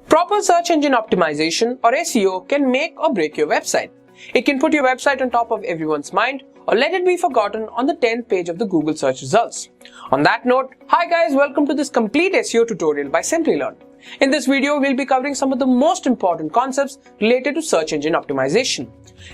Proper search engine optimization or SEO can make or break your website. It can put your website on top of everyone's mind or let it be forgotten on the 10th page of the Google search results. On that note, hi guys, welcome to this complete SEO tutorial by Simplilearn. In this video, we'll be covering some of the most important concepts related to search engine optimization.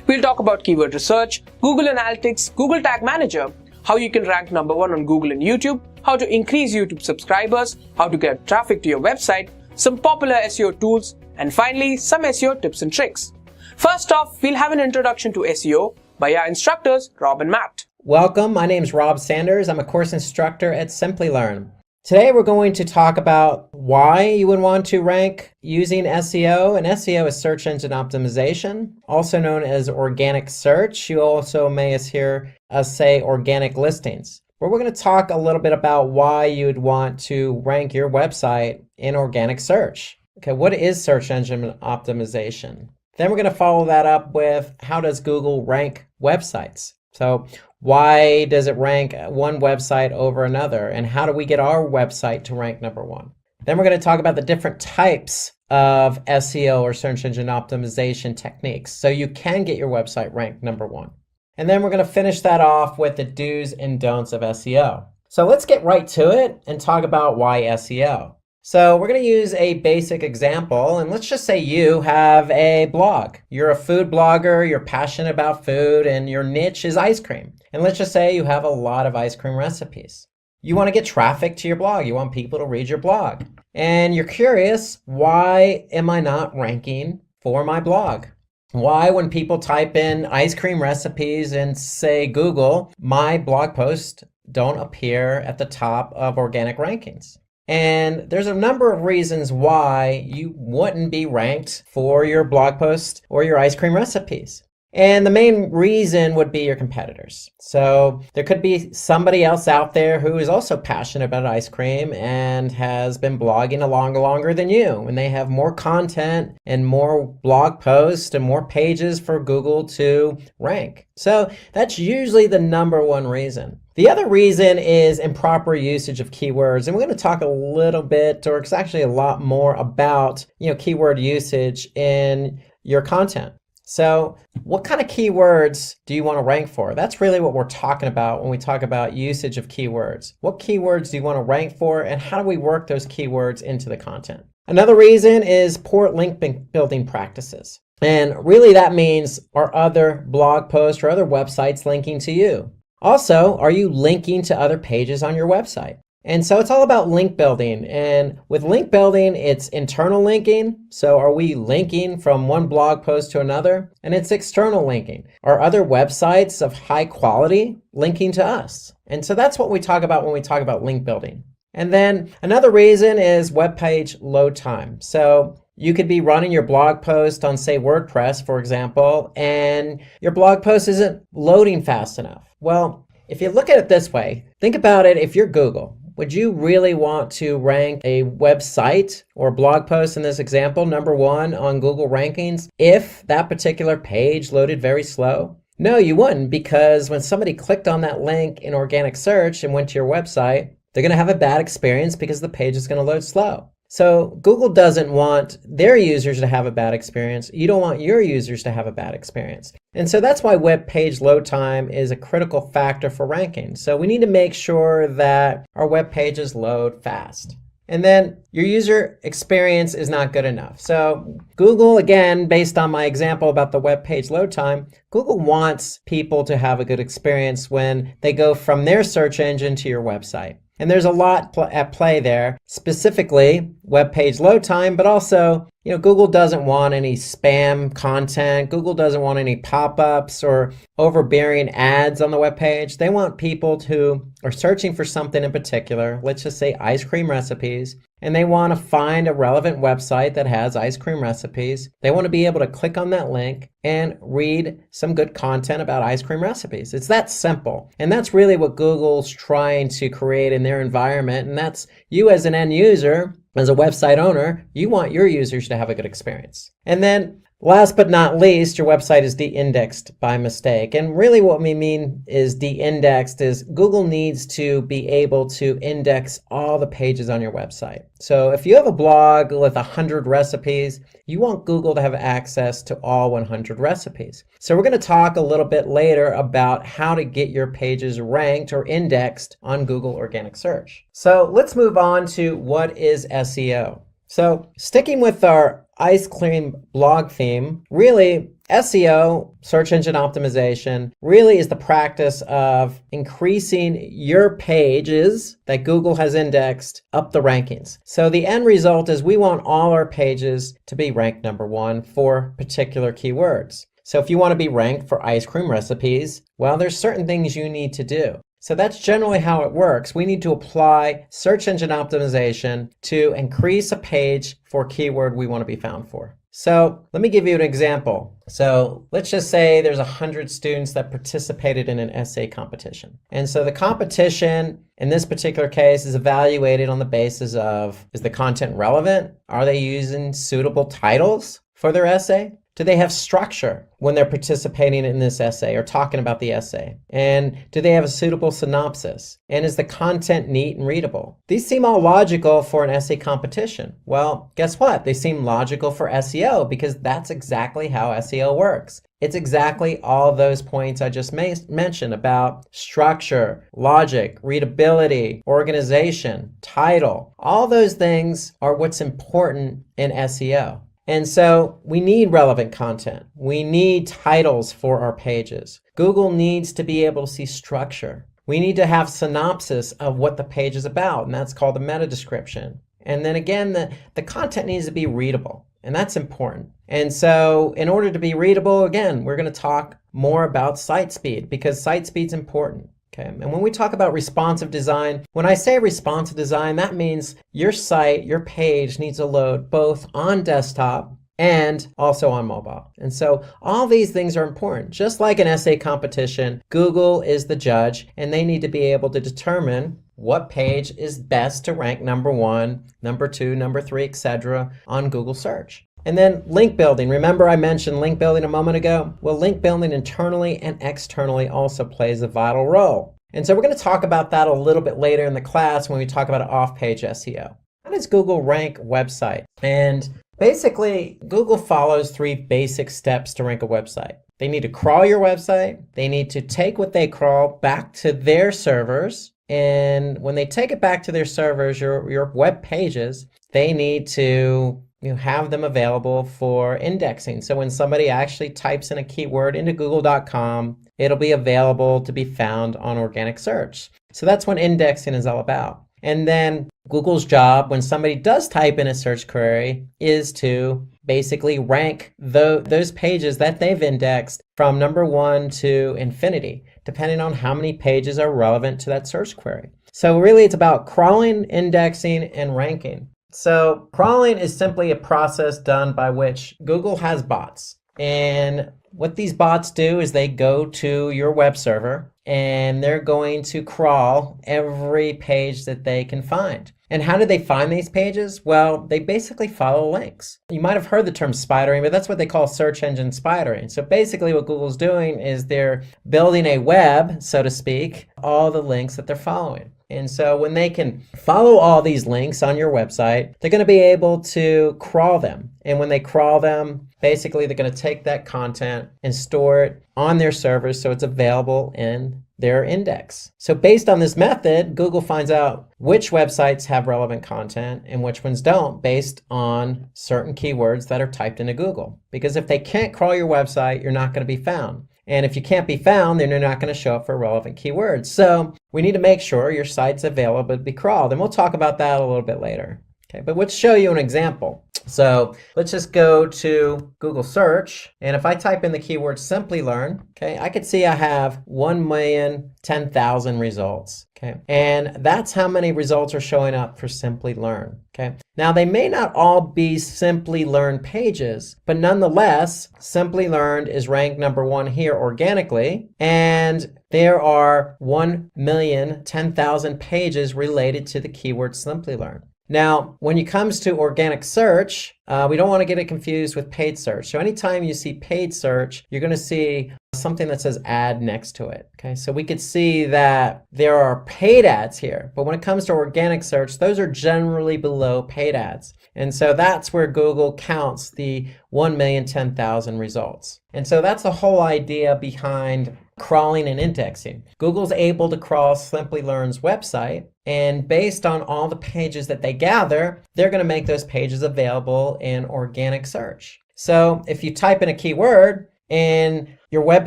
We'll talk about keyword research, Google Analytics, Google Tag Manager, how you can rank number 1 on Google and YouTube, how to increase YouTube subscribers, how to get traffic to your website, some popular SEO tools, and finally, some SEO tips and tricks. First off, we'll have an introduction to SEO by our instructors, Rob and Matt. Welcome, my name is Rob Sanders. I'm a course instructor at Simplilearn. Today we're going to talk about why you would want to rank using SEO. And SEO is search engine optimization, also known as organic search. You also may hear us say organic listings. But we're going to talk a little bit about why you'd want to rank your website in organic search. Okay, what is search engine optimization? Then we're going to follow that up with how does Google rank websites? So why does it rank one website over another? And how do we get our website to rank number 1? Then we're going to talk about the different types of SEO or search engine optimization techniques so you can get your website ranked number 1. And then we're going to finish that off with the do's and don'ts of SEO. So let's get right to it and talk about why SEO. So we're going to use a basic example, and let's just say you have a blog. You're a food blogger, you're passionate about food, and your niche is ice cream. And let's just say you have a lot of ice cream recipes. You want to get traffic to your blog. You want people to read your blog. And you're curious, why am I not ranking for my blog? Why, when people type in ice cream recipes and say Google, my blog posts don't appear at the top of organic rankings? And there's a number of reasons why you wouldn't be ranked for your blog post or your ice cream recipes. And the main reason would be your competitors. So there could be somebody else out there who is also passionate about ice cream and has been blogging longer than you. And they have more content and more blog posts and more pages for Google to rank. So that's usually the number one reason. The other reason is improper usage of keywords. And we're going to talk a little bit, or it's actually a lot more about, keyword usage in your content. So what kind of keywords do you want to rank for? That's really what we're talking about when we talk about usage of keywords. What keywords do you want to rank for, and how do we work those keywords into the content? Another reason is poor link building practices. And really that means are other blog posts or other websites linking to you? Also, are you linking to other pages on your website? And so it's all about link building. And with link building, it's internal linking. So are we linking from one blog post to another? And it's external linking. Are other websites of high quality linking to us? And so that's what we talk about when we talk about link building. And then another reason is web page load time. So you could be running your blog post on, say, WordPress, for example, and your blog post isn't loading fast enough. Well, if you look at it this way, think about it. If you're Google, would you really want to rank a website or blog post in this example, number 1 on Google rankings, if that particular page loaded very slow? No, you wouldn't, because when somebody clicked on that link in organic search and went to your website, they're going to have a bad experience because the page is going to load slow. So Google doesn't want their users to have a bad experience. You don't want your users to have a bad experience. And so that's why web page load time is a critical factor for ranking. So we need to make sure that our web pages load fast. And then your user experience is not good enough. So Google, again, based on my example about the web page load time, Google wants people to have a good experience when they go from their search engine to your website. And there's a lot at play there, specifically web page load time, but also, Google doesn't want any spam content. Google doesn't want any pop-ups or overbearing ads on the web page. They want people who are searching for something in particular, let's just say ice cream recipes, and they want to find a relevant website that has ice cream recipes. They want to be able to click on that link and read some good content about ice cream recipes. It's that simple. And that's really what Google's trying to create in their environment. And that's you as an end user, as a website owner, you want your users to have a good experience. And then Last but not least, your website is de-indexed by mistake. And really what we mean is de-indexed is Google needs to be able to index all the pages on your website. So if you have a blog with 100 recipes, you want Google to have access to all 100 recipes. So we're going to talk a little bit later about how to get your pages ranked or indexed on Google organic search. So let's move on to what is SEO. So sticking with our ice cream blog theme, really SEO, search engine optimization, really is the practice of increasing your pages that Google has indexed up the rankings. So the end result is we want all our pages to be ranked #1 for particular keywords. So if you want to be ranked for ice cream recipes, well, there's certain things you need to do. So that's generally how it works. We need to apply search engine optimization to increase a page for a keyword we want to be found for. So let me give you an example. So let's just say there's 100 students that participated in an essay competition. And so the competition in this particular case is evaluated on the basis of, is the content relevant? Are they using suitable titles for their essay? Do they have structure when they're participating in this essay or talking about the essay? And do they have a suitable synopsis? And is the content neat and readable? These seem all logical for an essay competition. Well, guess what? They seem logical for SEO because that's exactly how SEO works. It's exactly all those points I just mentioned about structure, logic, readability, organization, title. All those things are what's important in SEO. And so we need relevant content. We need titles for our pages. Google needs to be able to see structure. We need to have synopsis of what the page is about, and that's called a meta description. And then again, the content needs to be readable, and that's important. And so in order to be readable, again, we're going to talk more about site speed because site speed's important. Okay. And when we talk about responsive design, when I say responsive design, that means your site, your page needs to load both on desktop and also on mobile. And so all these things are important. Just like an essay competition, Google is the judge, and they need to be able to determine what page is best to rank #1, #2, #3, etc. on Google search. And then link building. Remember I mentioned link building a moment ago? Well, link building internally and externally also plays a vital role. And so we're going to talk about that a little bit later in the class when we talk about off-page SEO. How does Google rank websites? And basically, Google follows 3 basic steps to rank a website. They need to crawl your website. They need to take what they crawl back to their servers. And when they take it back to their servers, your web pages, they need to have them available for indexing. So when somebody actually types in a keyword into google.com, it'll be available to be found on organic search. So that's what indexing is all about. And then Google's job when somebody does type in a search query is to basically rank those pages that they've indexed from #1 to infinity, depending on how many pages are relevant to that search query. So really it's about crawling, indexing, and ranking. So crawling is simply a process done by which Google has bots. And what these bots do is they go to your web server and they're going to crawl every page that they can find. And how do they find these pages? Well, they basically follow links. You might have heard the term spidering, but that's what they call search engine spidering. So basically what Google's doing is they're building a web, so to speak, all the links that they're following. And so when they can follow all these links on your website, they're going to be able to crawl them. And when they crawl them, basically they're going to take that content and store it on their servers so it's available in their index. So based on this method, Google finds out which websites have relevant content and which ones don't based on certain keywords that are typed into Google. Because if they can't crawl your website, you're not going to be found. And if you can't be found, then you're not going to show up for relevant keywords. So we need to make sure your site's available to be crawled. And we'll talk about that a little bit later. Okay, but let's show you an example. So let's just go to Google search. And if I type in the keyword simply learn, okay, I could see I have 1,010,000 results. Okay, and that's how many results are showing up for simply learn. Okay, now they may not all be simply learn pages, but nonetheless, simply learned is ranked #1 here organically. And there are 1,010,000 pages related to the keyword simply learn. Now, when it comes to organic search, we don't want to get it confused with paid search. So anytime you see paid search, you're going to see something that says ad next to it. Okay, so we could see that there are paid ads here, but when it comes to organic search, those are generally below paid ads. And so that's where Google counts the 1,010,000 results. And so that's the whole idea behind crawling and indexing. Google's able to crawl Simply Learn's website, and based on all the pages that they gather, they're going to make those pages available in organic search. So if you type in a keyword and your web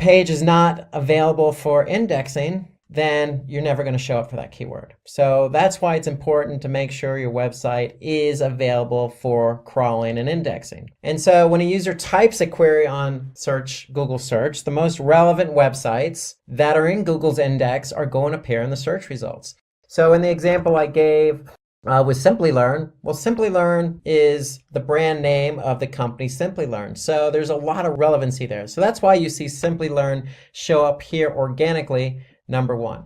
page is not available for indexing, then you're never going to show up for that keyword. So that's why it's important to make sure your website is available for crawling and indexing. And so when a user types a query on Google search, the most relevant websites that are in Google's index are going to appear in the search results. So in the example I gave with Simply Learn, well, Simply Learn is the brand name of the company Simply Learn. So there's a lot of relevancy there. So that's why you see Simply Learn show up here organically, number one.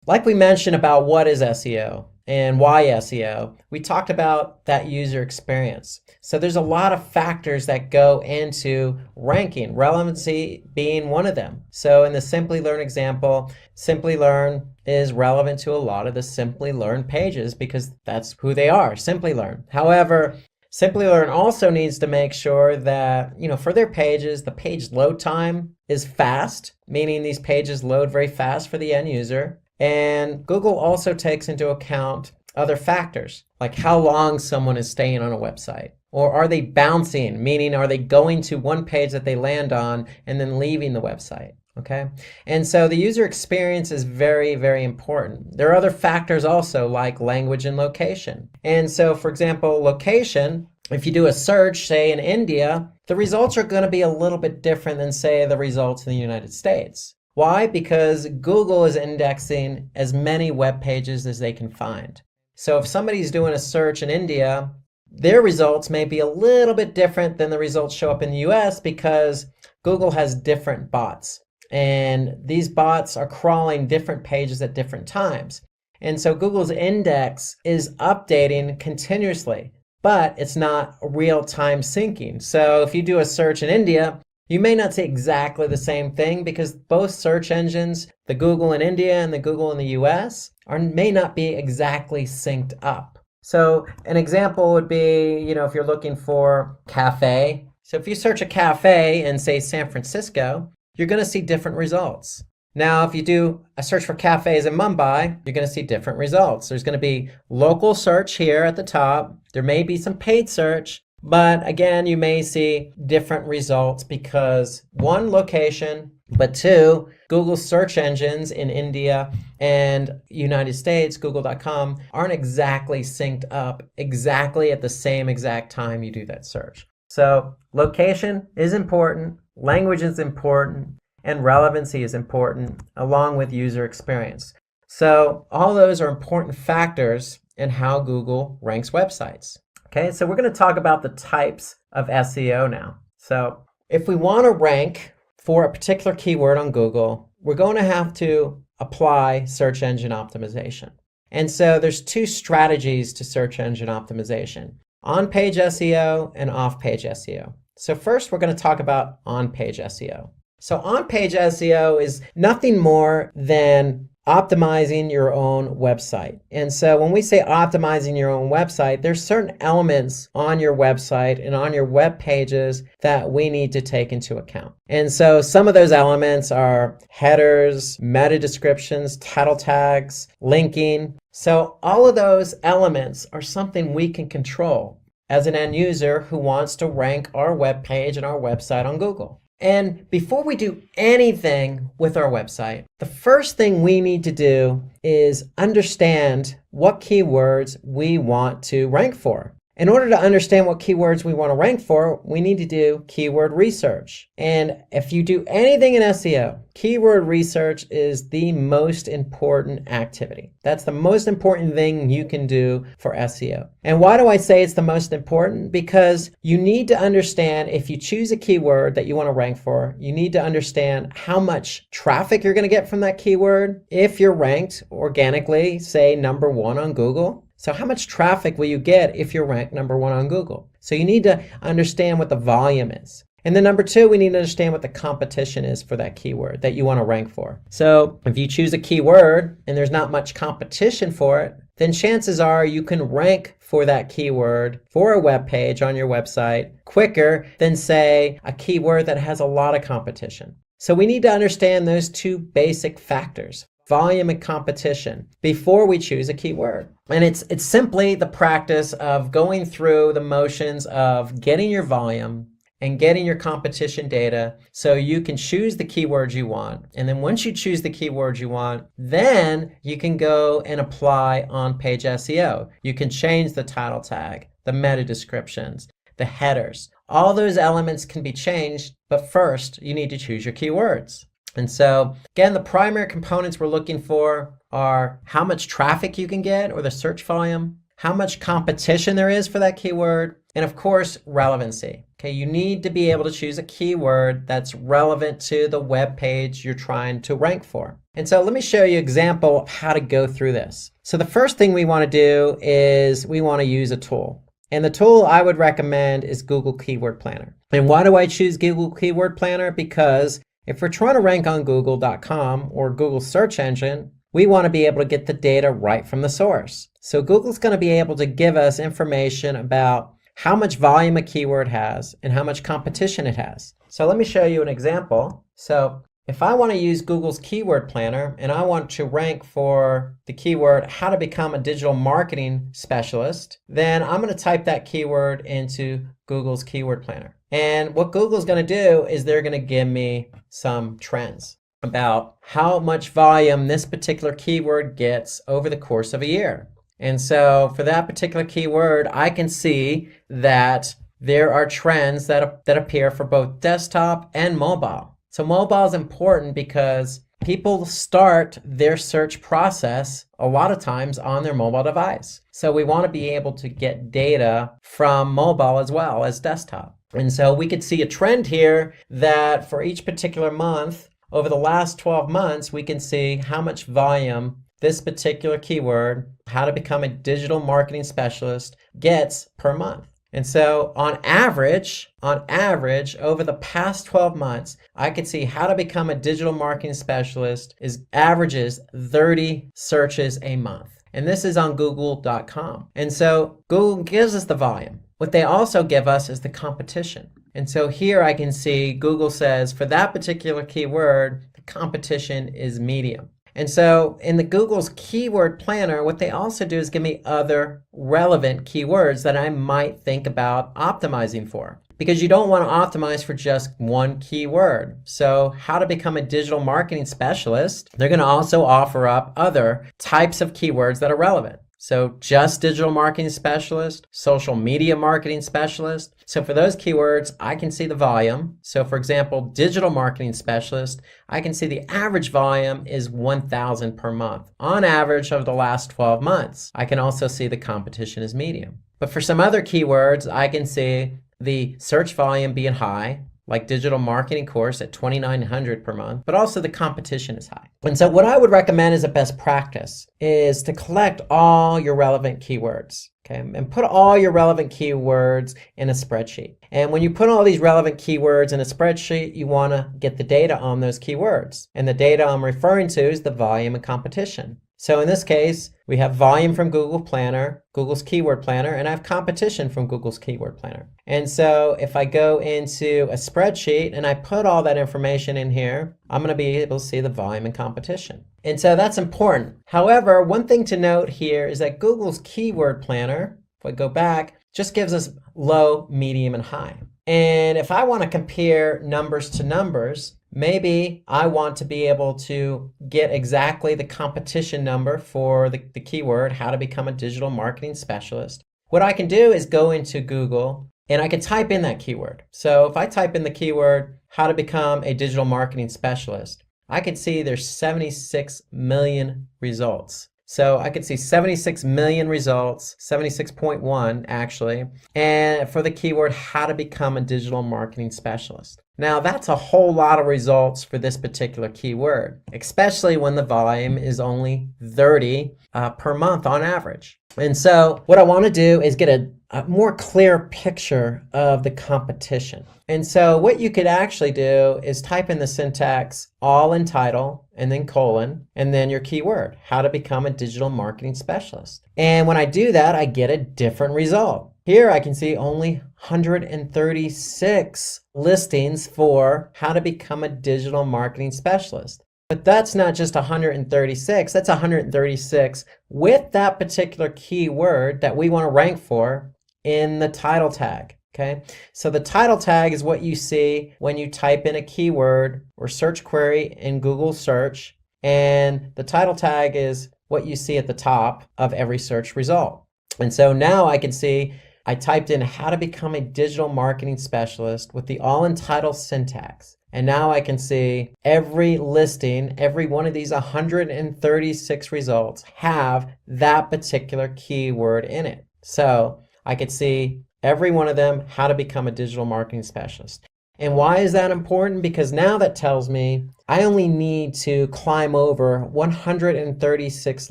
Like we mentioned about what is SEO and why SEO, we talked about that user experience. So there's a lot of factors that go into ranking, relevancy being one of them. So in the Simply Learn example, Simply Learn is relevant to a lot of the Simply Learn pages because that's who they are, Simply Learn. However, Simply Learn also needs to make sure that, for their pages, the page load time is fast, meaning these pages load very fast for the end user. And Google also takes into account other factors, like how long someone is staying on a website. Or are they bouncing, meaning are they going to one page that they land on and then leaving the website? Okay, and so the user experience is very, very important. There are other factors also like language and location. And so, for example, location, if you do a search, say in India, the results are going to be a little bit different than, say, the results in the United States. Why? Because Google is indexing as many web pages as they can find. So if somebody's doing a search in India, their results may be a little bit different than the results show up in the US because Google has different bots. And these bots are crawling different pages at different times. And so Google's index is updating continuously, but it's not real-time syncing. So if you do a search in India, you may not see exactly the same thing because both search engines, the Google in India and the Google in the US, may not be exactly synced up. So an example would be, if you're looking for cafe. So if you search a cafe in, say, San Francisco, you're going to see different results. Now, if you do a search for cafes in Mumbai, you're going to see different results. There's going to be local search here at the top. There may be some paid search, but again, you may see different results because one, location, but two, Google search engines in India and United States, google.com, aren't exactly synced up exactly at the same exact time you do that search. So location is important, language is important, and relevancy is important, along with user experience. So all those are important factors in how Google ranks websites. Okay, so we're going to talk about the types of SEO now. So if we want to rank for a particular keyword on Google, we're going to have to apply search engine optimization. And so there's two strategies to search engine optimization: on-page SEO and off-page SEO. So first, we're going to talk about on-page SEO. So on-page SEO is nothing more than optimizing your own website. And so when we say optimizing your own website, there's certain elements on your website and on your web pages that we need to take into account. And so some of those elements are headers, meta descriptions, title tags, linking. So all of those elements are something we can control as an end user who wants to rank our web page and our website on Google. And before we do anything with our website, the first thing we need to do is understand what keywords we want to rank for. In order to understand what keywords we want to rank for, we need to do keyword research. And if you do anything in SEO, keyword research is the most important activity. That's the most important thing you can do for SEO. And why do I say it's the most important? Because you need to understand, if you choose a keyword that you want to rank for, you need to understand how much traffic you're going to get from that keyword if you're ranked organically, say number 1 on Google. So how much traffic will you get if you're ranked number 1 on Google? So you need to understand what the volume is. And then number 2, we need to understand what the competition is for that keyword that you want to rank for. So if you choose a keyword and there's not much competition for it, then chances are you can rank for that keyword for a web page on your website quicker than, say, a keyword that has a lot of competition. So we need to understand those 2 basic factors, volume and competition, before we choose a keyword. And it's simply the practice of going through the motions of getting your volume and getting your competition data so you can choose the keywords you want. And then once you choose the keywords you want, then you can go and apply on-page SEO. You can change the title tag, the meta descriptions, the headers. All those elements can be changed, but first you need to choose your keywords. And so again, the primary components we're looking for are how much traffic you can get, or the search volume, how much competition there is for that keyword, and of course, relevancy. Okay, you need to be able to choose a keyword that's relevant to the web page you're trying to rank for. And so let me show you an example of how to go through this. So the first thing we want to do is we want to use a tool. And the tool I would recommend is Google Keyword Planner. And why do I choose Google Keyword Planner? Because if we're trying to rank on Google.com or Google search engine, we want to be able to get the data right from the source. So Google's going to be able to give us information about how much volume a keyword has and how much competition it has. So let me show you an example. So if I want to use Google's Keyword Planner and I want to rank for the keyword how to become a digital marketing specialist, then I'm going to type that keyword into Google's Keyword Planner. And what Google's going to do is they're going to give me some trends about how much volume this particular keyword gets over the course of a year. And so for that particular keyword, I can see that there are trends that appear for both desktop and mobile. So mobile is important because people start their search process a lot of times on their mobile device. So we want to be able to get data from mobile as well as desktop. And so we could see a trend here that for each particular month, over the last 12 months, we can see how much volume this particular keyword, how to become a digital marketing specialist, gets per month. And so on average, over the past 12 months, I could see how to become a digital marketing specialist averages 30 searches a month. And this is on Google.com. And so Google gives us the volume. What they also give us is the competition. And so here I can see Google says for that particular keyword, the competition is medium. And so in the Google's Keyword Planner, what they also do is give me other relevant keywords that I might think about optimizing for. Because you don't want to optimize for just one keyword. So how to become a digital marketing specialist, they're going to also offer up other types of keywords that are relevant. So just digital marketing specialist, social media marketing specialist. So for those keywords, I can see the volume. So for example, digital marketing specialist, I can see the average volume is 1,000 per month on average over the last 12 months. I can also see the competition is medium. But for some other keywords, I can see the search volume being high, like digital marketing course at 2,900 per month, but also the competition is high. And so what I would recommend as a best practice is to collect all your relevant keywords, okay? And put all your relevant keywords in a spreadsheet. And when you put all these relevant keywords in a spreadsheet, you want to get the data on those keywords. And the data I'm referring to is the volume and competition. So in this case, we have volume from Google Planner, Google's Keyword Planner, and I have competition from Google's Keyword Planner. And so if I go into a spreadsheet and I put all that information in here, I'm going to be able to see the volume and competition. And so that's important. However, one thing to note here is that Google's Keyword Planner, if I go back, just gives us low, medium, and high. And if I want to compare numbers to numbers, maybe I want to be able to get exactly the competition number for the keyword, how to become a digital marketing specialist. What I can do is go into Google and I can type in that keyword. So if I type in the keyword, how to become a digital marketing specialist, I can see there's 76 million results. So I could see 76 million results, 76.1 actually, and for the keyword, how to become a digital marketing specialist. Now that's a whole lot of results for this particular keyword, especially when the volume is only 30 per month on average. And so what I want to do is get a more clear picture of the competition. And so what you could actually do is type in the syntax all in title and then colon and then your keyword, how to become a digital marketing specialist. And when I do that, I get a different result. Here I can see only 136 listings for how to become a digital marketing specialist. But that's not just 136, that's 136 with that particular keyword that we want to rank for in the title tag. Okay, so the title tag is what you see when you type in a keyword or search query in Google search, and the title tag is what you see at the top of every search result. And so now I can see I typed in how to become a digital marketing specialist with the all in title syntax. And now I can see every listing, every one of these 136 results have that particular keyword in it. So I could see every one of them, how to become a digital marketing specialist. And why is that important? Because now that tells me I only need to climb over 136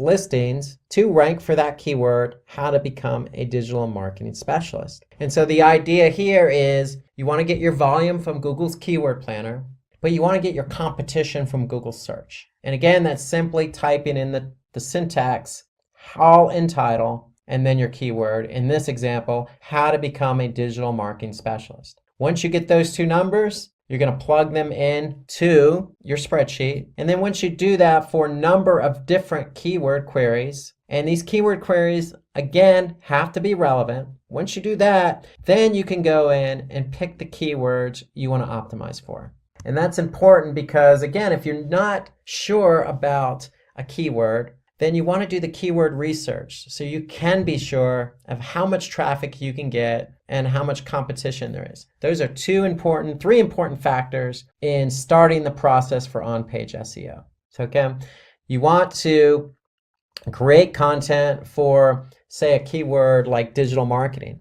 listings to rank for that keyword, how to become a digital marketing specialist. And so the idea here is you want to get your volume from Google's keyword planner, but you want to get your competition from Google search. And again, that's simply typing in the syntax, all in title, and then your keyword. In this example, how to become a digital marketing specialist. Once you get those two numbers, you're going to plug them in to your spreadsheet. And then once you do that for a number of different keyword queries, and these keyword queries, again, have to be relevant. Once you do that, then you can go in and pick the keywords you want to optimize for. And that's important because, again, if you're not sure about a keyword, then you want to do the keyword research so you can be sure of how much traffic you can get and how much competition there is. Those are three important factors in starting the process for on-page SEO. So again, you want to create content for, say, a keyword like digital marketing.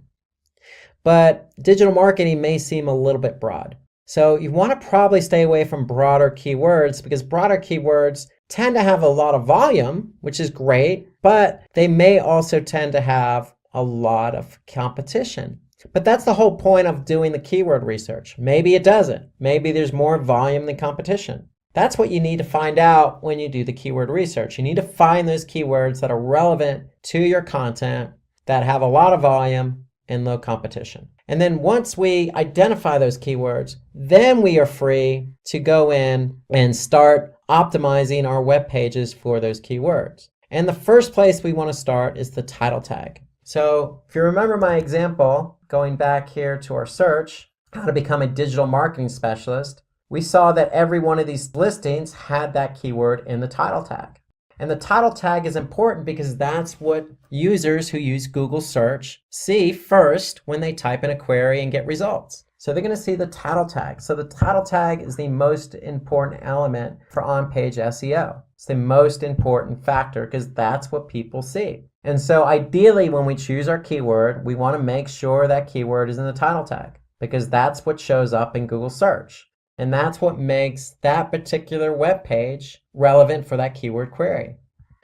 But digital marketing may seem a little bit broad. So you want to probably stay away from broader keywords because broader keywords tend to have a lot of volume, which is great, but they may also tend to have a lot of competition. But that's the whole point of doing the keyword research. Maybe it doesn't. Maybe there's more volume than competition. That's what you need to find out when you do the keyword research. You need to find those keywords that are relevant to your content, that have a lot of volume and low competition. And then once we identify those keywords, then we are free to go in and start optimizing our web pages for those keywords. And the first place we want to start is the title tag. So if you remember my example, going back here to our search, how to become a digital marketing specialist, we saw that every one of these listings had that keyword in the title tag. And the title tag is important because that's what users who use Google search see first when they type in a query and get results. So they're going to see the title tag. So the title tag is the most important element for on-page SEO. It's the most important factor because that's what people see. And so ideally when we choose our keyword, we want to make sure that keyword is in the title tag because that's what shows up in Google search. And that's what makes that particular web page relevant for that keyword query.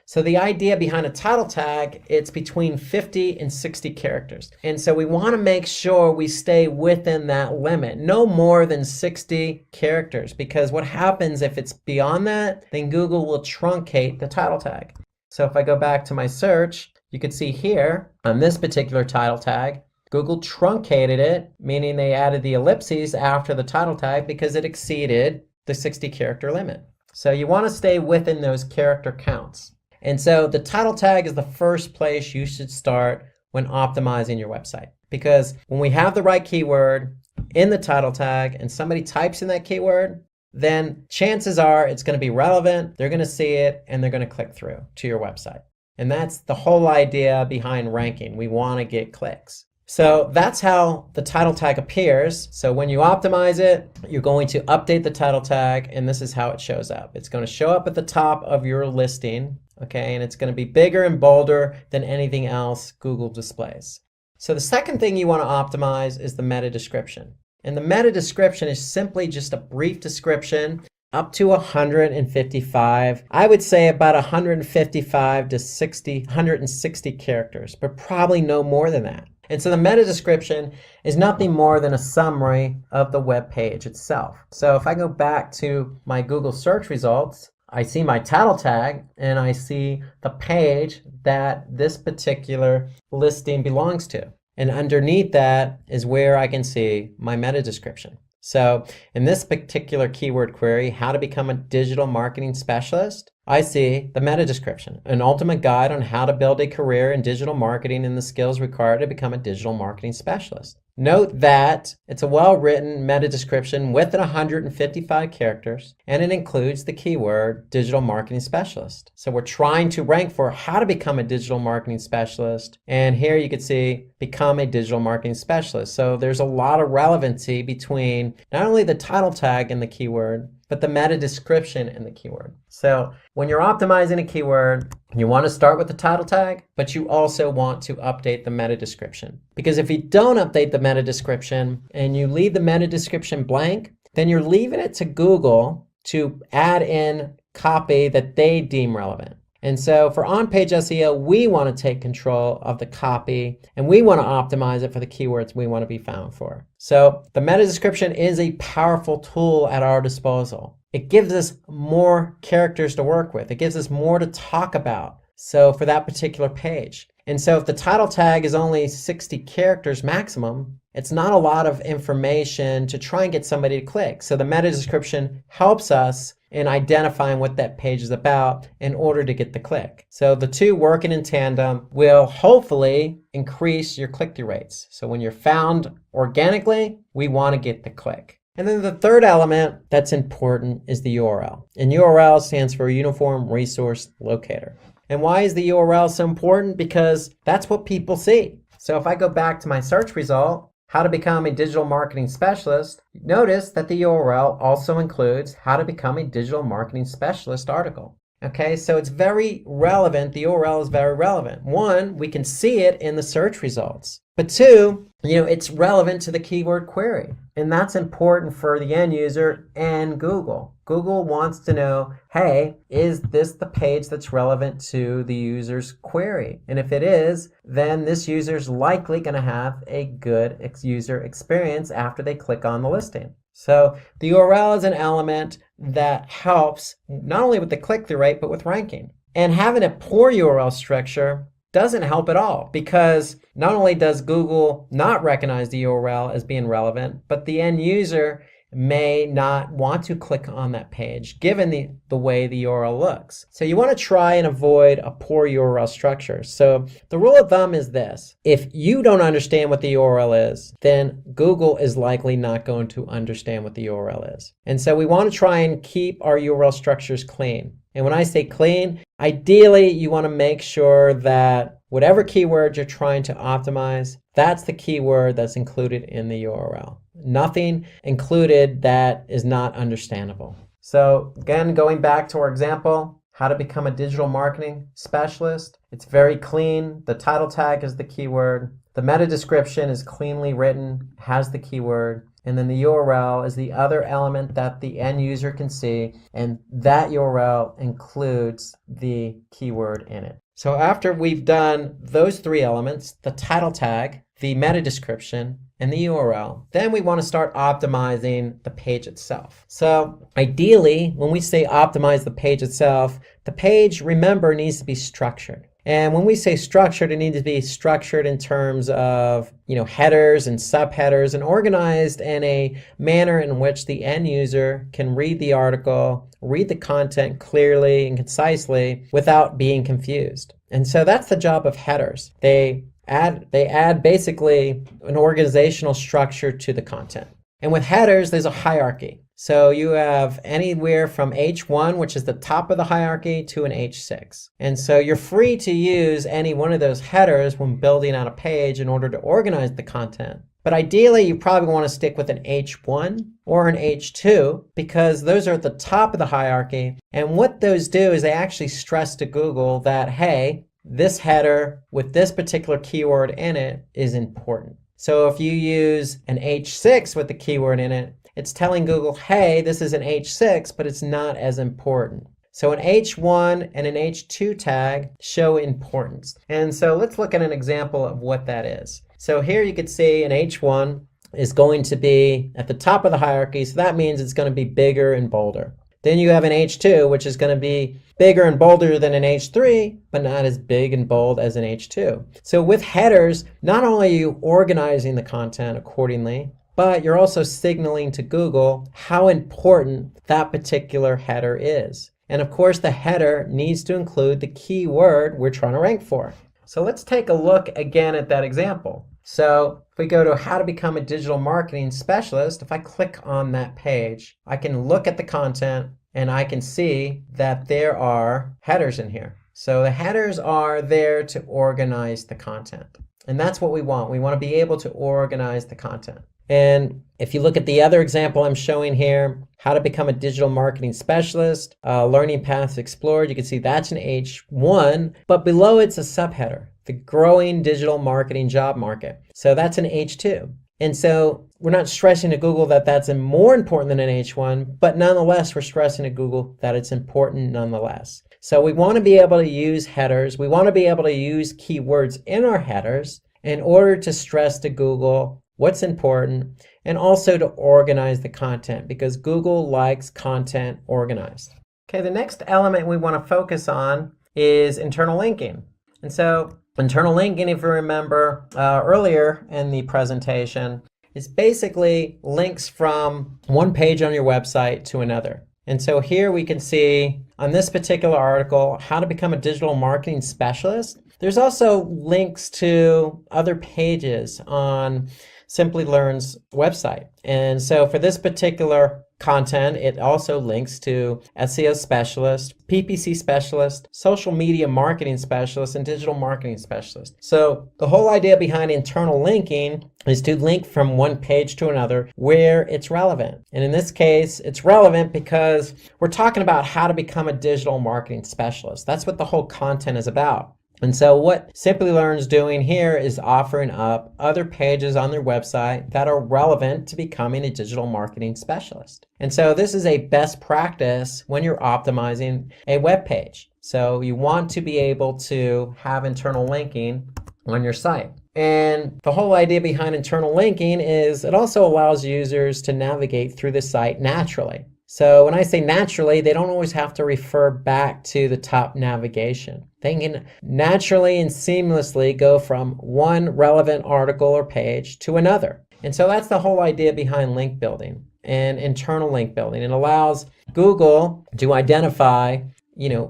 So the idea behind a title tag, it's between 50 and 60 characters. And so we want to make sure we stay within that limit, no more than 60 characters, because what happens if it's beyond that, then Google will truncate the title tag. So if I go back to my search, you can see here on this particular title tag, Google truncated it, meaning they added the ellipses after the title tag because it exceeded the 60 character limit. So you want to stay within those character counts. And so the title tag is the first place you should start when optimizing your website. Because when we have the right keyword in the title tag and somebody types in that keyword, then chances are it's going to be relevant, they're going to see it, and they're going to click through to your website. And that's the whole idea behind ranking. We want to get clicks. So that's how the title tag appears. So when you optimize it, you're going to update the title tag, and this is how it shows up. It's going to show up at the top of your listing, okay, and it's going to be bigger and bolder than anything else Google displays. So the second thing you want to optimize is the meta description. And the meta description is simply just a brief description up to 155. I would say about 155 to 160 characters, but probably no more than that. And so the meta description is nothing more than a summary of the web page itself. So if I go back to my Google search results, I see my title tag and I see the page that this particular listing belongs to. And underneath that is where I can see my meta description. So in this particular keyword query, how to become a digital marketing specialist, I see the meta description, an ultimate guide on how to build a career in digital marketing and the skills required to become a digital marketing specialist. Note that it's a well-written meta description with 155 characters, and it includes the keyword digital marketing specialist. So we're trying to rank for how to become a digital marketing specialist, and here you can see become a digital marketing specialist. So there's a lot of relevancy between not only the title tag and the keyword, but the meta description in the keyword. So when you're optimizing a keyword, you want to start with the title tag, but you also want to update the meta description. Because if you don't update the meta description and you leave the meta description blank, then you're leaving it to Google to add in copy that they deem relevant. And so for on-page SEO, we want to take control of the copy and we want to optimize it for the keywords we want to be found for. So the meta description is a powerful tool at our disposal. It gives us more characters to work with. It gives us more to talk about. So for that particular page. And so if the title tag is only 60 characters maximum, it's not a lot of information to try and get somebody to click. So the meta description helps us in identifying what that page is about in order to get the click. So the two working in tandem will hopefully increase your click-through rates. So when you're found organically, we want to get the click. And then the third element that's important is the URL. And URL stands for Uniform Resource Locator. And why is the URL so important? Because that's what people see. So if I go back to my search result, how to become a digital marketing specialist, notice that the URL also includes how to become a digital marketing specialist article. Okay, so it's very relevant. The URL is very relevant. One, we can see it in the search results. But two, it's relevant to the keyword query. And that's important for the end user and Google. Google wants to know, hey, is this the page that's relevant to the user's query? And if it is, then this user's likely going to have a good user experience after they click on the listing. So the URL is an element that helps not only with the click-through rate, but with ranking. And having a poor URL structure doesn't help at all, because not only does Google not recognize the URL as being relevant, but the end user may not want to click on that page given the way the URL looks. So you want to try and avoid a poor URL structure. So the rule of thumb is this: if you don't understand what the URL is, then Google is likely not going to understand what the URL is. And so we want to try and keep our URL structures clean. And when I say clean, ideally you want to make sure that whatever keyword you're trying to optimize, that's the keyword that's included in the URL. Nothing included that is not understandable. So again, going back to our example, how to become a digital marketing specialist. It's very clean. The title tag is the keyword. The meta description is cleanly written, has the keyword. And then the URL is the other element that the end user can see, and that URL includes the keyword in it. So after we've done those three elements, the title tag, the meta description, and the URL, then we want to start optimizing the page itself. So ideally, when we say optimize the page itself, the page, remember, needs to be structured. And when we say structured, it needs to be structured in terms of, headers and subheaders, and organized in a manner in which the end user can read the article, read the content clearly and concisely without being confused. And so that's the job of headers. They add basically an organizational structure to the content. And with headers, there's a hierarchy. So you have anywhere from H1, which is the top of the hierarchy, to an H6. And so you're free to use any one of those headers when building out a page in order to organize the content. But ideally, you probably want to stick with an H1 or an H2, because those are at the top of the hierarchy. And what those do is they actually stress to Google that, hey, this header with this particular keyword in it is important. So if you use an H6 with the keyword in it, it's telling Google, hey, this is an H6, but it's not as important. So an H1 and an H2 tag show importance. And so let's look at an example of what that is. So here you can see an H1 is going to be at the top of the hierarchy, so that means it's going to be bigger and bolder. Then you have an H2, which is going to be bigger and bolder than an H3, but not as big and bold as an H2. So with headers, not only are you organizing the content accordingly, but you're also signaling to Google how important that particular header is. And of course, the header needs to include the keyword we're trying to rank for. So let's take a look again at that example. So if we go to how to become a digital marketing specialist, if I click on that page, I can look at the content and I can see that there are headers in here. So the headers are there to organize the content. And that's what we want. We want to be able to organize the content. And if you look at the other example I'm showing here, how to become a digital marketing specialist, learning paths explored, you can see that's an H1, but below it's a subheader, the growing digital marketing job market. So that's an H2. And so we're not stressing to Google that that's more important than an H1, but nonetheless, we're stressing to Google that it's important nonetheless. So we want to be able to use headers. We want to be able to use keywords in our headers in order to stress to Google what's important, and also to organize the content because Google likes content organized. Okay, the next element we want to focus on is internal linking. And so internal linking, if you remember earlier in the presentation, is basically links from one page on your website to another. And so here we can see on this particular article, how to become a digital marketing specialist. There's also links to other pages on Simply Learn's website. And so for this particular content, it also links to SEO specialist, PPC specialist, social media marketing specialist, and digital marketing specialist. So the whole idea behind internal linking is to link from one page to another where it's relevant. And in this case, it's relevant because we're talking about how to become a digital marketing specialist. That's what the whole content is about. And so what Simply Learn's doing here is offering up other pages on their website that are relevant to becoming a digital marketing specialist. And so this is a best practice when you're optimizing a web page. So you want to be able to have internal linking on your site. And the whole idea behind internal linking is it also allows users to navigate through the site naturally. So when I say naturally, they don't always have to refer back to the top navigation. They can naturally and seamlessly go from one relevant article or page to another. And so that's the whole idea behind link building and internal link building. It allows Google to identify,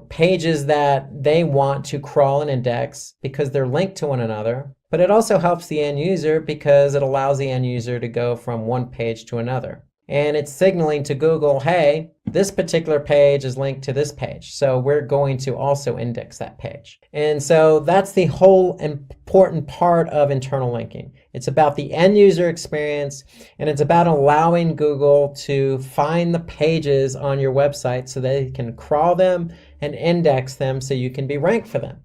pages that they want to crawl and index because they're linked to one another. But it also helps the end user because it allows the end user to go from one page to another. And it's signaling to Google, hey, this particular page is linked to this page. So we're going to also index that page. And so that's the whole important part of internal linking. It's about the end user experience, and it's about allowing Google to find the pages on your website so they can crawl them and index them so you can be ranked for them.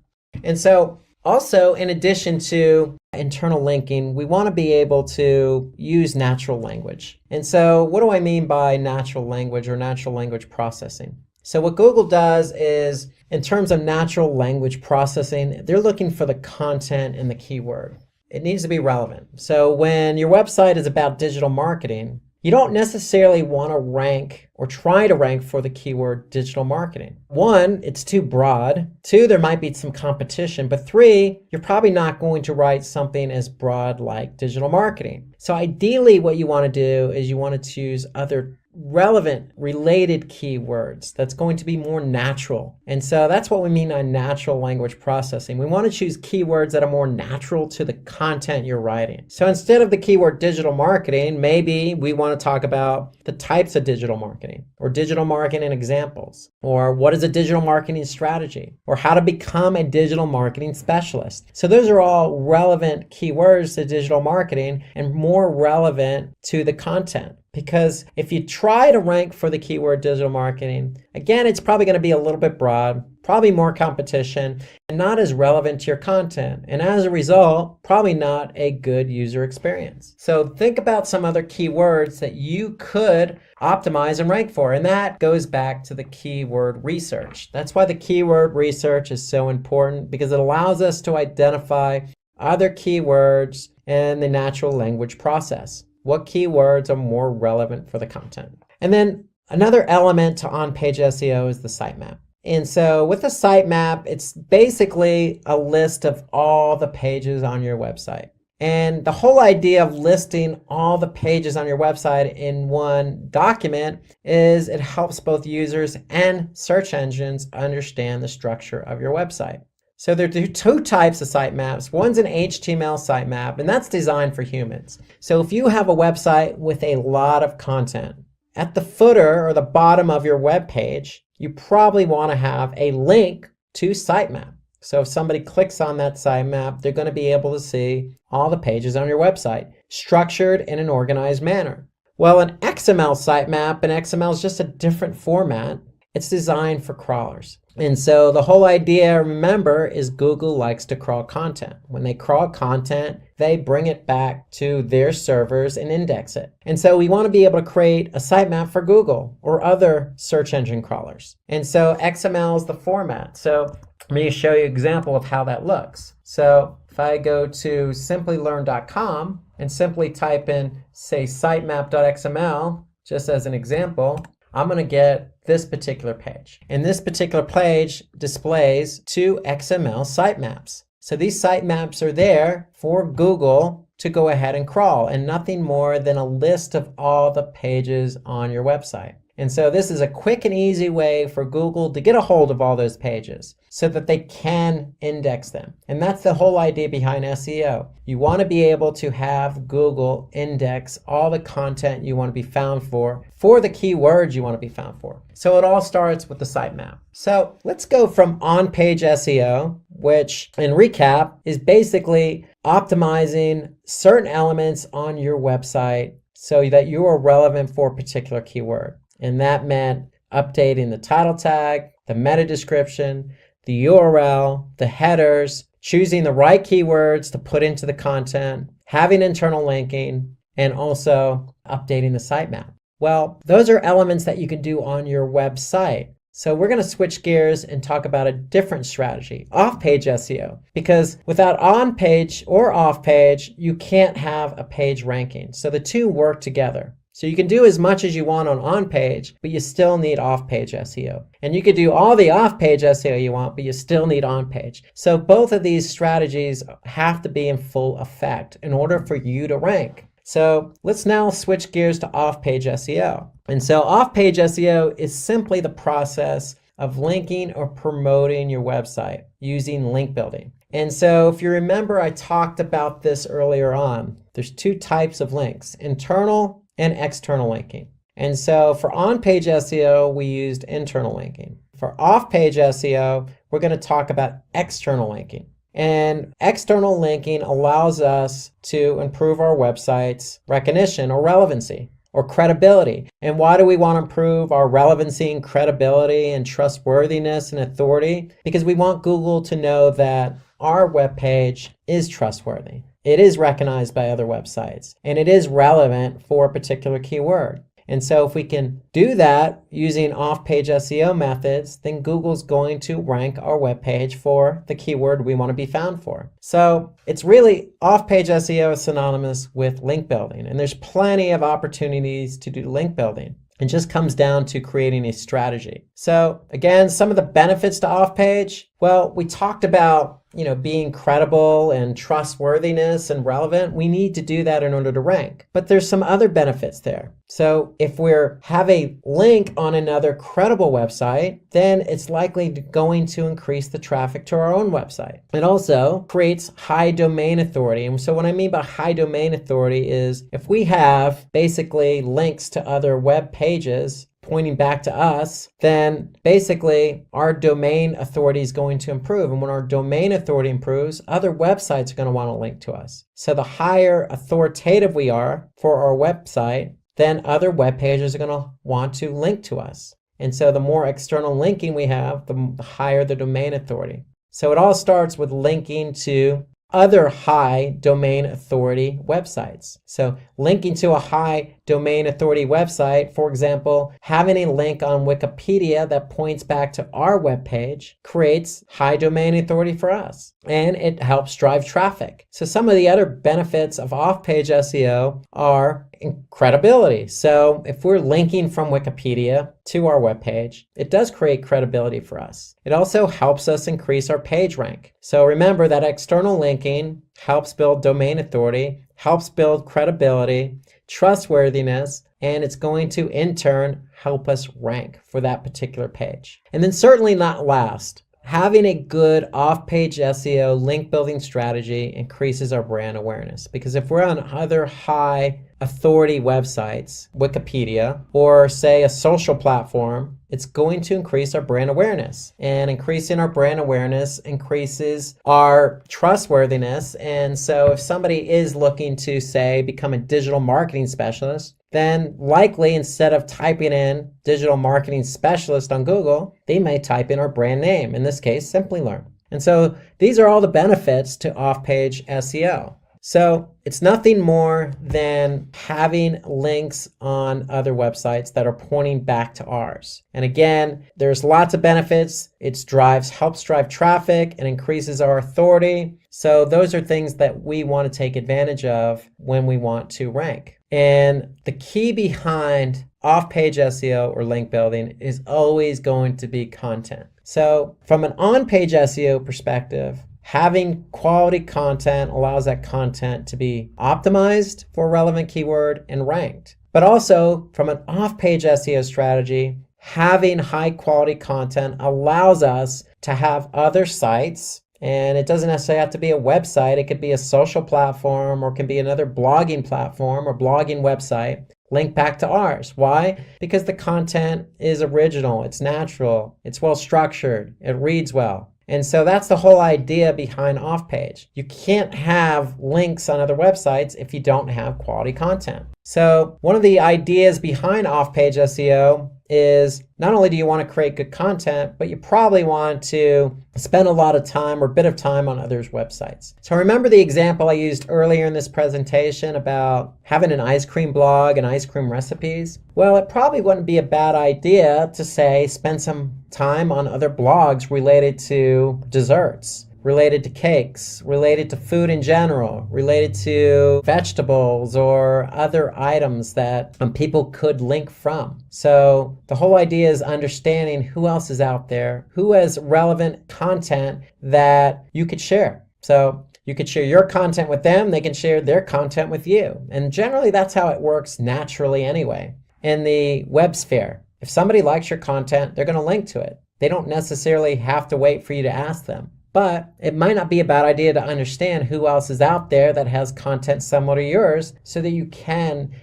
And so also, in addition to internal linking, we want to be able to use natural language. And so what do I mean by natural language or natural language processing? So what Google does is, in terms of natural language processing, they're looking for the content and the keyword. It needs to be relevant. So when your website is about digital marketing, you don't necessarily want to rank or try to rank for the keyword digital marketing. One, it's too broad. Two, there might be some competition. But three, you're probably not going to write something as broad like digital marketing. So ideally, what you want to do is you want to choose other relevant, related keywords that's going to be more natural. And so that's what we mean on natural language processing. We want to choose keywords that are more natural to the content you're writing. So instead of the keyword digital marketing, maybe we want to talk about the types of digital marketing, or digital marketing examples, or what is a digital marketing strategy, or how to become a digital marketing specialist. So those are all relevant keywords to digital marketing and more relevant to the content. Because if you try to rank for the keyword digital marketing, again, it's probably going to be a little bit broad. probably more competition, and not as relevant to your content. And as a result, probably not a good user experience. So think about some other keywords that you could optimize and rank for. And that goes back to the keyword research. That's why the keyword research is so important, because it allows us to identify other keywords in the natural language process. What keywords are more relevant for the content? And then another element to on-page SEO is the sitemap. And so with the sitemap, it's basically a list of all the pages on your website. And the whole idea of listing all the pages on your website in one document is it helps both users and search engines understand the structure of your website. So there are two types of sitemaps. One's an HTML sitemap, and that's designed for humans. So if you have a website with a lot of content, at the footer or the bottom of your web page, you probably want to have a link to sitemap. So if somebody clicks on that sitemap, they're going to be able to see all the pages on your website, structured in an organized manner. Well, an XML sitemap, and XML is just a different format. It's designed for crawlers. And so the whole idea, remember, is Google likes to crawl content. When they crawl content, they bring it back to their servers and index it. And so we want to be able to create a sitemap for Google or other search engine crawlers. And so XML is the format. So let me show you an example of how that looks. So if I go to simplylearn.com and simply type in, say, sitemap.xml, just as an example, I'm going to get this particular page. And this particular page displays two XML sitemaps. So these sitemaps are there for Google to go ahead and crawl, and nothing more than a list of all the pages on your website. And so this is a quick and easy way for Google to get a hold of all those pages so that they can index them. And that's the whole idea behind SEO. You want to be able to have Google index all the content you want to be found for the keywords you want to be found for. So it all starts with the sitemap. So let's go from on-page SEO, which in recap is basically optimizing certain elements on your website so that you are relevant for a particular keyword. And that meant updating the title tag, the meta description, the URL, the headers, choosing the right keywords to put into the content, having internal linking, and also updating the sitemap. Well, those are elements that you can do on your website. So we're going to switch gears and talk about a different strategy, off-page SEO. Because without on-page or off-page, you can't have a page ranking. So the two work together. So you can do as much as you want on-page, but you still need off-page SEO. And you could do all the off-page SEO you want, but you still need on-page. So both of these strategies have to be in full effect in order for you to rank. So let's now switch gears to off-page SEO. And so off-page SEO is simply the process of linking or promoting your website using link building. And so if you remember, I talked about this earlier on. There's two types of links, internal and external linking. And so for on-page SEO, we used internal linking. For off-page SEO, we're going to talk about external linking. And external linking allows us to improve our website's recognition or relevancy or credibility. And why do we want to improve our relevancy and credibility and trustworthiness and authority? Because we want Google to know that our web page is trustworthy. It is recognized by other websites, and it is relevant for a particular keyword. And so if we can do that using off-page SEO methods, then Google's going to rank our web page for the keyword we want to be found for. So it's really off-page SEO is synonymous with link building, and there's plenty of opportunities to do link building. It just comes down to creating a strategy. So again, some of the benefits to off-page, well, we talked about being credible and trustworthiness and relevant. We need to do that in order to rank. But there's some other benefits there. So if we have a link on another credible website, then it's likely going to increase the traffic to our own website. It also creates high domain authority. And so what I mean by high domain authority is if we have basically links to other web pages pointing back to us, then basically our domain authority is going to improve. And when our domain authority improves, other websites are going to want to link to us. So the higher authoritative we are for our website, then other web pages are going to want to link to us. And so the more external linking we have, the higher the domain authority. So it all starts with linking to other high domain authority websites. So linking to a high domain authority website, for example, having a link on Wikipedia that points back to our webpage creates high domain authority for us, and it helps drive traffic. So some of the other benefits of off-page SEO are credibility. So if we're linking from Wikipedia to our webpage, it does create credibility for us. It also helps us increase our page rank. So remember that external linking helps build domain authority, helps build credibility, trustworthiness, and it's going to in turn help us rank for that particular page. And then certainly not last, having a good off-page SEO link building strategy increases our brand awareness, because if we're on other high authority websites, Wikipedia, or say a social platform, it's going to increase our brand awareness. And increasing our brand awareness increases our trustworthiness. And so if somebody is looking to, say, become a digital marketing specialist, then likely instead of typing in digital marketing specialist on Google, they may type in our brand name, in this case, Simply Learn. And so these are all the benefits to off-page SEO. So it's nothing more than having links on other websites that are pointing back to ours. And again, there's lots of benefits. It helps drive traffic and increases our authority. So those are things that we want to take advantage of when we want to rank. And the key behind off-page SEO or link building is always going to be content. So from an on-page SEO perspective, having quality content allows that content to be optimized for a relevant keyword and ranked. But also from an off-page SEO strategy, having high quality content allows us to have other sites, and it doesn't necessarily have to be a website. It could be a social platform, or it can be another blogging platform or blogging website, link back to ours. Why? Because the content is original, it's natural, it's well structured, it reads well. And so that's the whole idea behind off-page. You can't have links on other websites if you don't have quality content. So one of the ideas behind off-page SEO is not only do you want to create good content, but you probably want to spend a lot of time or a bit of time on others' websites. So remember the example I used earlier in this presentation about having an ice cream blog and ice cream recipes? Well, it probably wouldn't be a bad idea to say spend some time on other blogs related to desserts, related to cakes, related to food in general, related to vegetables or other items that people could link from. So the whole idea is understanding who else is out there, who has relevant content that you could share. So you could share your content with them, they can share their content with you. And generally that's how it works naturally anyway. In the web sphere, if somebody likes your content, they're going to link to it. They don't necessarily have to wait for you to ask them. But it might not be a bad idea to understand who else is out there that has content similar to yours so that you can,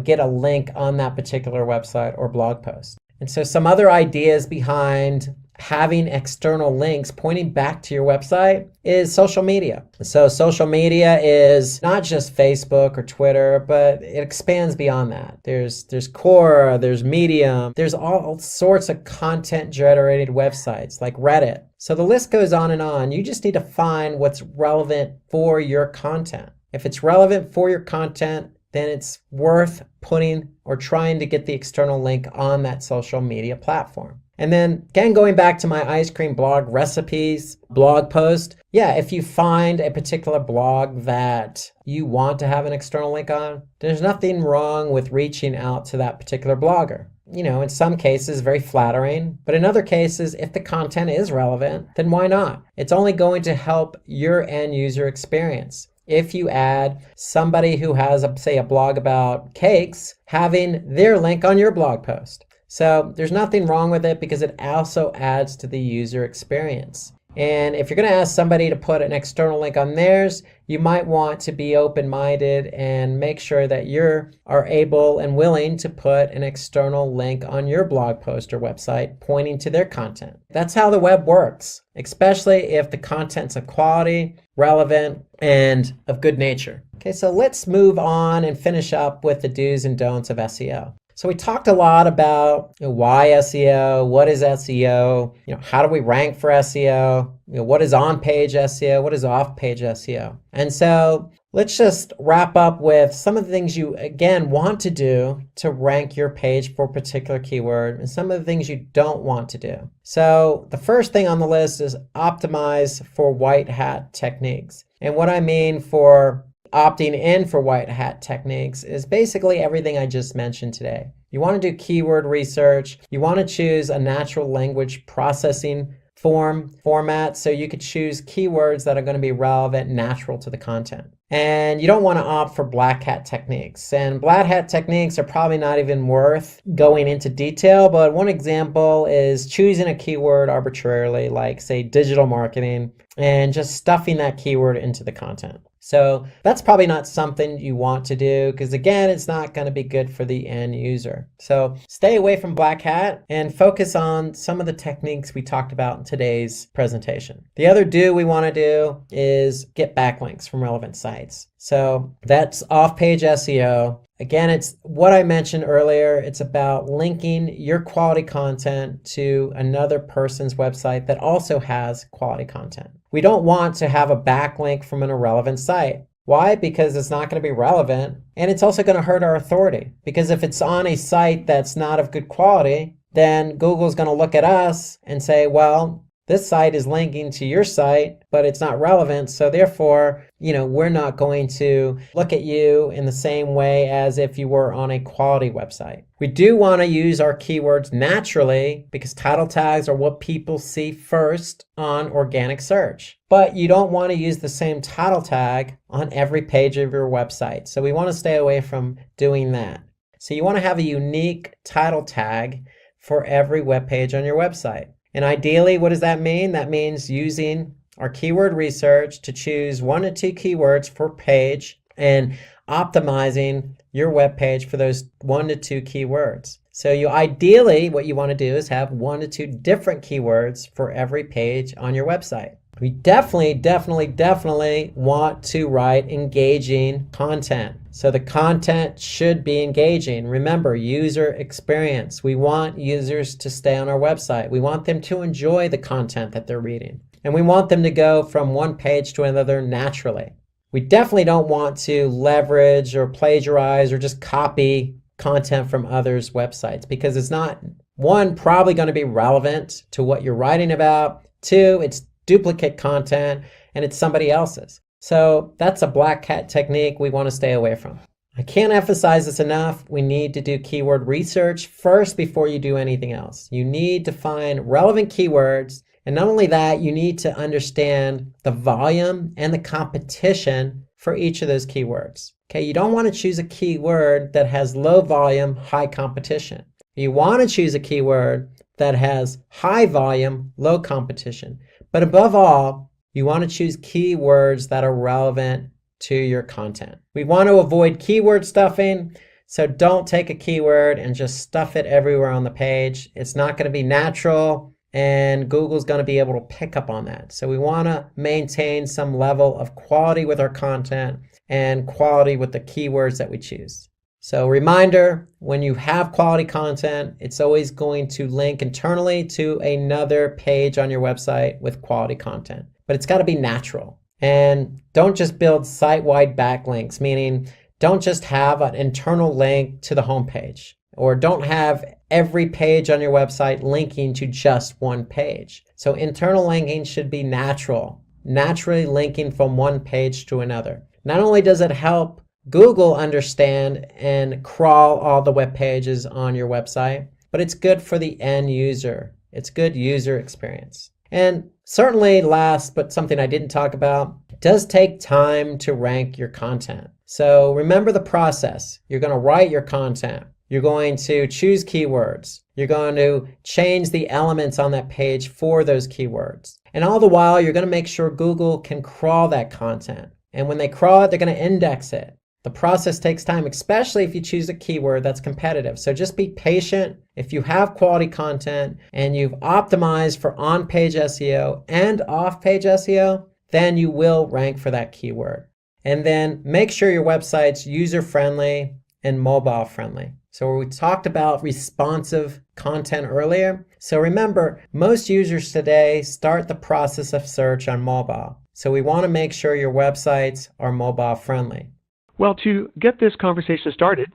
get a link on that particular website or blog post. And so some other ideas behind having external links pointing back to your website is social media. So social media is not just Facebook or Twitter, but it expands beyond that. There's Quora, there's Medium, there's all sorts of content generated websites like Reddit. So the list goes on and on. You just need to find what's relevant for your content. If it's relevant for your content, then it's worth putting or trying to get the external link on that social media platform. And then again, going back to my ice cream blog recipes blog post, if you find a particular blog that you want to have an external link on, there's nothing wrong with reaching out to that particular blogger. In some cases, very flattering, but in other cases, if the content is relevant, then why not? It's only going to help your end user experience. If you add somebody who has, say, a blog about cakes, having their link on your blog post. So there's nothing wrong with it because it also adds to the user experience. And if you're going to ask somebody to put an external link on theirs, you might want to be open-minded and make sure that you are able and willing to put an external link on your blog post or website pointing to their content. That's how the web works, especially if the content's of quality, relevant, and of good nature. Okay, so let's move on and finish up with the do's and don'ts of SEO. So we talked a lot about why SEO, what is SEO, how do we rank for SEO, what is on-page SEO, what is off-page SEO. And so let's just wrap up with some of the things you, again, want to do to rank your page for a particular keyword and some of the things you don't want to do. So the first thing on the list is optimize for white hat techniques. And what I mean for opting in for white hat techniques is basically everything I just mentioned today. You want to do keyword research. You want to choose a natural language processing format so you could choose keywords that are going to be relevant, natural to the content. And you don't want to opt for black hat techniques. And black hat techniques are probably not even worth going into detail, but one example is choosing a keyword arbitrarily, like say digital marketing, and just stuffing that keyword into the content. So that's probably not something you want to do because, again, it's not going to be good for the end user. So stay away from black hat and focus on some of the techniques we talked about in today's presentation. The other do we want to do is get backlinks from relevant sites. So that's off-page SEO. Again, it's what I mentioned earlier. It's about linking your quality content to another person's website that also has quality content. We don't want to have a backlink from an irrelevant site. Why? Because it's not going to be relevant, and it's also going to hurt our authority. Because if it's on a site that's not of good quality, then Google's going to look at us and say, well, this site is linking to your site, but it's not relevant. So therefore, we're not going to look at you in the same way as if you were on a quality website. We do want to use our keywords naturally because title tags are what people see first on organic search. But you don't want to use the same title tag on every page of your website. So we want to stay away from doing that. So you want to have a unique title tag for every web page on your website. And ideally, what does that mean? That means using our keyword research to choose 1 to 2 keywords per page and optimizing your web page for those 1 to 2 keywords. So ideally, what you want to do is have 1 to 2 different keywords for every page on your website. We definitely want to write engaging content. So the content should be engaging. Remember, user experience. We want users to stay on our website. We want them to enjoy the content that they're reading. And we want them to go from one page to another naturally. We definitely don't want to leverage or plagiarize or just copy content from others' websites because it's not, 1, probably going to be relevant to what you're writing about. 2, it's duplicate content and it's somebody else's. So that's a black hat technique we want to stay away from. I can't emphasize this enough. We need to do keyword research first before you do anything else. You need to find relevant keywords. And not only that, you need to understand the volume and the competition for each of those keywords. Okay, you don't want to choose a keyword that has low volume, high competition. You want to choose a keyword that has high volume, low competition. But above all, you want to choose keywords that are relevant to your content. We want to avoid keyword stuffing, so don't take a keyword and just stuff it everywhere on the page. It's not going to be natural, and Google's going to be able to pick up on that. So we want to maintain some level of quality with our content and quality with the keywords that we choose. So reminder, when you have quality content, it's always going to link internally to another page on your website with quality content. But it's got to be natural. And don't just build site-wide backlinks, meaning don't just have an internal link to the homepage, or don't have every page on your website linking to just one page. So internal linking should be natural, naturally linking from one page to another. Not only does it help Google understand and crawl all the web pages on your website, but it's good for the end user. It's good user experience. And certainly last, but something I didn't talk about, it does take time to rank your content. So remember the process. You're going to write your content. You're going to choose keywords. You're going to change the elements on that page for those keywords. And all the while, you're going to make sure Google can crawl that content. And when they crawl it, they're going to index it. The process takes time, especially if you choose a keyword that's competitive. So just be patient. If you have quality content and you've optimized for on-page SEO and off-page SEO, then you will rank for that keyword. And then make sure your website's user-friendly and mobile-friendly. So we talked about responsive content earlier. So remember, most users today start the process of search on mobile. So we want to make sure your websites are mobile friendly. Well, to get this conversation started,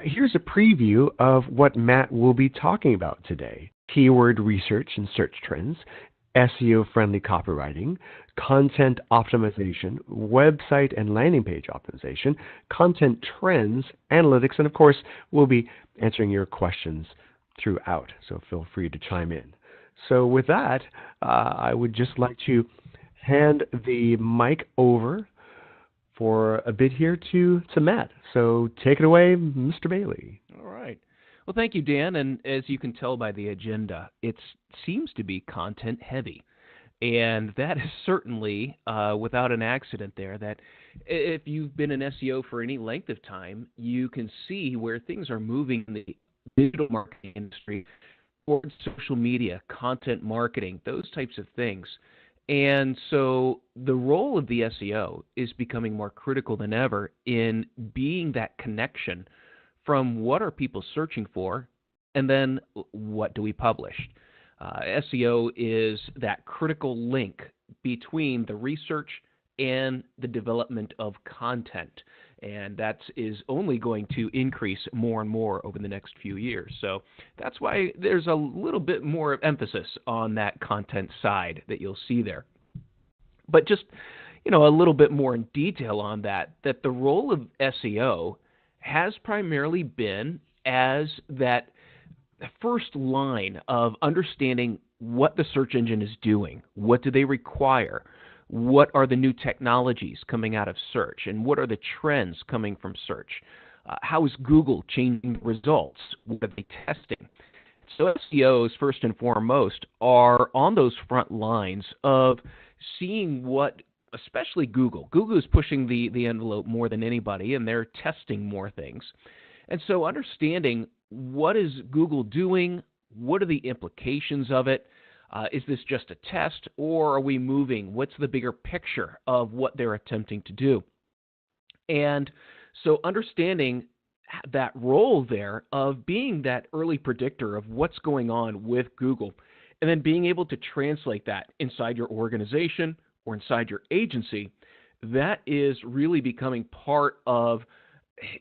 here's a preview of what Matt will be talking about today. Keyword research and search trends, SEO-friendly copywriting, content optimization, website and landing page optimization, content trends, analytics, and of course, we'll be answering your questions throughout, so feel free to chime in. So with that, I would just like to hand the mic over for a bit here to Matt. So take it away, Mr. Bailey. All right. Well, thank you, Dan. And as you can tell by the agenda, it seems to be content heavy. And that is certainly without an accident there, that if you've been in SEO for any length of time, you can see where things are moving in the digital marketing industry towards social media, content marketing, those types of things. And so the role of the SEO is becoming more critical than ever in being that connection from what are people searching for and then what do we publish. SEO is that critical link between the research and the development of content. And that is only going to increase more and more over the next few years. So that's why there's a little bit more emphasis on that content side that you'll see there. But just, a little bit more in detail on that the role of SEO has primarily been as that first line of understanding what the search engine is doing, what do they require, what are the new technologies coming out of search, and what are the trends coming from search. How is Google changing results? What are they testing? So SEOs, first and foremost, are on those front lines of seeing what, especially Google. Google is pushing the envelope more than anybody, and they're testing more things. And so understanding what is Google doing, what are the implications of it, is this just a test, or are we moving? What's the bigger picture of what they're attempting to do? And so understanding that role there of being that early predictor of what's going on with Google, and then being able to translate that inside your organization or inside your agency, that is really becoming part of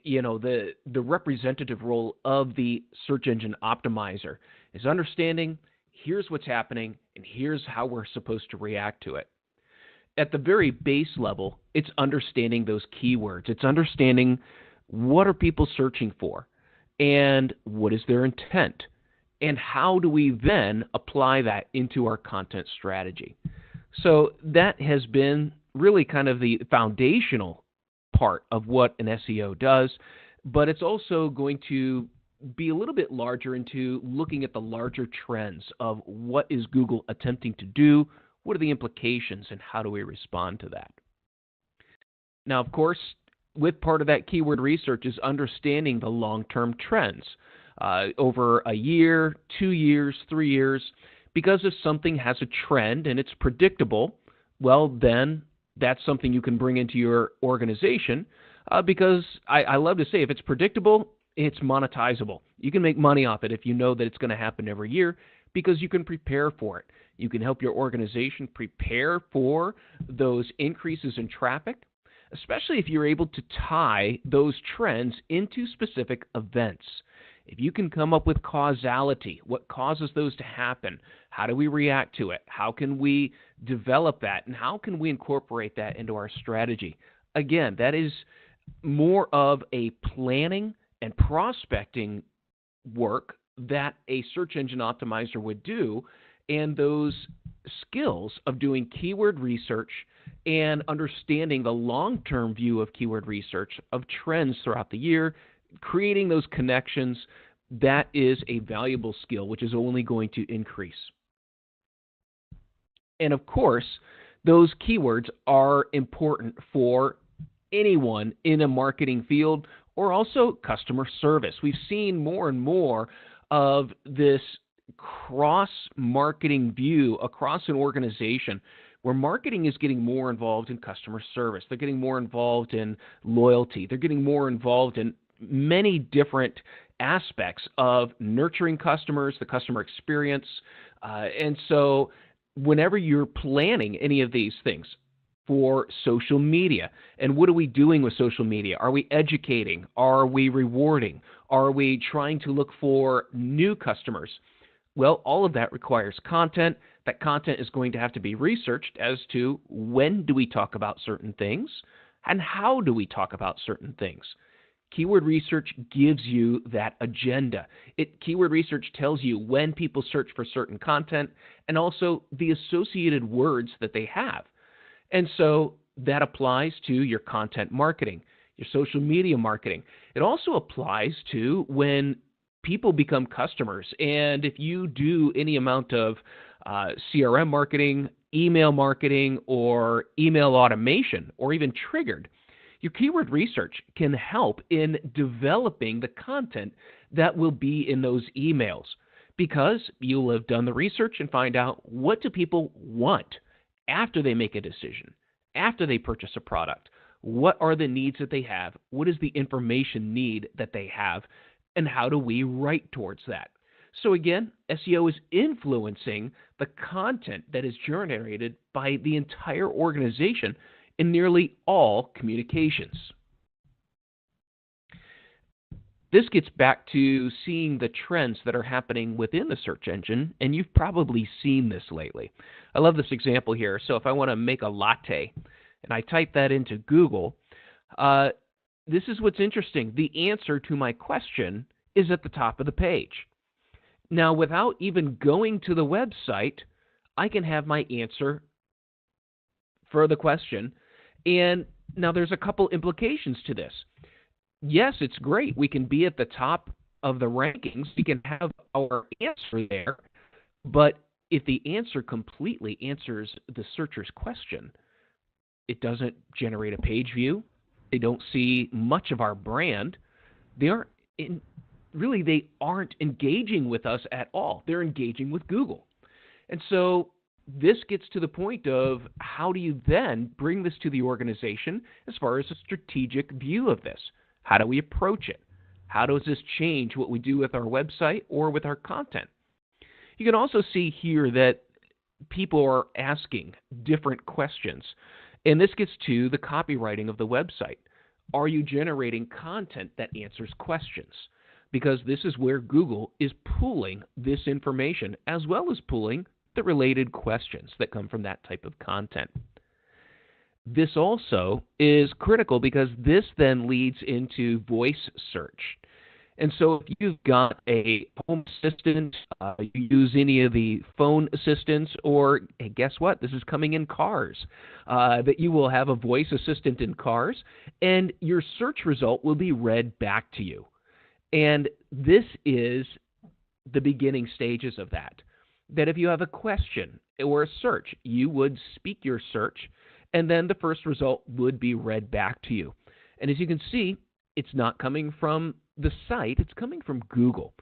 the representative role of the search engine optimizer, is understanding here's what's happening and here's how we're supposed to react to it. At the very base level, it's understanding those keywords. It's understanding what are people searching for and what is their intent, and how do we then apply that into our content strategy. So that has been really kind of the foundational part of what an SEO does, but it's also going to be a little bit larger into looking at the larger trends of what is Google attempting to do, what are the implications, and how do we respond to that. Now, of course, with part of that keyword research is understanding the long-term trends over a year, 2 years, 3 years, because if something has a trend and it's predictable, well, then that's something you can bring into your organization because I love to say if it's predictable, it's monetizable. You can make money off it if you know that it's going to happen every year because you can prepare for it. You can help your organization prepare for those increases in traffic, especially if you're able to tie those trends into specific events. If you can come up with causality, what causes those to happen? How do we react to it? How can we develop that? And how can we incorporate that into our strategy? Again, that is more of a planning and prospecting work that a search engine optimizer would do, and those skills of doing keyword research and understanding the long-term view of keyword research of trends throughout the year, creating those connections, that is a valuable skill which is only going to increase. And of course, those keywords are important for anyone in a marketing field or also customer service. We've seen more and more of this cross-marketing view across an organization where marketing is getting more involved in customer service. They're getting more involved in loyalty. They're getting more involved in many different aspects of nurturing customers, the customer experience. And so whenever you're planning any of these things for social media, and what are we doing with social media? Are we educating? Are we rewarding? Are we trying to look for new customers? Well, all of that requires content. That content is going to have to be researched as to when do we talk about certain things and how do we talk about certain things. Keyword research gives you that agenda. Keyword research tells you when people search for certain content and also the associated words that they have. And so that applies to your content marketing, your social media marketing. It also applies to when people become customers. And if you do any amount of CRM marketing, email marketing, or email automation, or even triggered, your keyword research can help in developing the content that will be in those emails, because you'll have done the research and find out what do people want after they make a decision, after they purchase a product. What are the needs that they have? What is the information need that they have? And how do we write towards that? So again, SEO is influencing the content that is generated by the entire organization in nearly all communications. This gets back to seeing the trends that are happening within the search engine, and you've probably seen this lately. I love this example here. So if I want to make a latte and I type that into Google, this is what's interesting. The answer to my question is at the top of the page. Now, without even going to the website, I can have my answer for the question. And now there's a couple implications to this. Yes, it's great. We can be at the top of the rankings. We can have our answer there. But if the answer completely answers the searcher's question, it doesn't generate a page view. They don't see much of our brand. They aren't engaging with us at all. They're engaging with Google. And so this gets to the point of how do you then bring this to the organization as far as a strategic view of this? How do we approach it? How does this change what we do with our website or with our content? You can also see here that people are asking different questions. And this gets to the copywriting of the website. Are you generating content that answers questions? Because this is where Google is pulling this information as well as pulling the related questions that come from that type of content. This also is critical because this then leads into voice search. And so if you've got a home assistant, you use any of the phone assistants, or hey, guess what? This is coming in cars, that you will have a voice assistant in cars, and your search result will be read back to you. And this is the beginning stages of that. That if you have a question or a search, you would speak your search, and then the first result would be read back to you. And as you can see, it's not coming from the site, it's coming from Google.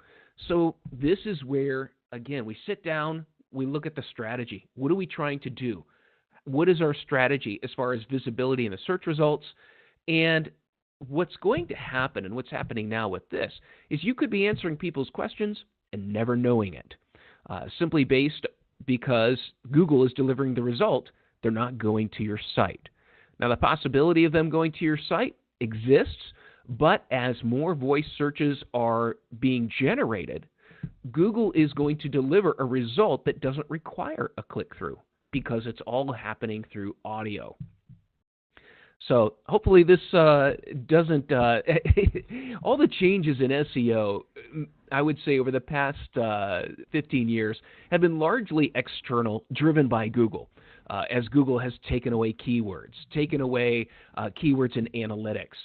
So this is where, again, we sit down, we look at the strategy. What are we trying to do? What is our strategy as far as visibility in the search results? And what's going to happen, and what's happening now with this, is you could be answering people's questions and never knowing it. Simply based because Google is delivering the result, they're not going to your site. Now, the possibility of them going to your site exists, but as more voice searches are being generated, Google is going to deliver a result that doesn't require a click-through because it's all happening through audio. So hopefully this doesn't, all the changes in SEO, I would say over the past 15 years, have been largely external, driven by Google, as Google has taken away keywords, taken away keywords in analytics,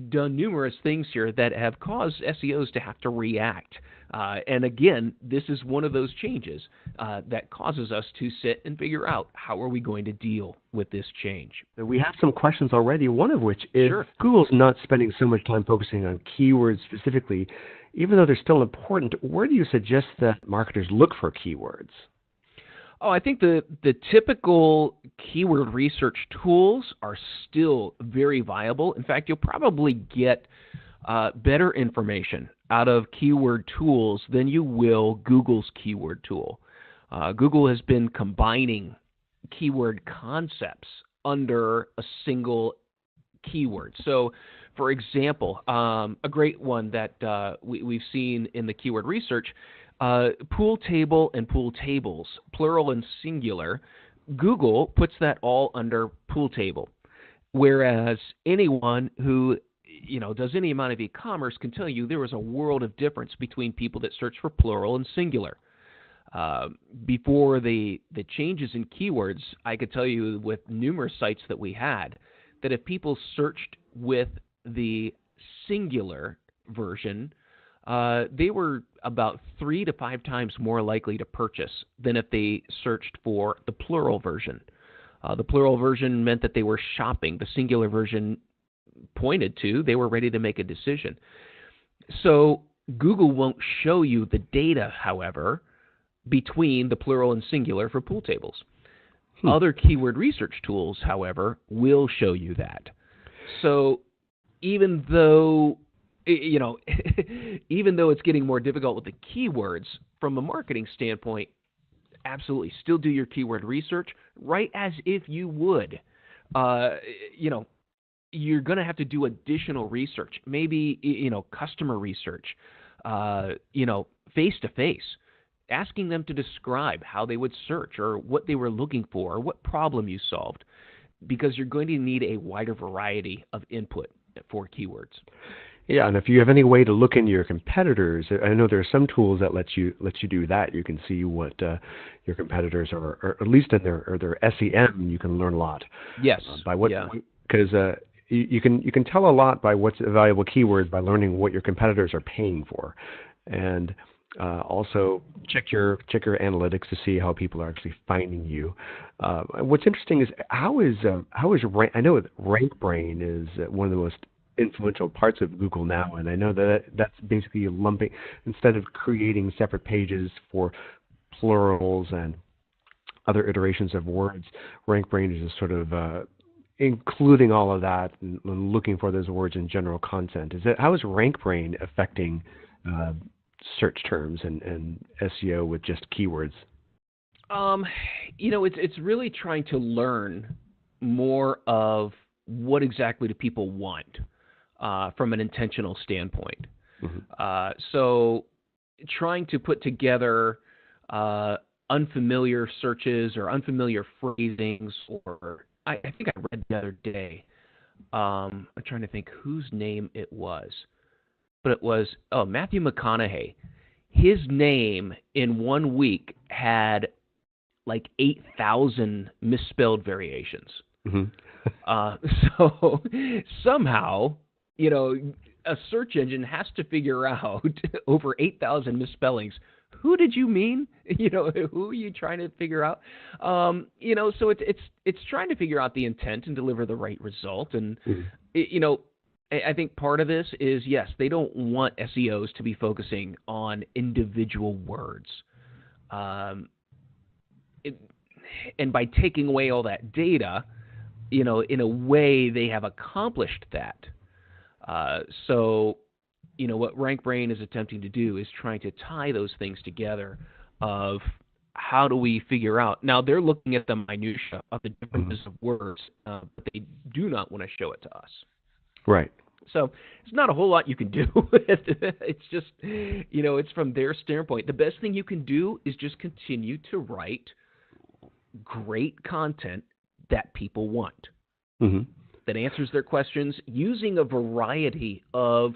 done numerous things here that have caused SEOs to have to react. And again, this is one of those changes that causes us to sit and figure out how are we going to deal with this change. We have some questions already, one of which is Sure. Google's not spending so much time focusing on keywords specifically. Even though they're still important, where do you suggest that marketers look for keywords? Oh, I think the typical keyword research tools are still very viable. In fact, you'll probably get better information out of keyword tools than you will Google's keyword tool. Google has been combining keyword concepts under a single keyword. So, for example, a great one that we've seen in the keyword research, pool table and pool tables, plural and singular. Google puts that all under pool table, whereas anyone who does any amount of e-commerce can tell you there is a world of difference between people that search for plural and singular. Before the changes in keywords, I could tell you with numerous sites that we had that if people searched with the singular version, they were about 3 to 5 times more likely to purchase than if they searched for the plural version. The plural version meant that they were shopping. The singular version pointed to they were ready to make a decision. So Google won't show you the data, however, between the plural and singular for pool tables. Other keyword research tools, however, will show you that. So even though even though it's getting more difficult with the keywords, from a marketing standpoint, absolutely still do your keyword research, right as if you would. You're going to have to do additional research, maybe customer research, face-to-face, asking them to describe how they would search or what they were looking for or what problem you solved, because you're going to need a wider variety of input for keywords. Yeah, and if you have any way to look into your competitors, I know there are some tools that let you do that. You can see what your competitors are, or at least in their SEM, you can learn a lot. Yes. By what? Because you can tell a lot by what's valuable keywords by learning what your competitors are paying for, and also check your analytics to see how people are actually finding you. What's interesting is how is I know that RankBrain is one of the most influential parts of Google now, and I know that's basically lumping, instead of creating separate pages for plurals and other iterations of words, RankBrain is just sort of including all of that and looking for those words in general content. How is RankBrain affecting search terms and SEO with just keywords? It's really trying to learn more of what exactly do people want from an intentional standpoint. Mm-hmm. So trying to put together unfamiliar searches or unfamiliar phrasings, or I think I read the other day, I'm trying to think whose name it was, but it was, Matthew McConaughey. His name in 1 week had like 8,000 misspelled variations. Mm-hmm. So somehow, a search engine has to figure out over 8,000 misspellings. Who did you mean? Who are you trying to figure out? So it's trying to figure out the intent and deliver the right result. And I think part of this is, yes, they don't want SEOs to be focusing on individual words. And by taking away all that data, in a way they have accomplished that. So what RankBrain is attempting to do is trying to tie those things together of how do we figure out. Now, they're looking at the minutia of the differences of words, but they do not want to show it to us. Right. So it's not a whole lot you can do. It's just, it's from their standpoint. The best thing you can do is just continue to write great content that people want, mm-hmm. that answers their questions using a variety of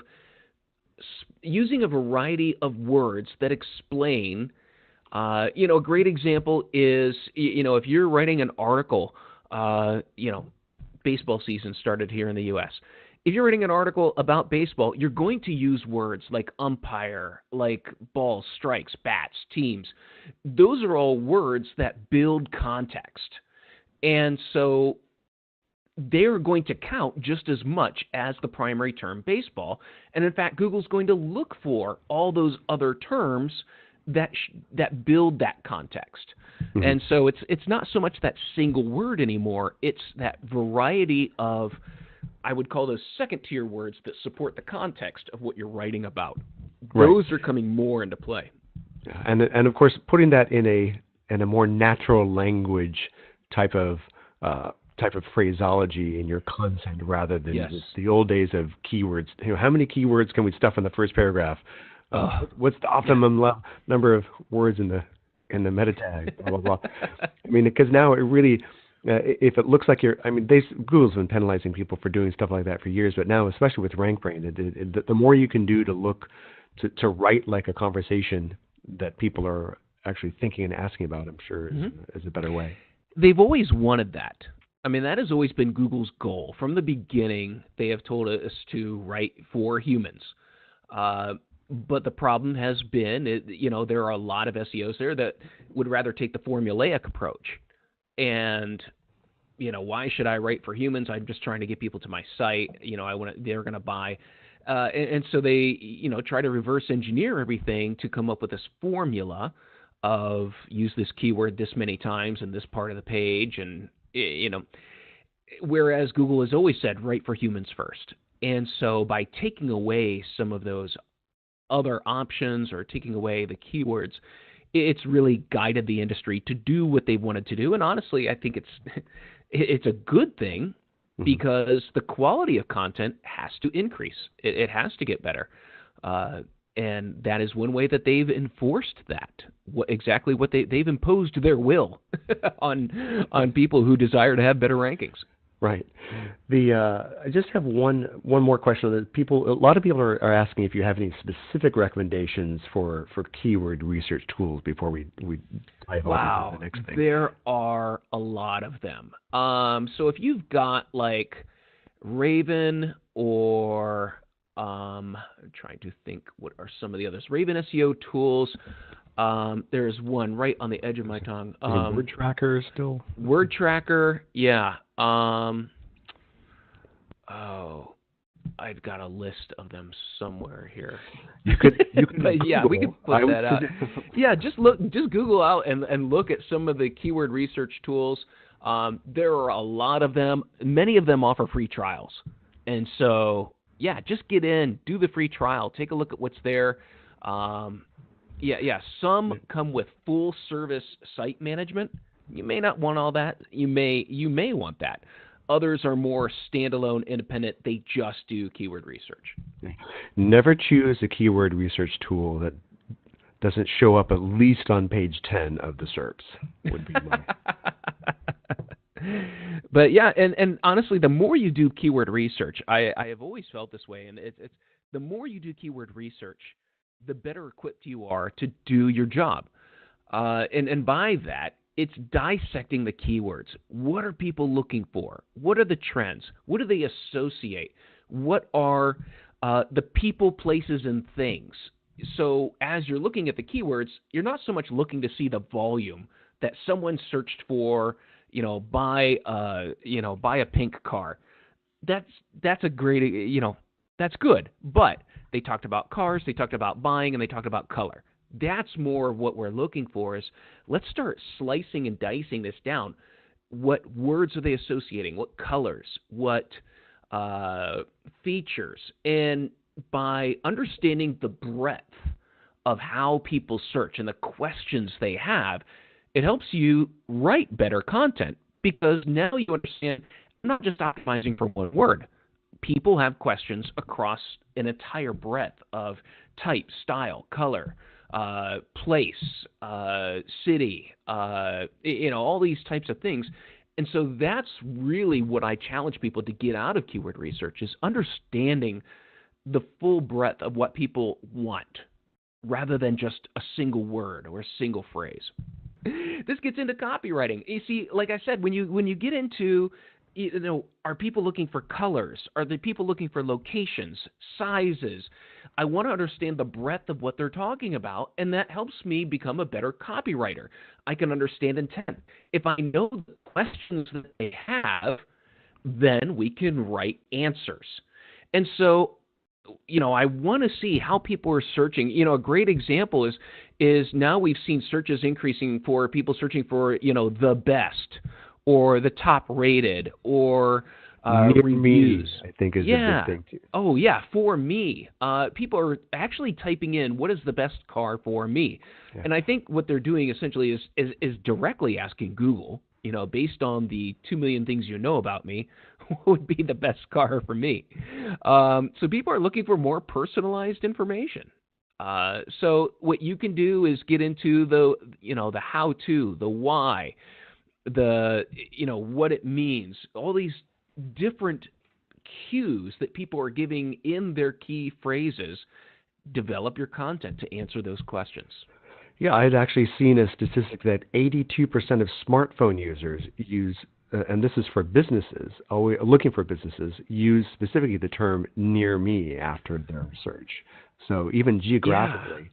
words that explain. A great example is, if you're writing an article, baseball season started here in the U.S. If you're writing an article about baseball, you're going to use words like umpire, like balls, strikes, bats, teams. Those are all words that build context. And so they're going to count just as much as the primary term baseball. And in fact, Google's going to look for all those other terms that build that context. Mm-hmm. And so it's not so much that single word anymore. It's that variety of I would call those second-tier words that support the context of what you're writing about. Right. Those are coming more into play. Yeah, and of course, putting that in a more natural language type of phraseology in your content, rather than Yes. the old days of keywords. How many keywords can we stuff in the first paragraph? What's the optimum number of words in the meta tag? Blah blah blah. I mean, because now it really, if it looks like Google's been penalizing people for doing stuff like that for years, but now, especially with RankBrain, the more you can do to write like a conversation that people are actually thinking and asking about, I'm sure is a better way. They've always wanted that. I mean, that has always been Google's goal. From the beginning, they have told us to write for humans. But the problem has been, there are a lot of SEOs there that would rather take the formulaic approach. And, why should I write for humans? I'm just trying to get people to my site. They're going to buy. And so they, try to reverse engineer everything to come up with this formula of use this keyword this many times in this part of the page. And, whereas Google has always said, write for humans first. And so by taking away some of those other options or taking away the keywords, it's really guided the industry to do what they wanted to do. And honestly, I think it's a good thing, because the quality of content has to increase. It has to get better. And that is one way that they've enforced that. They've imposed their will on people who desire to have better rankings. Right. I just have one more question. A lot of people are asking if you have any specific recommendations for keyword research tools before we dive over to the next thing. There are a lot of them. So if you've got like Raven or I'm trying to think what are some of the others. Raven SEO tools. There's one right on the edge of my tongue. Word Tracker still? Word Tracker, yeah. I've got a list of them somewhere here. You could yeah, we could put that out. Yeah, just Google out and look at some of the keyword research tools. There are a lot of them. Many of them offer free trials. And so, yeah, just get in, do the free trial, take a look at what's there. Some come with full service site management. You may not want all that. You may want that. Others are more standalone, independent. They just do keyword research. Never choose a keyword research tool that doesn't show up at least on page 10 of the SERPs, would be my... But yeah, and honestly, the more you do keyword research, I have always felt this way, and it's the more you do keyword research, the better equipped you are to do your job. And by that, it's dissecting the keywords. What are people looking for? What are the trends? What do they associate? What are the people, places, and things? So as you're looking at the keywords, you're not so much looking to see the volume that someone searched for, buy a pink car. That's a great, that's good. But they talked about cars, they talked about buying, and they talked about color. That's more of what we're looking for is let's start slicing and dicing this down. What words are they associating? What colors? What features? And by understanding the breadth of how people search and the questions they have, it helps you write better content because now you understand I'm not just optimizing for one word. People have questions across an entire breadth of type, style, color, place, city, all these types of things. And so that's really what I challenge people to get out of keyword research is understanding the full breadth of what people want rather than just a single word or a single phrase. This gets into copywriting. You see, like I said, when you get into, are people looking for colors? Are the people looking for locations, sizes? I want to understand the breadth of what they're talking about, and that helps me become a better copywriter. I can understand intent. If I know the questions that they have, then we can write answers. And so, I want to see how people are searching. A great example is now we've seen searches increasing for people searching for, the best or the top rated or Near reviews. me, I think, is a Yeah. big thing too. Oh, yeah, for me. People are actually typing in, what is the best car for me? Yeah. And I think what they're doing essentially is directly asking Google, based on the 2 million things you know about me, what would be the best car for me? So people are looking for more personalized information. So what you can do is get into the how-to, the why, what it means, all these different cues that people are giving in their key phrases. Develop your content to answer those questions. Yeah, I'd actually seen a statistic that 82% of smartphone users use, and this is for businesses, looking for businesses, use specifically the term near me after their search. So even geographically,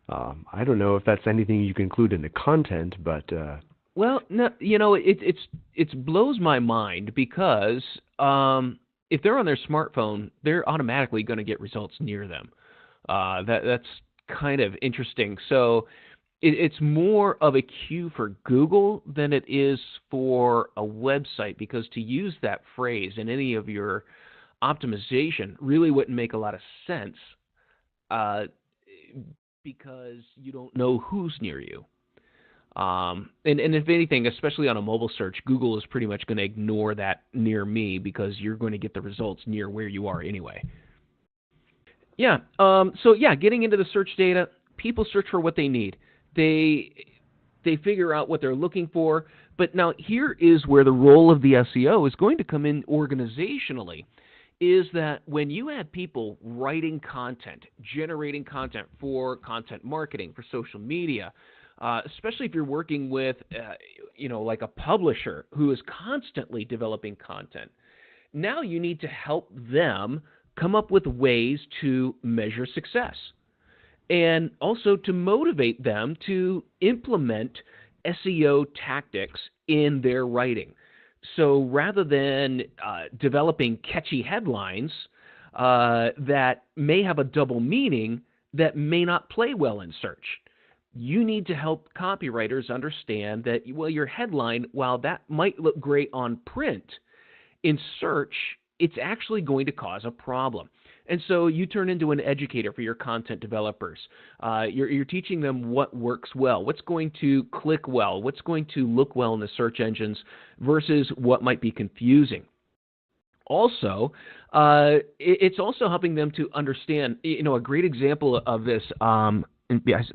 I don't know if that's anything you can include in the content, but well, no, it blows my mind because if they're on their smartphone, they're automatically going to get results near them. That's kind of interesting. So it's more of a cue for Google than it is for a website, because to use that phrase in any of your optimization really wouldn't make a lot of sense because you don't know who's near you. And if anything, especially on a mobile search, Google is pretty much going to ignore that near me because you're going to get the results near where you are anyway. Yeah. Getting into the search data, people search for what they need. They figure out what they're looking for. But now here is where the role of the SEO is going to come in organizationally, is that when you have people writing content, generating content for content marketing, for social media, especially if you're working with, like a publisher who is constantly developing content, now you need to help them come up with ways to measure success and also to motivate them to implement SEO tactics in their writing. So rather than developing catchy headlines that may have a double meaning that may not play well in search, you need to help copywriters understand that, well, your headline, while that might look great on print, in search, it's actually going to cause a problem. And so you turn into an educator for your content developers. You're teaching them what works well, what's going to click well, what's going to look well in the search engines versus what might be confusing. Also, it's also helping them to understand, a great example of this,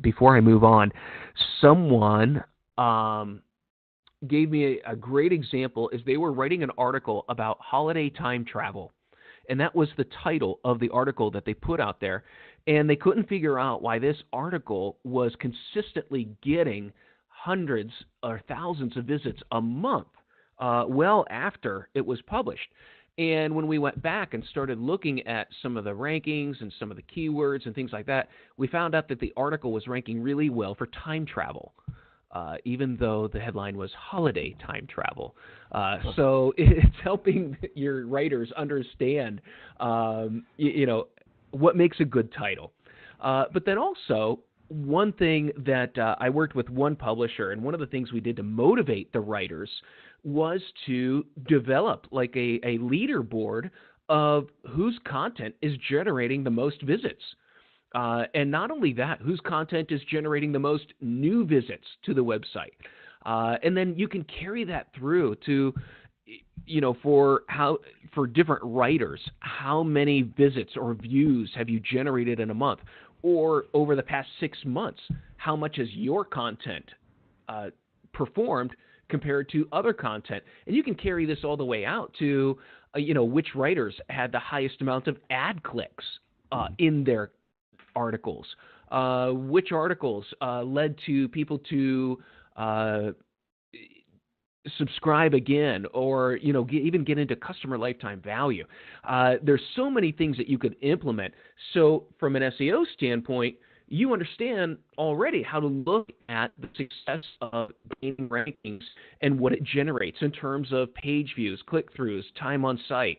before I move on, someone gave me a great example is they were writing an article about holiday time travel. And that was the title of the article that they put out there. And they couldn't figure out why this article was consistently getting hundreds or thousands of visits a month, well after it was published. And when we went back and started looking at some of the rankings and some of the keywords and things like that, we found out that the article was ranking really well for time travel, even though the headline was holiday time travel. So it's helping your writers understand, what makes a good title. But then also, one thing that I worked with one publisher, and one of the things we did to motivate the writers was to develop like a leaderboard of whose content is generating the most visits. And not only that, whose content is generating the most new visits to the website. And then you can carry that through to, for different writers, how many visits or views have you generated in a month? Or over the past 6 months, how much has your content performed compared to other content? And you can carry this all the way out to, which writers had the highest amount of ad clicks in their articles, which articles led to people to subscribe again, or even get into customer lifetime value. There's so many things that you could implement. So from an SEO standpoint, you understand already how to look at the success of gaining rankings and what it generates in terms of page views, click-throughs, time on site,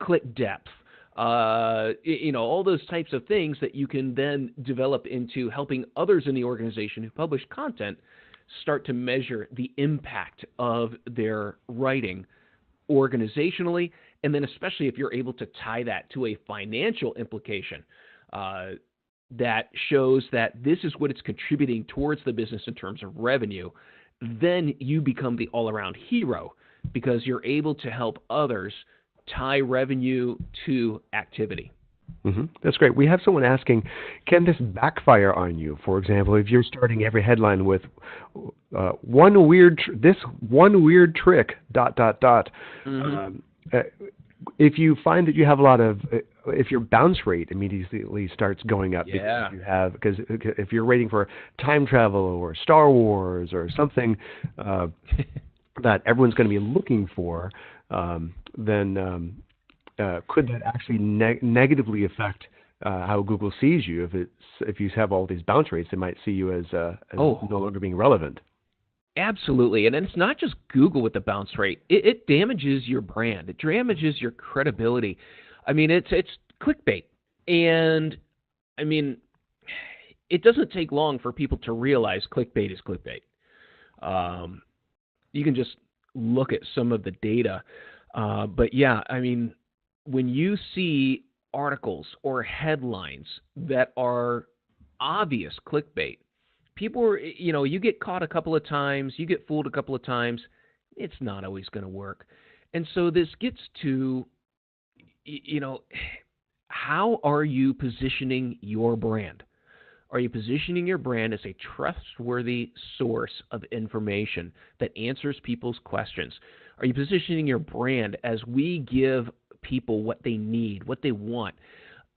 click depth, all those types of things that you can then develop into helping others in the organization who publish content start to measure the impact of their writing organizationally, and then especially if you're able to tie that to a financial implication that shows that this is what it's contributing towards the business in terms of revenue, then you become the all-around hero because you're able to help others tie revenue to activity. That's great. We have someone asking, can this backfire on you? For example, if you're starting every headline with one weird trick, ... If you find that you have a lot of, if your bounce rate immediately starts going up, because if you're rating for time travel or Star Wars or something that everyone's going to be looking for, then could that actually negatively affect how Google sees you? If you have all these bounce rates, they might see you as no longer being relevant. Absolutely. And it's not just Google with the bounce rate. It damages your brand. It damages your credibility. I mean, it's clickbait. And, I mean, it doesn't take long for people to realize clickbait is clickbait. You can just look at some of the data. But, yeah, I mean, when you see articles or headlines that are obvious clickbait, people are, you get caught a couple of times, you get fooled a couple of times, it's not always going to work. And so this gets to, how are you positioning your brand? Are you positioning your brand as a trustworthy source of information that answers people's questions? Are you positioning your brand as we give people what they need, what they want?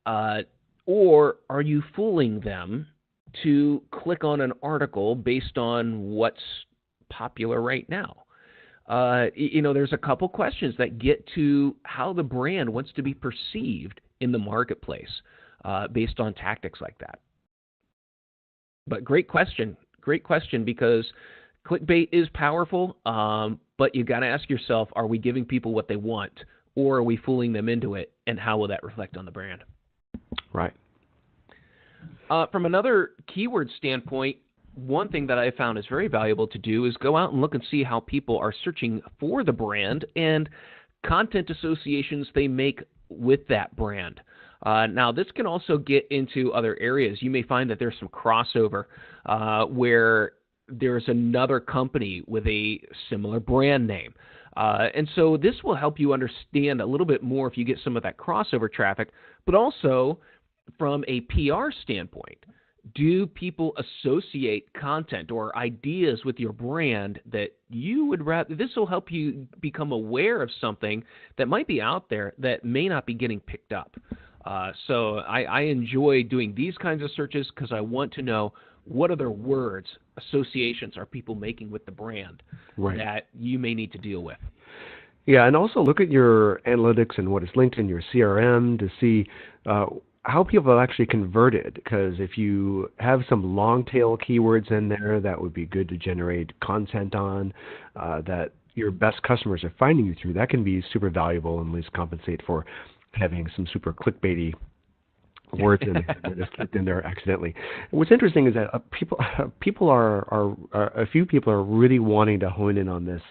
Or are you fooling them to click on an article based on what's popular right now? There's a couple questions that get to how the brand wants to be perceived in the marketplace based on tactics like that. But great question because clickbait is powerful, but you got to ask yourself, are we giving people what they want, or are we fooling them into it, and how will that reflect on the brand? Right. From another keyword standpoint, one thing that I found is very valuable to do is go out and look and see how people are searching for the brand and content associations they make with that brand. Now, this can also get into other areas. You may find that there's some crossover where there's another company with a similar brand name. And so this will help you understand a little bit more if you get some of that crossover traffic, but also from a PR standpoint, do people associate content or ideas with your brand that you would rather? This will help you become aware of something that might be out there that may not be getting picked up. So I enjoy doing these kinds of searches because I want to know what other words, associations are people making with the brand that you may need to deal with. Yeah, and also look at your analytics and what is linked in your CRM to see how people have actually converted, because if you have some long tail keywords in there, that would be good to generate content on that your best customers are finding you through. That can be super valuable and at least compensate for having some super clickbaity words in there that just clicked in there accidentally. What's interesting is that a few people are really wanting to hone in on this.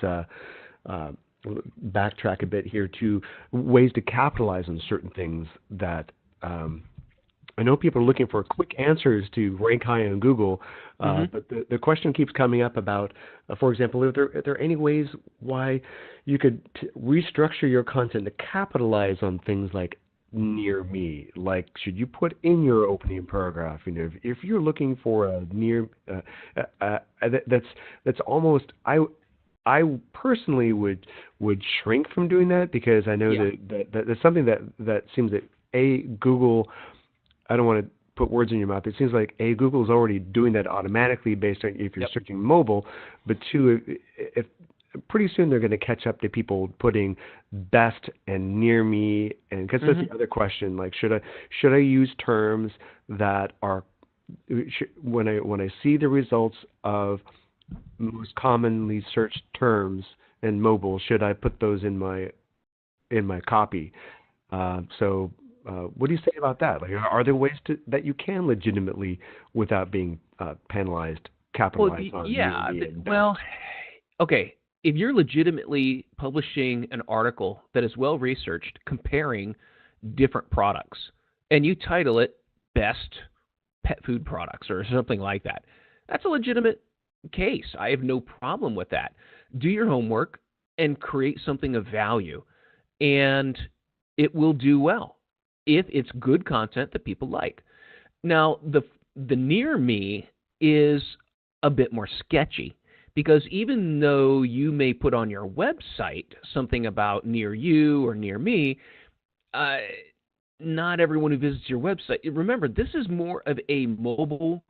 Backtrack a bit here to ways to capitalize on certain things that I know people are looking for quick answers to rank high on Google, but the question keeps coming up about, for example, are there any ways why you could restructure your content to capitalize on things like near me? Like, should you put in your opening paragraph? If you're looking for a near, that's almost I personally would shrink from doing that, because I know that that's something that seems that Google, I don't want to put words in your mouth. It seems like Google is already doing that automatically based on if you're searching mobile, but two, if pretty soon they're going to catch up to people putting best and near me, and because that's the other question. Like, should I use terms that are when I see the results of most commonly searched terms in mobile, should I put those in my copy? What do you say about that? Like, are there ways that you can legitimately, without being penalized, capitalize on? Yeah. Well, okay. if you're legitimately publishing an article that is well researched comparing different products, and you title it Best Pet Food Products or something like that, that's a legitimate case. I have no problem with that. Do your homework and create something of value, and it will do well if it's good content that people like. Now, the near me is a bit more sketchy, because even though you may put on your website something about near you or near me, not everyone who visits your website. Remember, this is more of a mobile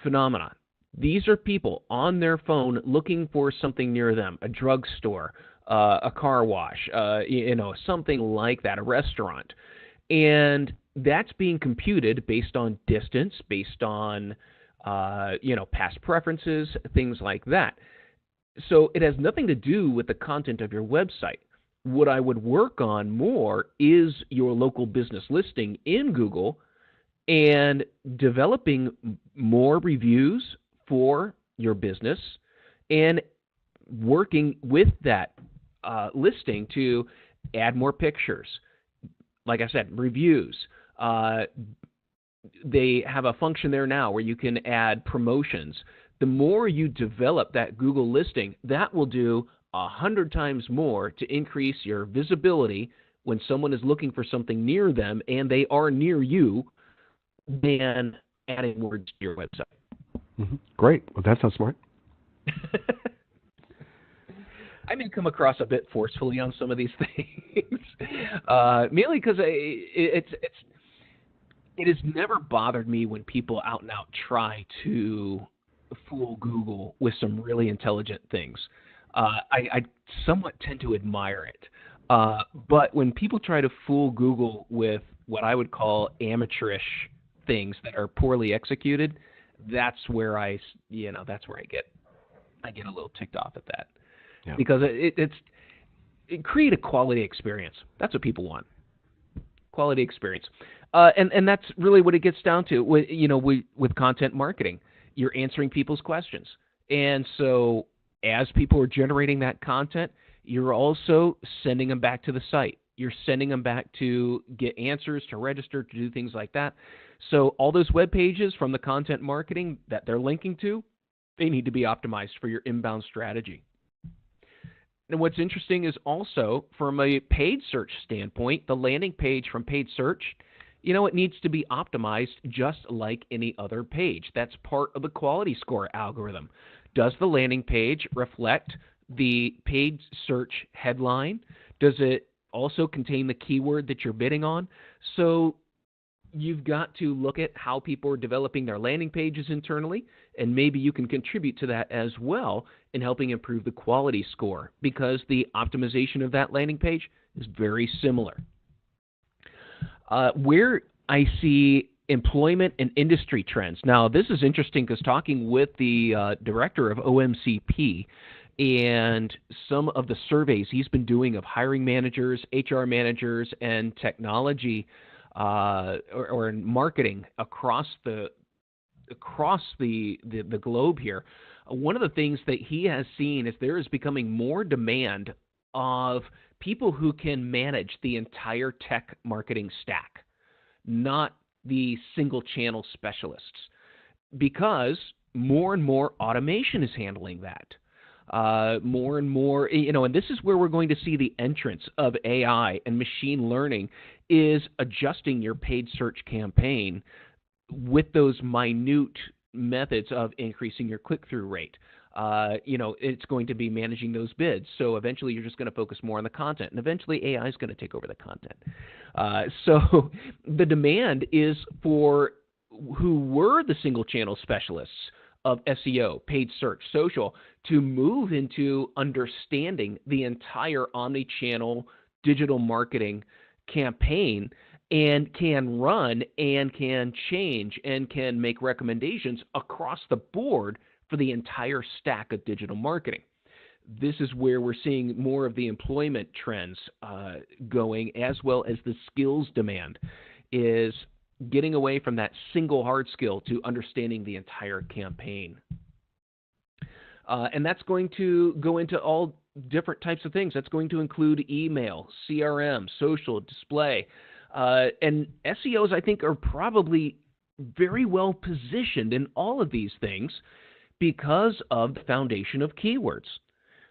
phenomenon. These are people on their phone looking for something near them, a drugstore, a car wash, something like that, a restaurant. And that's being computed based on distance, based on, past preferences, things like that. So it has nothing to do with the content of your website. What I would work on more is your local business listing in Google and developing more reviews for your business and working with that listing to add more pictures. Like I said, reviews. They have a function there now where you can add promotions. The more you develop that Google listing, that will do 100 times more to increase your visibility when someone is looking for something near them and they are near you than adding words to your website. Mm-hmm. Great. Well, that sounds smart. I may come across a bit forcefully on some of these things, mainly because it has never bothered me when people out and out try to fool Google with some really intelligent things. I somewhat tend to admire it. But when people try to fool Google with what I would call amateurish things that are poorly executed, that's where I get a little ticked off at that. Yeah. Because it create a quality experience. That's what people want. Quality experience. And that's really what it gets down to with content marketing. You're answering people's questions. And so as people are generating that content, you're also sending them back to the site. You're sending them back to get answers, to register, to do things like that. So all those web pages from the content marketing that they're linking to, they need to be optimized for your inbound strategy. And what's interesting is also from a paid search standpoint, the landing page from paid search, it needs to be optimized just like any other page. That's part of the quality score algorithm. Does the landing page reflect the paid search headline? Does it also contain the keyword that you're bidding on? So you've got to look at how people are developing their landing pages internally, and maybe you can contribute to that as well in helping improve the quality score, because the optimization of that landing page is very similar. Where I see employment and industry trends. Now, this is interesting because talking with the director of OMCP and some of the surveys he's been doing of hiring managers, HR managers, and technology or marketing across the globe here, one of the things that he has seen is there is becoming more demand of people who can manage the entire tech marketing stack, not the single channel specialists, because more and more automation is handling that. More and more, and this is where we're going to see the entrance of AI and machine learning is adjusting your paid search campaign with those minute methods of increasing your click-through rate. It's going to be managing those bids. So eventually you're just going to focus more on the content, and eventually AI is going to take over the content. So the demand is for who were the single channel specialists of SEO, paid search, social, to move into understanding the entire omni-channel digital marketing campaign and can run and can change and can make recommendations across the board for the entire stack of digital marketing. This is where we're seeing more of the employment trends going, as well as the skills demand, is getting away from that single hard skill to understanding the entire campaign. And that's going to go into all different types of things. That's going to include email, CRM, social, display. And SEOs, I think, are probably very well positioned in all of these things because of the foundation of keywords.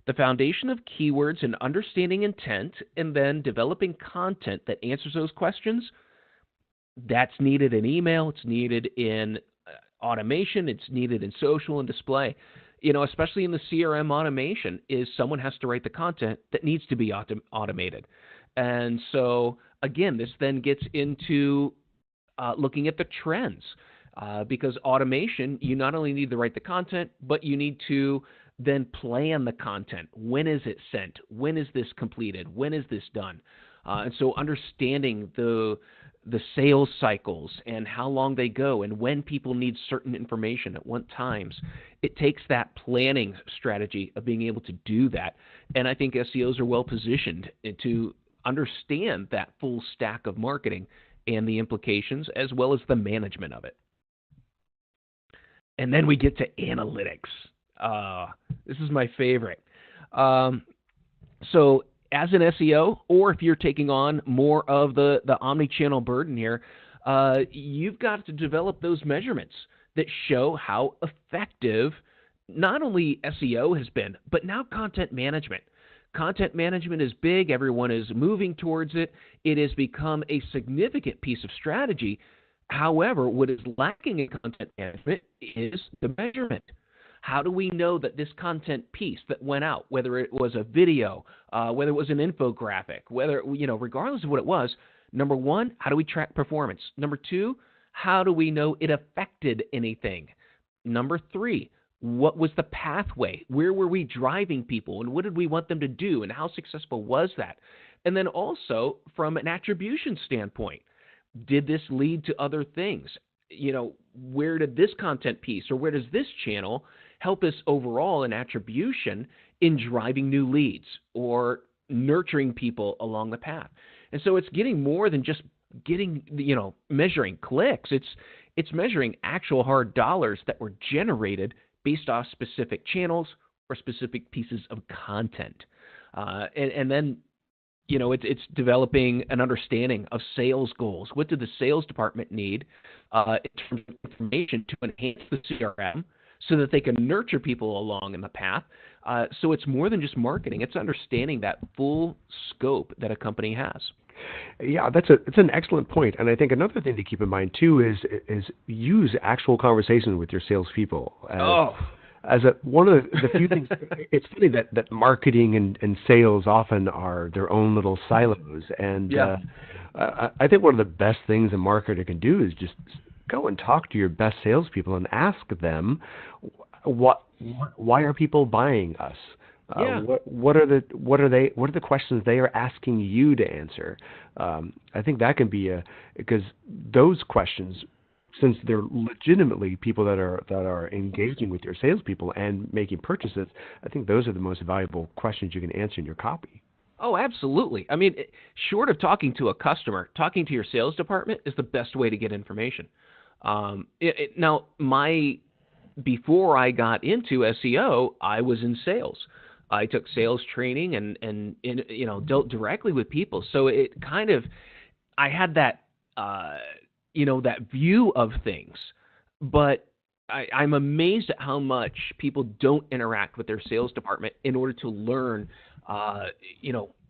The foundation of keywords and understanding intent and then developing content that answers those questions, that's needed in email, it's needed in automation, it's needed in social and display. Especially in the CRM automation, is someone has to write the content that needs to be automated. And so, again, this then gets into looking at the trends because automation, you not only need to write the content, but you need to then plan the content. When is it sent? When is this completed? When is this done? And so understanding the sales cycles and how long they go and when people need certain information at what times, it takes that planning strategy of being able to do that. And I think SEOs are well positioned to understand that full stack of marketing and the implications as well as the management of it. And then we get to analytics. This is my favorite. So as an SEO, or if you're taking on more of the omni-channel burden here, you've got to develop those measurements that show how effective not only SEO has been, but now content management. Content management is big. Everyone is moving towards it. It has become a significant piece of strategy. However, what is lacking in content management is the measurement. How do we know that this content piece that went out, whether it was a video, whether it was an infographic, whether, regardless of what it was, number one, how do we track performance? Number two, how do we know it affected anything? Number three, what was the pathway? Where were we driving people and what did we want them to do and how successful was that? And then also from an attribution standpoint, did this lead to other things? Where did this content piece or where does this channel help us overall in attribution in driving new leads or nurturing people along the path? And so it's getting more than just getting, measuring clicks. It's measuring actual hard dollars that were generated based off specific channels or specific pieces of content. And then, it's developing an understanding of sales goals. What do the sales department need in terms of information to enhance the CRM so that they can nurture people along in the path? So it's more than just marketing. It's understanding that full scope that a company has. Yeah, it's an excellent point. And I think another thing to keep in mind too is use actual conversations with your salespeople. As one of the few things, it's funny that marketing and sales often are their own little silos. And I think one of the best things a marketer can do is just go and talk to your best salespeople and ask them, why are people buying us? What are the questions they are asking you to answer? I think that can be because those questions, since they're legitimately people that are engaging with your salespeople and making purchases, I think those are the most valuable questions you can answer in your copy. Oh, absolutely. I mean, short of talking to a customer, talking to your sales department is the best way to get information. Now, before I got into SEO, I was in sales. I took sales training and dealt directly with people. So it kind of, I had that, that view of things. But I'm amazed at how much people don't interact with their sales department in order to learn,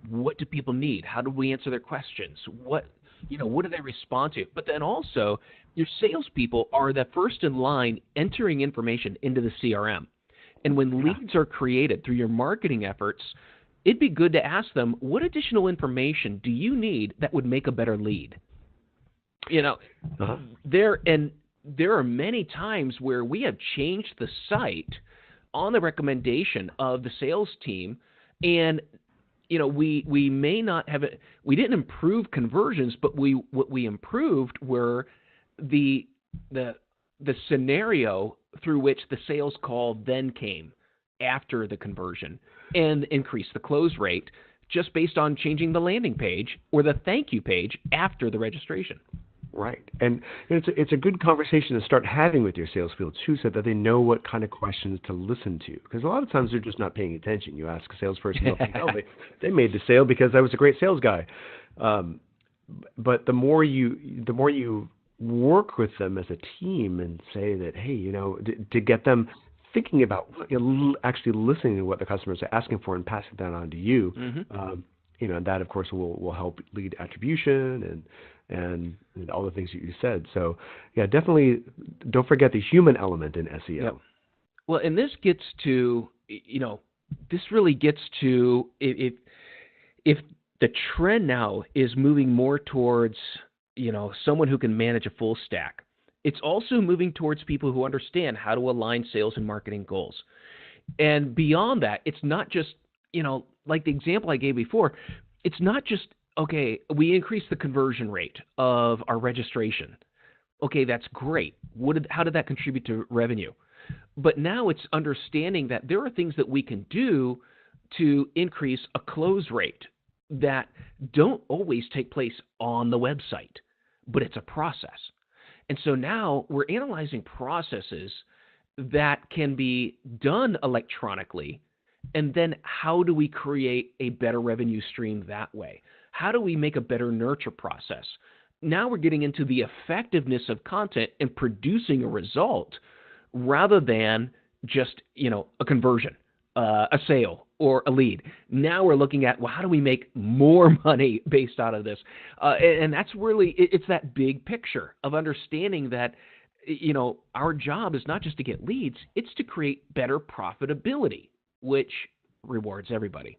what do people need? How do we answer their questions? What do they respond to? But then also, your salespeople are the first in line entering information into the CRM. And when leads are created through your marketing efforts, it'd be good to ask them, what additional information do you need that would make a better lead? There are many times where we have changed the site on the recommendation of the sales team, and we may not have it. We didn't improve conversions, but what we improved were the scenario through which the sales call then came after the conversion and increased the close rate just based on changing the landing page or the thank you page after the registration. Right. And it's a good conversation to start having with your sales field too, so that they know what kind of questions to listen to. Because a lot of times they're just not paying attention. You ask a salesperson, they'll think, oh, they made the sale because I was a great sales guy. But the more you work with them as a team and say that, hey, to get them thinking about actually listening to what the customers are asking for and passing that on to you, that of course will help lead attribution and all the things that you said. So yeah, definitely don't forget the human element in SEO. Yep. Well, and this gets to, this really gets to if the trend now is moving more towards, someone who can manage a full stack. It's also moving towards people who understand how to align sales and marketing goals. And beyond that, it's not just, like the example I gave before, it's not just, okay, we increase the conversion rate of our registration. Okay, that's great. How did that contribute to revenue? But now it's understanding that there are things that we can do to increase a close rate that don't always take place on the website, but it's a process. And so now we're analyzing processes that can be done electronically, and then how do we create a better revenue stream that way? How do we make a better nurture process? Now we're getting into the effectiveness of content and producing a result rather than just, a conversion, a sale, or a lead. Now we're looking at, well, how do we make more money based out of this? And that's really, it's that big picture of understanding that, our job is not just to get leads, it's to create better profitability, which rewards everybody.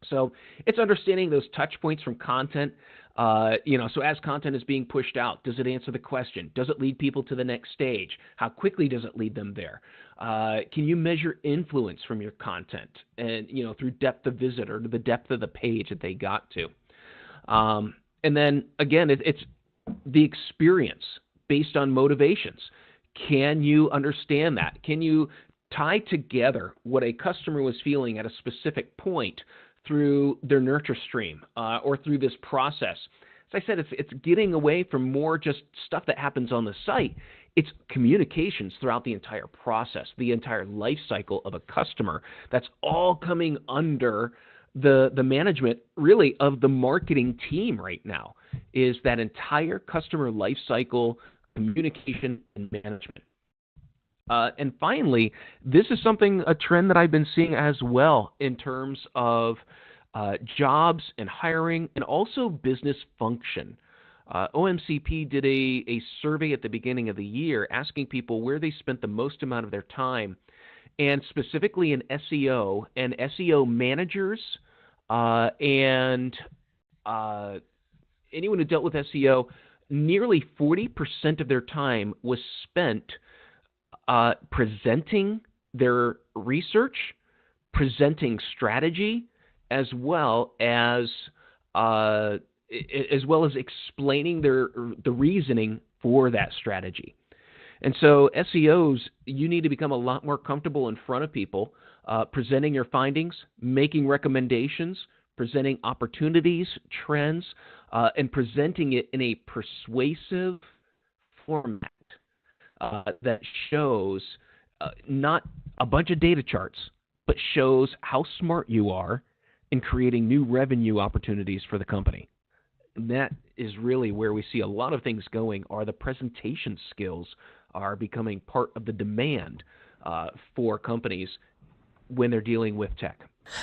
So it's understanding those touch points from content. So as content is being pushed out, does it answer the question? Does it lead people to the next stage? How quickly does it lead them there? Can you measure influence from your content and, through depth of visit or the depth of the page that they got to? And then again, it's the experience based on motivations. Can you understand that? Can you tie together what a customer was feeling at a specific point through their nurture stream or through this process? As I said, it's getting away from more just stuff that happens on the site. It's communications throughout the entire process, the entire life cycle of a customer. That's all coming under the management, really, of the marketing team right now, is that entire customer life cycle, communication, and management. And finally, this is a trend that I've been seeing as well in terms of jobs and hiring and also business function. OMCP did a survey at the beginning of the year asking people where they spent the most amount of their time, and specifically in SEO and SEO managers and anyone who dealt with SEO, nearly 40% of their time was spent presenting their research, presenting strategy, as well as explaining the reasoning for that strategy. And so SEOs, you need to become a lot more comfortable in front of people, presenting your findings, making recommendations, presenting opportunities, trends, and presenting it in a persuasive format that shows not a bunch of data charts, but shows how smart you are in creating new revenue opportunities for the company. And that is really where we see a lot of things going, are the presentation skills are becoming part of the demand for companies when they're dealing with tech.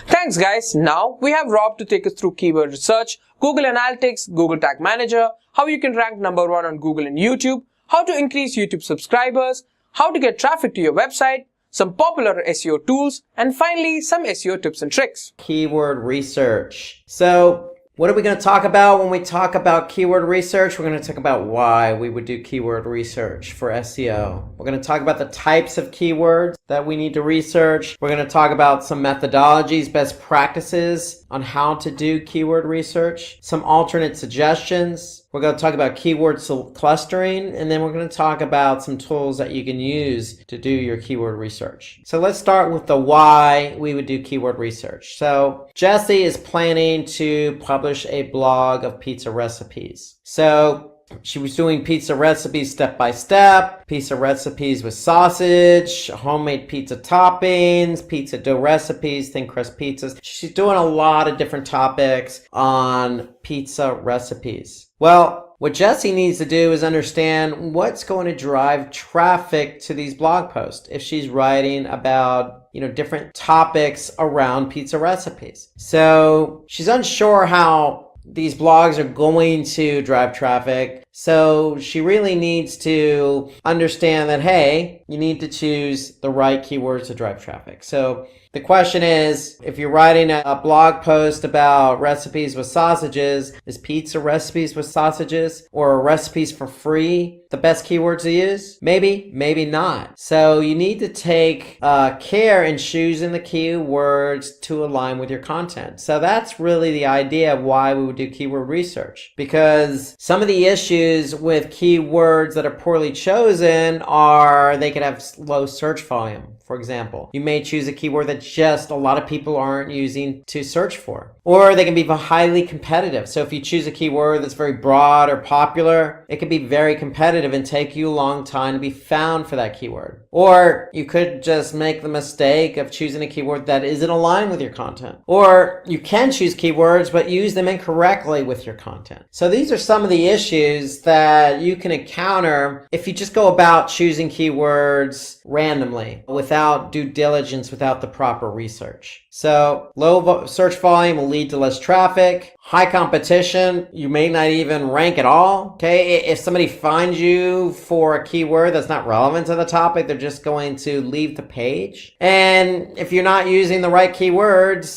Thanks guys. Now we have Rob to take us through keyword research, Google Analytics, Google Tag Manager, how you can rank number 1 on Google and YouTube, how to increase YouTube subscribers, how to get traffic to your website, some popular SEO tools, and finally some SEO tips and tricks. Keyword research. So what are we going to talk about when we talk about keyword research? We're going to talk about why we would do keyword research for SEO. We're going to talk about the types of keywords that we need to research. We're going to talk about some methodologies, best practices on how to do keyword research, some alternate suggestions. We're going to talk about keyword clustering, and then we're going to talk about some tools that you can use to do your keyword research. So let's start with the why we would do keyword research. So Jessie is planning to publish a blog of pizza recipes. So she was doing pizza recipes step by step, pizza recipes with sausage, homemade pizza toppings, pizza dough recipes, thin crust pizzas. She's doing a lot of different topics on pizza recipes. Well, what Jessie needs to do is understand what's going to drive traffic to these blog posts if she's writing about different topics around pizza recipes. So she's unsure how these blogs are going to drive traffic. So she really needs to understand that, hey, you need to choose the right keywords to drive traffic. So the question is, if you're writing a blog post about recipes with sausages, is pizza recipes with sausages or recipes for free the best keywords to use? Maybe, maybe not. So you need to take care in choosing the keywords to align with your content. So that's really the idea of why we would do keyword research, because some of the issues with keywords that are poorly chosen are they could have low search volume. For example, you may choose a keyword that just a lot of people aren't using to search for. Or they can be highly competitive. So if you choose a keyword that's very broad or popular, it can be very competitive and take you a long time to be found for that keyword. Or you could just make the mistake of choosing a keyword that isn't aligned with your content. Or you can choose keywords but use them incorrectly with your content. So these are some of the issues that you can encounter if you just go about choosing keywords randomly without due diligence, without the proper research. So low search volume will lead to less traffic. High competition, you may not even rank at all. Okay, if somebody finds you for a keyword that's not relevant to the topic, they're just going to leave the page. And if you're not using the right keywords,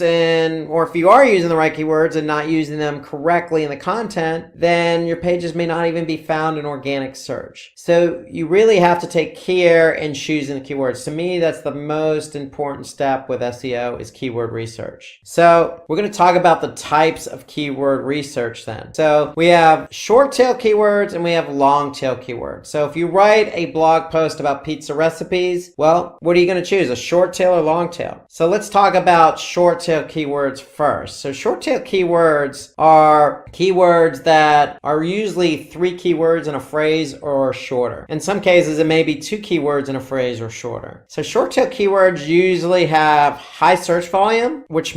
or if you are using the right keywords and not using them correctly in the content, then your pages may not even be found in organic search. So you really have to take care in choosing the keywords. To me, that's the most important step with SEO is keyword research. So we're going to talk about the types of keyword research then. So we have short tail keywords and we have long tail keywords. So if you write a blog post about pizza recipes, well, what are you going to choose, a short tail or long tail? So let's talk about short tail keywords first. So short tail keywords are keywords that are usually 3 keywords in a phrase or shorter. In some cases, it may be 2 keywords in a phrase or shorter. So short tail keywords usually have high search volume, which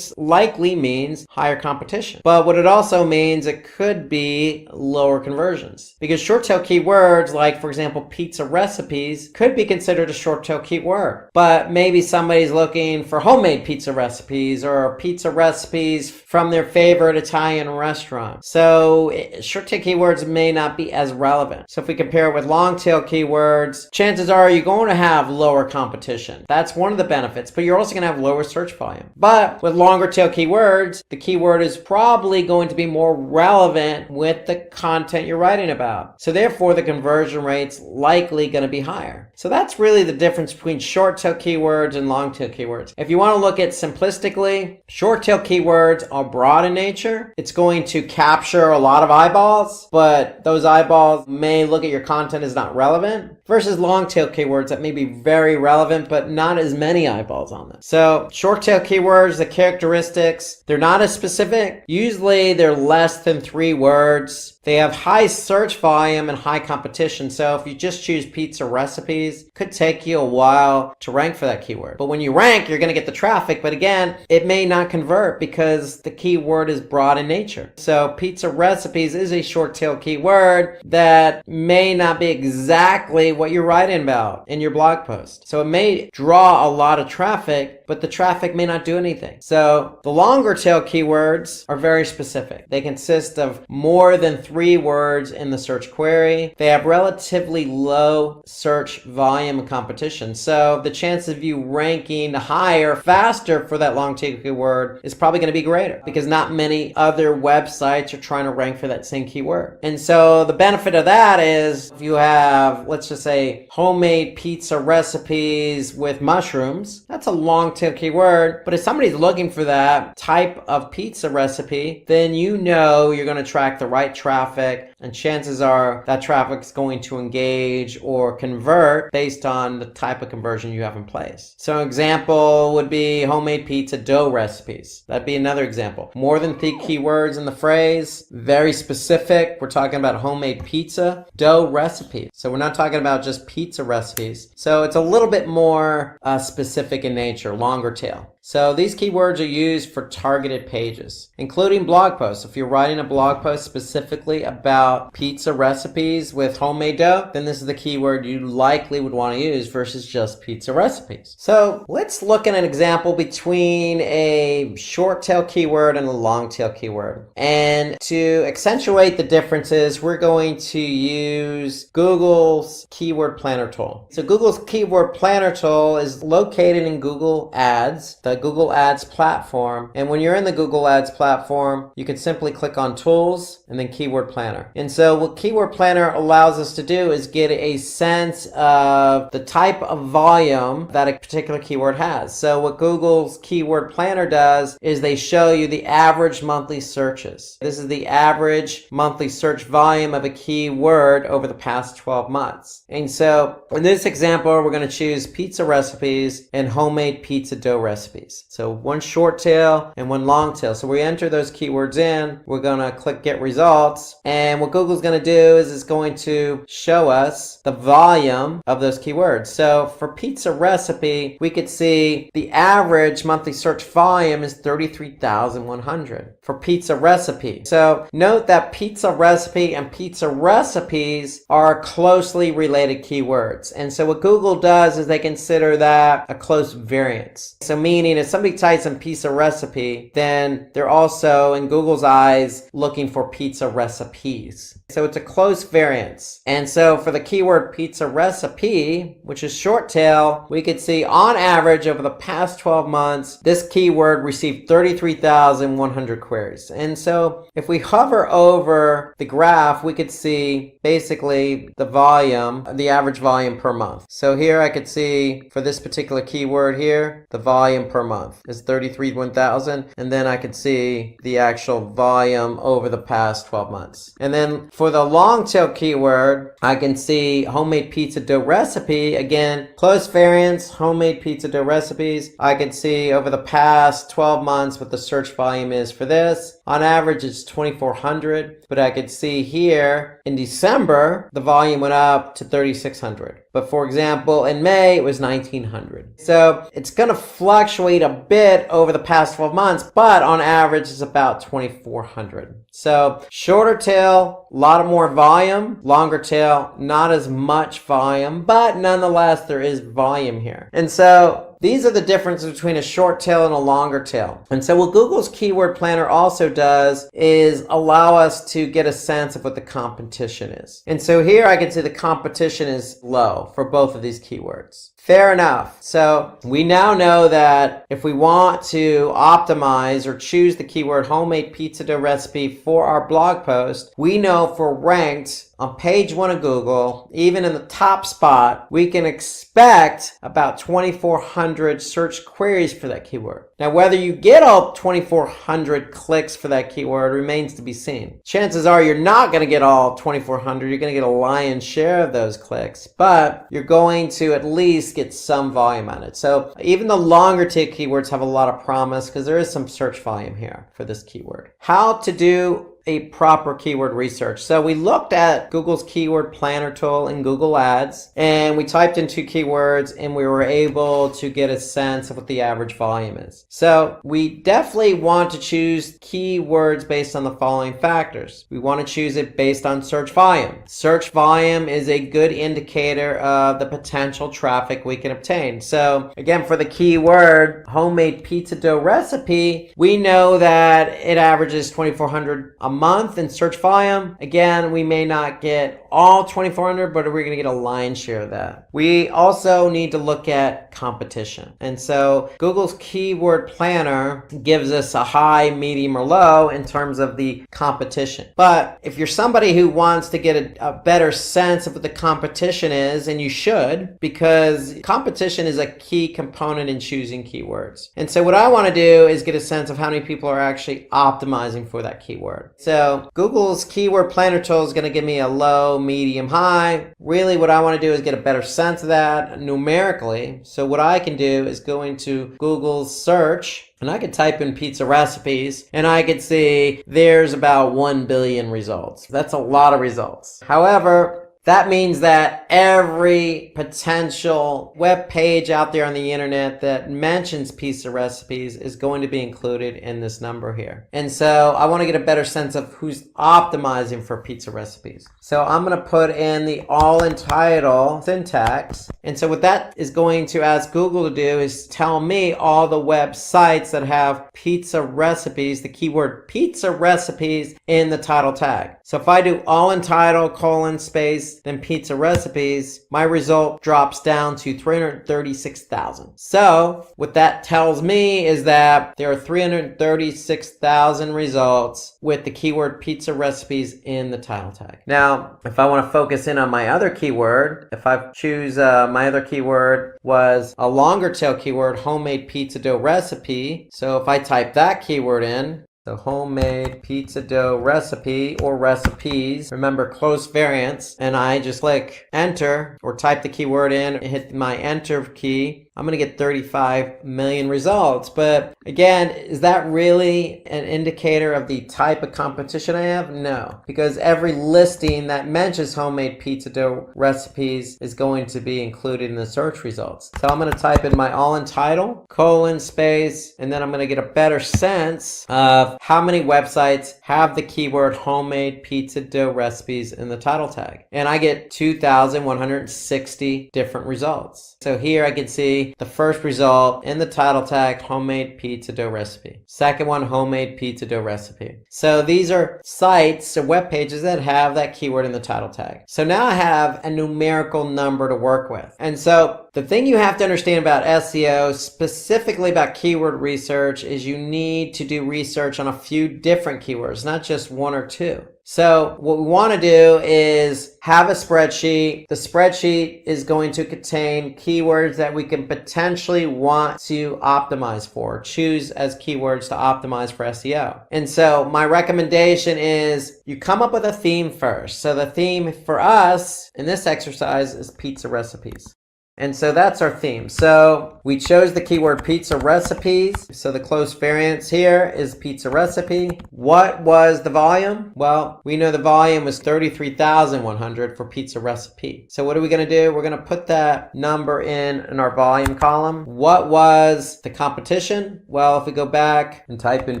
likely means higher competition. But what it also means, it could be lower conversions, because short tail keywords like, for example, pizza recipes could be considered a short tail keyword, but maybe somebody's looking for homemade pizza recipes or pizza recipes from their favorite Italian restaurant. So short tail keywords may not be as relevant. So if we compare it with long tail keywords, chances are you're going to have lower competition. That's one of the benefits, but you're also going to have lower search volume. But with longer tail keywords, the keyword is probably going to be more relevant with the content you're writing about. So therefore, the conversion rate's likely going to be higher. So that's really the difference between short tail keywords and long tail keywords. If you want to look at simplistically, short tail keywords are broad in nature. It's going to capture a lot of eyeballs, but those eyeballs may look at your content as not relevant, versus long tail keywords that may be very relevant, but not as many eyeballs on them. So short tail keywords, the characteristics, they're not as specific. Usually they're less than 3 words. They have high search volume and high competition. So if you just choose pizza recipes, it could take you a while to rank for that keyword. But when you rank, you're going to get the traffic. But again, it may not convert because the keyword is broad in nature. So pizza recipes is a short tail keyword that may not be exactly what you're writing about in your blog post. So it may draw a lot of traffic, but the traffic may not do anything. So the longer tail keywords are very specific. They consist of more than 3 words in the search query. They have relatively low search volume and competition. So the chance of you ranking higher, faster for that long tail keyword is probably going to be greater, because not many other websites are trying to rank for that same keyword. And so the benefit of that is if you have, let's just say, homemade pizza recipes with mushrooms, that's a long tail keyword. But if somebody's looking for that type of pizza recipe, then you know you're going to attract the right traffic traffic, and chances are that traffic is going to engage or convert based on the type of conversion you have in place. So an example would be homemade pizza dough recipes. That'd be another example. More than 3 keywords in the phrase, very specific. We're talking about homemade pizza dough recipes. So we're not talking about just pizza recipes. So it's a little bit more specific in nature, longer tail. So these keywords are used for targeted pages, including blog posts. If you're writing a blog post specifically about pizza recipes with homemade dough, then this is the keyword you likely would want to use versus just pizza recipes. So let's look at an example between a short tail keyword and a long tail keyword. And to accentuate the differences, we're going to use Google's Keyword Planner tool. So Google's Keyword Planner tool is located in Google Ads, the Google Ads platform. And when you're in the Google Ads platform, you can simply click on Tools and then Keyword Planner. And so what Keyword Planner allows us to do is get a sense of the type of volume that a particular keyword has. So what Google's Keyword Planner does is they show you the average monthly searches. This is the average monthly search volume of a keyword over the past 12 months. And so in this example, we're going to choose pizza recipes and homemade pizza dough recipes. So one short tail and one long tail. So we enter those keywords in, we're going to click get results. And what Google's going to do is it's going to show us the volume of those keywords. So for pizza recipe, we could see the average monthly search volume is 33,100 for pizza recipe. So note that pizza recipe and pizza recipes are closely related keywords. And so what Google does is they consider that a close variance. So meaning if somebody types in pizza recipe, then they're also in Google's eyes looking for pizza recipes. So it's a close variance. And so for the keyword pizza recipe, which is short tail, we could see on average over the past 12 months, this keyword received 33,100 queries. And so if we hover over the graph, we could see basically the volume, the average volume per month. So here I could see for this particular keyword here, the volume per month is 33,100. And then I could see the actual volume over the past 12 months. And then for the long tail keyword, I can see homemade pizza dough recipe. Again, close variance, homemade pizza dough recipes. I can see over the past 12 months what the search volume is for this. On average, it's 2,400, but I could see here in December, the volume went up to 3,600. But for example, in May, it was 1,900. So it's going to fluctuate a bit over the past 12 months, but on average, it's about 2,400. So shorter tail, a lot of more volume. Longer tail, not as much volume, but nonetheless, there is volume here. And so these are the differences between a short tail and a longer tail. And so what Google's Keyword Planner also does is allow us to get a sense of what the competition is. And so here I can see the competition is low for both of these keywords. Fair enough. So we now know that if we want to optimize or choose the keyword homemade pizza dough recipe for our blog post, we know for ranked on page 1 of Google, even in the top spot, we can expect about 2,400 search queries for that keyword. Now, whether you get all 2,400 clicks for that keyword remains to be seen. Chances are you're not going to get all 2,400. You're going to get a lion's share of those clicks, but you're going to at least get some volume on it. So even the longer tail keywords have a lot of promise because there is some search volume here for this keyword. How to do a proper keyword research. So we looked at Google's Keyword Planner tool in Google Ads, and we typed in 2 keywords and we were able to get a sense of what the average volume is. So we definitely want to choose keywords based on the following factors. We want to choose it based on search volume. Search volume is a good indicator of the potential traffic we can obtain. So again, for the keyword homemade pizza dough recipe, we know that it averages 2,400 a month in search volume. Again, we may not get all 2,400, but are we going to get a lion's share of that? We also need to look at competition. And so Google's keyword planner gives us a high, medium, or low in terms of the competition. But if you're somebody who wants to get a better sense of what the competition is, and you should, because competition is a key component in choosing keywords. And so what I want to do is get a sense of how many people are actually optimizing for that keyword. So Google's keyword planner tool is going to give me a low, medium, high. Really what I want to do is get a better sense of that numerically. So what I can do is go into Google's search, and I could type in pizza recipes, and I could see there's about 1 billion results. That's a lot of results. However, that means that every potential web page out there on the internet that mentions pizza recipes is going to be included in this number here. And so I want to get a better sense of who's optimizing for pizza recipes. So I'm going to put in the all-in title syntax. And so what that is going to ask Google to do is tell me all the websites that have pizza recipes, the keyword pizza recipes in the title tag. So if I do all-in title, colon, space, then pizza recipes, my result drops down to 336,000. So what that tells me is that there are 336,000 results with the keyword pizza recipes in the title tag. Now, if I want to focus in on my other keyword, if I choose my other keyword was a longer tail keyword, homemade pizza dough recipe. So if I type that keyword in, the homemade pizza dough recipe or recipes, remember close variants, and I just click enter or type the keyword in, hit my enter key, I'm going to get 35 million results. But again, is that really an indicator of the type of competition I have? No, because every listing that mentions homemade pizza dough recipes is going to be included in the search results. So I'm going to type in my all-in title, colon, space, and then I'm going to get a better sense of how many websites have the keyword homemade pizza dough recipes in the title tag. And I get 2,160 different results. So here I can see the first result in the title tag, homemade pizza dough recipe. Second one, homemade pizza dough recipe. So these are sites or web pages that have that keyword in the title tag. So now I have a numerical number to work with. And so the thing you have to understand about SEO, specifically about keyword research, is you need to do research on a few different keywords, not just one or two. So what we want to do is have a spreadsheet. The spreadsheet is going to contain keywords that we can potentially want to optimize for, choose as keywords to optimize for SEO. And so my recommendation is you come up with a theme first. So the theme for us in this exercise is pizza recipes. And so that's our theme. So we chose the keyword pizza recipes. So the close variance here is pizza recipe. What was the volume? Well, we know the volume was 33,100 for pizza recipe. So what are we going to do? We're going to put that number in our volume column. What was the competition? Well, if we go back and type in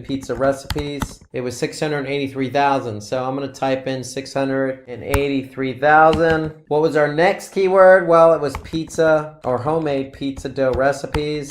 pizza recipes, it was 683,000. So I'm going to type in 683,000. What was our next keyword? Well, it was pizza or homemade pizza dough recipes.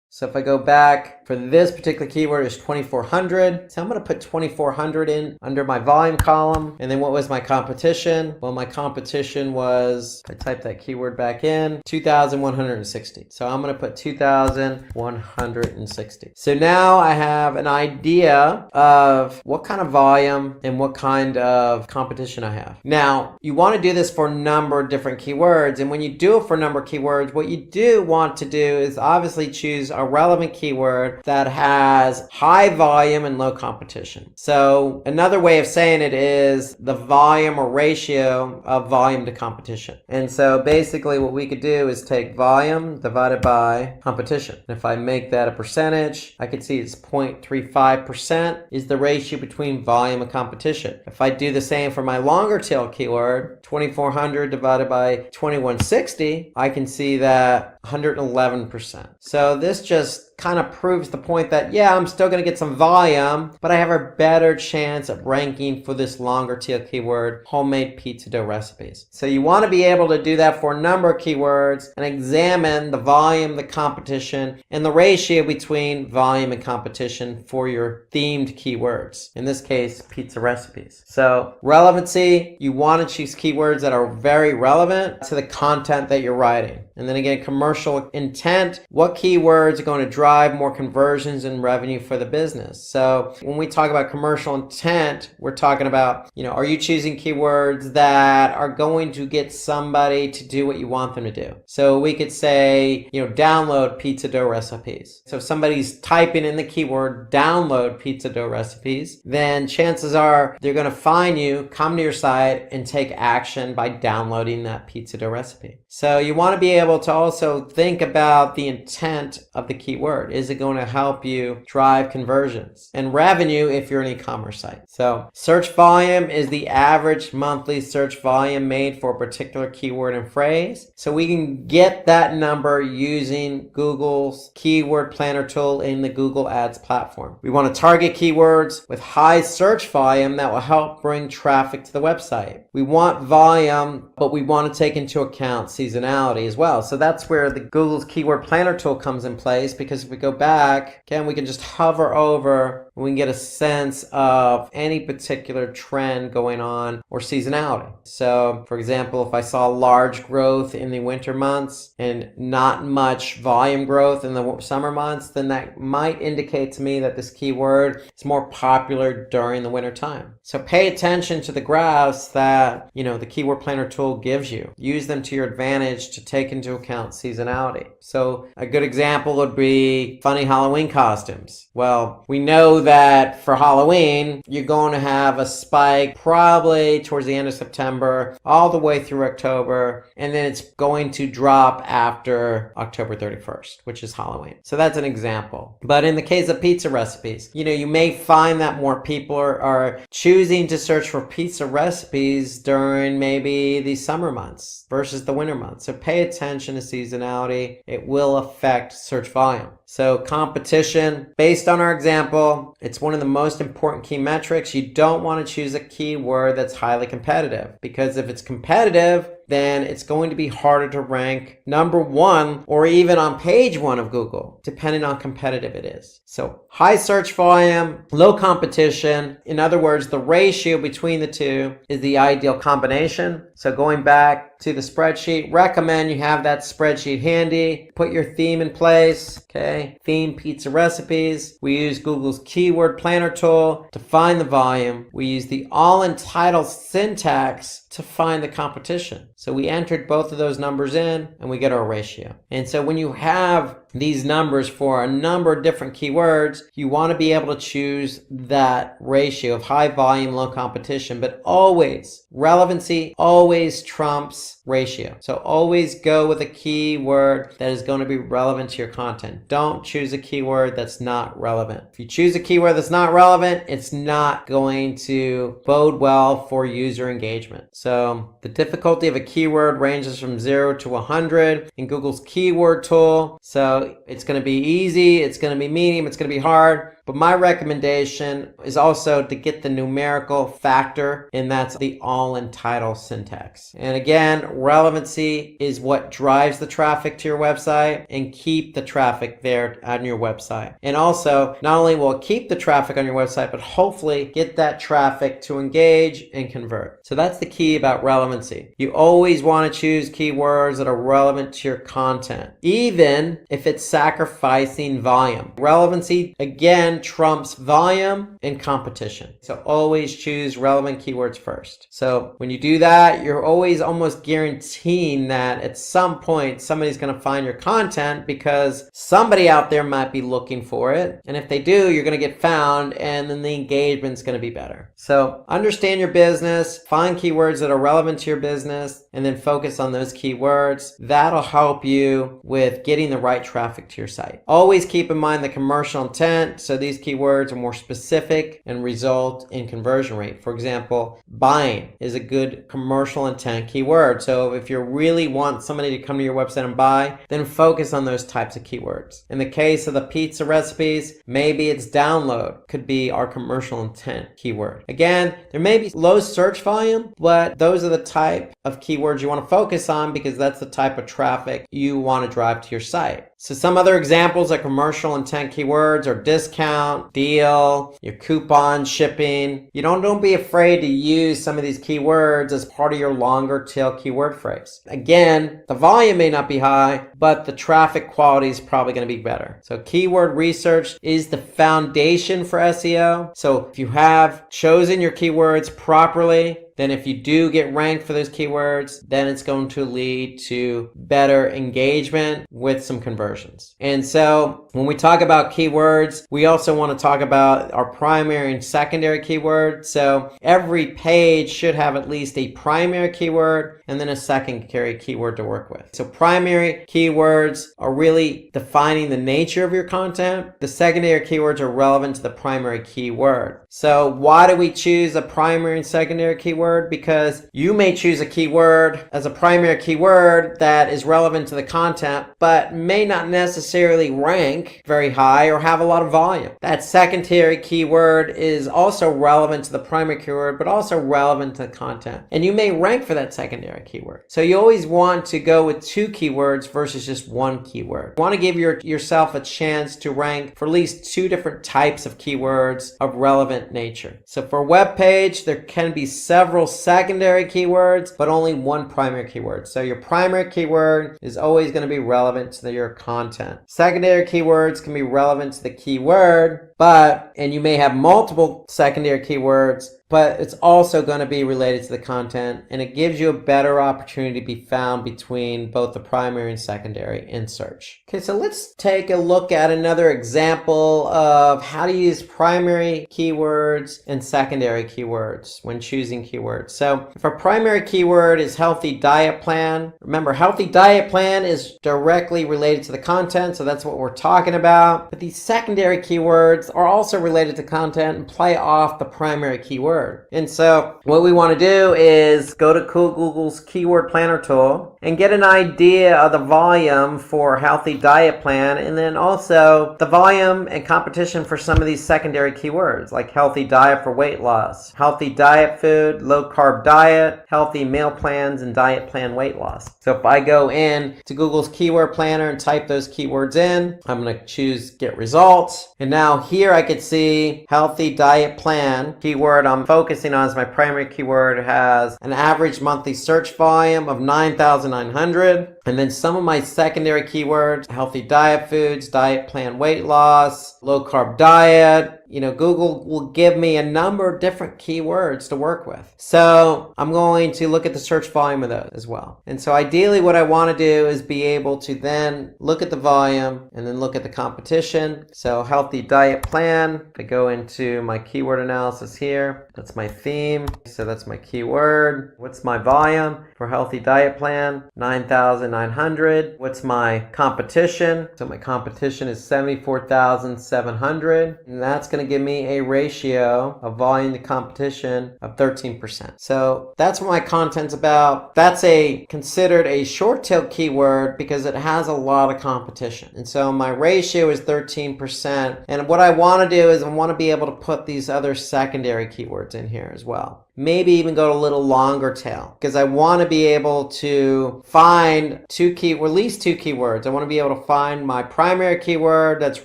So if I go back, for this particular keyword is 2,400. So I'm going to put 2,400 in under my volume column. And then what was my competition? Well, my competition was, I typed that keyword back in, 2,160. So I'm going to put 2,160. So now I have an idea of what kind of volume and what kind of competition I have. Now, you want to do this for a number of different keywords. And when you do it for a number of keywords, what you do want to do is obviously choose a relevant keyword that has high volume and low competition. So another way of saying it is the volume or ratio of volume to competition. And so basically what we could do is take volume divided by competition. And if I make that a percentage, I could see it's 0.35% is the ratio between volume and competition. If I do the same for my longer tail keyword, 2,400 divided by 2,160, I can see that 111%. So this just kind of proves the point that, yeah, I'm still going to get some volume, but I have a better chance of ranking for this longer tail keyword, homemade pizza dough recipes. So you want to be able to do that for a number of keywords and examine the volume, the competition, and the ratio between volume and competition for your themed keywords. In this case, pizza recipes. So relevancy, you want to choose keywords that are very relevant to the content that you're writing. And then again, commercial intent, what keywords are going to drive more conversions and revenue for the business? So when we talk about commercial intent, we're talking about, are you choosing keywords that are going to get somebody to do what you want them to do? So we could say, download pizza dough recipes. So if somebody's typing in the keyword download pizza dough recipes, then chances are they're going to find you, come to your site, and take action by downloading that pizza dough recipe. So you want to be able to also think about the intent of the keyword. Is it going to help you drive conversions and revenue if you're an e-commerce site? So search volume is the average monthly search volume made for a particular keyword and phrase. So we can get that number using Google's keyword planner tool in the Google Ads platform. We want to target keywords with high search volume that will help bring traffic to the website. We want volume, but we want to take into account seasonality as well. So that's where the Google's keyword planner tool comes in place, because if we go back, again, we can just hover over and we can get a sense of any particular trend going on or seasonality. So for example, if I saw large growth in the winter months and not much volume growth in the summer months, then that might indicate to me that this keyword is more popular during the winter time. So pay attention to the graphs that, the keyword planner tool gives you. Use them to your advantage to take into account seasonality. So a good example would be funny Halloween costumes. Well, we know that for Halloween, you're going to have a spike probably towards the end of September, all the way through October, and then it's going to drop after October 31st, which is Halloween. So that's an example. But in the case of pizza recipes, you may find that more people are choosing to search for pizza recipes during maybe the summer months versus the winter months. So pay attention to seasonality. It will affect search volume. So competition, based on our example, it's one of the most important key metrics. You don't want to choose a keyword that's highly competitive, because if it's competitive, then it's going to be harder to rank number one or even on page one of Google, depending on how competitive it is. So high search volume, low competition. In other words, the ratio between the two is the ideal combination. So going back to the spreadsheet, recommend you have that spreadsheet handy. Put your theme in place. Okay, theme pizza recipes. We use Google's keyword planner tool to find the volume. We use the all in title syntax to find the competition. So we entered both of those numbers in and we get our ratio. And so when you have these numbers for a number of different keywords, you want to be able to choose that ratio of high volume, low competition, but always relevancy always trumps ratio. So always go with a keyword that is going to be relevant to your content. Don't choose a keyword that's not relevant. If you choose a keyword that's not relevant, it's not going to bode well for user engagement. So the difficulty of a keyword ranges from 0 to 100 in Google's keyword tool. So it's going to be easy, it's going to be medium, it's going to be hard. But my recommendation is also to get the numerical factor, and that's the all in title syntax. And again, relevancy is what drives the traffic to your website, and keep the traffic there on your website. And also, not only will it keep the traffic on your website, but hopefully get that traffic to engage and convert. So that's the key about relevancy. You always want to choose keywords that are relevant to your content, even if it's sacrificing volume. Relevancy, again, trumps volume and competition. So always choose relevant keywords first. So when you do that, you're always almost guaranteeing that at some point somebody's going to find your content, because somebody out there might be looking for it. And if they do, you're going to get found, and then the engagement's going to be better. So understand your business, find keywords that are relevant to your business, and then focus on those keywords. That'll help you with getting the right traffic to your site. Always keep in mind the commercial intent. So these keywords are more specific and result in conversion rate. For example, buying is a good commercial intent keyword. So if you really want somebody to come to your website and buy, then focus on those types of keywords. In the case of the pizza recipes, maybe it's download could be our commercial intent keyword. Again, there may be low search volume, but those are the type of keywords you want to focus on because that's the type of traffic you want to drive to your site. So some other examples of commercial intent keywords are discount, deal, your coupon, shipping. Don't be afraid to use some of these keywords as part of your longer tail keyword phrase. Again, the volume may not be high, but the traffic quality is probably going to be better. So keyword research is the foundation for SEO. So if you have chosen your keywords properly, then if you do get ranked for those keywords, then it's going to lead to better engagement with some conversions. And so when we talk about keywords, we also want to talk about our primary and secondary keywords. So every page should have at least a primary keyword and then a secondary keyword to work with. So primary keywords are really defining the nature of your content. The secondary keywords are relevant to the primary keyword. So why do we choose a primary and secondary keyword? Because you may choose a keyword as a primary keyword that is relevant to the content, but may not necessarily rank very high or have a lot of volume. That secondary keyword is also relevant to the primary keyword, but also relevant to the content. And you may rank for that secondary keyword. So you always want to go with two keywords versus just one keyword. You want to give yourself a chance to rank for at least two different types of keywords of relevant nature. So for a web page, there can be several secondary keywords, but only one primary keyword. So your primary keyword is always going to be relevant to your content. Secondary keywords can be relevant to the keyword, and you may have multiple secondary keywords, but it's also going to be related to the content, and it gives you a better opportunity to be found between both the primary and secondary in search. Okay, so let's take a look at another example of how to use primary keywords and secondary keywords when choosing keywords. So if our primary keyword is healthy diet plan, remember healthy diet plan is directly related to the content, so that's what we're talking about. But these secondary keywords are also related to content and play off the primary keyword. And so what we want to do is go to Google's keyword planner tool and get an idea of the volume for healthy diet plan, and then also the volume and competition for some of these secondary keywords like healthy diet for weight loss, healthy diet food, low carb diet, healthy meal plans, and diet plan weight loss. So if I go in to Google's keyword planner and type those keywords in, I'm going to choose get results. And now here I could see healthy diet plan keyword I'm focusing on as my primary keyword has an average monthly search volume of 9,900. And then some of my secondary keywords, healthy diet foods, diet plan weight loss, low carb diet. Google will give me a number of different keywords to work with. So I'm going to look at the search volume of those as well. And so ideally what I want to do is be able to then look at the volume and then look at the competition. So healthy diet plan, I go into my keyword analysis here. That's my theme. So that's my keyword. What's my volume for healthy diet plan? 9,900. What's my competition? So my competition is 74,700. And that's going to give me a ratio of volume to competition of 13%. So that's what my content's about. That's considered a short tail keyword because it has a lot of competition. And so my ratio is 13%. And what I want to do is I want to be able to put these other secondary keywords in here as well. Maybe even go to a little longer tail because I want to be able to find at least two keywords. I want to be able to find my primary keyword that's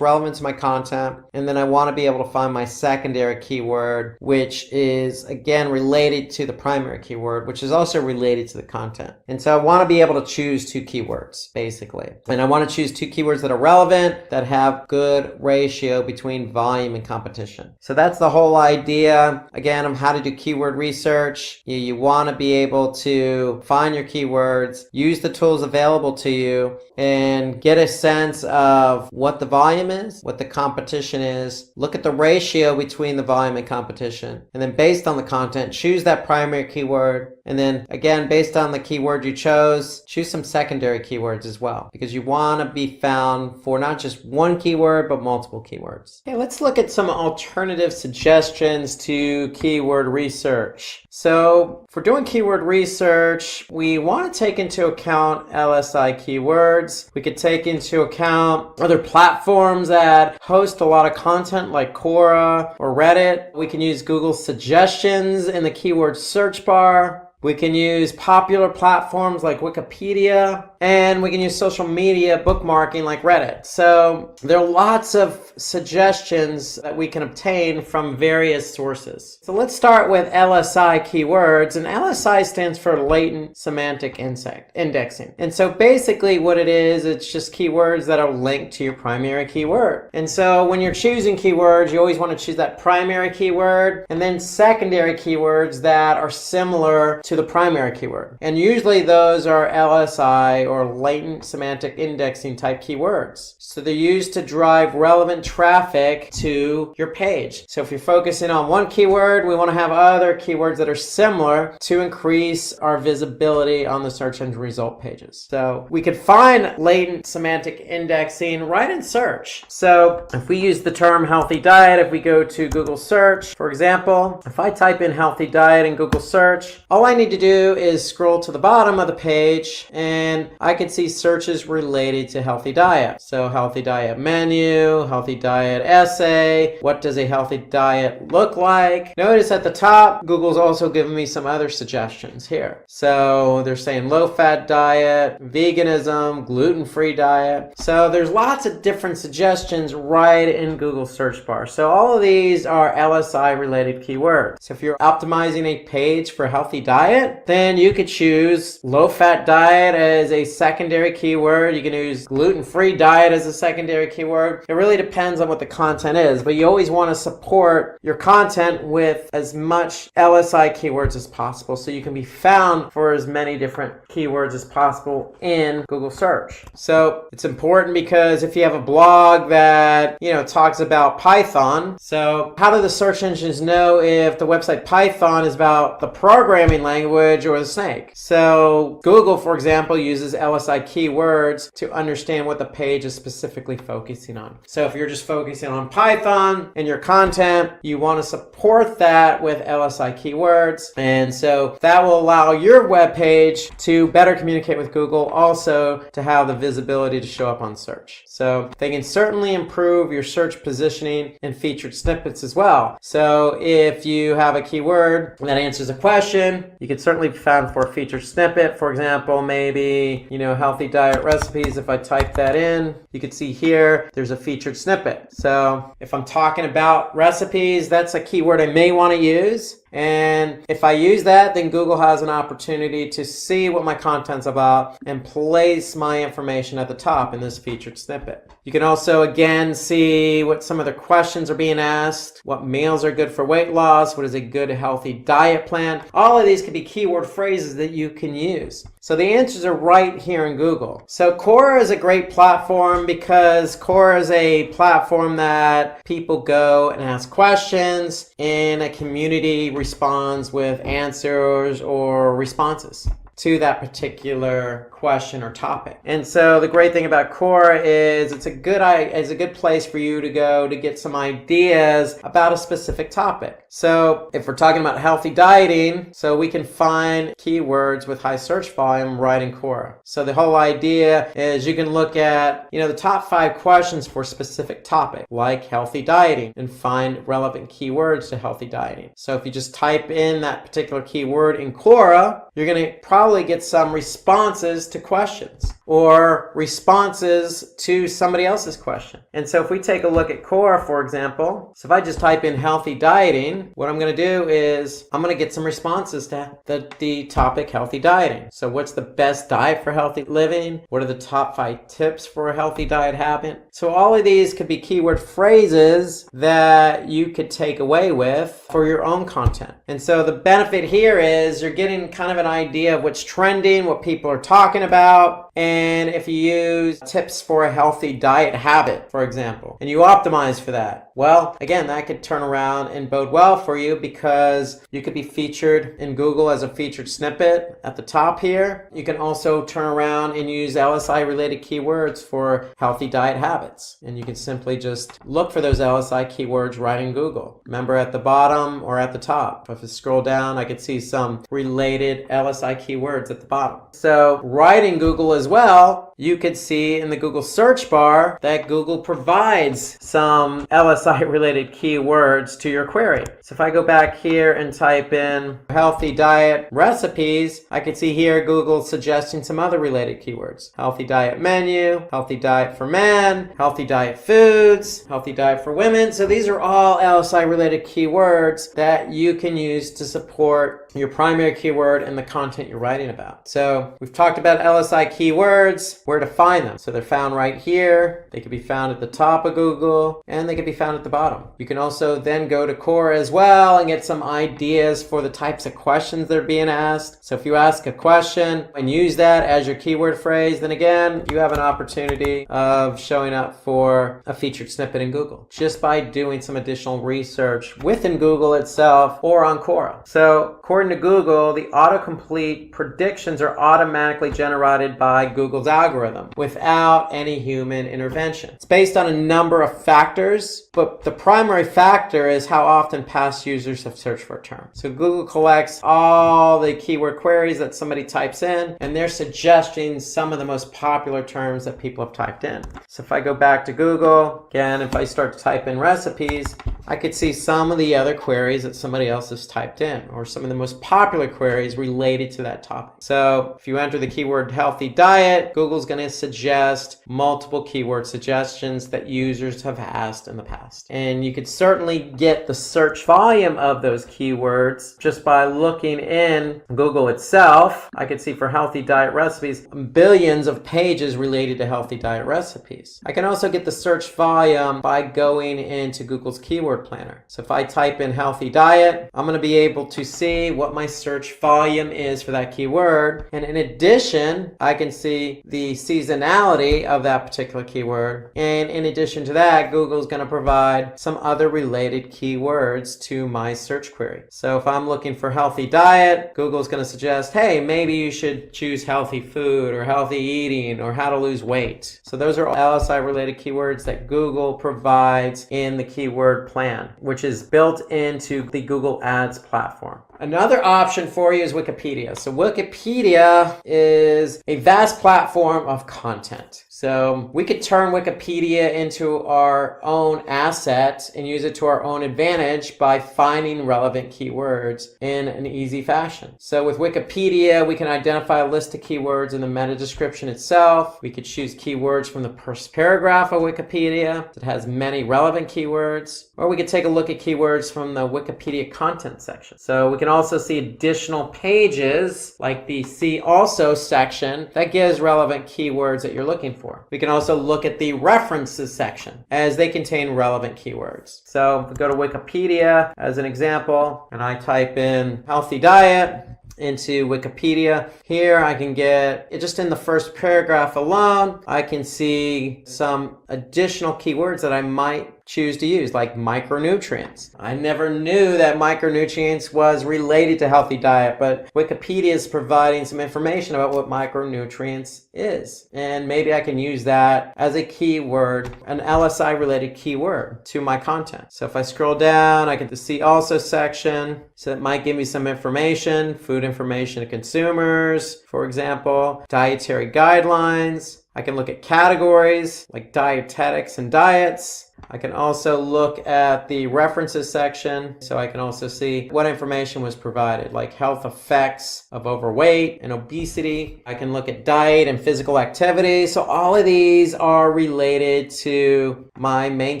relevant to my content, and then I want to be able to find my secondary keyword, which is again related to the primary keyword, which is also related to the content. And so I want to be able to choose two keywords basically, and I want to choose two keywords that are relevant, that have good ratio between volume and competition. So that's the whole idea again of how to do keyword research. You want to be able to find your keywords, use the tools available to you, and get a sense of what the volume is, what the competition is. Look at the ratio between the volume and competition. And then based on the content, choose that primary keyword. And then again, based on the keyword you chose, choose some secondary keywords as well, because you want to be found for not just one keyword, but multiple keywords. Okay, let's look at some alternative suggestions to keyword research. So for doing keyword research, we want to take into account LSI keywords. We could take into account other platforms that host a lot of content like Quora or Reddit. We can use Google suggestions in the keyword search bar. We can use popular platforms like Wikipedia, and we can use social media bookmarking like Reddit. So there are lots of suggestions that we can obtain from various sources. So let's start with LSI keywords, and LSI stands for latent semantic indexing. And so basically what it is, it's just keywords that are linked to your primary keyword. And so when you're choosing keywords, you always want to choose that primary keyword and then secondary keywords that are similar to the primary keyword. And usually those are LSI or latent semantic indexing type keywords. So they're used to drive relevant traffic to your page. So if you're focusing on one keyword, we want to have other keywords that are similar to increase our visibility on the search engine result pages. So we could find latent semantic indexing right in search. So if we use the term healthy diet, if we go to Google search, for example, if I type in healthy diet in Google search, all I need to do is scroll to the bottom of the page and I can see searches related to healthy diet. So healthy diet menu, healthy diet essay, what does a healthy diet look like? Notice at the top, Google's also given me some other suggestions here. So they're saying low-fat diet, veganism, gluten-free diet. So there's lots of different suggestions right in Google search bar. So all of these are LSI related keywords. So if you're optimizing a page for healthy diet, then you could choose low-fat diet as a secondary keyword. You can use gluten-free diet as a secondary keyword. It really depends on what the content is, but you always want to support your content with as much LSI keywords as possible so you can be found for as many different keywords as possible in Google search. So it's important because if you have a blog that, talks about Python, so how do the search engines know if the website Python is about the programming language or the snake? So Google, for example, uses LSI keywords to understand what the page is specifically focusing on. So if you're just focusing on Python in your content, you want to support that with LSI keywords. And so that will allow your web page to better communicate with Google, also to have the visibility to show up on search. So they can certainly improve your search positioning and featured snippets as well. So if you have a keyword that answers a question, you can certainly be found for a featured snippet. For example, maybe, healthy diet recipes. If I type that in, you can see here, there's a featured snippet. So if I'm talking about recipes, that's a keyword I may want to use. And if I use that, then Google has an opportunity to see what my content's about and place my information at the top in this featured snippet. You can also, again, see what some of the questions are being asked, what meals are good for weight loss, what is a good healthy diet plan. All of these could be keyword phrases that you can use. So the answers are right here in Google. So Quora is a great platform because Quora is a platform that people go and ask questions and a community responds with answers or responses to that particular question or topic. And so the great thing about Quora is it's a good place for you to go to get some ideas about a specific topic. So if we're talking about healthy dieting, so we can find keywords with high search volume right in Quora. So the whole idea is you can look at, the top 5 questions for a specific topic, like healthy dieting, and find relevant keywords to healthy dieting. So if you just type in that particular keyword in Quora, you're going to probably get some responses to questions. or responses to somebody else's question. And so if we take a look at Quora, for example, so if I just type in healthy dieting, what I'm going to do is I'm going to get some responses to the topic healthy dieting. So what's the best diet for healthy living? What are the top 5 tips for a healthy diet habit? So all of these could be keyword phrases that you could take away with for your own content. And so the benefit here is you're getting kind of an idea of what's trending, what people are talking about, and if you use tips for a healthy diet habit, for example, and you optimize for that, well, again, that could turn around and bode well for you because you could be featured in Google as a featured snippet at the top here. You can also turn around and use LSI related keywords for healthy diet habits. And you can simply just look for those LSI keywords right in Google. Remember, at the bottom or at the top. If I scroll down, I could see some related LSI keywords at the bottom. So right in Google as well, you could see in the Google search bar that Google provides some LSI related keywords to your query. So if I go back here and type in healthy diet recipes, I can see here Google suggesting some other related keywords. Healthy diet menu, healthy diet for men, healthy diet foods, healthy diet for women. So these are all LSI related keywords that you can use to support your primary keyword and the content you're writing about. So we've talked about LSI keywords, where to find them. So they're found right here. They can be found at the top of Google and they can be found at the bottom. You can also then go to Quora as well and get some ideas for the types of questions that are being asked. So if you ask a question and use that as your keyword phrase, then again, you have an opportunity of showing up for a featured snippet in Google just by doing some additional research within Google itself or on Quora. So according to Google, the autocomplete predictions are automatically generated by Google's algorithm without any human intervention. It's based on a number of factors, but the primary factor is how often past users have searched for a term. So Google collects all the keyword queries that somebody types in, and they're suggesting some of the most popular terms that people have typed in. So if I go back to Google, again, if I start to type in recipes, I could see some of the other queries that somebody else has typed in, or some of the most popular queries related to that topic. So if you enter the keyword healthy diet, Google's going to suggest multiple keyword suggestions that users have asked in the past. And you could certainly get the search volume of those keywords just by looking in Google itself. I could see for healthy diet recipes, billions of pages related to healthy diet recipes. I can also get the search volume by going into Google's keyword planner. So if I type in healthy diet, I'm going to be able to see what my search volume is for that keyword. And in addition, I can see the seasonality of that particular keyword. And in addition to that, Google is going to provide some other related keywords to my search query. So if I'm looking for healthy diet, Google is going to suggest, hey, maybe you should choose healthy food or healthy eating or how to lose weight. So those are all LSI related keywords that Google provides in the keyword plan, which is built into the Google Ads platform. Another option for you is Wikipedia. So Wikipedia is a vast platform of content. So we could turn Wikipedia into our own asset and use it to our own advantage by finding relevant keywords in an easy fashion. So with Wikipedia, we can identify a list of keywords in the meta description itself. We could choose keywords from the first paragraph of Wikipedia that has many relevant keywords, or we could take a look at keywords from the Wikipedia content section. So we can also see additional pages like the See Also section that gives relevant keywords that you're looking for. We can also look at the references section as they contain relevant keywords. So if we go to Wikipedia as an example, and I type in healthy diet into Wikipedia, here I can get, just in the first paragraph alone, I can see some additional keywords that I might choose to use, like micronutrients. I never knew that micronutrients was related to healthy diet, but Wikipedia is providing some information about what micronutrients is. And maybe I can use that as a keyword, an LSI related keyword to my content. So if I scroll down, I get the See Also section. So it might give me some information, food information to consumers, for example, dietary guidelines. I can look at categories like dietetics and diets. I can also look at the references section, so I can also see what information was provided, like health effects of overweight and obesity. I can look at diet and physical activity. So all of these are related to my main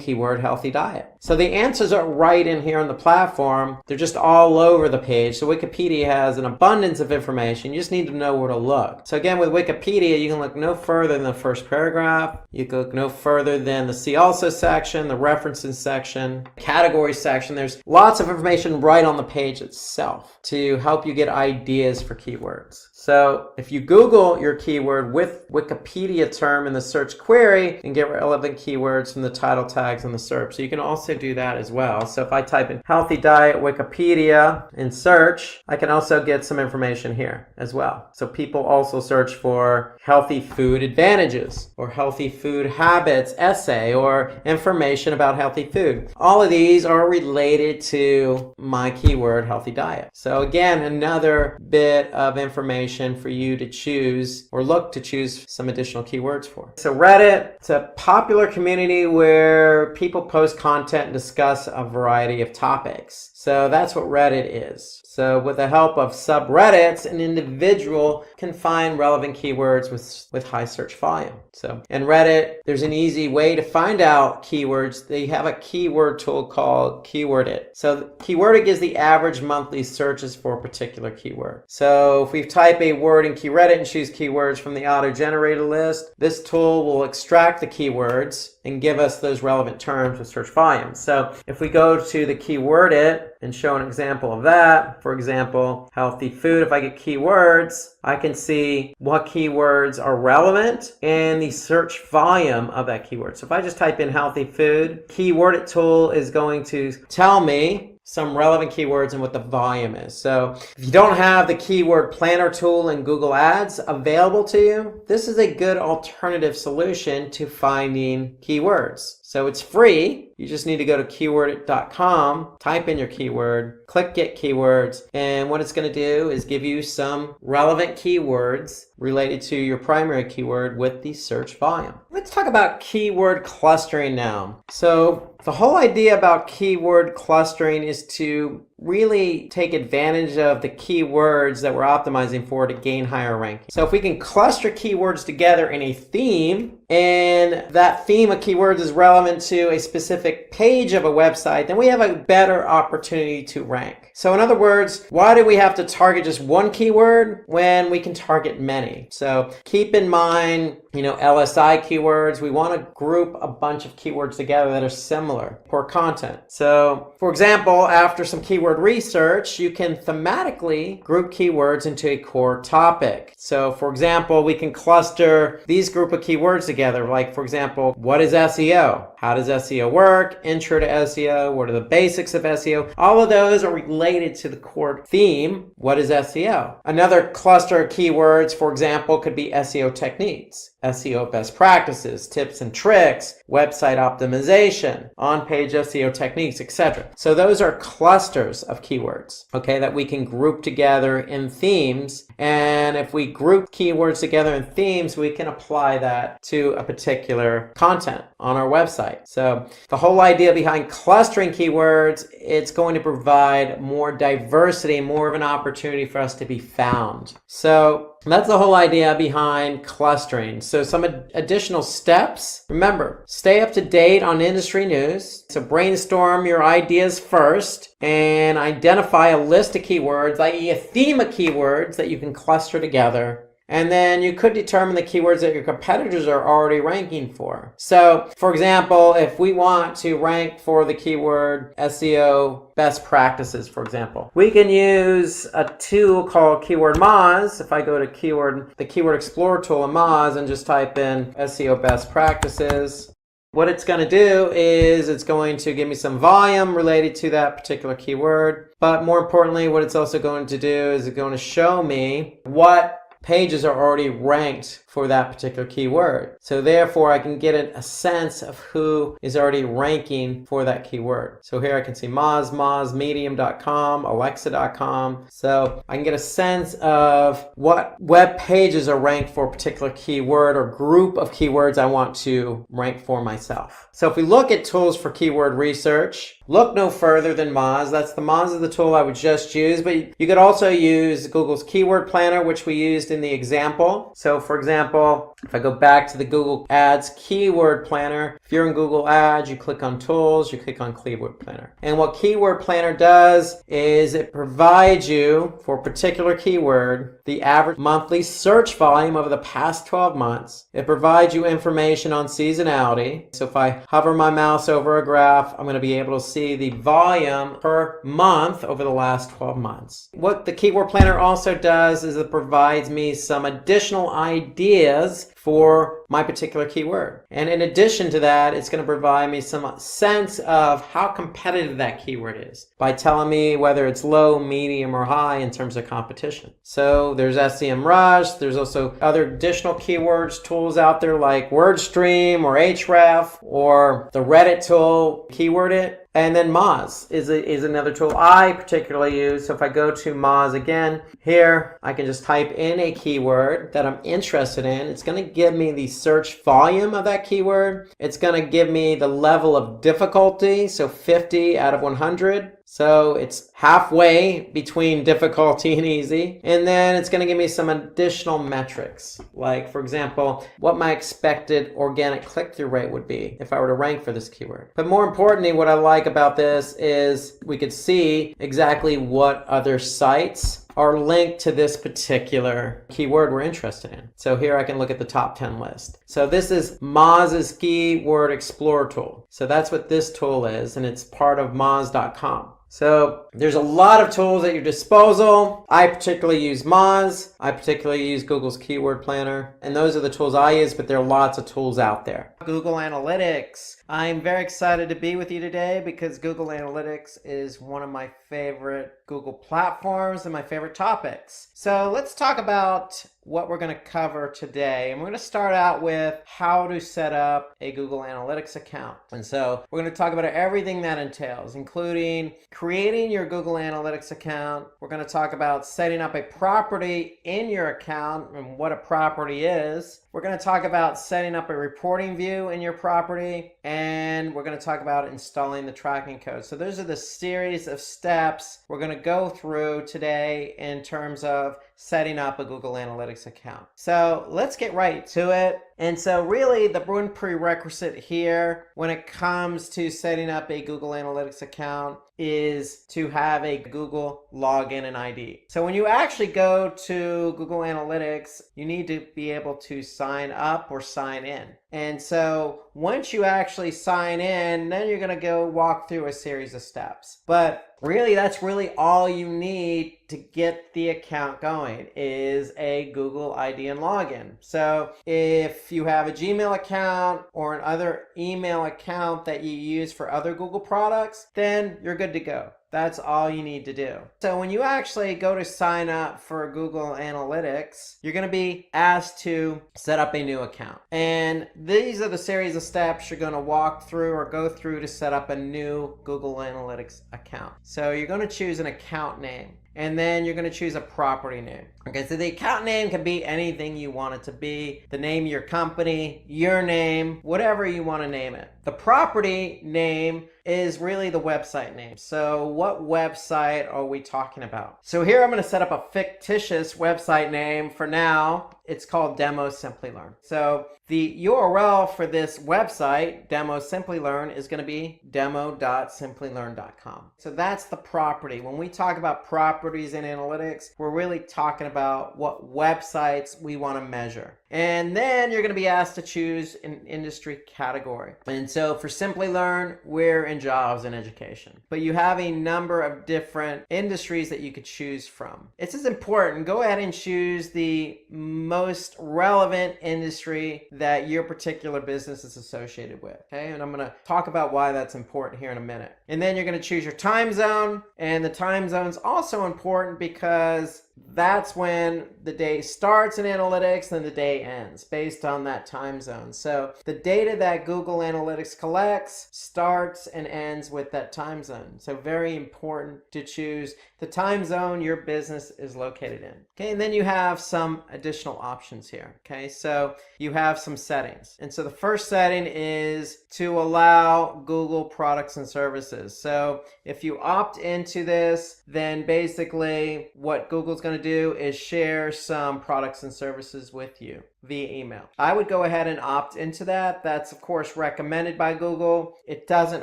keyword, healthy diet. So the answers are right in here on the platform. They're just all over the page. So Wikipedia has an abundance of information. You just need to know where to look. So again, with Wikipedia, you can look no further than the first paragraph. You can look no further than the See Also section, the references section, category section. There's lots of information right on the page itself to help you get ideas for keywords. So if you Google your keyword with Wikipedia term in the search query, you can get relevant keywords from the title tags in the SERP. So you can also do that as well. So if I type in healthy diet Wikipedia in search, I can also get some information here as well. So people also search for healthy food advantages or healthy food habits essay or information about healthy food. All of these are related to my keyword healthy diet. So again, another bit of information for you to choose or look to choose some additional keywords for. So Reddit, it's a popular community where people post content and discuss a variety of topics. So that's what Reddit is. So with the help of subreddits, an individual can find relevant keywords with high search volume. So in Reddit, there's an easy way to find out keywords. They have a keyword tool called Keywordit. So Keywordit gives the average monthly searches for a particular keyword. So if we type a word in Keywordit and choose keywords from the auto-generated list, this tool will extract the keywords and give us those relevant terms with search volume. So if we go to the Keywordit and show an example of that, for example, healthy food, if I get keywords, I can see what keywords are relevant and the search volume of that keyword. So if I just type in healthy food, Keywordit tool is going to tell me some relevant keywords and what the volume is. So if you don't have the keyword planner tool in Google Ads available to you, this is a good alternative solution to finding keywords. So it's free. You just need to go to keywordit.com, type in your keyword, click Get Keywords, and what it's going to do is give you some relevant keywords related to your primary keyword with the search volume. Let's talk about keyword clustering now. So the whole idea about keyword clustering is to really take advantage of the keywords that we're optimizing for to gain higher ranking. So if we can cluster keywords together in a theme, and that theme of keywords is relevant to a specific page of a website, then we have a better opportunity to rank. So in other words, why do we have to target just one keyword when we can target many? So keep in mind, LSI keywords, we want to group a bunch of keywords together that are similar for content. So for example, after some keyword research, you can thematically group keywords into a core topic. So for example, we can cluster these group of keywords together. Like for example, what is SEO? How does SEO work? Intro to SEO. What are the basics of SEO? All of those are related to the core theme. What is SEO? Another cluster of keywords, for example, could be SEO techniques, SEO best practices, tips and tricks, website optimization, on-page SEO techniques, etc. So those are clusters of keywords, okay, that we can group together in themes. And if we group keywords together in themes, we can apply that to a particular content on our website. So the whole idea behind clustering keywords, it's going to provide more diversity, more of an opportunity for us to be found. So that's the whole idea behind clustering. So some additional steps. Remember, stay up to date on industry news. So brainstorm your ideas first and identify a list of keywords, i.e. a theme of keywords that you can cluster together. And then you could determine the keywords that your competitors are already ranking for. So, for example, if we want to rank for the keyword SEO best practices, for example, we can use a tool called Keyword Moz. If I go to the Keyword Explorer tool in Moz and just type in SEO best practices, what it's going to do is it's going to give me some volume related to that particular keyword. But more importantly, what it's also going to do is it's going to show me what pages are already ranked for that particular keyword. So therefore I can get a sense of who is already ranking for that keyword. So here I can see Moz, Medium.com, Alexa.com. So I can get a sense of what web pages are ranked for a particular keyword or group of keywords I want to rank for myself. So if we look at tools for keyword research, look no further than Moz. That's the Moz is the tool I would just use, but you could also use Google's Keyword Planner, which we used in the example. So for example, if I go back to the Google Ads Keyword Planner, if you're in Google Ads, you click on Tools, you click on Keyword Planner. And what Keyword Planner does is it provides you, for a particular keyword, the average monthly search volume over the past 12 months. It provides you information on seasonality. So if I hover my mouse over a graph, I'm going to be able to see the volume per month over the last 12 months. What the Keyword Planner also does is it provides me some additional ideas for my particular keyword. And in addition to that, it's going to provide me some sense of how competitive that keyword is by telling me whether it's low, medium, or high in terms of competition. So there's SEMrush. There's also other additional keywords tools out there like WordStream or Href or the Reddit tool, Keyword It. And then Moz is another tool I particularly use. So if I go to Moz again, here I can just type in a keyword that I'm interested in. It's going to give me the search volume of that keyword. It's going to give me the level of difficulty, so 50 out of 100. So it's halfway between difficulty and easy. And then it's going to give me some additional metrics. Like, for example, what my expected organic click-through rate would be if I were to rank for this keyword. But more importantly, what I like about this is we could see exactly what other sites are linked to this particular keyword we're interested in. So here I can look at the top 10 list. So this is Moz's Keyword Explorer tool. So that's what this tool is, and it's part of Moz.com. So there's a lot of tools at your disposal. I particularly use Moz. I particularly use Google's Keyword Planner. And those are the tools I use, but there are lots of tools out there. Google Analytics. I'm very excited to be with you today because Google Analytics is one of my favorite Google platforms and my favorite topics. So let's talk about what we're going to cover today. And we're going to start out with how to set up a Google Analytics account. And so we're going to talk about everything that entails, including creating your Google Analytics account. We're going to talk about setting up a property in your account and what a property is. We're going to talk about setting up a reporting view in your property, and we're going to talk about installing the tracking code. So those are the series of steps we're going to go through today in terms of setting up a Google Analytics account. So let's get right to it. And so really the one prerequisite here when it comes to setting up a Google Analytics account is to have a Google login and ID. So when you actually go to Google Analytics, you need to be able to sign up or sign in. And so once you actually sign in, then you're going to go walk through a series of steps. But really, that's really all you need to get the account going is a Google ID and login. So if you have a Gmail account or another email account that you use for other Google products, then you're good to go. That's all you need to do. So when you actually go to sign up for Google Analytics, you're going to be asked to set up a new account. And these are the series of steps you're going to walk through or go through to set up a new Google Analytics account. So you're going to choose an account name. And then you're going to choose a property name. Okay, so the account name can be anything you want it to be. The name of your company, your name, whatever you want to name it. The property name is really the website name. So what website are we talking about? So here I'm going to set up a fictitious website name for now. It's called Demo Simply Learn. So the URL for this website, Demo Simply Learn, is going to be demo.simplylearn.com. So that's the property. When we talk about properties in analytics, we're really talking about what websites we want to measure. And then you're going to be asked to choose an industry category. And so for Simply Learn, we're in jobs and education. But you have a number of different industries that you could choose from. It's as important. Go ahead and choose the most relevant industry that your particular business is associated with. Okay, and I'm going to talk about why that's important here in a minute. And then you're going to choose your time zone. And the time zone is also important because that's when the day starts in analytics and the day ends based on that time zone. So the data that Google Analytics collects starts and ends with that time zone. So very important to choose the time zone your business is located in. Okay, and then you have some additional options here. Okay, so you have some settings. And so the first setting is to allow Google products and services. So if you opt into this, then basically what Google's going to do is share some products and services with you via email. I would go ahead and opt into that. That's of course recommended by Google. It doesn't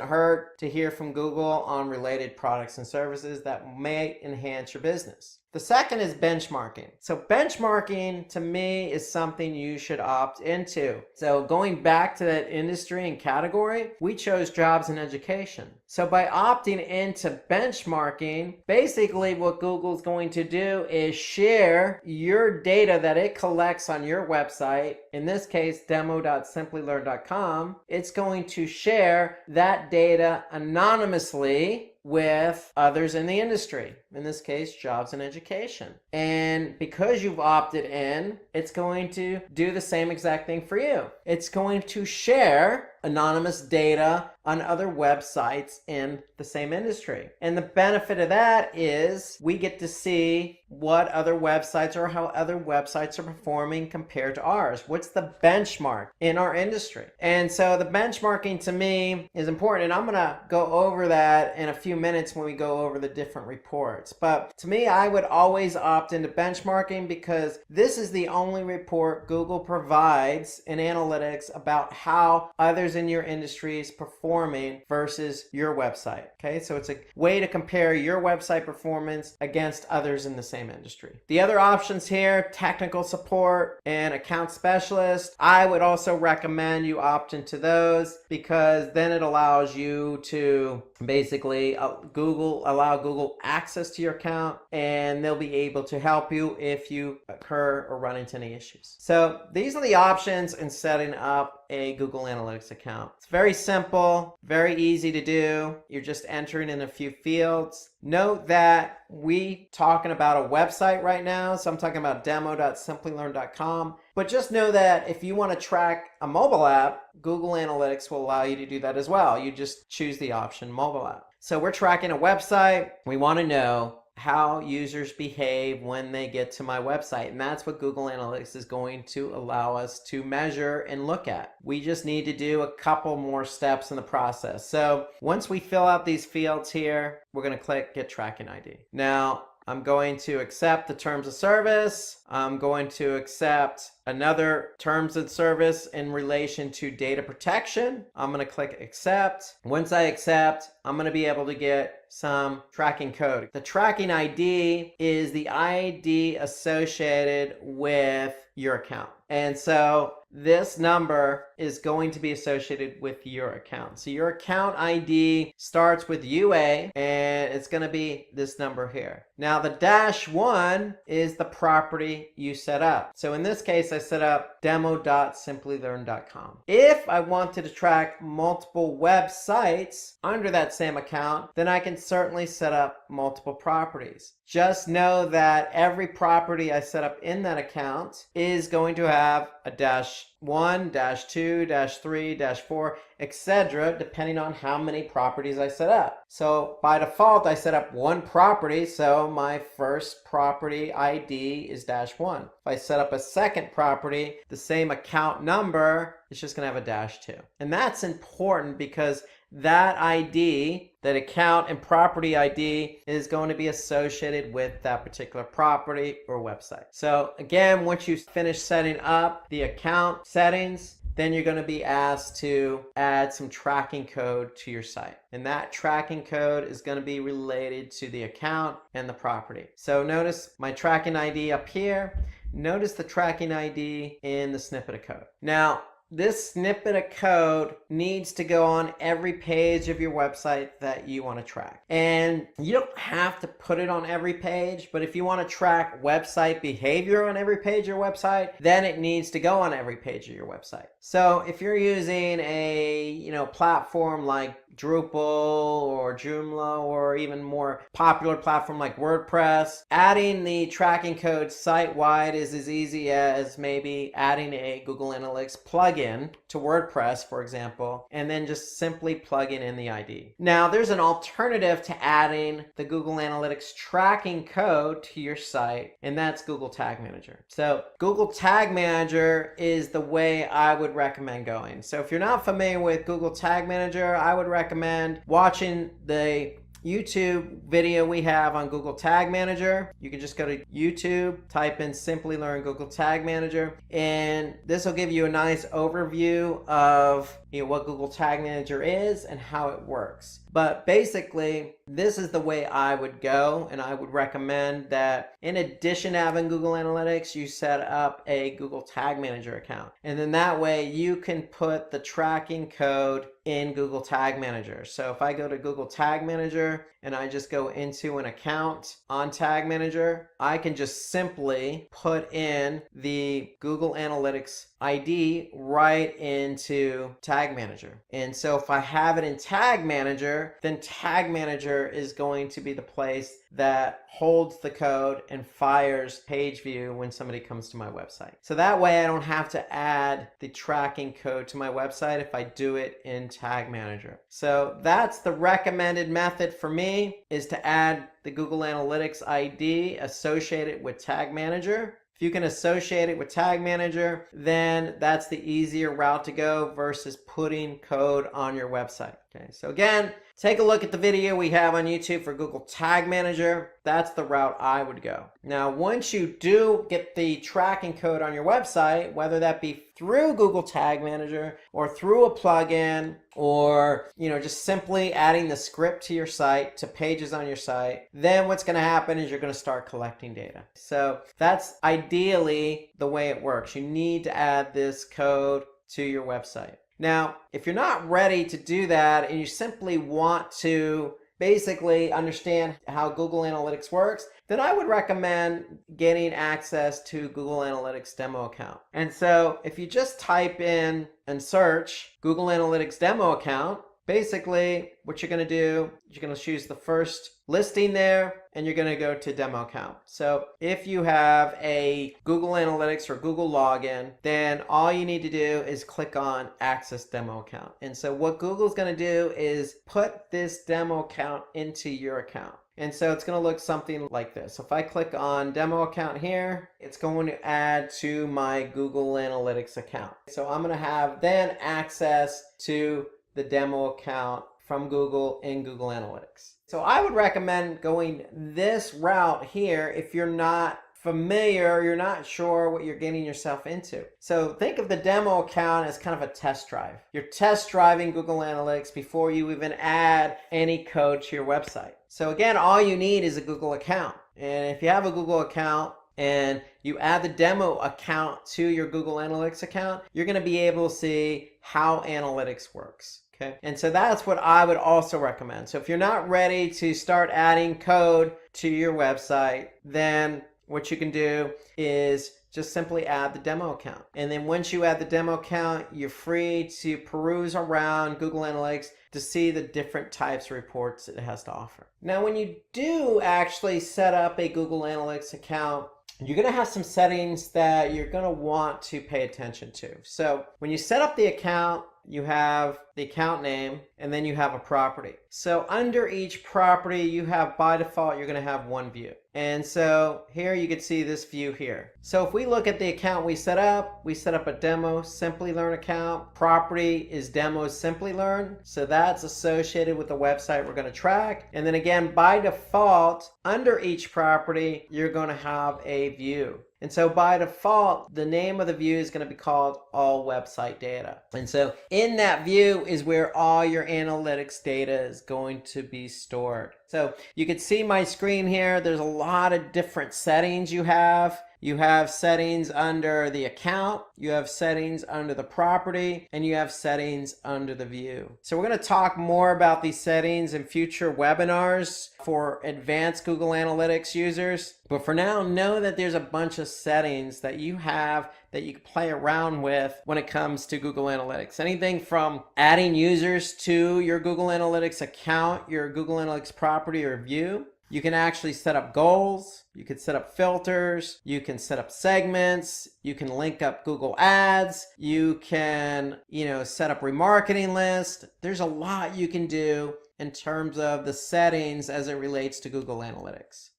hurt to hear from Google on related products and services that may enhance your business. The second is benchmarking. So benchmarking to me is something you should opt into. So going back to that industry and category, we chose jobs and education. So by opting into benchmarking, basically what Google's going to do is share your data that it collects on your website. In this case, demo.simplylearn.com. It's going to share that data anonymously with others in the industry, in this case, jobs and education. And because you've opted in, it's going to do the same exact thing for you. It's going to share anonymous data on other websites in the same industry. And the benefit of that is we get to see what other websites or how other websites are performing compared to ours. What's the benchmark in our industry? And so the benchmarking to me is important. And I'm going to go over that in a few minutes when we go over the different reports. But to me, I would always opt into benchmarking because this is the only report Google provides in analytics about how others in your industry is performing versus your website. Okay, so it's a way to compare your website performance against others in the same industry. The other options here, technical support and account specialist, I would also recommend you opt into those because then it allows you to basically allow Google access to your account, and they'll be able to help you if you occur or run into any issues. So these are the options in setting up a Google Analytics account. It's very simple, very easy to do. You're just entering in a few fields. Note that we talking about a website right now, so I'm talking about demo.simplylearn.com. But just know that if you want to track a mobile app, Google Analytics will allow you to do that as well. You just choose the option mobile app. So we're tracking a website. We want to know how users behave when they get to my website. And that's what Google Analytics is going to allow us to measure and look at. We just need to do a couple more steps in the process. So once we fill out these fields here, we're going to click Get Tracking ID. Now, I'm going to accept the terms of service. I'm going to accept another terms of service in relation to data protection. I'm going to click accept. Once I accept, I'm going to be able to get some tracking code. The tracking ID is the ID associated with your account. And so this number is going to be associated with your account. So your account ID starts with UA and it's going to be this number here. Now the -1 is the property you set up. So in this case, I set up demo.simplylearn.com. If I wanted to track multiple websites under that same account, then I can certainly set up multiple properties. Just know that every property I set up in that account is going to have a -1, -2, -3, -4, etc., depending on how many properties I set up. So by default, I set up one property, so my first property ID is -1. If I set up a second property, the same account number, it's just going to have a -2. And that's important because that ID, that account and property ID, is going to be associated with that particular property or website. So again, once you finish setting up the account settings, then you're going to be asked to add some tracking code to your site. And that tracking code is going to be related to the account and the property. So notice my tracking ID up here. Notice the tracking ID in the snippet of code. Now, this snippet of code needs to go on every page of your website that you want to track. And you don't have to put it on every page, but if you want to track website behavior on every page of your website, then it needs to go on every page of your website. So if you're using a platform like Drupal or Joomla or even more popular platform like WordPress, adding the tracking code site-wide is as easy as maybe adding a Google Analytics plugin to WordPress, for example, and then just simply plugging in the ID. Now, there's an alternative to adding the Google Analytics tracking code to your site, and that's Google Tag Manager. So Google Tag Manager is the way I would recommend going. So if you're not familiar with Google Tag Manager, I would recommend watching the YouTube video we have on Google Tag Manager. You can just go to YouTube, type in Simply Learn Google Tag Manager, and this will give you a nice overview of what Google Tag Manager is and how it works. But basically, this is the way I would go, and I would recommend that in addition to having Google Analytics, you set up a Google Tag Manager account. And then that way you can put the tracking code in Google Tag Manager. So if I go to Google Tag Manager and I just go into an account on Tag Manager, I can just simply put in the Google Analytics ID right into Tag Manager. And so if I have it in Tag Manager, then Tag Manager is going to be the place that holds the code and fires page view when somebody comes to my website. So that way I don't have to add the tracking code to my website if I do it in Tag Manager. So that's the recommended method for me, is to add the Google Analytics ID associated with Tag Manager. If you can associate it with Tag Manager, then that's the easier route to go versus putting code on your website. Okay, so again, take a look at the video we have on YouTube for Google Tag Manager. That's the route I would go. Now, once you do get the tracking code on your website, whether that be through Google Tag Manager or through a plugin, or just simply adding the script to your site, to pages on your site, then what's going to happen is you're going to start collecting data. So that's ideally the way it works. You need to add this code to your website. Now, if you're not ready to do that and you simply want to basically understand how Google Analytics works, then I would recommend getting access to Google Analytics demo account. And so if you just type in and search Google Analytics demo account, basically what you're going to do, you're going to choose the first listing there, and you're going to go to demo account. So if you have a Google Analytics or Google login, then all you need to do is click on access demo account. And so what Google's going to do is put this demo account into your account. And so it's going to look something like this. So if I click on demo account here, it's going to add to my Google Analytics account. So I'm going to have then access to the demo account from Google in Google Analytics. So I would recommend going this route here if you're not familiar, you're not sure what you're getting yourself into. So think of the demo account as kind of a test drive. You're test driving Google Analytics before you even add any code to your website. So again, all you need is a Google account. And if you have a Google account and you add the demo account to your Google Analytics account, you're going to be able to see how analytics works. Okay. And so that's what I would also recommend. So if you're not ready to start adding code to your website, then what you can do is just simply add the demo account. And then once you add the demo account, you're free to peruse around Google Analytics to see the different types of reports it has to offer. Now, when you do actually set up a Google Analytics account, you're going to have some settings that you're going to want to pay attention to. So when you set up the account, you have the account name, and then you have a property. So under each property, you have, by default, you're going to have one view. And so here you can see this view here. So if we look at the account we set up a demo Simply Learn account. Property is demo Simply Learn. So that's associated with the website we're going to track. And then again, by default, under each property, you're going to have a view. And so by default, the name of the view is going to be called All Website Data. And so in that view is where all your analytics data is going to be stored. So you can see my screen here. There's a lot of different settings you have. You have settings under the account, you have settings under the property, and you have settings under the view. So we're going to talk more about these settings in future webinars for advanced Google Analytics users. But for now, know that there's a bunch of settings that you have that you can play around with when it comes to Google Analytics. Anything from adding users to your Google Analytics account, your Google Analytics property or view. You can actually set up goals, you can set up filters, you can set up segments, you can link up Google Ads, you can, set up remarketing lists. There's a lot you can do in terms of the settings as it relates to Google Analytics.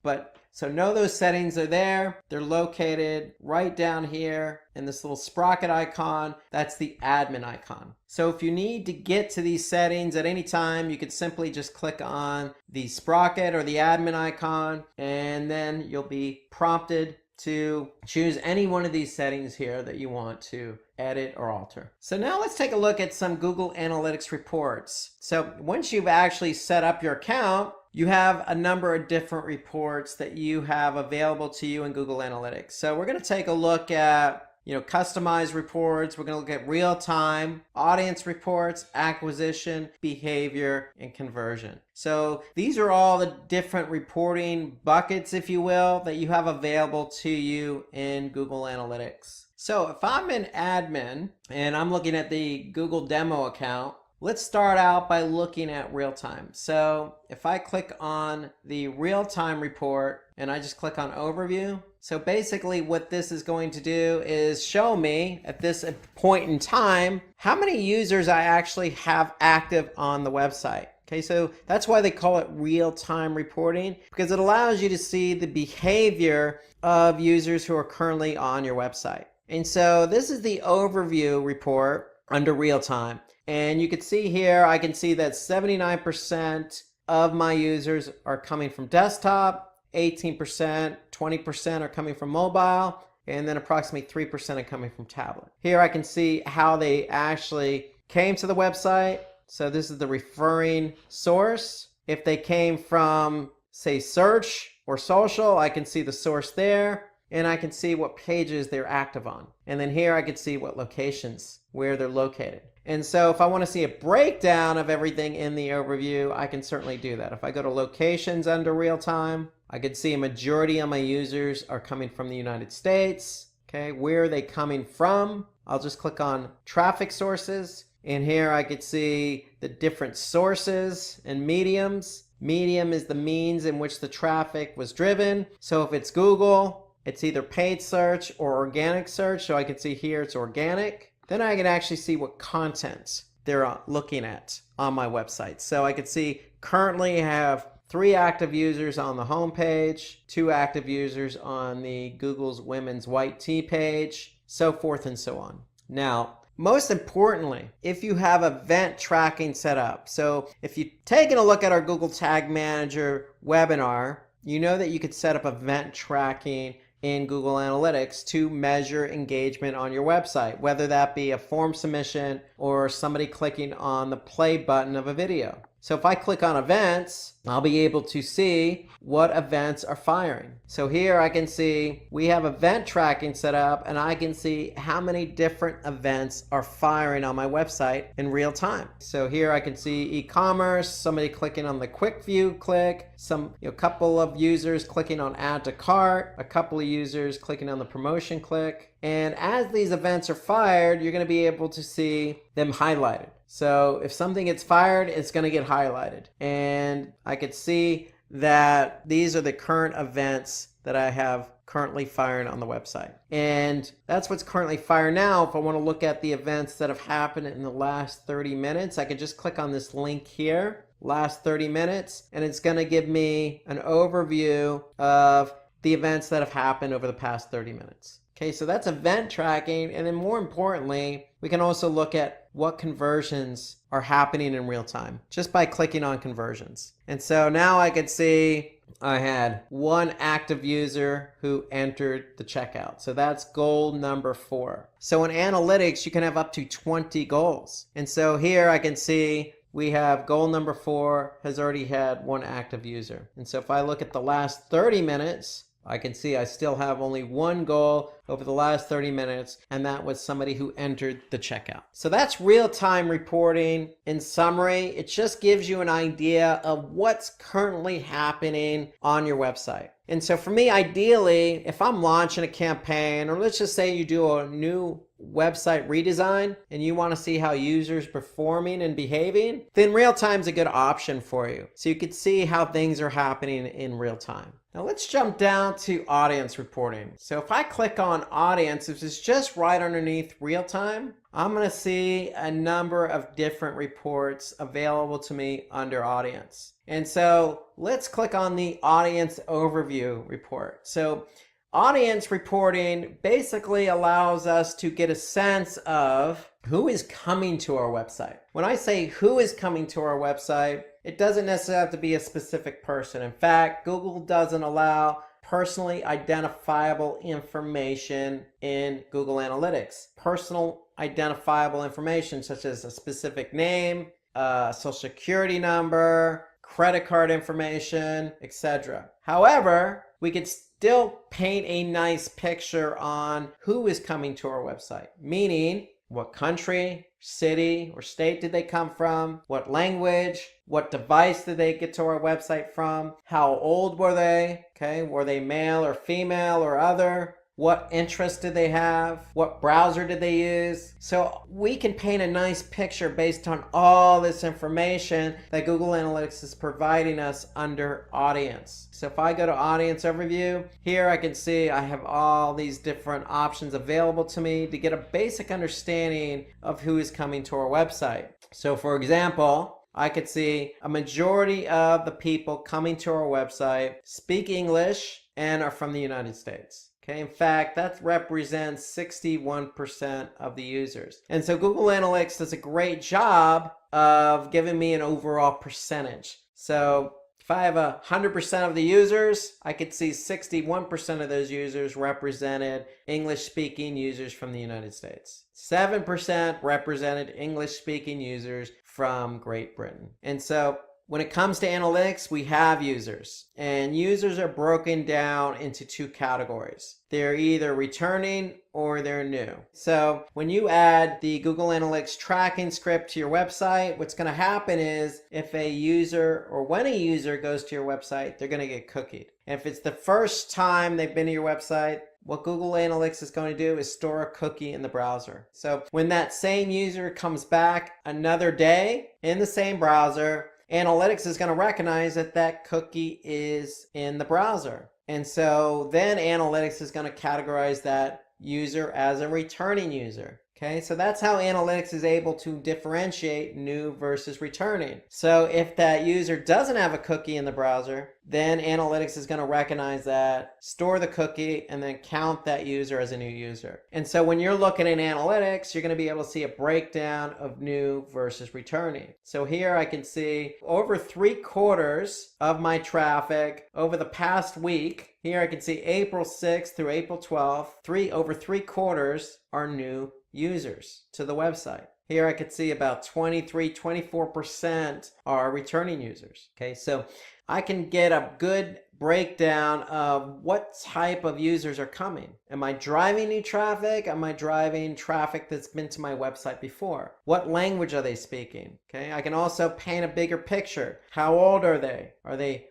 So know those settings are there. They're located right down here in this little sprocket icon. That's the admin icon. So if you need to get to these settings at any time, you could simply just click on the sprocket or the admin icon, and then you'll be prompted to choose any one of these settings here that you want to edit or alter. So now let's take a look at some Google Analytics reports. So once you've actually set up your account, you have a number of different reports that you have available to you in Google Analytics. So we're going to take a look at customized reports. We're going to look at real-time, audience reports, acquisition, behavior, and conversion. So these are all the different reporting buckets, if you will, that you have available to you in Google Analytics. So if I'm an admin and I'm looking at the Google demo account, let's start out by looking at real-time. So if I click on the real-time report and I just click on overview, so basically what this is going to do is show me at this point in time how many users I actually have active on the website. Okay, so that's why they call it real-time reporting, because it allows you to see the behavior of users who are currently on your website. And so this is the overview report under real-time. And you can see here, I can see that 79% of my users are coming from desktop, 18%, 20% are coming from mobile, and then approximately 3% are coming from tablet. Here I can see how they actually came to the website. So this is the referring source. If they came from, say, search or social, I can see the source there, and I can see what pages they're active on. And then here I can see what locations, where they're located. And so if I want to see a breakdown of everything in the overview, I can certainly do that. If I go to locations under real time, I could see a majority of my users are coming from the United States. Okay, where are they coming from? I'll just click on traffic sources. And here I could see the different sources and mediums. Medium is the means in which the traffic was driven. So if it's Google, it's either paid search or organic search. So I can see here it's organic. Then I can actually see what content they're looking at on my website. So I could see currently have 3 active users on the home page, 2 active users on the Google's Women's White Tea page, so forth and so on. Now, most importantly, if you have event tracking set up, so if you've taken a look at our Google Tag Manager webinar, you know that you could set up event tracking in Google Analytics to measure engagement on your website, whether that be a form submission or somebody clicking on the play button of a video. So if I click on events, I'll be able to see what events are firing. So here I can see we have event tracking set up, and I can see how many different events are firing on my website in real time. So here I can see e-commerce, somebody clicking on the quick view click, a couple of users clicking on add to cart, a couple of users clicking on the promotion click. And as these events are fired, you're going to be able to see them highlighted. So if something gets fired, it's going to get highlighted. And I could see that these are the current events that I have currently firing on the website. And that's what's currently fired now. If I want to look at the events that have happened in the last 30 minutes, I could just click on this link here, last 30 minutes, and it's going to give me an overview of the events that have happened over the past 30 minutes. Okay, so that's event tracking. And then more importantly, we can also look at what conversions are happening in real time just by clicking on conversions. And so now I could see I had 1 active user who entered the checkout. So that's goal number 4. So in analytics, you can have up to 20 goals. And so here I can see we have goal number 4 has already had 1 active user. And so if I look at the last 30 minutes I can see I still have only one goal over the last 30 minutes, and that was somebody who entered the checkout. So that's real-time reporting. In summary, it just gives you an idea of what's currently happening on your website. And so for me, ideally, if I'm launching a campaign, or let's just say you do a new website redesign and you want to see how users performing and behaving, then real time is a good option for you. So you could see how things are happening in real time. Now let's jump down to audience reporting. So if I click on audience, which is just right underneath real time, I'm going to see a number of different reports available to me under audience. And so let's click on the audience overview report. So audience reporting basically allows us to get a sense of who is coming to our website. When I say who is coming to our website, it doesn't necessarily have to be a specific person. In fact, Google doesn't allow personally identifiable information in Google Analytics. Personal identifiable information such as a specific name, social security number, credit card information, etc. However, we could still paint a nice picture on who is coming to our website, meaning what country, city, or state did they come from, what language, what device did they get to our website from, how old were they, okay, were they male or female or other, what interests did they have, what browser did they use. So we can paint a nice picture based on all this information that Google Analytics is providing us under audience. So if I go to audience overview, here I can see I have all these different options available to me to get a basic understanding of who is coming to our website. So for example, I could see a majority of the people coming to our website speak English and are from the United States. Okay, in fact, that represents 61% of the users. And so Google Analytics does a great job of giving me an overall percentage. So if I have 100% of the users, I could see 61% of those users represented English-speaking users from the United States. 7% represented English-speaking users from Great Britain. And so when it comes to analytics, we have users, and users are broken down into two categories. They're either returning or they're new. So when you add the Google Analytics tracking script to your website, what's going to happen is if a user or when a user goes to your website, they're going to get cookied. And if it's the first time they've been to your website, what Google Analytics is going to do is store a cookie in the browser. So when that same user comes back another day in the same browser, Analytics is going to recognize that that cookie is in the browser. And so then Analytics is going to categorize that user as a returning user. Okay, so that's how Analytics is able to differentiate new versus returning. So if that user doesn't have a cookie in the browser, then Analytics is going to recognize that, store the cookie, and then count that user as a new user. And so when you're looking at Analytics, you're going to be able to see a breakdown of new versus returning. So here I can see over 3/4 of my traffic over the past week. Here I can see April 6th through April 12th, over 3/4 are new users to the website. Here I could see about 24% are returning users. Okay, so I can get a good breakdown of what type of users are coming. Am I driving new traffic? Am I driving traffic that's been to my website before? What language are they speaking? Okay, I can also paint a bigger picture. How old are they?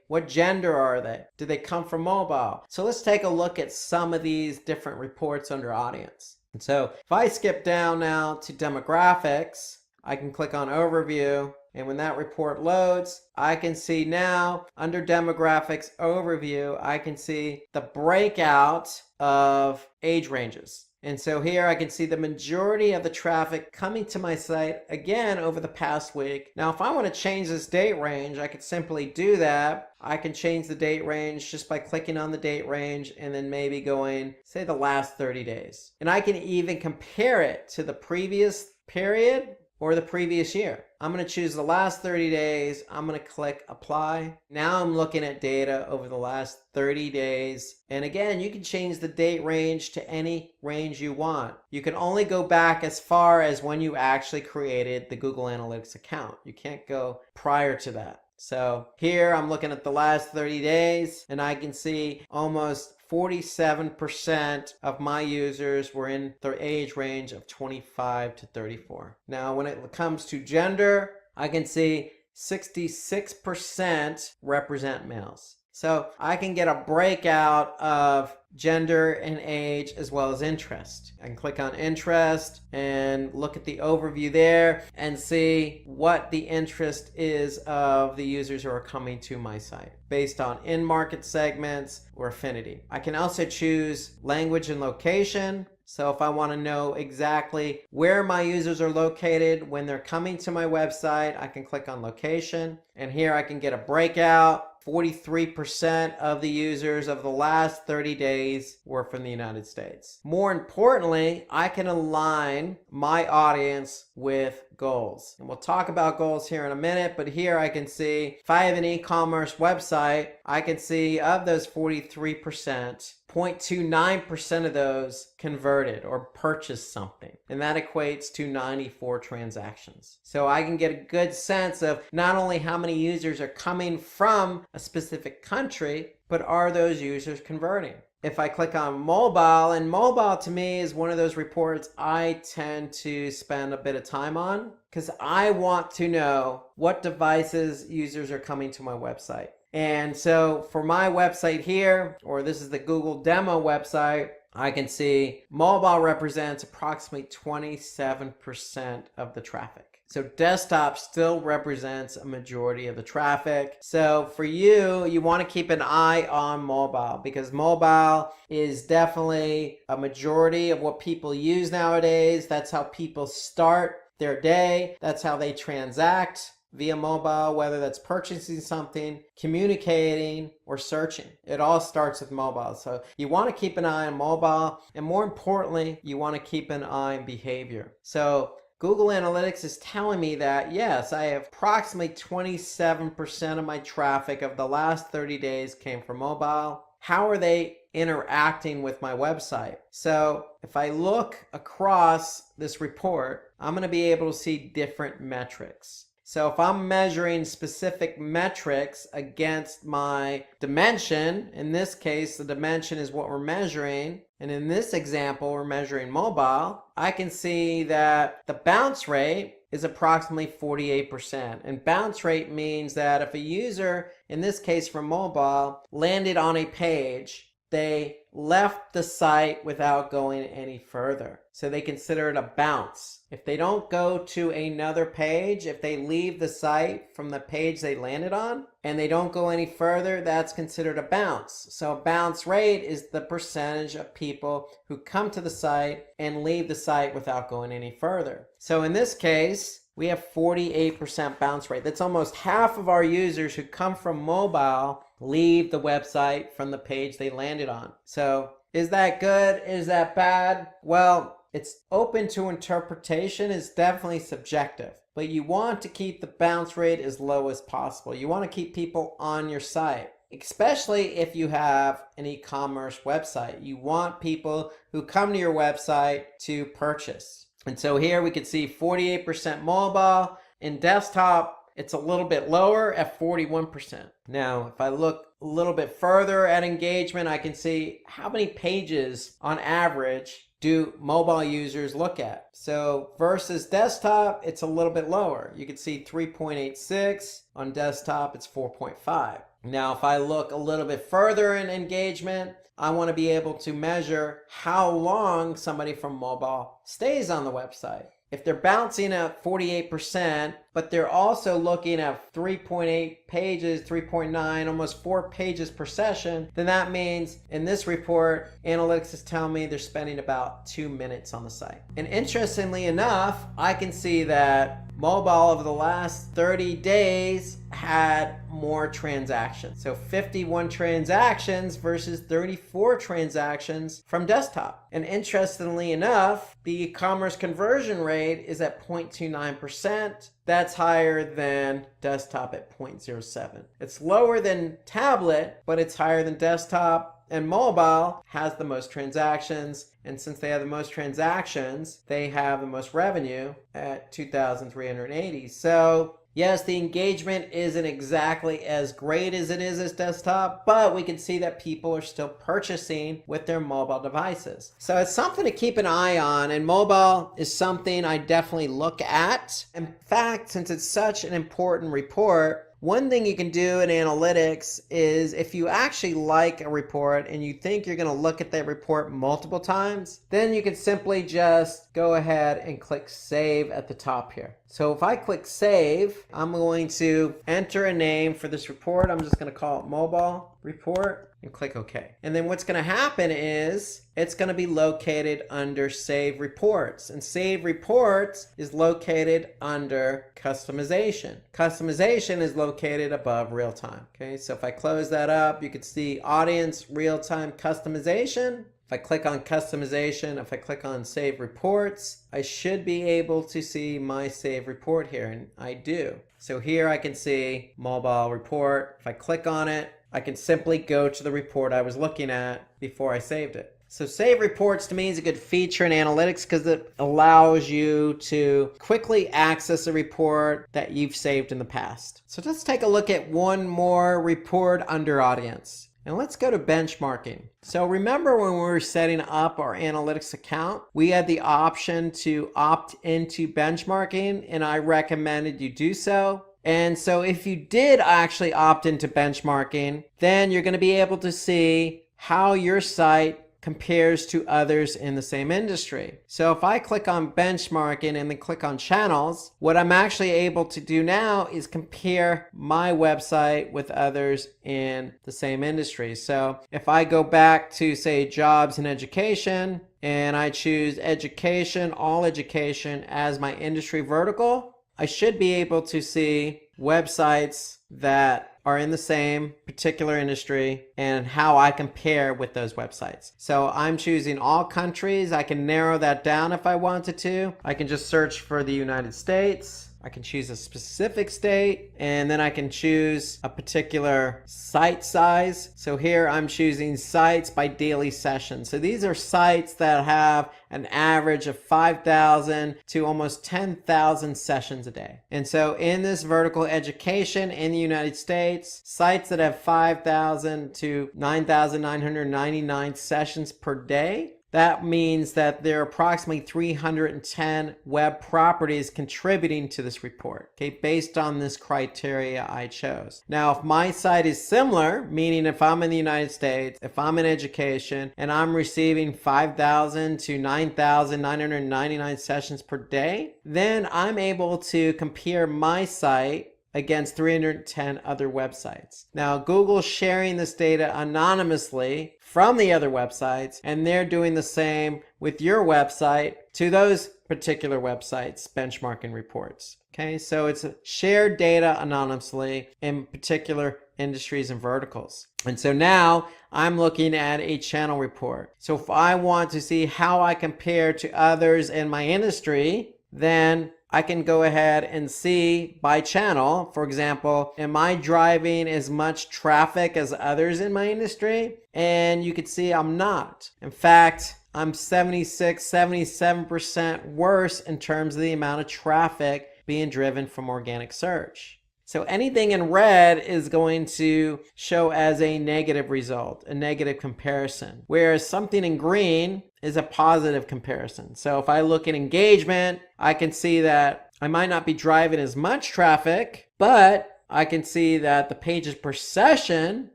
What gender are they? Do they come from mobile? So let's take a look at some of these different reports under audience. And so if I skip down now to demographics, I can click on overview, and when that report loads, I can see now under demographics overview, I can see the breakout of age ranges. And so here I can see the majority of the traffic coming to my site again over the past week. Now, if I want to change this date range, I could simply do that. I can change the date range just by clicking on the date range and then maybe going, say, the last 30 days. And I can even compare it to the previous period or the previous year. I'm going to choose the last 30 days. I'm going to click apply. Now I'm looking at data over the last 30 days. And again, you can change the date range to any range you want. You can only go back as far as when you actually created the Google Analytics account. You can't go prior to that. So here I'm looking at the last 30 days and I can see almost 47% of my users were in the age range of 25 to 34. Now, when it comes to gender, I can see 66% represent males. So I can get a breakout of gender and age as well as interest. I can click on interest and look at the overview there and see what the interest is of the users who are coming to my site based on in-market segments or affinity. I can also choose language and location. So if I want to know exactly where my users are located when they're coming to my website, I can click on location. And here I can get a breakout. 43% of the users of the last 30 days were from the United States. More importantly, I can align my audience with goals. And we'll talk about goals here in a minute, but here I can see if I have an e-commerce website, I can see of those 43%, 0.29% of those converted or purchased something. And that equates to 94 transactions. So I can get a good sense of not only how many users are coming from a specific country, but are those users converting? If I click on mobile, and mobile to me is one of those reports I tend to spend a bit of time on because I want to know what devices users are coming to my website. And so for my website here, or this is the Google demo website, I can see mobile represents approximately 27% of the traffic. So desktop still represents a majority of the traffic. So for you, you want to keep an eye on mobile because mobile is definitely a majority of what people use nowadays. That's how people start their day. That's how they transact via mobile, whether that's purchasing something, communicating, or searching. It all starts with mobile. So you want to keep an eye on mobile, and more importantly, you want to keep an eye on behavior. So Google Analytics is telling me that, yes, I have approximately 27% of my traffic of the last 30 days came from mobile. How are they interacting with my website? So if I look across this report, I'm going to be able to see different metrics. So if I'm measuring specific metrics against my dimension, in this case, the dimension is what we're measuring. And in this example, we're measuring mobile. I can see that the bounce rate is approximately 48%. And bounce rate means that if a user, in this case from mobile, landed on a page, they left the site without going any further. So they consider it a bounce. If they don't go to another page, if they leave the site from the page they landed on and they don't go any further, that's considered a bounce. So a bounce rate is the percentage of people who come to the site and leave the site without going any further. So in this case, we have 48% bounce rate. That's almost half of our users who come from mobile leave the website from the page they landed on. So is that good? Is that bad? Well, it's open to interpretation. It's definitely subjective, but you want to keep the bounce rate as low as possible. You want to keep people on your site, especially if you have an e-commerce website. You want people who come to your website to purchase. And so here we could see 48% mobile. In desktop, it's a little bit lower at 41%. Now, if I look a little bit further at engagement, I can see how many pages on average do mobile users look at. So versus desktop, it's a little bit lower. You can see 3.86. On desktop, it's 4.5. Now, if I look a little bit further in engagement, I want to be able to measure how long somebody from mobile stays on the website. If they're bouncing at 48%, but they're also looking at 3.8 pages, 3.9, almost 4 pages per session, then that means in this report, analytics is telling me they're spending about 2 minutes on the site. And interestingly enough, I can see that mobile over the last 30 days had more transactions. So 51 transactions versus 34 transactions from desktop. And interestingly enough, the e-commerce conversion rate is at 0.29%. That's higher than desktop at 0.07. It's lower than tablet, but it's higher than desktop. And mobile has the most transactions, and since they have the most transactions, they have the most revenue at 2,380. So Yes, the engagement isn't exactly as great as it is as desktop, but we can see that people are still purchasing with their mobile devices. So it's something to keep an eye on, and mobile is something I definitely look at. In fact, since it's such an important report, one thing you can do in analytics is if you actually like a report and you think you're going to look at that report multiple times, then you can simply just go ahead and click save at the top here. So if I click save, I'm going to enter a name for this report. I'm just going to call it mobile report and click OK. And then what's going to happen is it's going to be located under save reports, and save reports is located under customization. Customization is located above real time. Okay, so if I close that up, you can see audience, real time, customization. If I click on customization, if I click on save reports, I should be able to see my save report here, and I do. So here I can see mobile report. If I click on it, I can simply go to the report I was looking at before I saved it. So save reports to me is a good feature in analytics because it allows you to quickly access a report that you've saved in the past. So let's take a look at one more report under audience. And let's go to benchmarking. So remember when we were setting up our analytics account, we had the option to opt into benchmarking, and I recommended you do so. And so if you did actually opt into benchmarking, then you're going to be able to see how your site compares to others in the same industry. So if I click on benchmarking and then click on channels, what I'm actually able to do now is compare my website with others in the same industry. So if I go back to, say, jobs and education, and I choose education, all education as my industry vertical, I should be able to see websites that are in the same particular industry and how I compare with those websites. So I'm choosing all countries. I can narrow that down if I wanted to. I can just search for the United States. I can choose a specific state, and then I can choose a particular site size. So here I'm choosing sites by daily session. So these are sites that have an average of 5,000 to almost 10,000 sessions a day. And so in this vertical education in the United States, sites that have 5,000 to 9,999 sessions per day, that means that there are approximately 310 web properties contributing to this report, okay, based on this criteria I chose. Now, if my site is similar, meaning if I'm in the United States, if I'm in education, and I'm receiving 5,000 to 9,999 sessions per day, then I'm able to compare my site against 310 other websites. Now, Google's sharing this data anonymously from the other websites, and they're doing the same with your website to those particular websites' benchmarking reports. Okay, so it's shared data anonymously in particular industries and verticals. And so now I'm looking at a channel report. So if I want to see how I compare to others in my industry, then I can go ahead and see by channel. For example, am I driving as much traffic as others in my industry? And you can see I'm not. In fact, I'm 77% worse in terms of the amount of traffic being driven from organic search. So anything in red is going to show as a negative result, a negative comparison, whereas something in green is a positive comparison. So if I look at engagement, I can see that I might not be driving as much traffic, but I can see that the pages per session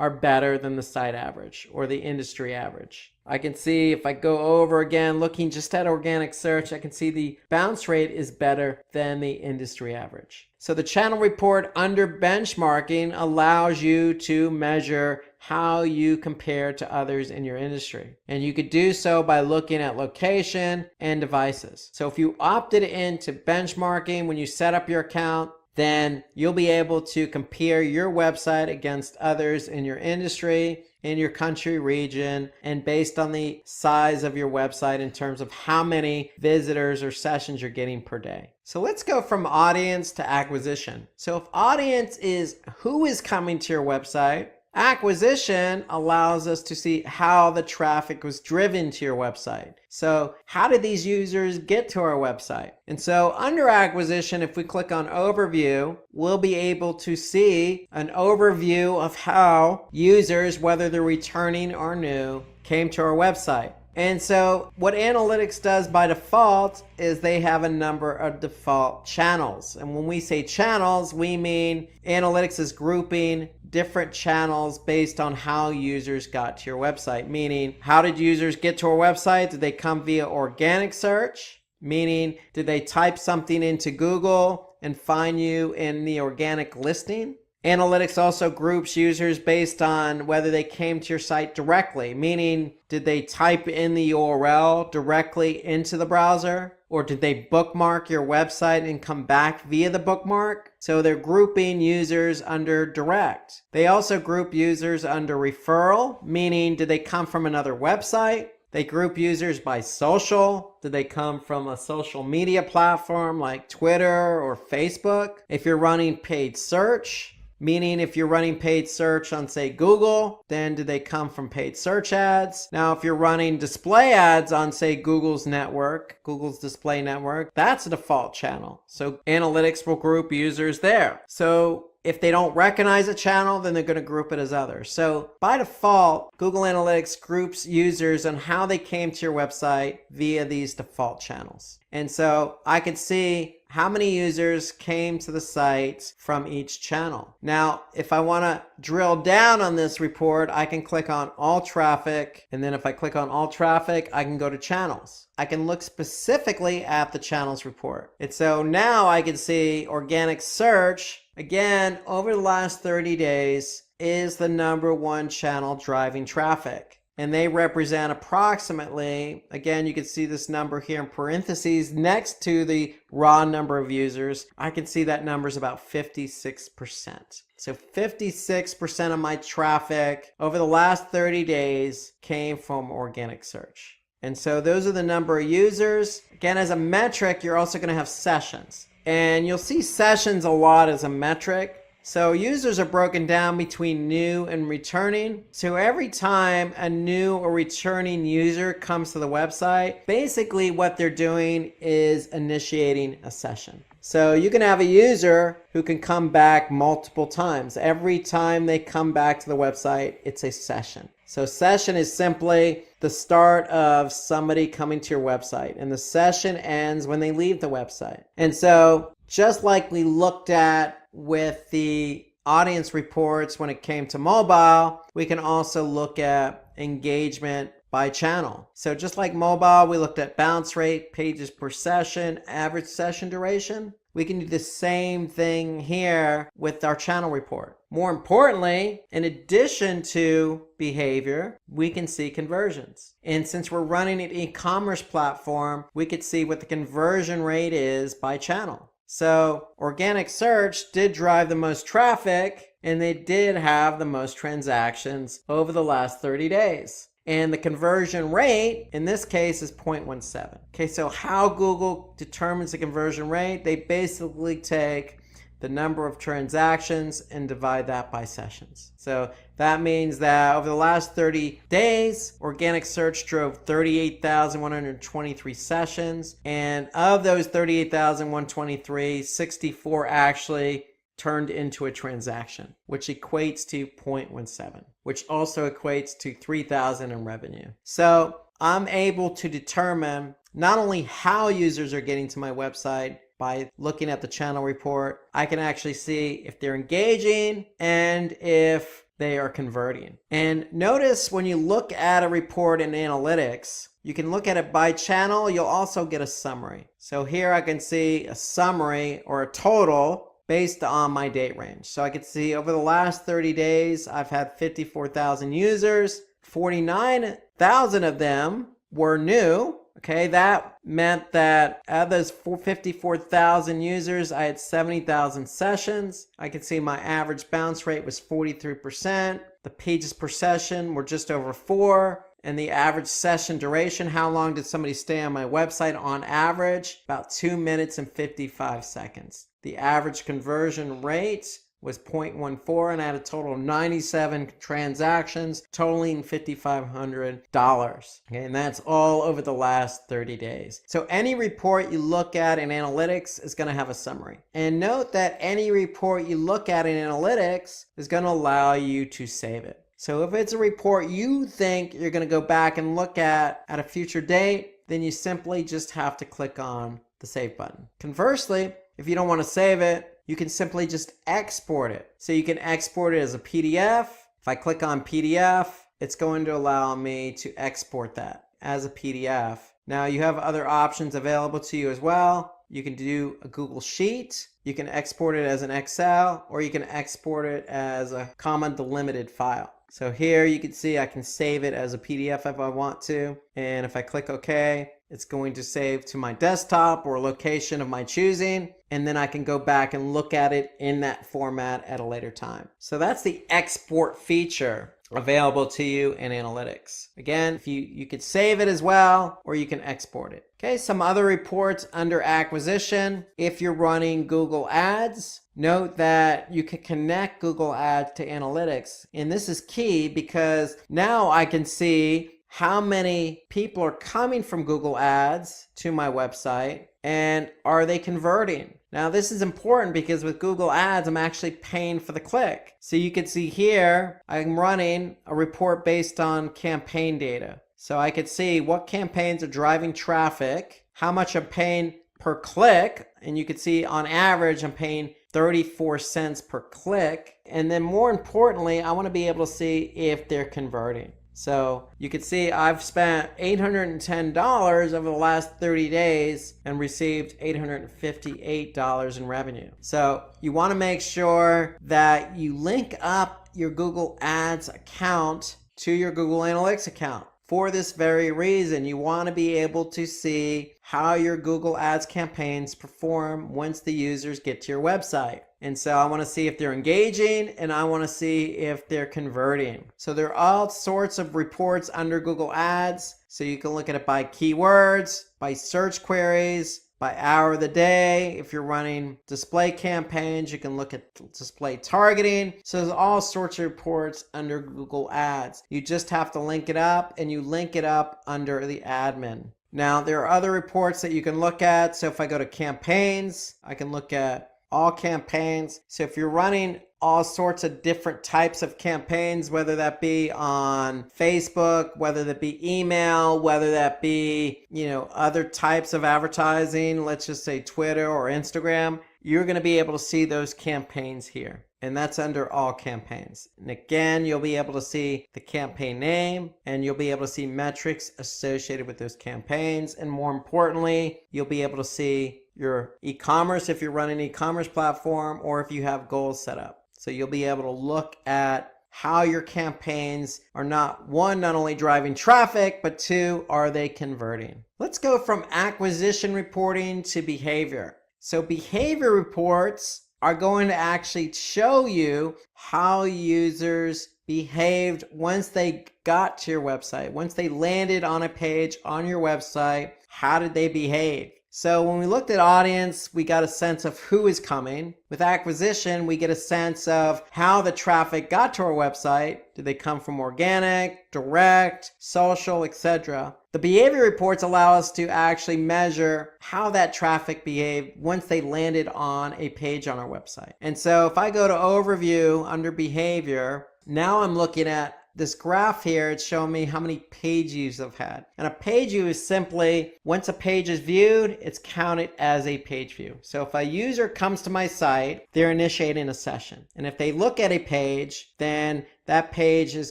are better than the site average or the industry average. I can see if I go over again, looking just at organic search, I can see the bounce rate is better than the industry average. So the channel report under benchmarking allows you to measure how you compare to others in your industry. And you could do so by looking at location and devices. So if you opted into benchmarking when you set up your account, then you'll be able to compare your website against others in your industry, in your country, region, and based on the size of your website in terms of how many visitors or sessions you're getting per day. So let's go from audience to acquisition. So if audience is who is coming to your website, Acquisition allows us to see how the traffic was driven to your website. So how did these users get to our website? And so under acquisition, if we click on overview, we'll be able to see an overview of how users, whether they're returning or new, came to our website. And so what analytics does by default is they have a number of default channels. And when we say channels, we mean analytics is grouping different channels based on how users got to your website. Meaning, how did users get to our website? Did they come via organic search? Meaning, did they type something into Google and find you in the organic listing? Analytics also groups users based on whether they came to your site directly, meaning did they type in the URL directly into the browser, or did they bookmark your website and come back via the bookmark? So they're grouping users under direct. They also group users under referral, meaning did they come from another website? They group users by social. Did they come from a social media platform like Twitter or Facebook? If you're running paid search, meaning if you're running paid search on, say, Google, then do they come from paid search ads? Now, if you're running display ads on, say, Google's network, Google's display network, that's a default channel. So analytics will group users there. So if they don't recognize a channel, then they're going to group it as others. So by default, Google Analytics groups users on how they came to your website via these default channels. And so I could see how many users came to the site from each channel. Now, if I want to drill down on this report, I can click on all traffic. And then if I click on all traffic, I can go to channels. I can look specifically at the channels report. And so now I can see organic search, again, over the last 30 days, is the #1 channel driving traffic. And they represent approximately, again, you can see this number here in parentheses next to the raw number of users. I can see that number is about 56%. So 56% of my traffic over the last 30 days came from organic search. And so those are the number of users. Again, as a metric, you're also going to have sessions. And you'll see sessions a lot as a metric. So users are broken down between new and returning. So every time a new or returning user comes to the website, basically what they're doing is initiating a session. So you can have a user who can come back multiple times. Every time they come back to the website, it's a session. So session is simply the start of somebody coming to your website, and the session ends when they leave the website. And so just like we looked at with the audience reports when it came to mobile, we can also look at engagement by channel. So just like mobile, we looked at bounce rate, pages per session, average session duration. We can do the same thing here with our channel report. More importantly, in addition to behavior, we can see conversions. And since we're running an e-commerce platform, we could see what the conversion rate is by channel. So organic search did drive the most traffic, and they did have the most transactions over the last 30 days. And the conversion rate in this case is 0.17. Okay, so how Google determines the conversion rate, they basically take the number of transactions and divide that by sessions. So that means that over the last 30 days, organic search drove 38,123 sessions. And of those 38,123, 64 actually turned into a transaction, which equates to 0.17, which also equates to 3,000 in revenue. So I'm able to determine not only how users are getting to my website by looking at the channel report, I can actually see if they're engaging and if they are converting. And notice when you look at a report in analytics, you can look at it by channel. You'll also get a summary. So here I can see a summary or a total based on my date range. So I can see over the last 30 days, I've had 54,000 users, 49,000 of them were new. Okay, that meant that out of those 54,000 users, I had 70,000 sessions. I could see my average bounce rate was 43%. The pages per session were just over 4. And the average session duration, how long did somebody stay on my website on average? About 2 minutes and 55 seconds. The average conversion rate was 0.14, and I had a total of 97 transactions totaling $5,500. Okay, and that's all over the last 30 days. So any report you look at in analytics is going to have a summary. And note that any report you look at in analytics is going to allow you to save it. So if it's a report you think you're going to go back and look at a future date, then you simply just have to click on the save button. Conversely, if you don't want to save it, you can simply just export it. So you can export it as a PDF. If I click on PDF, it's going to allow me to export that as a PDF. Now you have other options available to you as well. You can do a Google Sheet. You can export it as an Excel, or you can export it as a comma delimited file. So here you can see I can save it as a PDF if I want to. And if I click OK, it's going to save to my desktop or location of my choosing. And then I can go back and look at it in that format at a later time. So that's the export feature available to you in analytics. Again, if you could save it as well, or you can export it. Okay, some other reports under acquisition. If you're running Google Ads, note that you can connect Google Ads to analytics. And this is key because now I can see how many people are coming from Google Ads to my website, and are they converting? Now this is important because with Google Ads, I'm actually paying for the click. So you can see here, I'm running a report based on campaign data. So I could see what campaigns are driving traffic, how much I'm paying per click, and you can see on average I'm paying 34 cents per click. And then more importantly, I want to be able to see if they're converting. So you can see I've spent $810 over the last 30 days and received $858 in revenue. So you want to make sure that you link up your Google Ads account to your Google Analytics account. For this very reason, you want to be able to see how your Google Ads campaigns perform once the users get to your website. And so I want to see if they're engaging, and I want to see if they're converting. So there are all sorts of reports under Google Ads. So you can look at it by keywords, by search queries, by hour of the day. If you're running display campaigns, you can look at display targeting. So there's all sorts of reports under Google Ads. You just have to link it up, and you link it up under the admin. Now, there are other reports that you can look at. So if I go to campaigns, I can look at all campaigns. So if you're running all sorts of different types of campaigns, whether that be on Facebook, whether that be email, whether that be, other types of advertising, let's just say Twitter or Instagram, you're going to be able to see those campaigns here. And that's under all campaigns. And again, you'll be able to see the campaign name, and you'll be able to see metrics associated with those campaigns. And more importantly, you'll be able to see your e-commerce if you're running an e-commerce platform, or if you have goals set up. So you'll be able to look at how your campaigns are not only driving traffic, but two, are they converting? Let's go from acquisition reporting to behavior. So behavior reports are going to actually show you how users behaved once they got to your website. Once they landed on a page on your website, how did they behave? So when we looked at audience, we got a sense of who is coming. With acquisition, we get a sense of how the traffic got to our website. Did they come from organic, direct, social, etc.? The behavior reports allow us to actually measure how that traffic behaved once they landed on a page on our website. And so if I go to overview under behavior, now I'm looking at this graph here. It's showing me how many page views I've had. And a page view is simply, once a page is viewed, it's counted as a page view. So if a user comes to my site, they're initiating a session. And if they look at a page, then that page is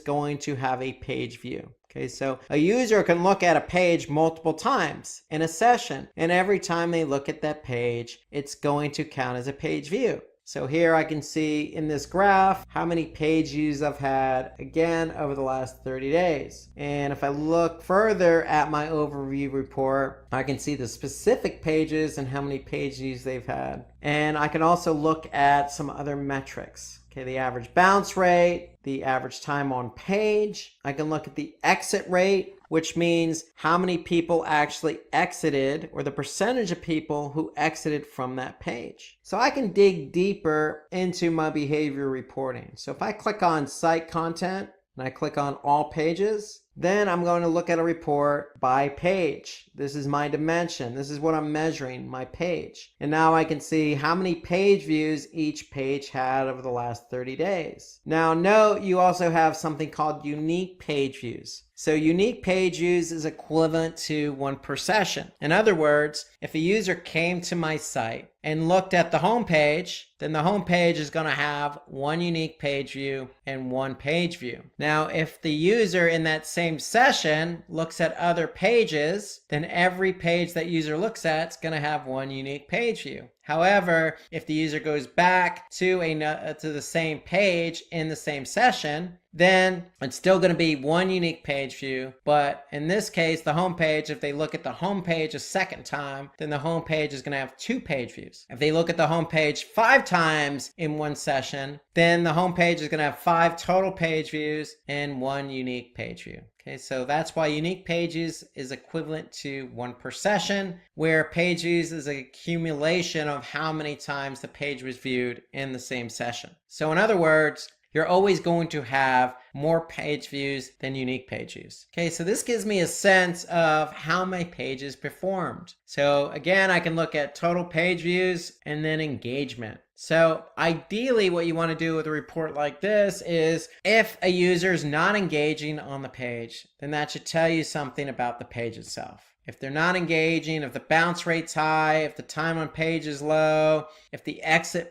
going to have a page view. Okay, so a user can look at a page multiple times in a session, and every time they look at that page, it's going to count as a page view. So here I can see in this graph how many page views I've had, again, over the last 30 days. And if I look further at my overview report, I can see the specific pages and how many page views they've had. And I can also look at some other metrics. Okay, the average bounce rate, the average time on page. I can look at the exit rate which means how many people actually exited, or the percentage of people who exited from that page. So I can dig deeper into my behavior reporting. So if I click on site content and I click on all pages, then I'm going to look at a report by page. This is my dimension. This is what I'm measuring, my page. And now I can see how many page views each page had over the last 30 days. Now note, you also have something called unique page views. So unique page views is equivalent to one per session. In other words, if a user came to my site and looked at the home page, then the home page is going to have one unique page view and one page view. Now, if the user in that same session looks at other pages, then every page that user looks at is going to have one unique page view. However, if the user goes back to the same page in the same session, then it's still going to be one unique page view. But in this case, the home page, if they look at the home page a second time, then the home page is going to have two page views. If they look at the home page 5 times in one session, then the home page is going to have 5 total page views and one unique page view. Okay, so that's why unique pages is equivalent to one per session, where page views is an accumulation of how many times the page was viewed in the same session. So in other words, you're always going to have more page views than unique page views. Okay, so this gives me a sense of how my pages performed. So again, I can look at total page views and then engagement. So ideally what you want to do with a report like this is, if a user is not engaging on the page, then that should tell you something about the page itself. If they're not engaging, if the bounce rate's high, if the time on page is low, if the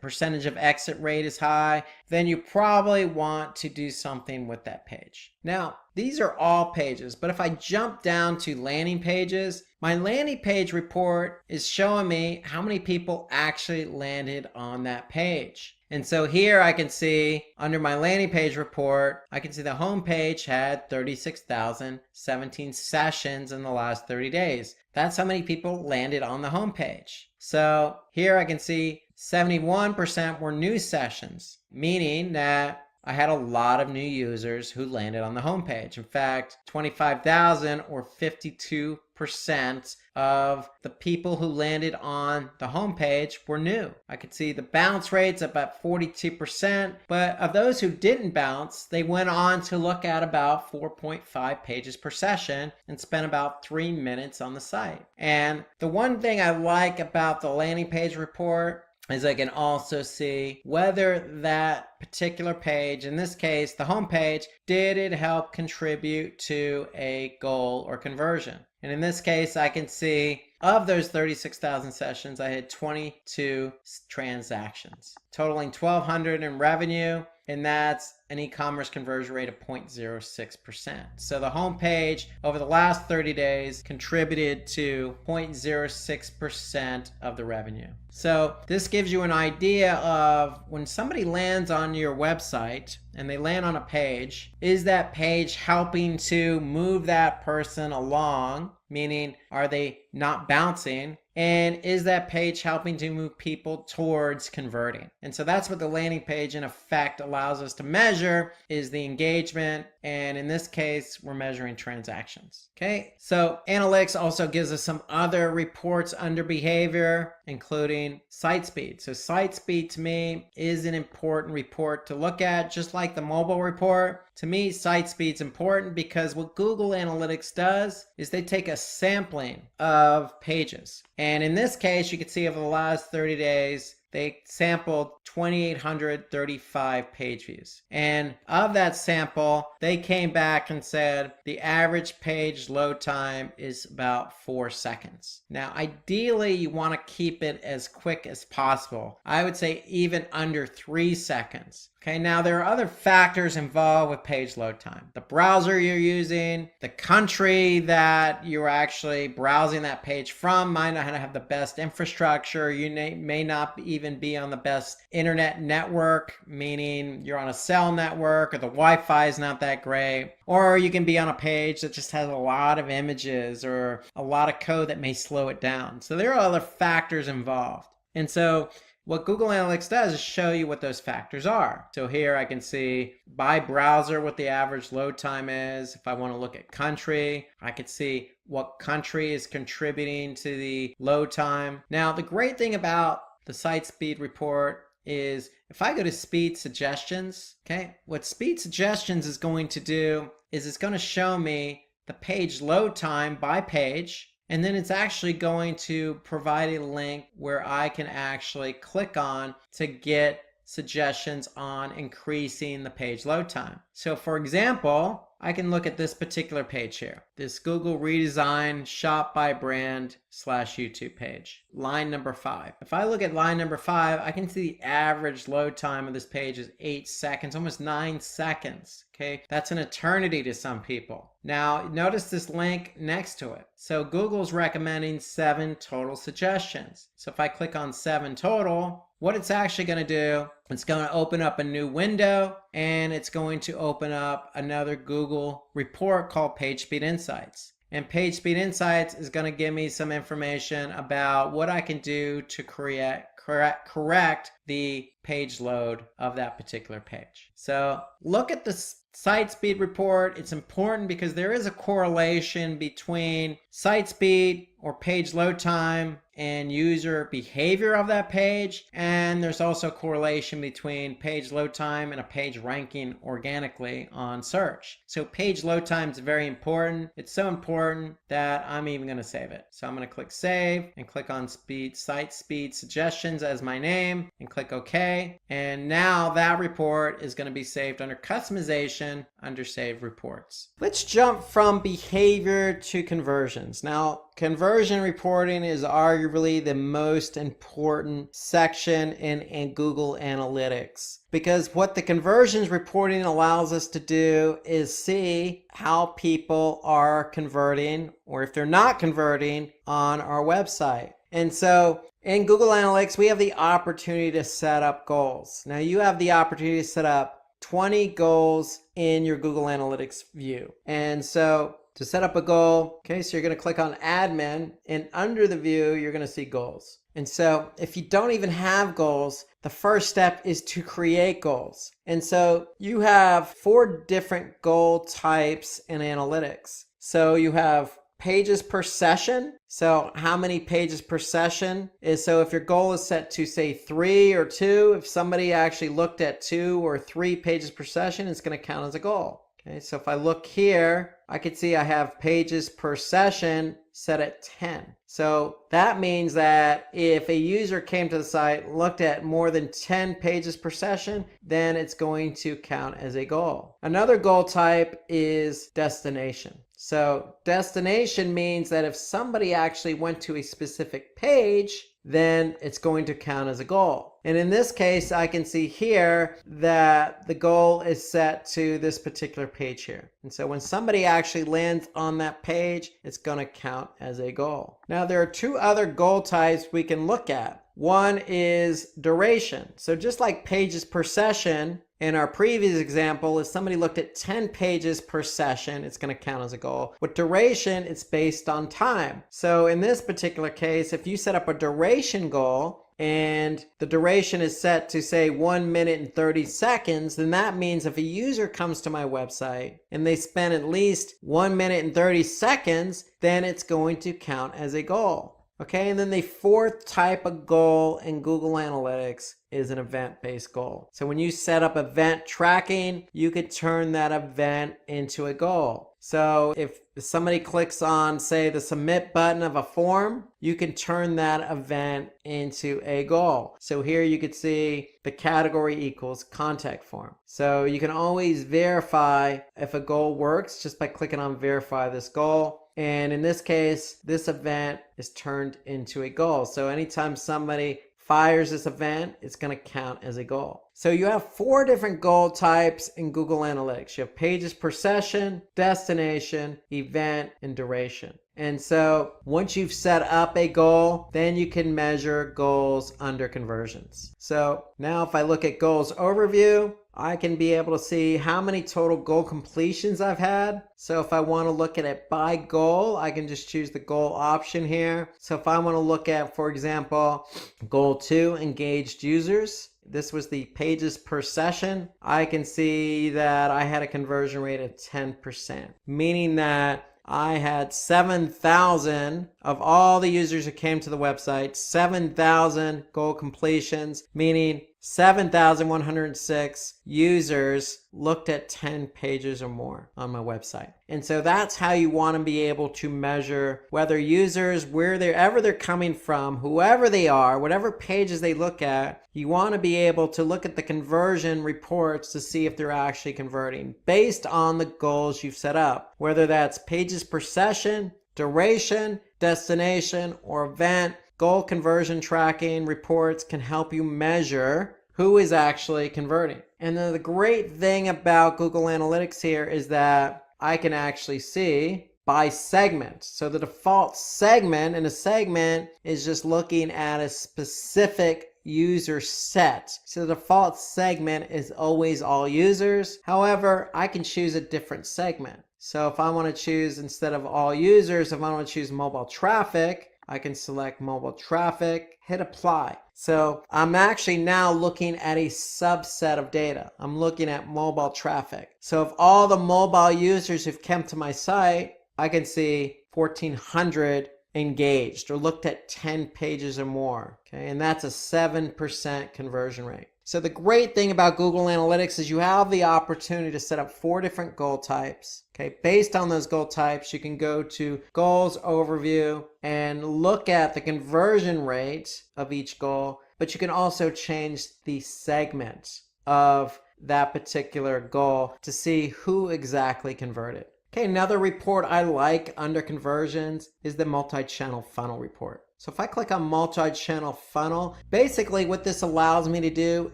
percentage of exit rate is high, then you probably want to do something with that page. Now, these are all pages, but if I jump down to landing pages, my landing page report is showing me how many people actually landed on that page. And so here I can see under my landing page report, I can see the home page had 36,017 sessions in the last 30 days. That's how many people landed on the home page. So here I can see 71% were new sessions, meaning that I had a lot of new users who landed on the homepage. In fact, 25,000 or 52% of the people who landed on the homepage were new. I could see the bounce rates about 42%, but of those who didn't bounce, they went on to look at about 4.5 pages per session and spent about 3 minutes on the site. And the one thing I like about the landing page report is I can also see whether that particular page, in this case the home page, did it help contribute to a goal or conversion. And in this case I can see of those 36,000 sessions, I had 22 transactions totaling $1,200 in revenue, and that's an e-commerce conversion rate of 0.06%. So the home page over the last 30 days contributed to 0.06% of the revenue. So this gives you an idea of when somebody lands on your website and they land on a page, is that page helping to move that person along? Meaning, are they not bouncing? And is that page helping to move people towards converting? And so that's what the landing page in effect allows us to measure, is the engagement. And in this case, we're measuring transactions. Okay, so analytics also gives us some other reports under behavior, including site speed. So site speed to me is an important report to look at, just like the mobile report. To me, site speed's important because what Google Analytics does is they take a sampling of pages. And in this case, you can see over the last 30 days, they sampled 2,835 page views. And of that sample, they came back and said the average page load time is about 4 seconds. Now, ideally, you want to keep it as quick as possible. I would say even under 3 seconds. Okay, now there are other factors involved with page load time. The browser you're using, the country that you're actually browsing that page from might not have the best infrastructure. You may not even be on the best internet network, meaning you're on a cell network or the Wi-Fi is not that great. Or you can be on a page that just has a lot of images or a lot of code that may slow it down. So there are other factors involved. And so what Google Analytics does is show you what those factors are. So here I can see by browser what the average load time is. If I want to look at country, I could see what country is contributing to the load time. Now, the great thing about the site speed report is if I go to speed suggestions, okay, what speed suggestions is going to do is it's going to show me the page load time by page, and then it's actually going to provide a link where I can actually click on to get suggestions on increasing the page load time. So for example, I can look at this particular page here, this Google redesign shop by brand / YouTube page, line number 5. If I look at line number 5, I can see the average load time of this page is 8 seconds, almost 9 seconds. Okay, that's an eternity to some people. Now, notice this link next to it. So Google's recommending 7 total suggestions. So if I click on 7 total, what it's actually going to do, it's going to open up a new window, and it's going to open up another Google report called PageSpeed Insights. And PageSpeed Insights is going to give me some information about what I can do to correct the page load of that particular page. So look at the site speed report. It's important because there is a correlation between site speed or page load time and user behavior of that page. And there's also a correlation between page load time and a page ranking organically on search. So page load time is very important. It's so important that I'm even going to save it. So I'm going to click save and click on site speed suggestions as my name and click OK. And now that report is going to be saved under customization under save reports. Let's jump from behavior to conversions. Now, conversion reporting is arguably the most important section in Google Analytics, because what the conversions reporting allows us to do is see how people are converting, or if they're not converting, on our website. And so in Google Analytics, we have the opportunity to set up goals. Now you have the opportunity to set up 20 goals in your Google Analytics view. And so to set up a goal, okay, so you're going to click on admin, and under the view, you're going to see goals. And so if you don't even have goals, the first step is to create goals. And so you have 4 different goal types in analytics. So you have pages per session. So how many pages per session is, so if your goal is set to say 3 or 2, if somebody actually looked at 2 or 3 pages per session, it's going to count as a goal. Okay, so if I look here, I can see I have pages per session set at 10. So that means that if a user came to the site, looked at more than 10 pages per session, then it's going to count as a goal. Another goal type is destination. So destination means that if somebody actually went to a specific page, then it's going to count as a goal. And in this case, I can see here that the goal is set to this particular page here. And so when somebody actually lands on that page, it's going to count as a goal. Now, there are 2 other goal types we can look at. One is duration. So just like pages per session, in our previous example, if somebody looked at 10 pages per session, it's going to count as a goal. With duration, it's based on time. So in this particular case, if you set up a duration goal, and the duration is set to say 1 minute and 30 seconds, then that means if a user comes to my website and they spend at least 1 minute and 30 seconds, then it's going to count as a goal. Okay, and then the 4th type of goal in Google Analytics is an event-based goal. So when you set up event tracking, you could turn that event into a goal. So if somebody clicks on, say, the submit button of a form, you can turn that event into a goal. So here you could see the category equals contact form. So you can always verify if a goal works just by clicking on verify this goal. And in this case, this event is turned into a goal. So anytime somebody fires this event, it's going to count as a goal. So you have 4 different goal types in Google Analytics. You have pages per session, destination, event, and duration. And so once you've set up a goal, then you can measure goals under conversions. So now if I look at goals overview, I can be able to see how many total goal completions I've had. So if I want to look at it by goal, I can just choose the goal option here. So if I want to look at, for example, goal 2, engaged users, this was the pages per session, I can see that I had a conversion rate of 10%, meaning that I had 7,000 of all the users who came to the website, 7,000 goal completions, meaning 7,106 users looked at 10 pages or more on my website. And so that's how you want to be able to measure whether users, wherever they're coming from, whoever they are, whatever pages they look at, you want to be able to look at the conversion reports to see if they're actually converting based on the goals you've set up, whether that's pages per session, duration, destination, or event. Goal conversion tracking reports can help you measure who is actually converting. And the great thing about Google Analytics here is that I can actually see by segment. So the default segment in a segment is just looking at a specific user set. So the default segment is always all users. However, I can choose a different segment. So if I want to choose, instead of all users, if I want to choose mobile traffic, I can select mobile traffic, hit apply. So I'm actually now looking at a subset of data. I'm looking at mobile traffic. So if all the mobile users who've come to my site, I can see 1,400 engaged or looked at 10 pages or more. Okay, and that's a 7% conversion rate. So the great thing about Google Analytics is you have the opportunity to set up 4 different goal types. Okay, based on those goal types, you can go to Goals Overview and look at the conversion rate of each goal, but you can also change the segment of that particular goal to see who exactly converted. Okay, another report I like under conversions is the multi-channel funnel report. So if I click on multi-channel funnel, basically what this allows me to do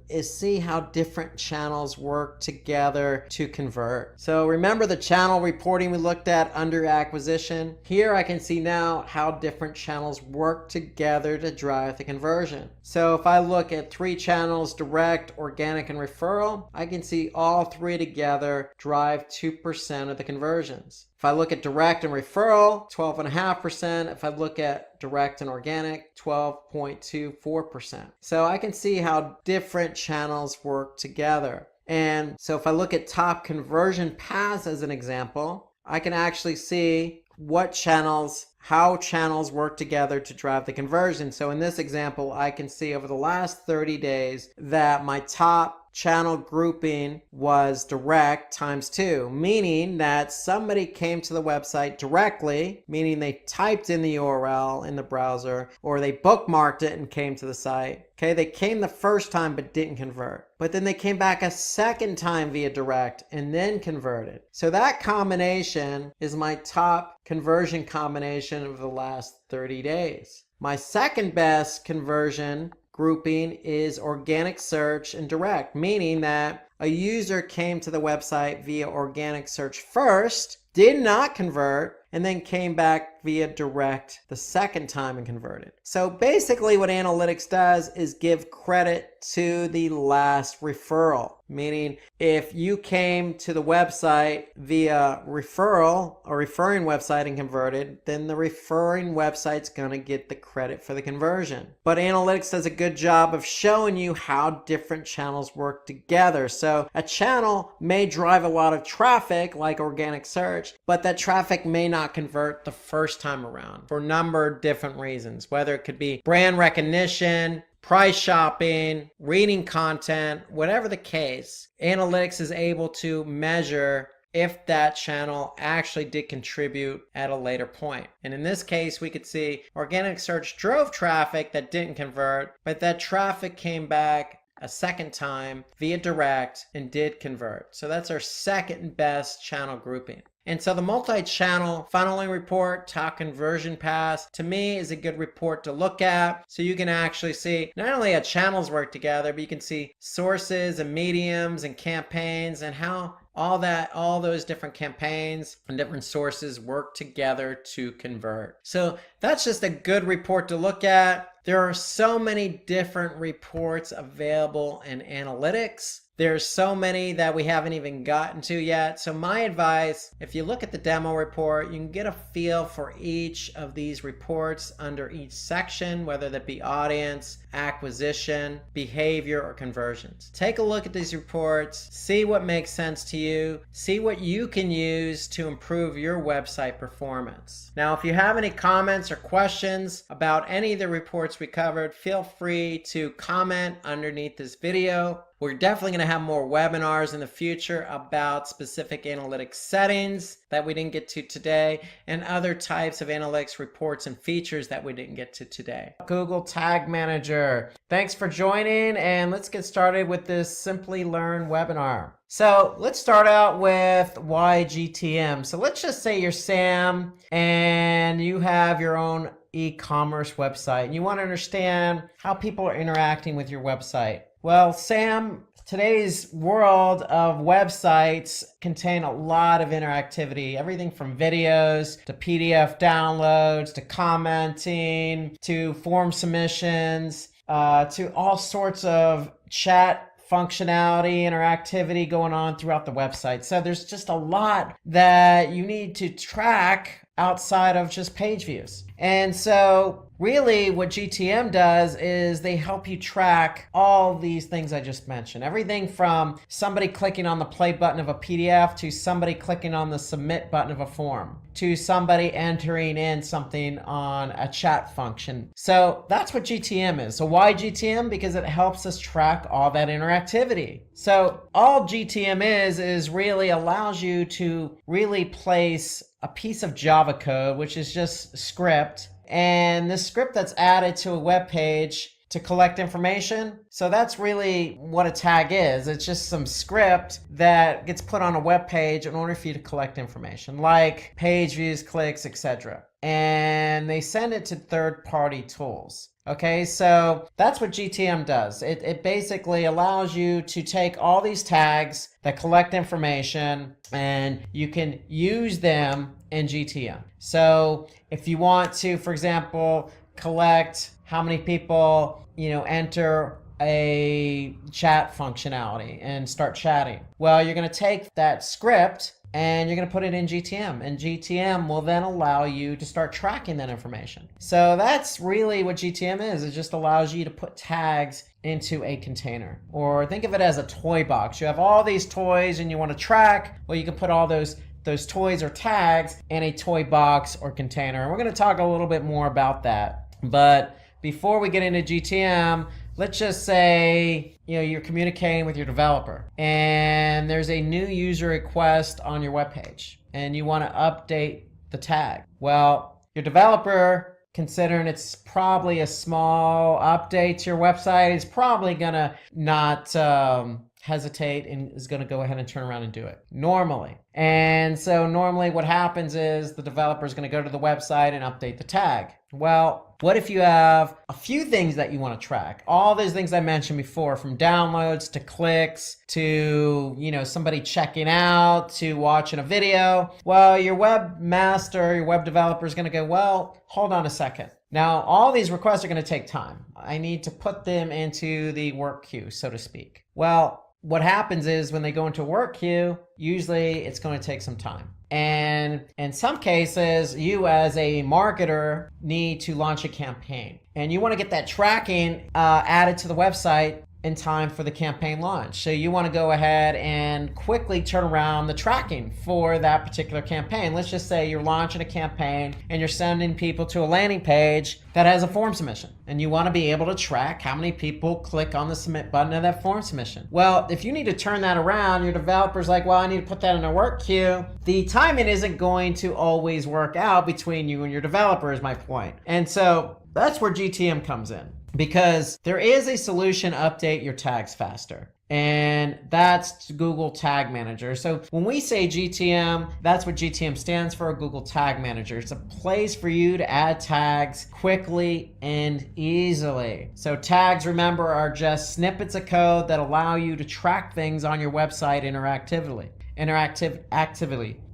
is see how different channels work together to convert. So remember the channel reporting we looked at under acquisition? Here I can see now how different channels work together to drive the conversion. So if I look at 3 channels, direct, organic, and referral, I can see all 3 together drive 2% of the conversions. If I look at direct and referral, 12.5%. If I look at direct and organic, 12.24%. So I can see how different channels work together. And so if I look at top conversion paths as an example, I can actually see how channels work together to drive the conversion. So in this example, I can see over the last 30 days that my top channel grouping was direct times 2, meaning that somebody came to the website directly, meaning they typed in the URL in the browser, or they bookmarked it and came to the site. Okay, they came the first time but didn't convert. But then they came back a second time via direct and then converted. So that combination is my top conversion combination of the last 30 days. My second best conversion grouping is organic search and direct, meaning that a user came to the website via organic search first, did not convert, and then came back via direct the second time and converted. So basically what analytics does is give credit to the last referral, meaning if you came to the website via referral or referring website and converted, then the referring website's gonna get the credit for the conversion. But analytics does a good job of showing you how different channels work together. So a channel may drive a lot of traffic like organic search, but that traffic may not convert the first time around for a number of different reasons, whether it could be brand recognition, price shopping, reading content, whatever the case. Analytics is able to measure if that channel actually did contribute at a later point. And in this case, we could see organic search drove traffic that didn't convert, but that traffic came back a second time via direct and did convert. So that's our second best channel grouping. And so the multi-channel funneling report, top conversion paths, to me is a good report to look at. So you can actually see not only how channels work together, but you can see sources and mediums and campaigns and how all those different campaigns and different sources work together to convert. So that's just a good report to look at. There are so many different reports available in analytics. There's so many that we haven't even gotten to yet. So my advice, if you look at the demo report, you can get a feel for each of these reports under each section, whether that be audience, acquisition, behavior, or conversions. Take a look at these reports, see what makes sense to you, see what you can use to improve your website performance. Now, if you have any comments or questions about any of the reports we covered, feel free to comment underneath this video. We're definitely going to have more webinars in the future about specific analytics settings that we didn't get to today and other types of analytics reports and features that we didn't get to today. Google Tag Manager. Thanks for joining, and let's get started with this Simply Learn webinar. So let's start out with why GTM. So let's just say you're Sam and you have your own e-commerce website and you want to understand how people are interacting with your website. Well, Sam, today's world of websites contain a lot of interactivity, everything from videos to PDF downloads to commenting to form submissions to all sorts of chat functionality, interactivity going on throughout the website. So there's just a lot that you need to track outside of just page views. And so really what GTM does is they help you track all these things I just mentioned. Everything from somebody clicking on the play button of a PDF to somebody clicking on the submit button of a form to somebody entering in something on a chat function. So that's what GTM is. So why GTM? Because it helps us track all that interactivity. So all GTM is really allows you to really place a piece of Java code, which is just script, and this script that's added to a web page to collect information. So that's really what a tag is. It's just some script that gets put on a web page in order for you to collect information, like page views, clicks, etc. And they send it to third-party tools. Okay, so that's what GTM does. It basically allows you to take all these tags that collect information and you can use them in GTM. So if you want to, for example, collect how many people, enter a chat functionality and start chatting. Well, you're going to take that script and you're going to put it in GTM, and GTM will then allow you to start tracking that information. So that's really what GTM is. It just allows you to put tags into a container, or think of it as a toy box. You have all these toys and you want to track, well, you can put all those toys or tags in a toy box or container. And we're going to talk a little bit more about that. But before we get into GTM, let's just say, you're communicating with your developer and there's a new user request on your webpage and you want to update the tag. Well, your developer, considering it's probably a small update to your website, is probably gonna not hesitate and is going to go ahead and turn around and do it normally. And so normally what happens is the developer is going to go to the website and update the tag. Well, what if you have a few things that you want to track? All those things I mentioned before, from downloads to clicks to, somebody checking out to watching a video. Well, your webmaster, your web developer is going to go, well, hold on a second. Now, all these requests are going to take time. I need to put them into the work queue, so to speak. Well, what happens is when they go into a work queue, usually it's going to take some time. And in some cases, you as a marketer need to launch a campaign. And you want to get that tracking added to the website in time for the campaign launch. So you want to go ahead and quickly turn around the tracking for that particular campaign. Let's just say you're launching a campaign and you're sending people to a landing page that has a form submission. And you want to be able to track how many people click on the submit button of that form submission. Well, if you need to turn that around, your developer's like, well, I need to put that in a work queue. The timing isn't going to always work out between you and your developer, is my point. And so that's where GTM comes in. Because there is a solution to update your tags faster, and that's Google Tag Manager. So when we say GTM, that's what GTM stands for, Google Tag Manager. It's a place for you to add tags quickly and easily. So tags, remember, are just snippets of code that allow you to track things on your website interactively.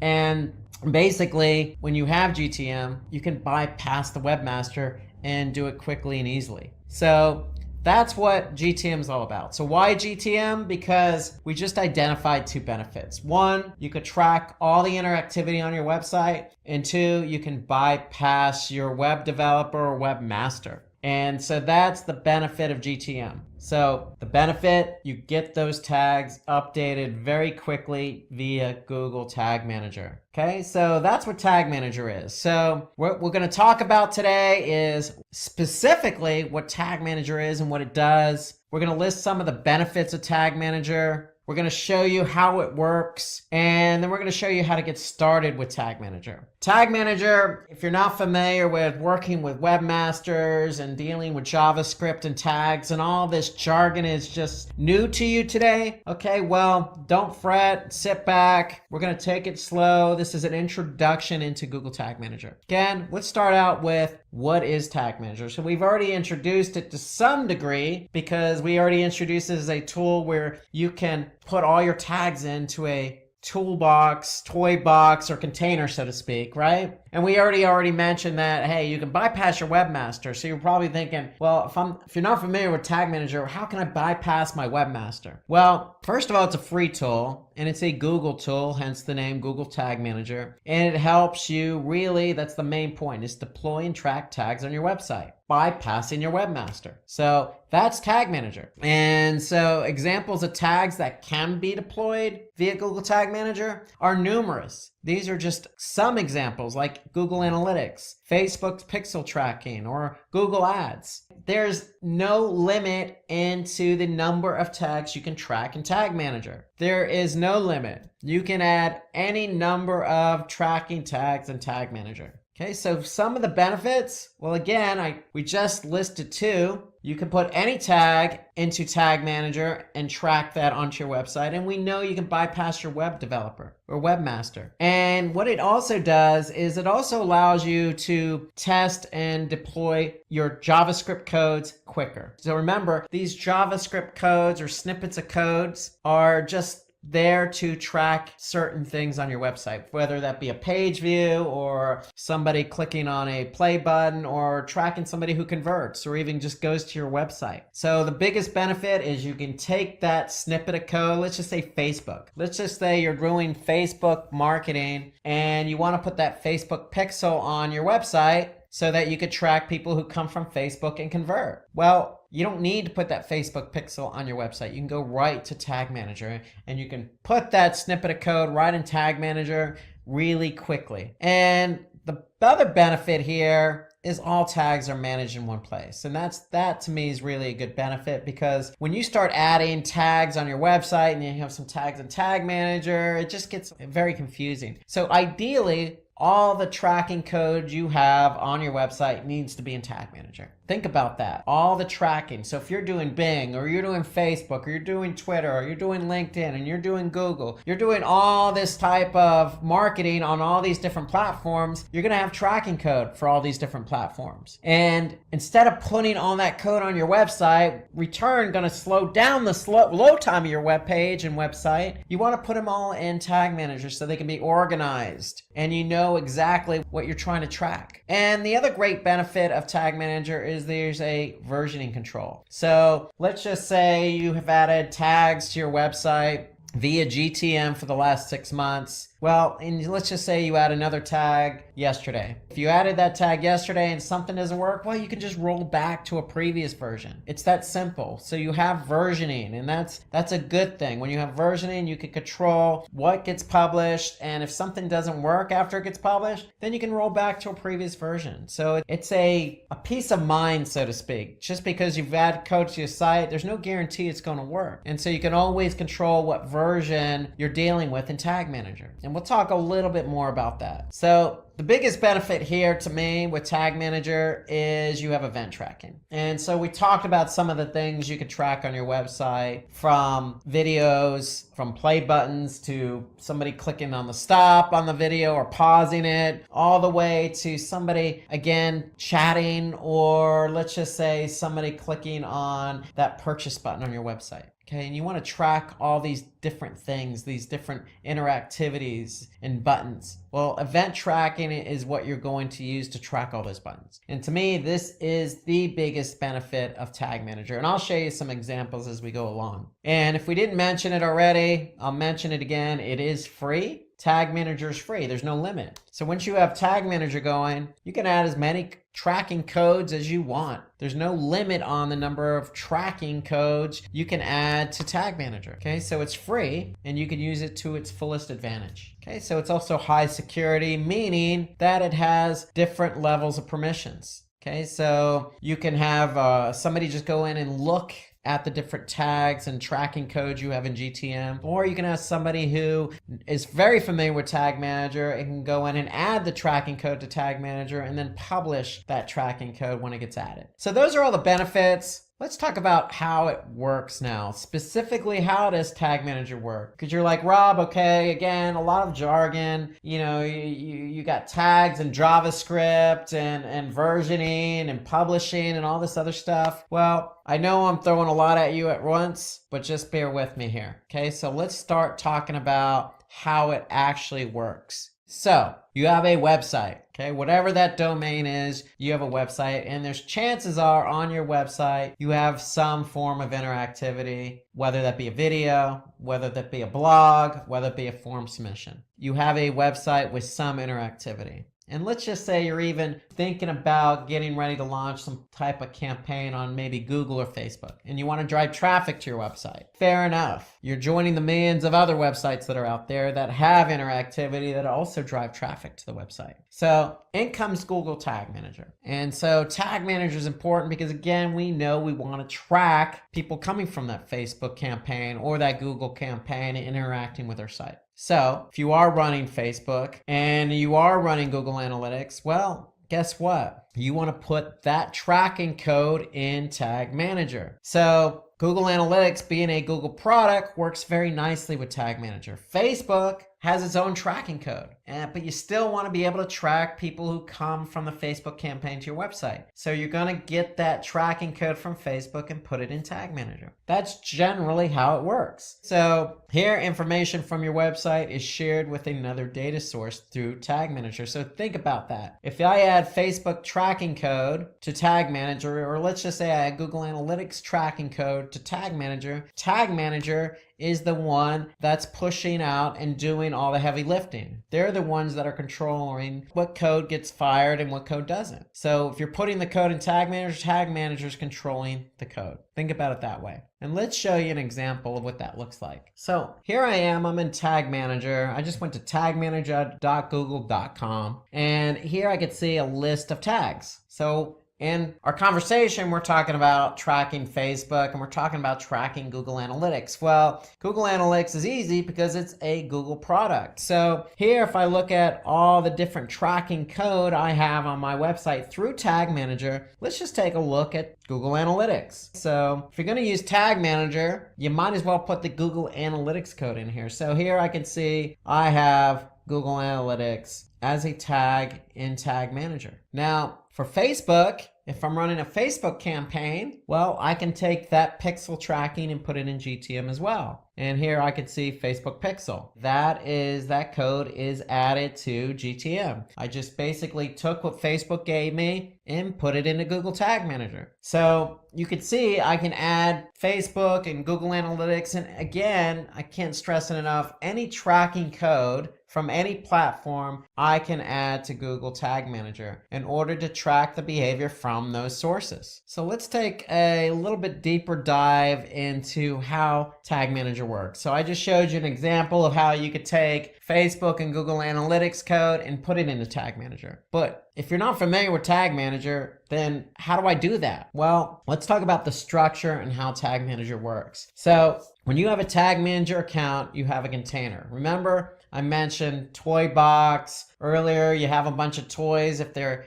And basically, when you have GTM, you can bypass the webmaster and do it quickly and easily. So That's what GTM is all about. So why GTM? Because we just identified 2 benefits. 1, you could track all the interactivity on your website. And 2, you can bypass your web developer or webmaster. And so that's the benefit of GTM. So the benefit, you get those tags updated very quickly via Google Tag Manager. Okay, so that's what Tag Manager is. So what we're going to talk about today is specifically what Tag Manager is and what it does. We're going to list some of the benefits of Tag Manager. We're going to show you how it works, and then we're going to show you how to get started with Tag Manager. Tag Manager, if you're not familiar with working with webmasters and dealing with JavaScript and tags and all this jargon is just new to you today, okay, well, don't fret, sit back. We're going to take it slow. This is an introduction into Google Tag Manager. Again, let's start out with what is Tag Manager. So we've already introduced it to some degree because we already introduced it as a tool where you can put all your tags into a toolbox, toy box, or container, so to speak, right? And we already mentioned that, hey, you can bypass your webmaster. So you're probably thinking, well, if you're not familiar with Tag Manager, how can I bypass my webmaster? Well, first of all, it's a free tool and it's a Google tool, hence the name Google Tag Manager. And it helps you really, that's the main point, is deploy and track tags on your website, bypassing your webmaster. So that's Tag Manager. And so examples of tags that can be deployed via Google Tag Manager are numerous. These are just some examples like Google Analytics, Facebook's pixel tracking, or Google Ads. There's no limit into the number of tags you can track in Tag Manager. There is no limit. You can add any number of tracking tags in Tag Manager. Okay, so some of the benefits, well, again, we just listed 2. You can put any tag into Tag Manager and track that onto your website. And we know you can bypass your web developer or webmaster. And what it also does is it also allows you to test and deploy your JavaScript codes quicker. So remember, these JavaScript codes or snippets of codes are just there to track certain things on your website, whether that be a page view or somebody clicking on a play button or tracking somebody who converts or even just goes to your website. So the biggest benefit is you can take that snippet of code, let's just say Facebook. Let's just say you're doing Facebook marketing and you want to put that Facebook pixel on your website so that you could track people who come from Facebook and convert. Well, you don't need to put that Facebook pixel on your website. You can go right to Tag Manager and you can put that snippet of code right in Tag Manager really quickly. And the other benefit here is all tags are managed in one place. And that to me is really a good benefit, because when you start adding tags on your website and you have some tags in Tag Manager, it just gets very confusing. So ideally, all the tracking code you have on your website needs to be in Tag Manager. Think about that. All the tracking. So if you're doing Bing or you're doing Facebook or you're doing Twitter or you're doing LinkedIn and you're doing Google, you're doing all this type of marketing on all these different platforms, you're going to have tracking code for all these different platforms. And instead of putting all that code on your website, return going to slow down the load time of your web page and website. You want to put them all in Tag Manager so they can be organized and you know exactly what you're trying to track. And the other great benefit of Tag Manager is there's a versioning control. So let's just say you have added tags to your website via GTM for the last 6 months. Well, and let's just say you add another tag yesterday. If you added that tag yesterday and something doesn't work, well, you can just roll back to a previous version. It's that simple. So you have versioning, and that's a good thing. When you have versioning, you can control what gets published, and if something doesn't work after it gets published, then you can roll back to a previous version. So it's a peace of mind, so to speak. Just because you've added code to your site, there's no guarantee it's going to work. And so you can always control what version you're dealing with in Tag Manager. And we'll talk a little bit more about that. So the biggest benefit here to me with Tag Manager is you have event tracking. And so we talked about some of the things you could track on your website, from videos, from play buttons to somebody clicking on the stop on the video or pausing it, all the way to somebody, again, chatting, or let's just say somebody clicking on that purchase button on your website. Okay, and you want to track all these different things, these different interactivities and buttons. Well, event tracking is what you're going to use to track all those buttons. And to me, this is the biggest benefit of Tag Manager. And I'll show you some examples as we go along. And if we didn't mention it already, I'll mention it again. It is free. Tag Manager is free. There's no limit. So once you have Tag Manager going, you can add as many tracking codes as you want. There's no limit on the number of tracking codes you can add to Tag Manager. Okay, so it's free and you can use it to its fullest advantage. Okay, so it's also high security, meaning that it has different levels of permissions. Okay, so you can have somebody just go in and look at the different tags and tracking codes you have in GTM, or you can ask somebody who is very familiar with Tag Manager and can go in and add the tracking code to Tag Manager and then publish that tracking code when it gets added. So those are all the benefits. Let's talk about how it works now. Specifically, how does Tag Manager work? Because you're like, Rob, okay, again, a lot of jargon. You know, you got tags and JavaScript and versioning and publishing and all this other stuff. Well, I know I'm throwing a lot at you at once, but just bear with me here. Okay, so let's start talking about how it actually works. So you have a website, okay? Whatever that domain is, you have a website, and there's chances are on your website, you have some form of interactivity, whether that be a video, whether that be a blog, whether it be a form submission. You have a website with some interactivity. And let's just say you're even thinking about getting ready to launch some type of campaign on maybe Google or Facebook, and you want to drive traffic to your website. Fair enough. You're joining the millions of other websites that are out there that have interactivity that also drive traffic to the website. So in comes Google Tag Manager. And so Tag Manager is important because, again, we know we want to track people coming from that Facebook campaign or that Google campaign and interacting with our site. So if you are running Facebook and you are running Google Analytics, well, guess what? You want to put that tracking code in Tag Manager. So Google Analytics, being a Google product, works very nicely with Tag Manager. Facebook has its own tracking code, but you still want to be able to track people who come from the Facebook campaign to your website. So you're going to get that tracking code from Facebook and put it in Tag Manager. That's generally how it works. So here, information from your website is shared with another data source through Tag Manager. So think about that. If I add Facebook tracking code to Tag Manager, or let's just say I add Google Analytics tracking code to Tag Manager is the one that's pushing out and doing all the heavy lifting. They're the ones that are controlling what code gets fired and what code doesn't. So if you're putting the code in Tag Manager is controlling the code. Think about it that way. And let's show you an example of what that looks like. So here I am, I'm in Tag Manager. I just went to tagmanager.google.com, and here I could see a list of tags. So in our conversation, we're talking about tracking Facebook and we're talking about tracking Google Analytics. Well, Google Analytics is easy because it's a Google product. So here, if I look at all the different tracking code I have on my website through Tag Manager, let's just take a look at Google Analytics. So if you're going to use Tag Manager, you might as well put the Google Analytics code in here. So here I can see I have Google Analytics as a tag in Tag Manager. Now, for Facebook, if I'm running a Facebook campaign, well, I can take that pixel tracking and put it in GTM as well. And here I could see Facebook Pixel. That code is added to GTM. I just basically took what Facebook gave me and put it into Google Tag Manager. So you can see I can add Facebook and Google Analytics. And again, I can't stress it enough, any tracking code from any platform I can add to Google Tag Manager in order to track the behavior from those sources. So let's take a little bit deeper dive into how Tag Manager works. So I just showed you an example of how you could take Facebook and Google Analytics code and put it into Tag Manager. But if you're not familiar with Tag Manager, then how do I do that? Well, let's talk about the structure and how Tag Manager works. So when you have a Tag Manager account, you have a container. Remember, I mentioned toy box earlier. You have a bunch of toys. If they're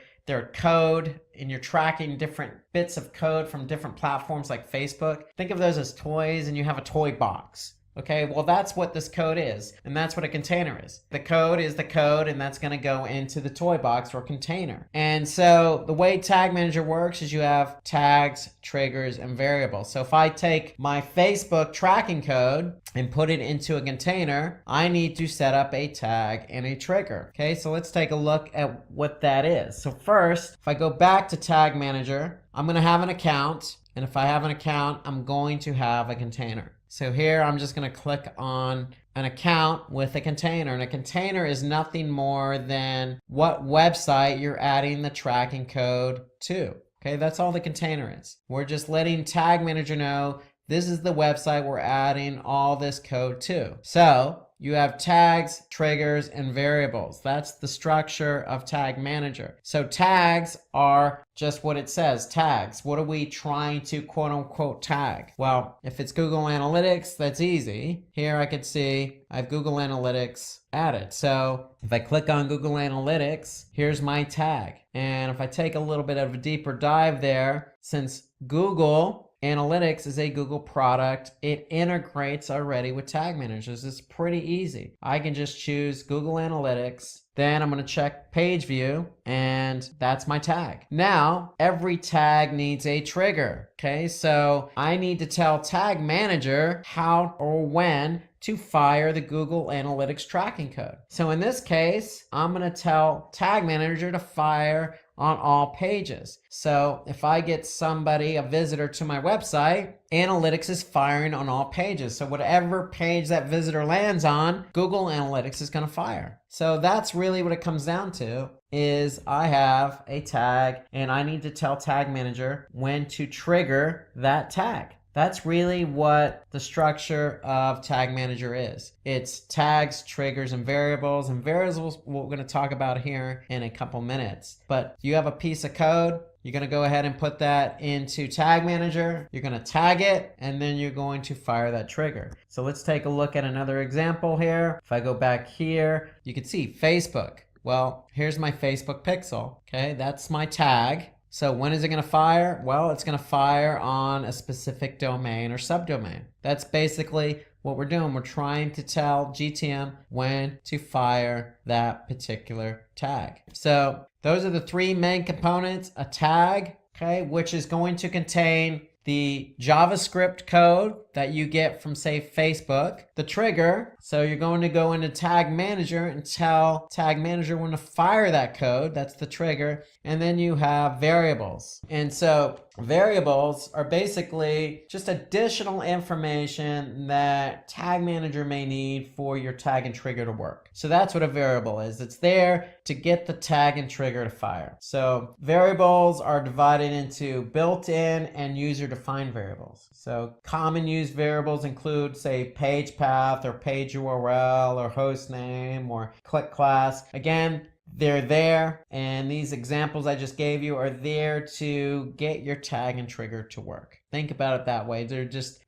code and you're tracking different bits of code from different platforms like Facebook, think of those as toys, and you have a toy box. Okay, well, that's what this code is, and that's what a container is. The code is the code, and that's going to go into the toy box or container. And so the way Tag Manager works is you have tags, triggers, and variables. So if I take my Facebook tracking code and put it into a container, I need to set up a tag and a trigger. Okay, so let's take a look at what that is. So first, if I go back to Tag Manager, I'm going to have an account, and if I have an account, I'm going to have a container. So here I'm just going to click on an account with a container, and a container is nothing more than what website you're adding the tracking code to. Okay, that's all the container is. We're just letting Tag Manager know this is the website we're adding all this code to. So you have tags, triggers, and variables. That's the structure of Tag Manager. So tags are just what it says, tags. What are we trying to quote unquote tag? Well, if it's Google Analytics, that's easy. Here I could see I have Google Analytics added. So if I click on Google Analytics, here's my tag. And if I take a little bit of a deeper dive there, since Google Analytics is a Google product, it integrates already with Tag Managers. It's pretty easy. I can just choose Google Analytics, then I'm going to check page view, and that's my tag. Now, every tag needs a trigger. Okay, so I need to tell Tag Manager how or when to fire the Google Analytics tracking code. So in this case, I'm going to tell Tag Manager to fire on all pages. So if I get somebody, a visitor to my website, Analytics is firing on all pages. So whatever page that visitor lands on, Google Analytics is going to fire. So that's really what it comes down to, is I have a tag and I need to tell Tag Manager when to trigger that tag. That's really what the structure of Tag Manager is. It's tags, triggers, and variables. And variables we're going to talk about here in a couple minutes. But you have a piece of code. You're going to go ahead and put that into Tag Manager. You're going to tag it, and then you're going to fire that trigger. So let's take a look at another example here. If I go back here, you can see Facebook. Well, here's my Facebook pixel. Okay, that's my tag. So when is it going to fire? Well, it's going to fire on a specific domain or subdomain. That's basically what we're doing. We're trying to tell GTM when to fire that particular tag. So those are the three main components: a tag, okay, which is going to contain the JavaScript code that you get from, say, Facebook, the trigger. So you're going to go into Tag Manager and tell Tag Manager when to fire that code. That's the trigger. And then you have variables. And so variables are basically just additional information that Tag Manager may need for your tag and trigger to work. So that's what a variable is. It's there to get the tag and trigger to fire. So variables are divided into built-in and user-defined variables. So common use variables include, say, page path or page URL or host name or click class. Again, they're there, and these examples I just gave you are there to get your tag and trigger to work. Think about it that way.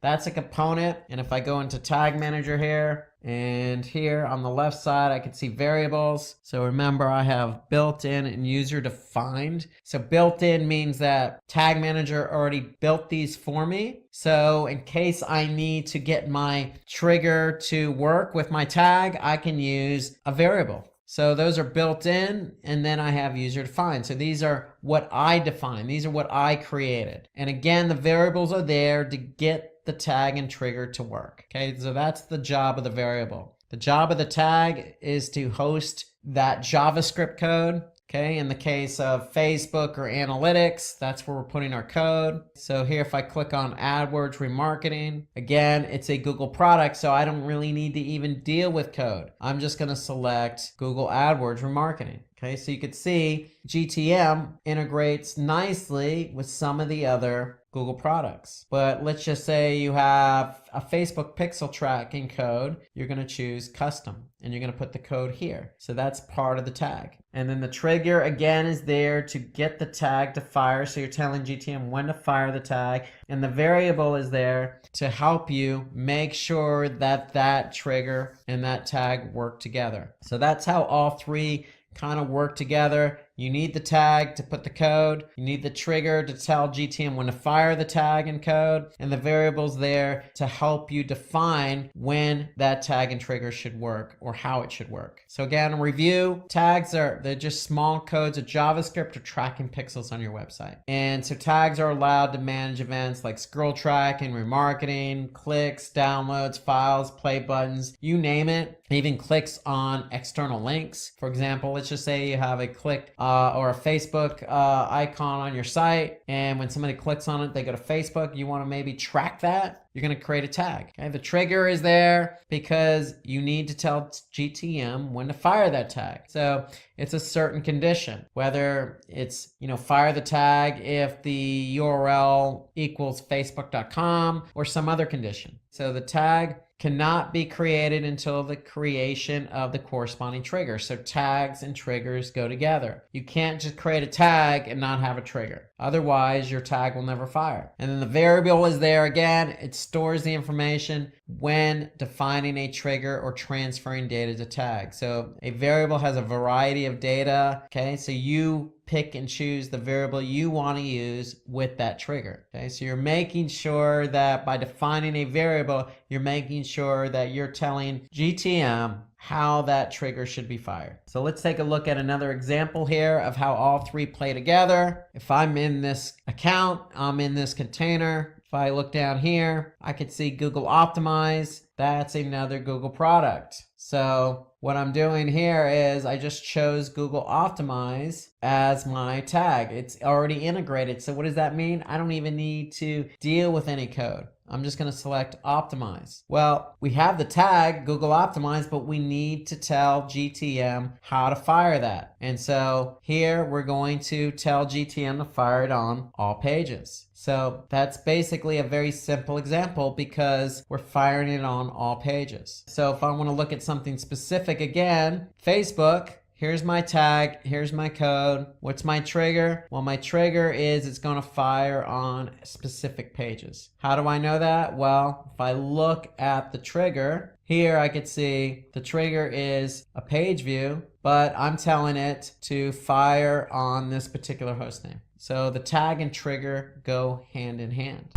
That's a component. And if I go into Tag Manager here, and here on the left side, I can see variables. So remember, I have built-in and user-defined. So built-in means that Tag Manager already built these for me. So in case I need to get my trigger to work with my tag, I can use a variable. So those are built in, and then I have user defined. So these are what I define. These are what I created. And again, the variables are there to get the tag and trigger to work. Okay, so that's the job of the variable. The job of the tag is to host that JavaScript code. Okay, in the case of Facebook or Analytics, that's where we're putting our code. So here, if I click on AdWords Remarketing, again, it's a Google product, so I don't really need to even deal with code. I'm just going to select Google AdWords Remarketing. Okay, so you can see GTM integrates nicely with some of the other Google products. But let's just say you have a Facebook pixel tracking code. You're going to choose custom, and you're going to put the code here. So that's part of the tag. And then the trigger, again, is there to get the tag to fire. So you're telling GTM when to fire the tag. And the variable is there to help you make sure that that trigger and that tag work together. So that's how all three kind of work together. You need the tag to put the code. You need the trigger to tell GTM when to fire the tag and code, and the variables there to help you define when that tag and trigger should work or how it should work. So again, review, they're just small codes of JavaScript or tracking pixels on your website. And so tags are allowed to manage events like scroll tracking, remarketing, clicks, downloads, files, play buttons, you name it. Even clicks on external links. For example, let's just say you have a click or a Facebook icon on your site, and when somebody clicks on it, they go to Facebook. You want to maybe track that. You're going to create a tag. Okay? The trigger is there because you need to tell GTM when to fire that tag. So it's a certain condition, whether it's, fire the tag if the URL equals facebook.com or some other condition. So the tag cannot be created until the creation of the corresponding trigger. So tags and triggers go together. You can't just create a tag and not have a trigger. Otherwise, your tag will never fire. And then the variable is there again. It stores the information when defining a trigger or transferring data to tag. So a variable has a variety of data. Okay, so you pick and choose the variable you want to use with that trigger. Okay, so you're making sure that by defining a variable, you're making sure that you're telling GTM how that trigger should be fired. So let's take a look at another example here of how all three play together. If I'm in this account, I'm in this container. If I look down here, I could see Google Optimize. That's another Google product. So what I'm doing here is I just chose Google Optimize as my tag. It's already integrated. So what does that mean? I don't even need to deal with any code. I'm just going to select Optimize. Well, we have the tag Google Optimize, but we need to tell GTM how to fire that. And so here we're going to tell GTM to fire it on all pages. So that's basically a very simple example because we're firing it on all pages. So if I want to look at something specific again, Facebook, here's my tag, here's my code. What's my trigger? Well, my trigger is it's going to fire on specific pages. How do I know that? Well, if I look at the trigger, here I could see the trigger is a page view, but I'm telling it to fire on this particular hostname. So the tag and trigger go hand in hand.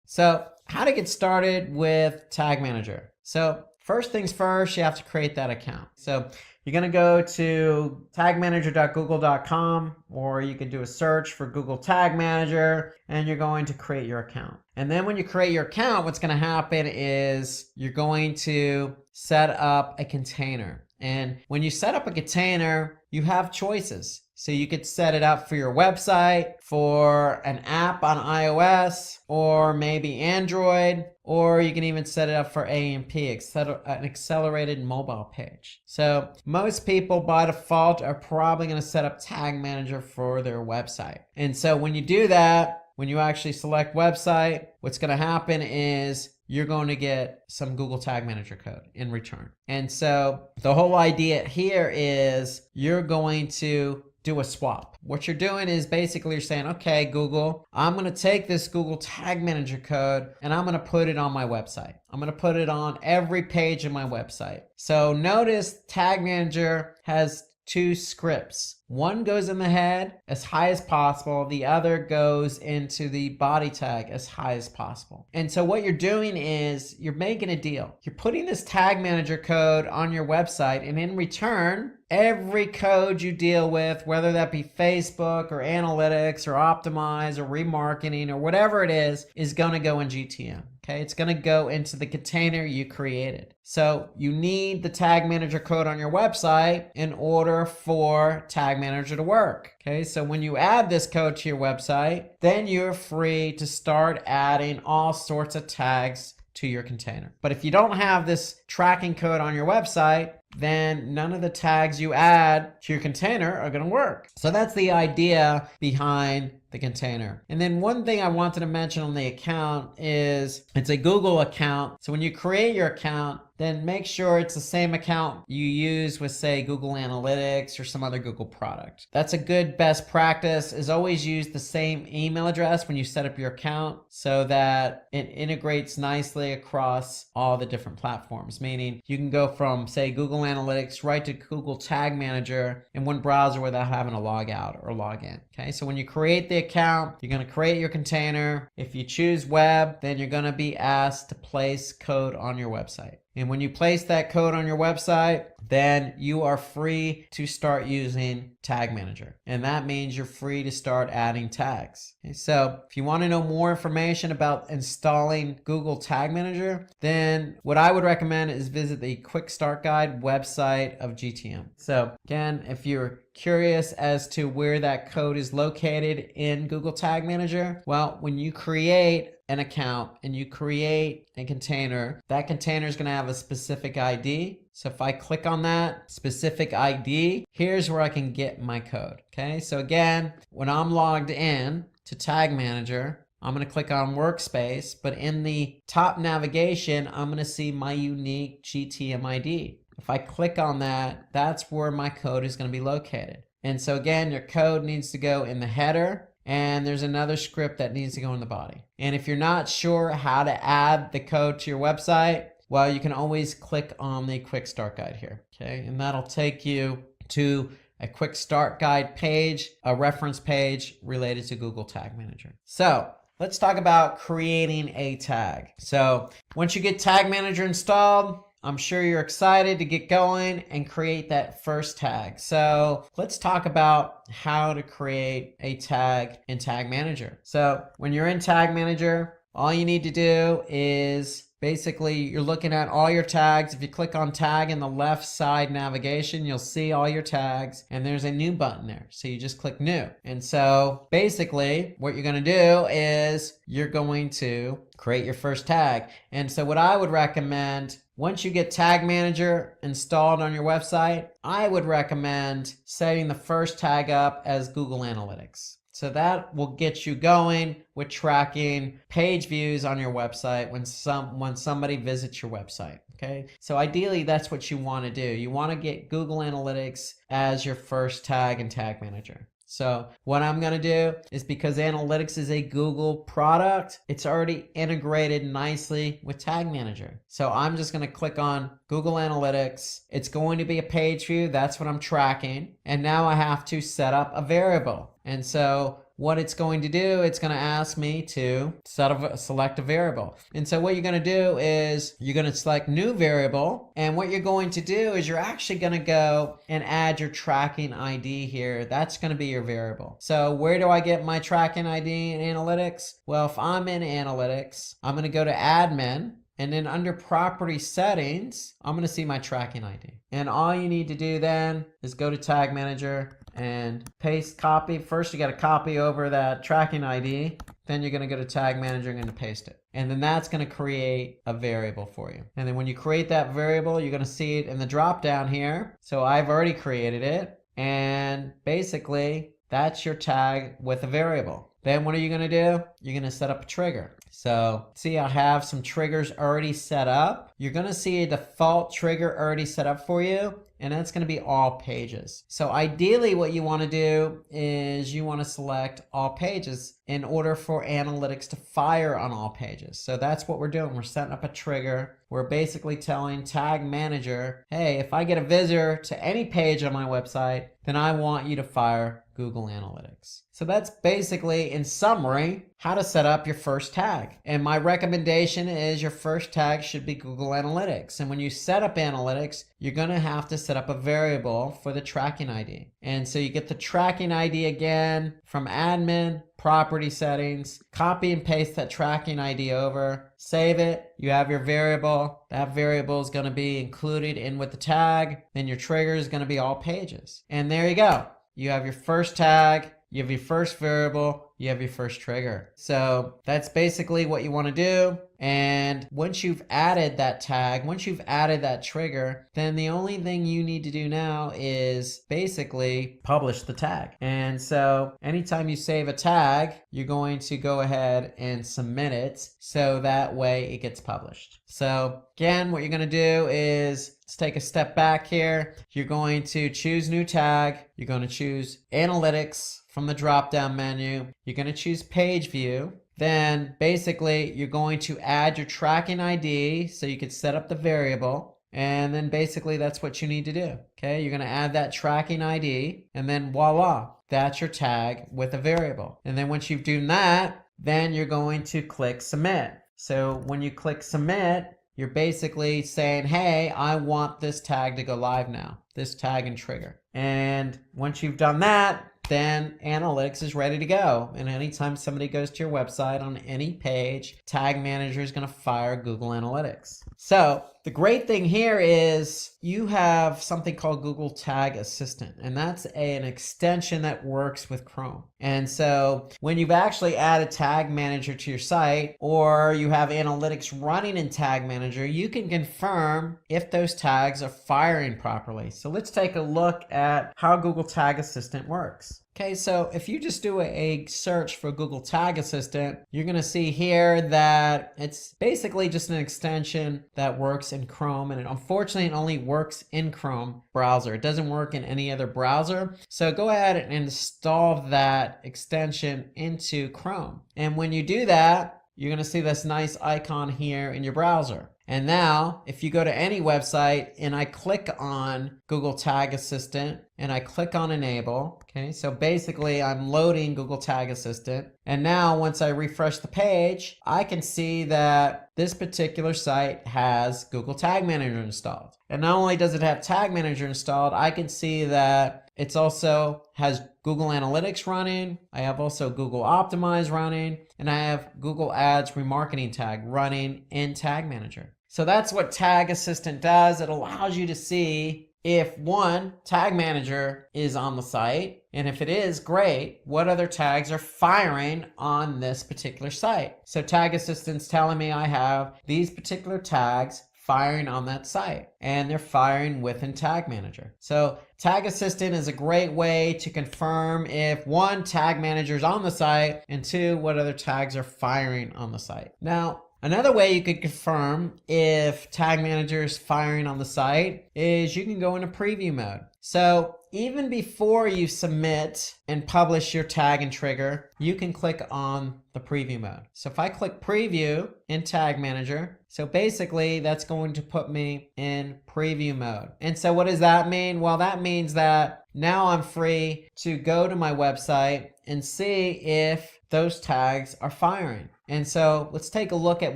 So how to get started with Tag Manager. So first things first, you have to create that account. So you're going to go to tagmanager.google.com, or you can do a search for Google Tag Manager, and you're going to create your account. And then when you create your account, what's going to happen is you're going to set up a container. And when you set up a container, you have choices. So you could set it up for your website, for an app on iOS, or maybe Android, or you can even set it up for AMP, an accelerated mobile page. So most people by default are probably going to set up Tag Manager for their website. And so when you do that, when you actually select website, what's going to happen is you're going to get some Google Tag Manager code in return. And so the whole idea here is you're going to do a swap. What you're doing is basically you're saying, okay, Google, I'm going to take this Google Tag Manager code and I'm going to put it on my website. I'm going to put it on every page of my website. So notice Tag Manager has two scripts. One goes in the head as high as possible. The other goes into the body tag as high as possible. And so what you're doing is you're making a deal. You're putting this Tag Manager code on your website, and in return, every code you deal with, whether that be Facebook or analytics or optimize or remarketing or whatever it is going to go in GTM. Okay, it's going to go into the container you created. So you need the Tag Manager code on your website in order for Tag Manager to work. Okay, so when you add this code to your website, then you're free to start adding all sorts of tags to your container. But if you don't have this tracking code on your website, then none of the tags you add to your container are going to work. So that's the idea behind the container. And then one thing I wanted to mention on the account is it's a Google account. So when you create your account, then make sure it's the same account you use with, say, Google Analytics or some other Google product. That's a good best practice, is always use the same email address when you set up your account so that it integrates nicely across all the different platforms. Meaning you can go from, say, Google Analytics right to Google Tag Manager in one browser without having to log out or log in. Okay, so when you create the account, you're going to create your container. If you choose web, then you're going to be asked to place code on your website. And when you place that code on your website, then you are free to start using Tag Manager. And that means you're free to start adding tags. Okay, so if you want to know more information about installing Google Tag Manager, then what I would recommend is visit the Quick Start Guide website of GTM. So again, if you're curious as to where that code is located in Google Tag Manager, well, when you create an account and you create a container, that container is going to have a specific ID. So if I click on that specific ID, here's where I can get my code. Okay, so again, when I'm logged in to Tag Manager, I'm going to click on Workspace, but in the top navigation, I'm going to see my unique GTM ID. If I click on that, that's where my code is going to be located. And so again, your code needs to go in the header, and there's another script that needs to go in the body. And if you're not sure how to add the code to your website, well, you can always click on the Quick Start Guide here, okay? And that'll take you to a Quick Start Guide page, a reference page related to Google Tag Manager. So let's talk about creating a tag. So once you get Tag Manager installed, I'm sure you're excited to get going and create that first tag. So let's talk about how to create a tag in Tag Manager. So when you're in Tag Manager, all you need to do is basically you're looking at all your tags. If you click on tag in the left side navigation, you'll see all your tags, and there's a new button there. So you just click new. And so basically what you're going to do is you're going to create your first tag. And so what I would recommend, once you get Tag Manager installed on your website, I would recommend setting the first tag up as Google Analytics. So that will get you going with tracking page views on your website when somebody visits your website. Okay, so ideally that's what you want to do. You want to get Google Analytics as your first tag in Tag Manager. So what I'm going to do is, because Analytics is a Google product, it's already integrated nicely with Tag Manager. So I'm just going to click on Google Analytics. It's going to be a page view. That's what I'm tracking. And now I have to set up a variable. And so what it's going to do, it's going to ask me to select a variable. And so what you're going to do is you're going to select new variable. And what you're going to do is you're actually going to go and add your tracking ID here. That's going to be your variable. So where do I get my tracking ID in Analytics? Well, if I'm in Analytics, I'm going to go to admin. And then under property settings, I'm going to see my tracking ID. And all you need to do then is go to Tag Manager and paste copy. First, you got to copy over that tracking ID. Then you're going to go to Tag Manager and going to paste it. And then that's going to create a variable for you. And then when you create that variable, you're going to see it in the drop down here. So I've already created it. And basically, that's your tag with a variable. Then what are you going to do? You're going to set up a trigger. So see, I have some triggers already set up. You're going to see a default trigger already set up for you, and that's going to be all pages. So ideally what you want to do is you want to select all pages in order for Analytics to fire on all pages. So that's what we're doing. We're setting up a trigger. We're basically telling Tag Manager, hey, if I get a visitor to any page on my website, then I want you to fire Google Analytics. So that's basically, in summary, how to set up your first tag. And my recommendation is your first tag should be Google Analytics. And when you set up Analytics, you're going to have to set up a variable for the tracking ID. And so you get the tracking ID again from admin, property settings, copy and paste that tracking ID over, save it. You have your variable. That variable is going to be included in with the tag. Then your trigger is going to be all pages. And there you go. You have your first tag. You have your first variable, you have your first trigger. So that's basically what you want to do. And once you've added that tag, once you've added that trigger, then the only thing you need to do now is basically publish the tag. And so anytime you save a tag, you're going to go ahead and submit it so that way it gets published. So again, what you're going to do is let's take a step back here. You're going to choose new tag. You're going to choose analytics from the drop down menu. You're going to choose page view. Then basically you're going to add your tracking ID so you can set up the variable. And then basically that's what you need to do. Okay, you're going to add that tracking ID and then voila, that's your tag with a variable. And then once you've done that, then you're going to click submit. So when you click submit, you're basically saying, hey, I want this tag to go live now, this tag and trigger. And once you've done that, then analytics is ready to go. And anytime somebody goes to your website on any page, Tag Manager is going to fire Google Analytics. So the great thing here is you have something called Google Tag Assistant, and that's an extension that works with Chrome. And so when you've actually added Tag Manager to your site, or you have analytics running in Tag Manager, you can confirm if those tags are firing properly. So let's take a look at how Google Tag Assistant works. Okay, so if you just do a search for Google Tag Assistant, you're going to see here that it's basically just an extension that works in Chrome, and unfortunately it only works in Chrome browser. It doesn't work in any other browser. So go ahead and install that extension into Chrome. And when you do that, you're going to see this nice icon here in your browser. And now if you go to any website and I click on Google Tag Assistant and I click on enable, okay, so basically I'm loading Google Tag Assistant. And now once I refresh the page, I can see that this particular site has Google Tag Manager installed. And not only does it have Tag Manager installed, I can see that it's also has Google Analytics running. I have also Google Optimize running, and I have Google Ads Remarketing Tag running in Tag Manager. So that's what Tag Assistant does. It allows you to see if one, Tag Manager is on the site, and if it is, great, what other tags are firing on this particular site. So Tag Assistant's telling me I have these particular tags firing on that site, and they're firing within Tag Manager. So Tag Assistant is a great way to confirm if one, Tag Manager is on the site, and two, what other tags are firing on the site. Now, another way you could confirm if Tag Manager is firing on the site is you can go into preview mode. So even before you submit and publish your tag and trigger, you can click on the preview mode. So if I click preview in Tag Manager, so basically that's going to put me in preview mode. And so what does that mean? Well, that means that now I'm free to go to my website and see if those tags are firing. And so let's take a look at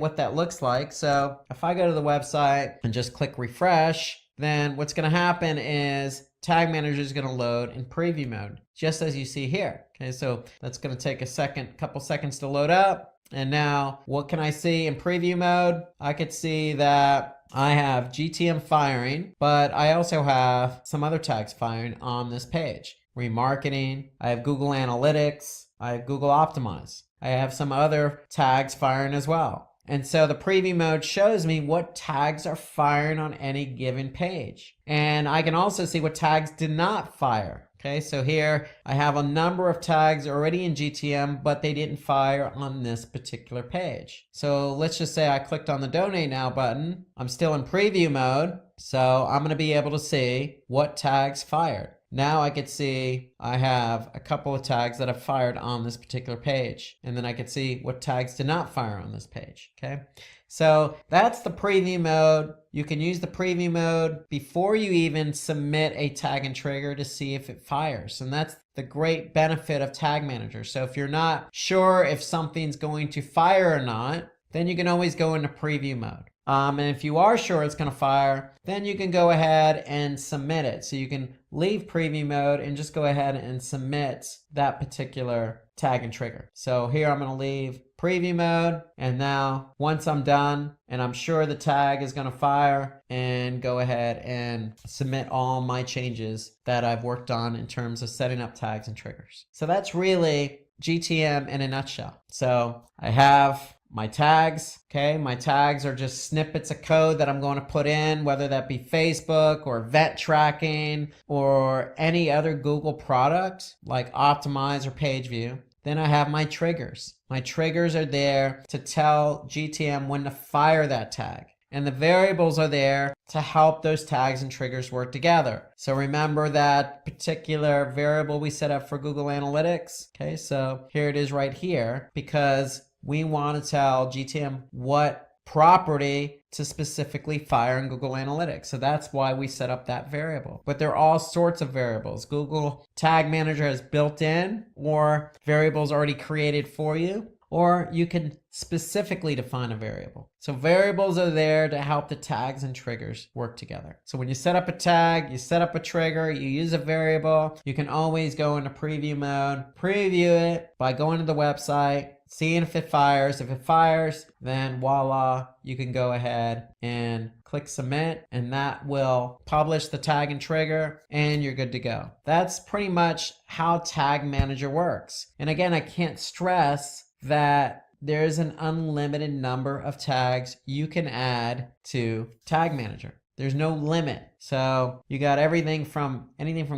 what that looks like. So if I go to the website and just click refresh, then what's going to happen is Tag Manager is going to load in preview mode, just as you see here. Okay, so that's going to take a couple seconds to load up. And now what can I see in preview mode? I could see that I have GTM firing, but I also have some other tags firing on this page. Remarketing, I have Google Analytics, I have Google Optimize. I have some other tags firing as well. And so the preview mode shows me what tags are firing on any given page. And I can also see what tags did not fire. Okay, so here I have a number of tags already in GTM, but they didn't fire on this particular page. So let's just say I clicked on the Donate Now button. I'm still in preview mode, so I'm going to be able to see what tags fired. Now I could see I have a couple of tags that have fired on this particular page. And then I could see what tags did not fire on this page. Okay, so that's the preview mode. You can use the preview mode before you even submit a tag and trigger to see if it fires. And that's the great benefit of Tag Manager. So if you're not sure if something's going to fire or not, then you can always go into preview mode. And if you are sure it's going to fire, then you can go ahead and submit it. So you can leave preview mode and just go ahead and submit that particular tag and trigger. So here I'm going to leave preview mode. And now once I'm done and I'm sure the tag is going to fire, and go ahead and submit all my changes that I've worked on in terms of setting up tags and triggers. So that's really GTM in a nutshell. So I have my tags, okay? My tags are just snippets of code that I'm going to put in, whether that be Facebook or event tracking or any other Google product like Optimize or PageView. Then I have my triggers. My triggers are there to tell GTM when to fire that tag. And the variables are there to help those tags and triggers work together. So remember that particular variable we set up for Google Analytics. Okay, so here it is right here, because we want to tell GTM what property to specifically fire in Google Analytics. So that's why we set up that variable. But there are all sorts of variables. Google Tag Manager has built in or variables already created for you, or you can specifically define a variable. So variables are there to help the tags and triggers work together. So when you set up a tag, you set up a trigger, you use a variable, you can always go into preview mode, preview it by going to the website, seeing if it fires. If it fires, then voila, you can go ahead and click submit, and that will publish the tag and trigger, and you're good to go. That's pretty much how Tag Manager works. And again, I can't stress that there's an unlimited number of tags you can add to Tag Manager. There's no limit. So you got anything from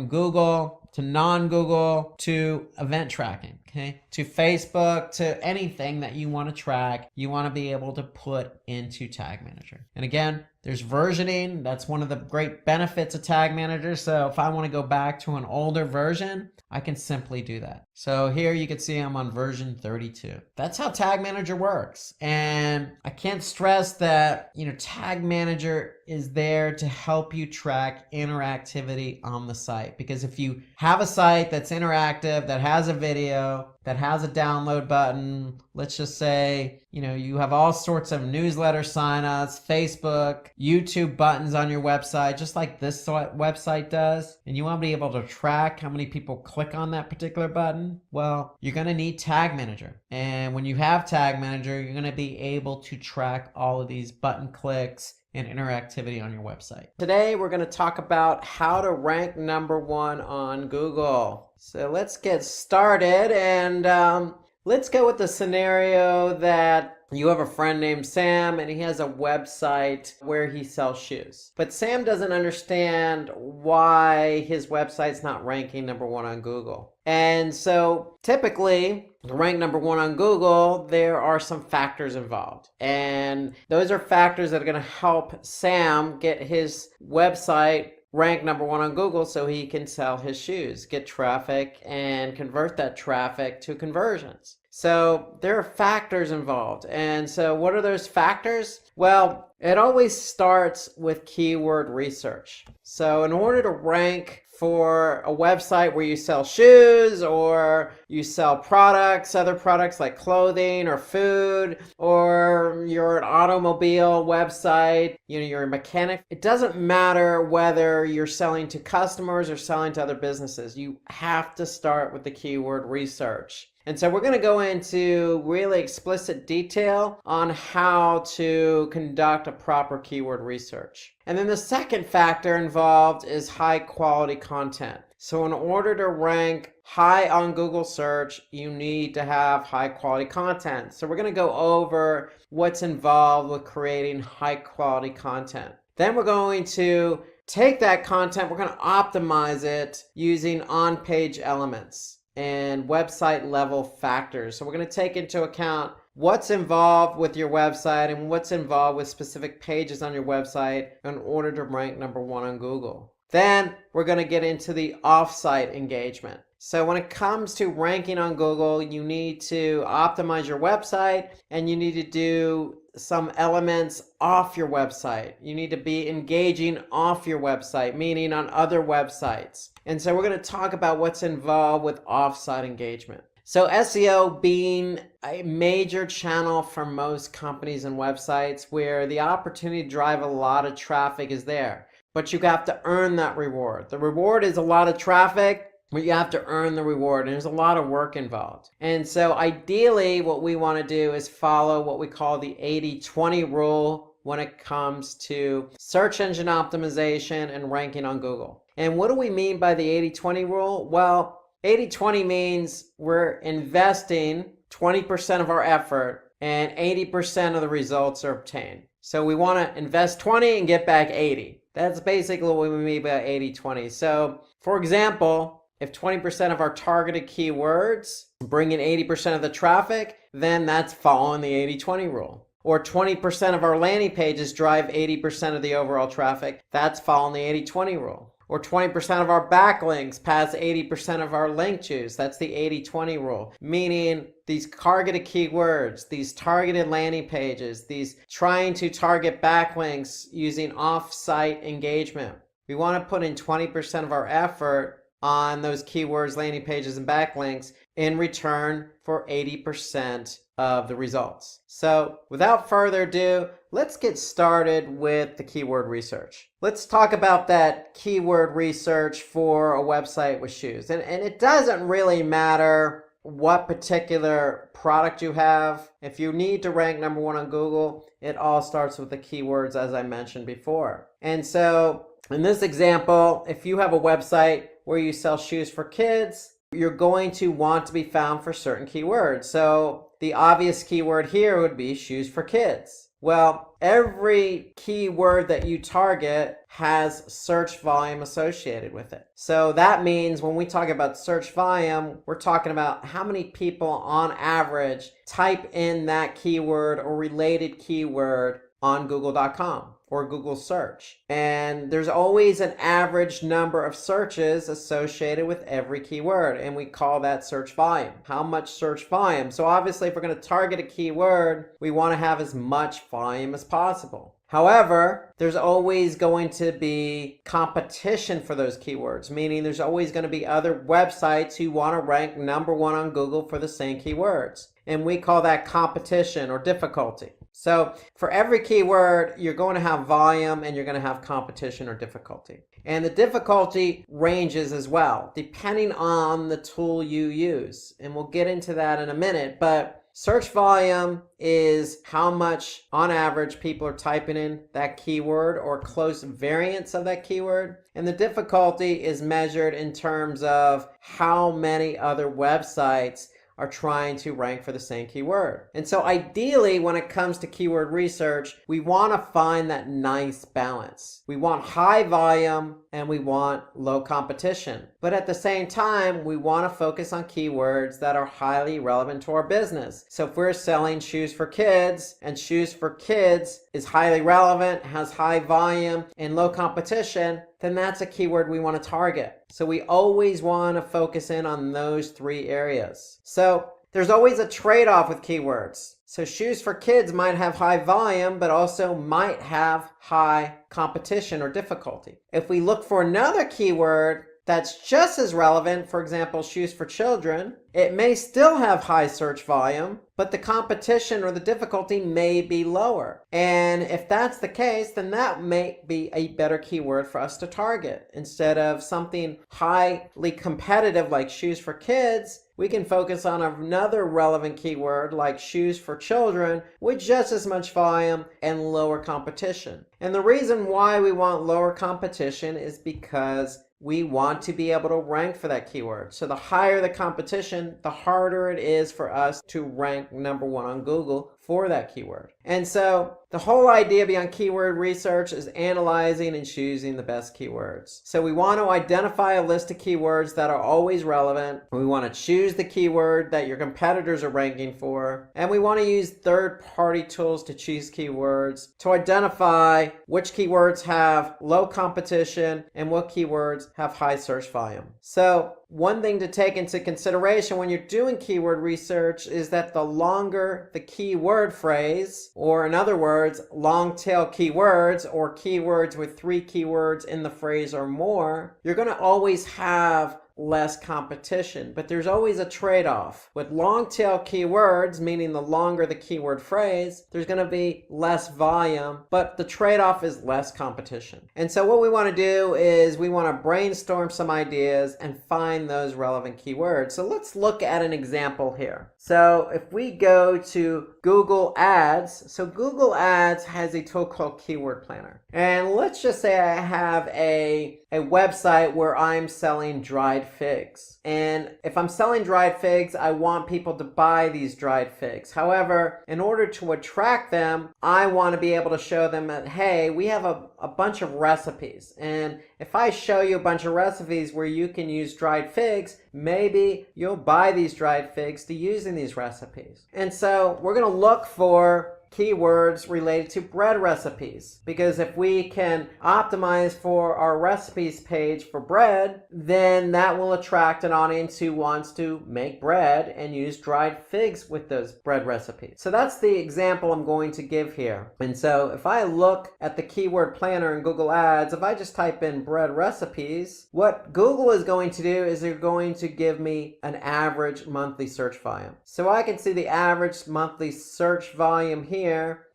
Google to non-Google to event tracking, okay? To Facebook, to anything that you want to track, you want to be able to put into Tag Manager. And again, there's versioning. That's one of the great benefits of Tag Manager. So if I want to go back to an older version, I can simply do that. So here you can see I'm on version 32. That's how Tag Manager works. And I can't stress that, Tag Manager is there to help you track interactivity on the site. Because if you have a site that's interactive, that has a video, that has a download button, let's just say, you have all sorts of newsletter signups, Facebook, YouTube buttons on your website, just like this website does, and you want to be able to track how many people click on that particular button, well, you're going to need Tag Manager. And when you have Tag Manager, you're going to be able to track all of these button clicks and interactivity on your website. Today, we're going to talk about how to rank #1 on Google. So let's get started, and let's go with the scenario that you have a friend named Sam and he has a website where he sells shoes. But Sam doesn't understand why his website's not ranking #1 on Google. And so typically, to rank #1 on Google, there are some factors involved. And those are factors that are going to help Sam get his website rank #1 on Google so he can sell his shoes, get traffic, and convert that traffic to conversions. So there are factors involved. And so what are those factors? Well, it always starts with keyword research. So in order to rank for a website where you sell shoes or you sell products, other products like clothing or food, or you're an automobile website, you're a mechanic, it doesn't matter whether you're selling to customers or selling to other businesses. You have to start with the keyword research. And so we're going to go into really explicit detail on how to conduct a proper keyword research. And then the second factor involved is high quality content. So in order to rank high on Google search, you need to have high quality content. So we're going to go over what's involved with creating high quality content. Then we're going to take that content, we're going to optimize it using on-page elements and website level factors. So we're going to take into account what's involved with your website and what's involved with specific pages on your website in order to rank #1 on Google. Then we're going to get into the off-site engagement. So when it comes to ranking on Google, you need to optimize your website and you need to do some elements off your website. You need to be engaging off your website, meaning on other websites. And so we're going to talk about what's involved with off-site engagement. So SEO being a major channel for most companies and websites where the opportunity to drive a lot of traffic is there. But you have to earn that reward. The reward is a lot of traffic, but you have to earn the reward, and there's a lot of work involved. And so ideally, what we want to do is follow what we call the 80-20 rule when it comes to search engine optimization and ranking on Google. And what do we mean by the 80-20 rule? Well, 80-20 means we're investing 20% of our effort and 80% of the results are obtained. So we want to invest 20 and get back 80. That's basically what we mean by 80-20. So for example, if 20% of our targeted keywords bring in 80% of the traffic, then that's following the 80-20 rule. Or 20% of our landing pages drive 80% of the overall traffic, that's following the 80-20 rule. Or 20% of our backlinks pass 80% of our link juice. That's the 80-20 rule. Meaning these targeted keywords, these targeted landing pages, these trying to target backlinks using off-site engagement. We want to put in 20% of our effort on those keywords, landing pages, and backlinks in return for 80% of the results. So without further ado, let's get started with the keyword research. Let's talk about that keyword research for a website with shoes. And it doesn't really matter what particular product you have. If you need to rank number one on Google, it all starts with the keywords, as I mentioned before. And so in this example, if you have a website where you sell shoes for kids, you're going to want to be found for certain keywords. So the obvious keyword here would be shoes for kids. Well, every keyword that you target has search volume associated with it. So that means when we talk about search volume, we're talking about how many people on average type in that keyword or related keyword on Google.com or Google search. And there's always an average number of searches associated with every keyword, and we call that search volume. How much search volume? So obviously if we're going to target a keyword, we want to have as much volume as possible. However, there's always going to be competition for those keywords, meaning there's always going to be other websites who want to rank number one on Google for the same keywords. And we call that competition or difficulty. So for every keyword, you're going to have volume and you're going to have competition or difficulty. And the difficulty ranges as well, depending on the tool you use. And we'll get into that in a minute, but search volume is how much on average people are typing in that keyword or close variants of that keyword. And the difficulty is measured in terms of how many other websites are trying to rank for the same keyword. And so ideally, when it comes to keyword research, we want to find that nice balance. We want high volume and we want low competition. But at the same time, we want to focus on keywords that are highly relevant to our business. So if we're selling shoes for kids and shoes for kids is highly relevant, has high volume and low competition, then that's a keyword we want to target. So we always want to focus in on those three areas. So there's always a trade-off with keywords. So shoes for kids might have high volume, but also might have high competition or difficulty. If we look for another keyword that's just as relevant, for example, shoes for children, it may still have high search volume, but the competition or the difficulty may be lower. And if that's the case, then that may be a better keyword for us to target. Instead of something highly competitive like shoes for kids, we can focus on another relevant keyword like shoes for children with just as much volume and lower competition. And the reason why we want lower competition is because we want to be able to rank for that keyword. So the higher the competition, the harder it is for us to rank number one on Google for that keyword. And so the whole idea behind keyword research is analyzing and choosing the best keywords. So we want to identify a list of keywords that are always relevant. We want to choose the keyword that your competitors are ranking for. And we want to use third-party tools to choose keywords to identify which keywords have low competition and what keywords have high search volume. So one thing to take into consideration when you're doing keyword research is that the longer the keyword phrase, or in other words, long tail keywords or keywords with 3 keywords in the phrase or more, you're going to always have less competition. But there's always a trade-off. With long tail keywords, meaning the longer the keyword phrase, there's going to be less volume, but the trade-off is less competition. And so what we want to do is we want to brainstorm some ideas and find those relevant keywords. So let's look at an example here. So if we go to Google Ads, so Google Ads has a tool called Keyword Planner. And let's just say I have a website where I'm selling dried dried figs. And if I'm selling dried figs, I want people to buy these dried figs. However, in order to attract them, I want to be able to show them that, hey, we have a bunch of recipes. And if I show you a bunch of recipes where you can use dried figs, maybe you'll buy these dried figs to use in these recipes. And so we're going to look for keywords related to bread recipes, because if we can optimize for our recipes page for bread, then that will attract an audience who wants to make bread and use dried figs with those bread recipes. So that's the example I'm going to give here. And so if I look at the keyword planner in Google Ads, if I just type in bread recipes, what Google is going to do is they're going to give me an average monthly search volume. So I can see the average monthly search volume here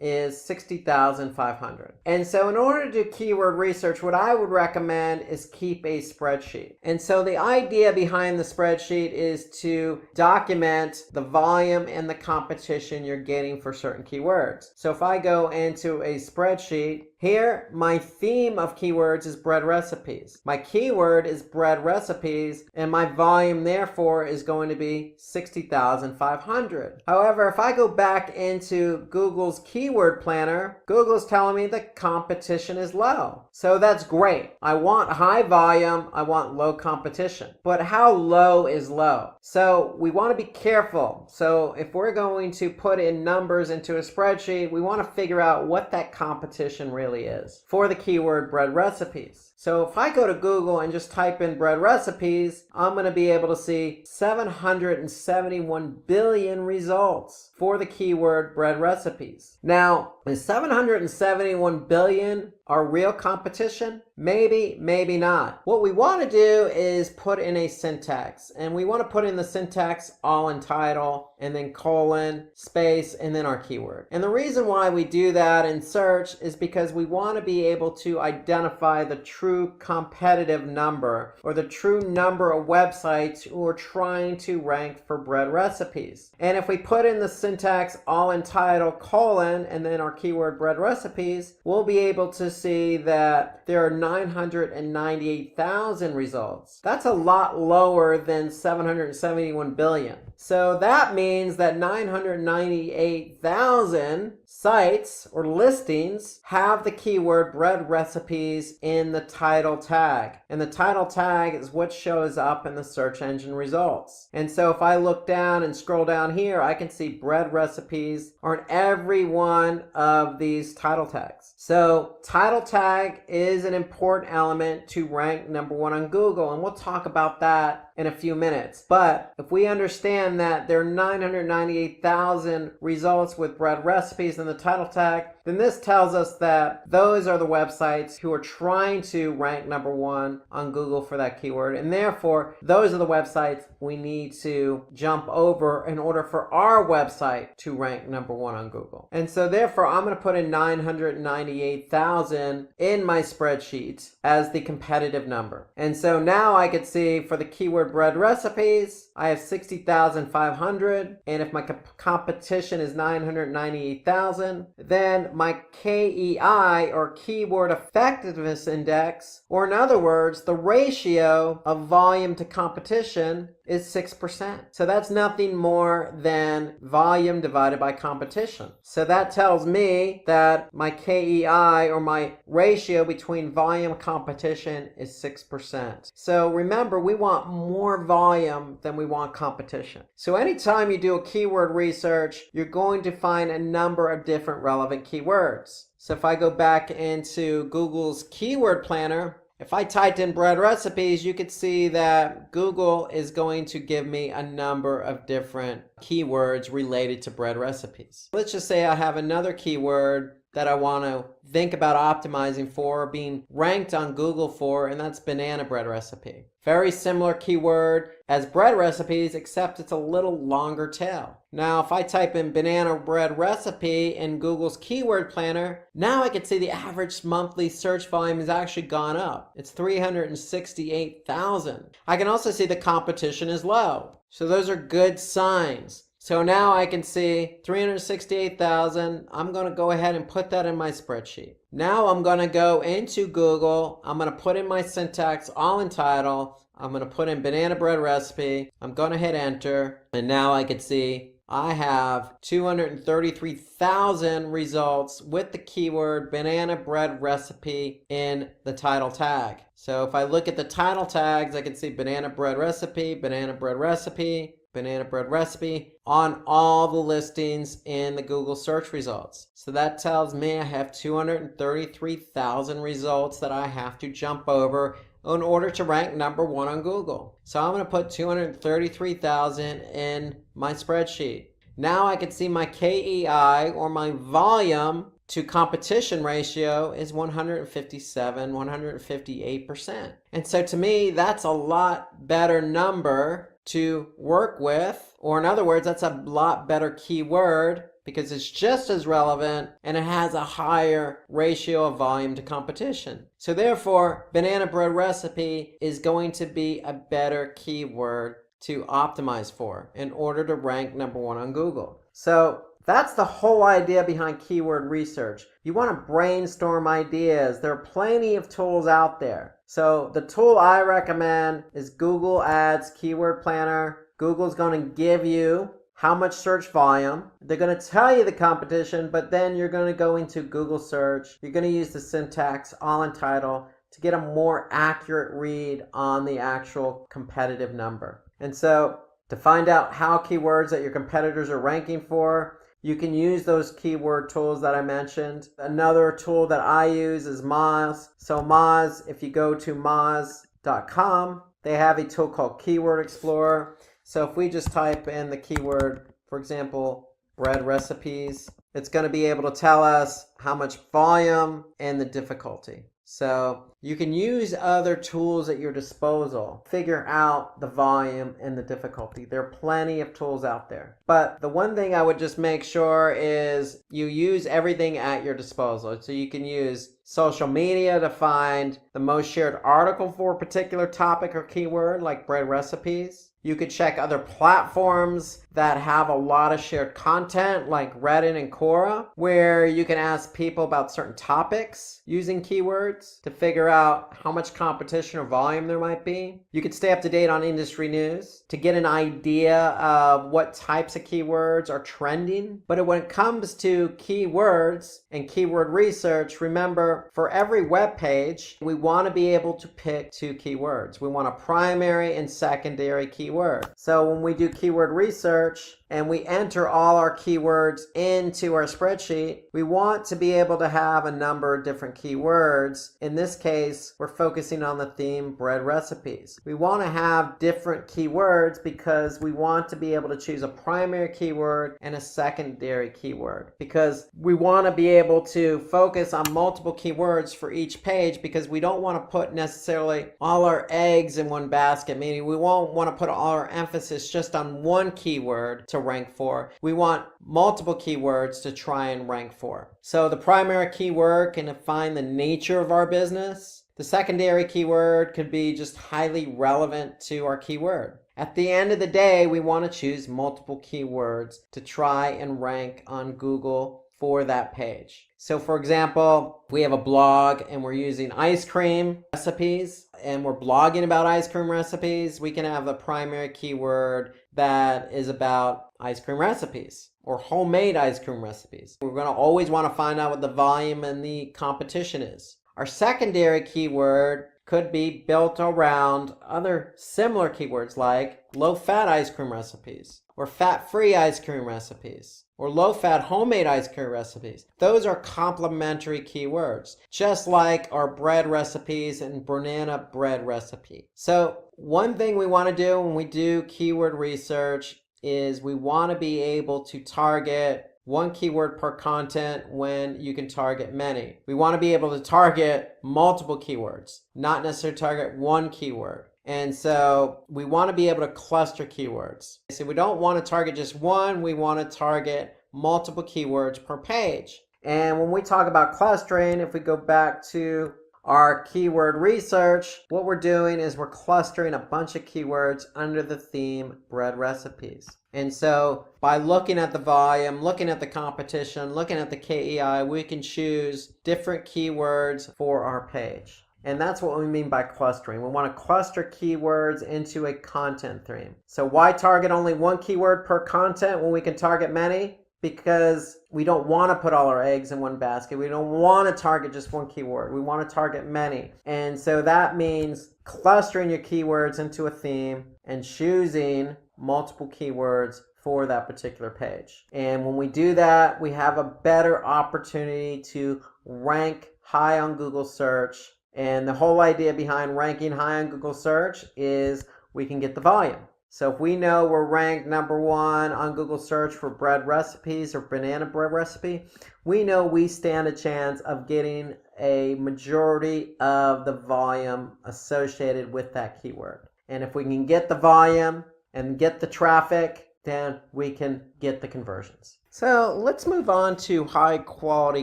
is 60,500. And so in order to do keyword research, what I would recommend is keep a spreadsheet. And so the idea behind the spreadsheet is to document the volume and the competition you're getting for certain keywords. So if I go into a spreadsheet, here, my theme of keywords is bread recipes. My keyword is bread recipes, and my volume, therefore, is going to be 60,500. However, if I go back into Google's keyword planner, Google's telling me the competition is low. So that's great. I want high volume, I want low competition. But how low is low? So we want to be careful. So if we're going to put in numbers into a spreadsheet, we want to figure out what that competition really is for the keyword bread recipes. So if I go to Google and just type in bread recipes, I'm going to be able to see 771 billion results for the keyword bread recipes. Now, is 771 billion our real competition? Maybe, maybe not. What we want to do is put in a syntax, and we want to put in the syntax all in title and then colon, space, and then our keyword. And the reason why we do that in search is because we want to be able to identify the true competitive number, or the true number of websites who are trying to rank for bread recipes. And if we put in the syntax all in title, colon, and then our keyword bread recipes, we'll be able to see that there are 998,000 results. That's a lot lower than 771 billion. So that means that 998,000 sites or listings have the keyword bread recipes in the title tag. And the title tag is what shows up in the search engine results. And so if I look down and scroll down here, I can see bread recipes are in every one of these title tags. So title tag is an important element to rank #1 on Google, and we'll talk about that in a few minutes. But if we understand that there are 998,000 results with bread recipes in the title tag, then this tells us that those are the websites who are trying to rank #1 on Google for that keyword, and therefore those are the websites we need to jump over in order for our website to rank #1 on Google. And so therefore I'm going to put in 998,000 in my spreadsheet as the competitive number. And so now I could see for the keyword bread recipes, I have 60,500, and if my competition is 998,000, then my KEI, or keyword effectiveness index, or in other words, the ratio of volume to competition, is 6%. So that's nothing more than volume divided by competition. So that tells me that my KEI, or my ratio between volume and competition, is 6%. So remember, we want more volume than we want competition. So anytime you do a keyword research, you're going to find a number of different relevant keywords. So if I go back into Google's keyword planner, if I typed in bread recipes, you could see that Google is going to give me a number of different keywords related to bread recipes. Let's just say I have another keyword that I want to think about optimizing for, being ranked on Google for, and that's banana bread recipe. Very similar keyword as bread recipes, except it's a little longer tail. Now, if I type in banana bread recipe in Google's keyword planner, now I can see the average monthly search volume has actually gone up. It's 368,000. I can also see the competition is low. So those are good signs. So now I can see 368,000. I'm going to go ahead and put that in my spreadsheet. Now I'm going to go into Google. I'm going to put in my syntax all in title. I'm going to put in banana bread recipe. I'm going to hit enter. And now I can see I have 233,000 results with the keyword banana bread recipe in the title tag. So if I look at the title tags, I can see banana bread recipe, banana bread recipe, banana bread recipe on all the listings in the Google search results. So that tells me I have 233,000 results that I have to jump over in order to rank number 1 on Google. So I'm going to put 233,000 in my spreadsheet. Now I can see my KEI, or my volume to competition ratio, is 158%. And so to me, that's a lot better number to work with, or in other words, that's a lot better keyword because it's just as relevant and it has a higher ratio of volume to competition. So therefore, banana bread recipe is going to be a better keyword to optimize for in order to rank number 1 on Google. So that's the whole idea behind keyword research. You want to brainstorm ideas. There are plenty of tools out there. So the tool I recommend is Google Ads Keyword Planner. Google's going to give you how much search volume. They're going to tell you the competition, but then you're going to go into Google search. You're going to use the syntax all in title to get a more accurate read on the actual competitive number. And so to find out how keywords that your competitors are ranking for, you can use those keyword tools that I mentioned. Another tool that I use is Moz. So Moz, if you go to moz.com, they have a tool called Keyword Explorer. So if we just type in the keyword, for example, bread recipes, it's going to be able to tell us how much volume and the difficulty. So you can use other tools at your disposal. Figure out the volume and the difficulty. There are plenty of tools out there. But the one thing I would just make sure is you use everything at your disposal. So you can use social media to find the most shared article for a particular topic or keyword, like bread recipes. You could check other platforms that have a lot of shared content, like Reddit and Quora, where you can ask people about certain topics using keywords to figure out how much competition or volume there might be. You could stay up to date on industry news to get an idea of what types of keywords are trending. But when it comes to keywords and keyword research, remember, for every web page, we want to be able to pick 2 keywords. We want a primary and secondary keyword. So when we do keyword research and we enter all our keywords into our spreadsheet, we want to be able to have a number of different keywords. In this case, we're focusing on the theme bread recipes. We want to have different keywords because we want to be able to choose a primary keyword and a secondary keyword, because we want to be able to focus on multiple keywords for each page, because we don't want to put necessarily all our eggs in one basket, meaning we won't want to put all our emphasis just on one keyword to rank for. We want multiple keywords to try and rank for. So the primary keyword can define the nature of our business. The secondary keyword could be just highly relevant to our keyword. At the end of the day, we want to choose multiple keywords to try and rank on Google for that page. So for example, we have a blog and we're using ice cream recipes and we're blogging about ice cream recipes. We can have a primary keyword that is about ice cream recipes or homemade ice cream recipes. We're going to always want to find out what the volume and the competition is. Our secondary keyword could be built around other similar keywords like low-fat ice cream recipes or fat-free ice cream recipes or low-fat homemade ice cream recipes. Those are complementary keywords, just like our bread recipes and banana bread recipe. So one thing we want to do when we do keyword research is we want to be able to target one keyword per content when you can target many. We want to be able to target multiple keywords, not necessarily target one keyword. And so we want to be able to cluster keywords. So we don't want to target just one, we want to target multiple keywords per page. And when we talk about clustering, if we go back to our keyword research, what we're doing is we're clustering a bunch of keywords under the theme bread recipes. And so by looking at the volume, looking at the competition, looking at the KEI, we can choose different keywords for our page. And that's what we mean by clustering. We want to cluster keywords into a content theme. So why target only one keyword per content when we can target many? Because we don't want to put all our eggs in one basket. We don't want to target just one keyword. We want to target many. And so that means clustering your keywords into a theme and choosing multiple keywords for that particular page. And when we do that, we have a better opportunity to rank high on Google search. And the whole idea behind ranking high on Google search is we can get the volume. So if we know we're ranked number 1 on Google search for bread recipes or banana bread recipe, we know we stand a chance of getting a majority of the volume associated with that keyword. And if we can get the volume and get the traffic, then we can get the conversions. So let's move on to high quality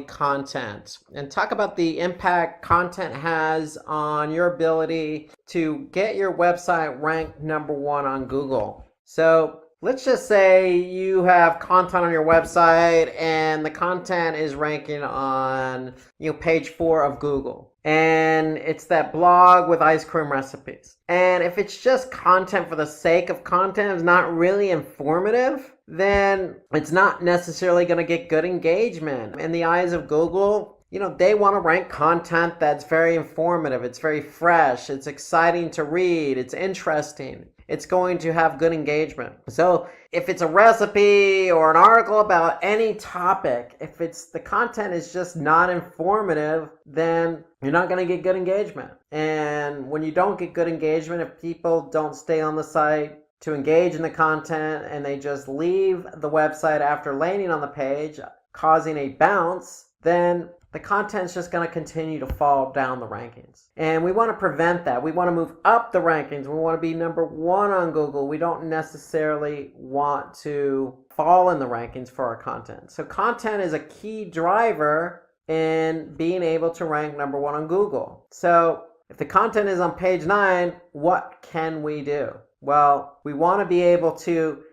content and talk about the impact content has on your ability to get your website ranked number 1 on Google. So let's just say you have content on your website and the content is ranking on page 4 of Google. And it's that blog with ice cream recipes. And if it's just content for the sake of content, it's not really informative, then it's not necessarily going to get good engagement. In the eyes of Google, they want to rank content that's very informative, it's very fresh, it's exciting to read, it's interesting. It's going to have good engagement. So if it's a recipe or an article about any topic, if the content is just not informative, then you're not going to get good engagement. And when you don't get good engagement, if people don't stay on the site to engage in the content and they just leave the website after landing on the page, causing a bounce, then the content's just going to continue to fall down the rankings. And we want to prevent that. We want to move up the rankings. We want to be number 1 on Google. We don't necessarily want to fall in the rankings for our content. So content is a key driver in being able to rank number 1 on Google. So if the content is on page 9, what can we do? Well, we want to be able to,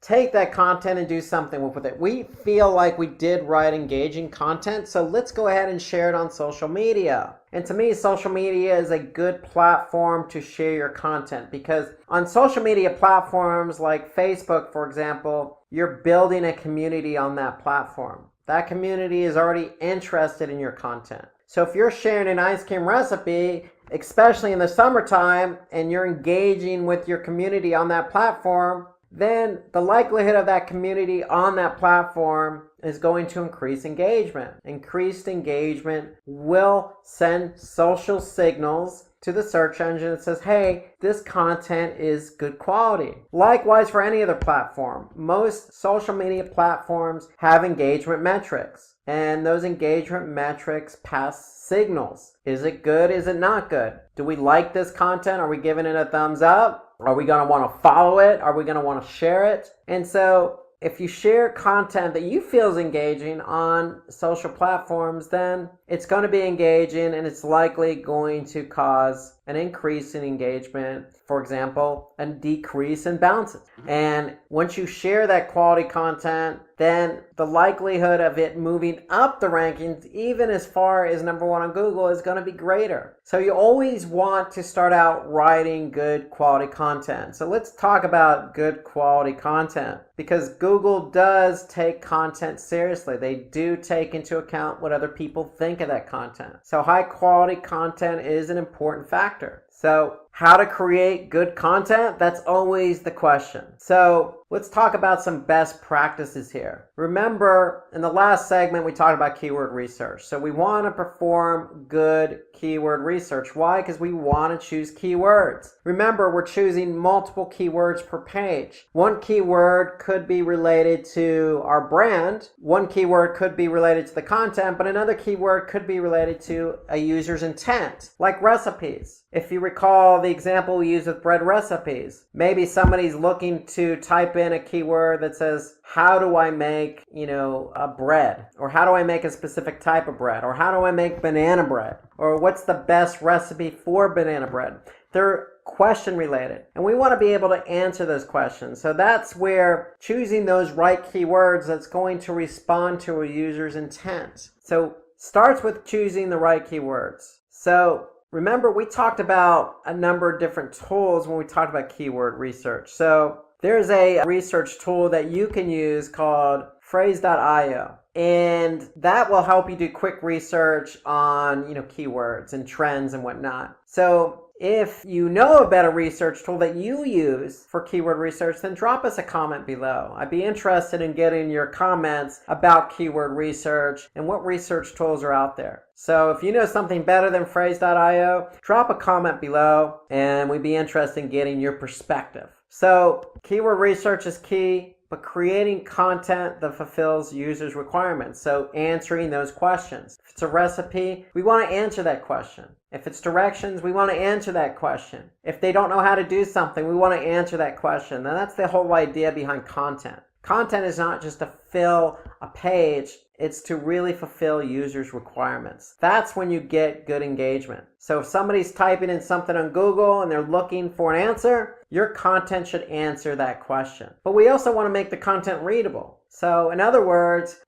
take that content and do something with it. We feel like we did write engaging content, so let's go ahead and share it on social media. And to me, social media is a good platform to share your content because on social media platforms like Facebook, for example, you're building a community on that platform. That community is already interested in your content. So if you're sharing an ice cream recipe, especially in the summertime, and you're engaging with your community on that platform, then the likelihood of that community on that platform is going to increase engagement. Increased engagement will send social signals to the search engine that says, hey, this content is good quality. Likewise for any other platform. Most social media platforms have engagement metrics. And those engagement metrics pass signals. Is it good? Is it not good? Do we like this content? Are we giving it a thumbs up? Are we going to want to follow it? Are we going to want to share it? And so if you share content that you feel is engaging on social platforms, then it's going to be engaging and it's likely going to cause an increase in engagement. For example, a decrease in bounces. And once you share that quality content, then the likelihood of it moving up the rankings, even as far as number 1 on Google, is going to be greater. So you always want to start out writing good quality content. So let's talk about good quality content because Google does take content seriously. They do take into account what other people think of that content. So high quality content is an important factor. So how to create good content? That's always the question. So let's talk about some best practices here. Remember, in the last segment, we talked about keyword research. So we want to perform good keyword research. Why? Because we want to choose keywords. Remember, we're choosing multiple keywords per page. One keyword could be related to our brand. One keyword could be related to the content, but another keyword could be related to a user's intent, like recipes. If you recall the example we used with bread recipes, maybe somebody's looking to type in a keyword that says, how do I make, a bread? Or how do I make a specific type of bread? Or how do I make banana bread? Or what's the best recipe for banana bread? They're question related, and we want to be able to answer those questions. So that's where choosing those right keywords that's going to respond to a user's intent. So starts with choosing the right keywords. So remember, we talked about a number of different tools when we talked about keyword research. So there's a research tool that you can use called phrase.io, and that will help you do quick research on keywords and trends and whatnot. So if you know a better research tool that you use for keyword research, then drop us a comment below. I'd be interested in getting your comments about keyword research and what research tools are out there. So if you know something better than phrase.io, drop a comment below and we'd be interested in getting your perspective. So keyword research is key, but creating content that fulfills users' requirements. So answering those questions. If it's a recipe, we want to answer that question. If it's directions, we want to answer that question. If they don't know how to do something, we want to answer that question. And that's the whole idea behind content. Content is not just to fill a page, it's to really fulfill users' requirements. That's when you get good engagement. So if somebody's typing in something on Google and they're looking for an answer, your content should answer that question. But we also want to make the content readable. So in other words,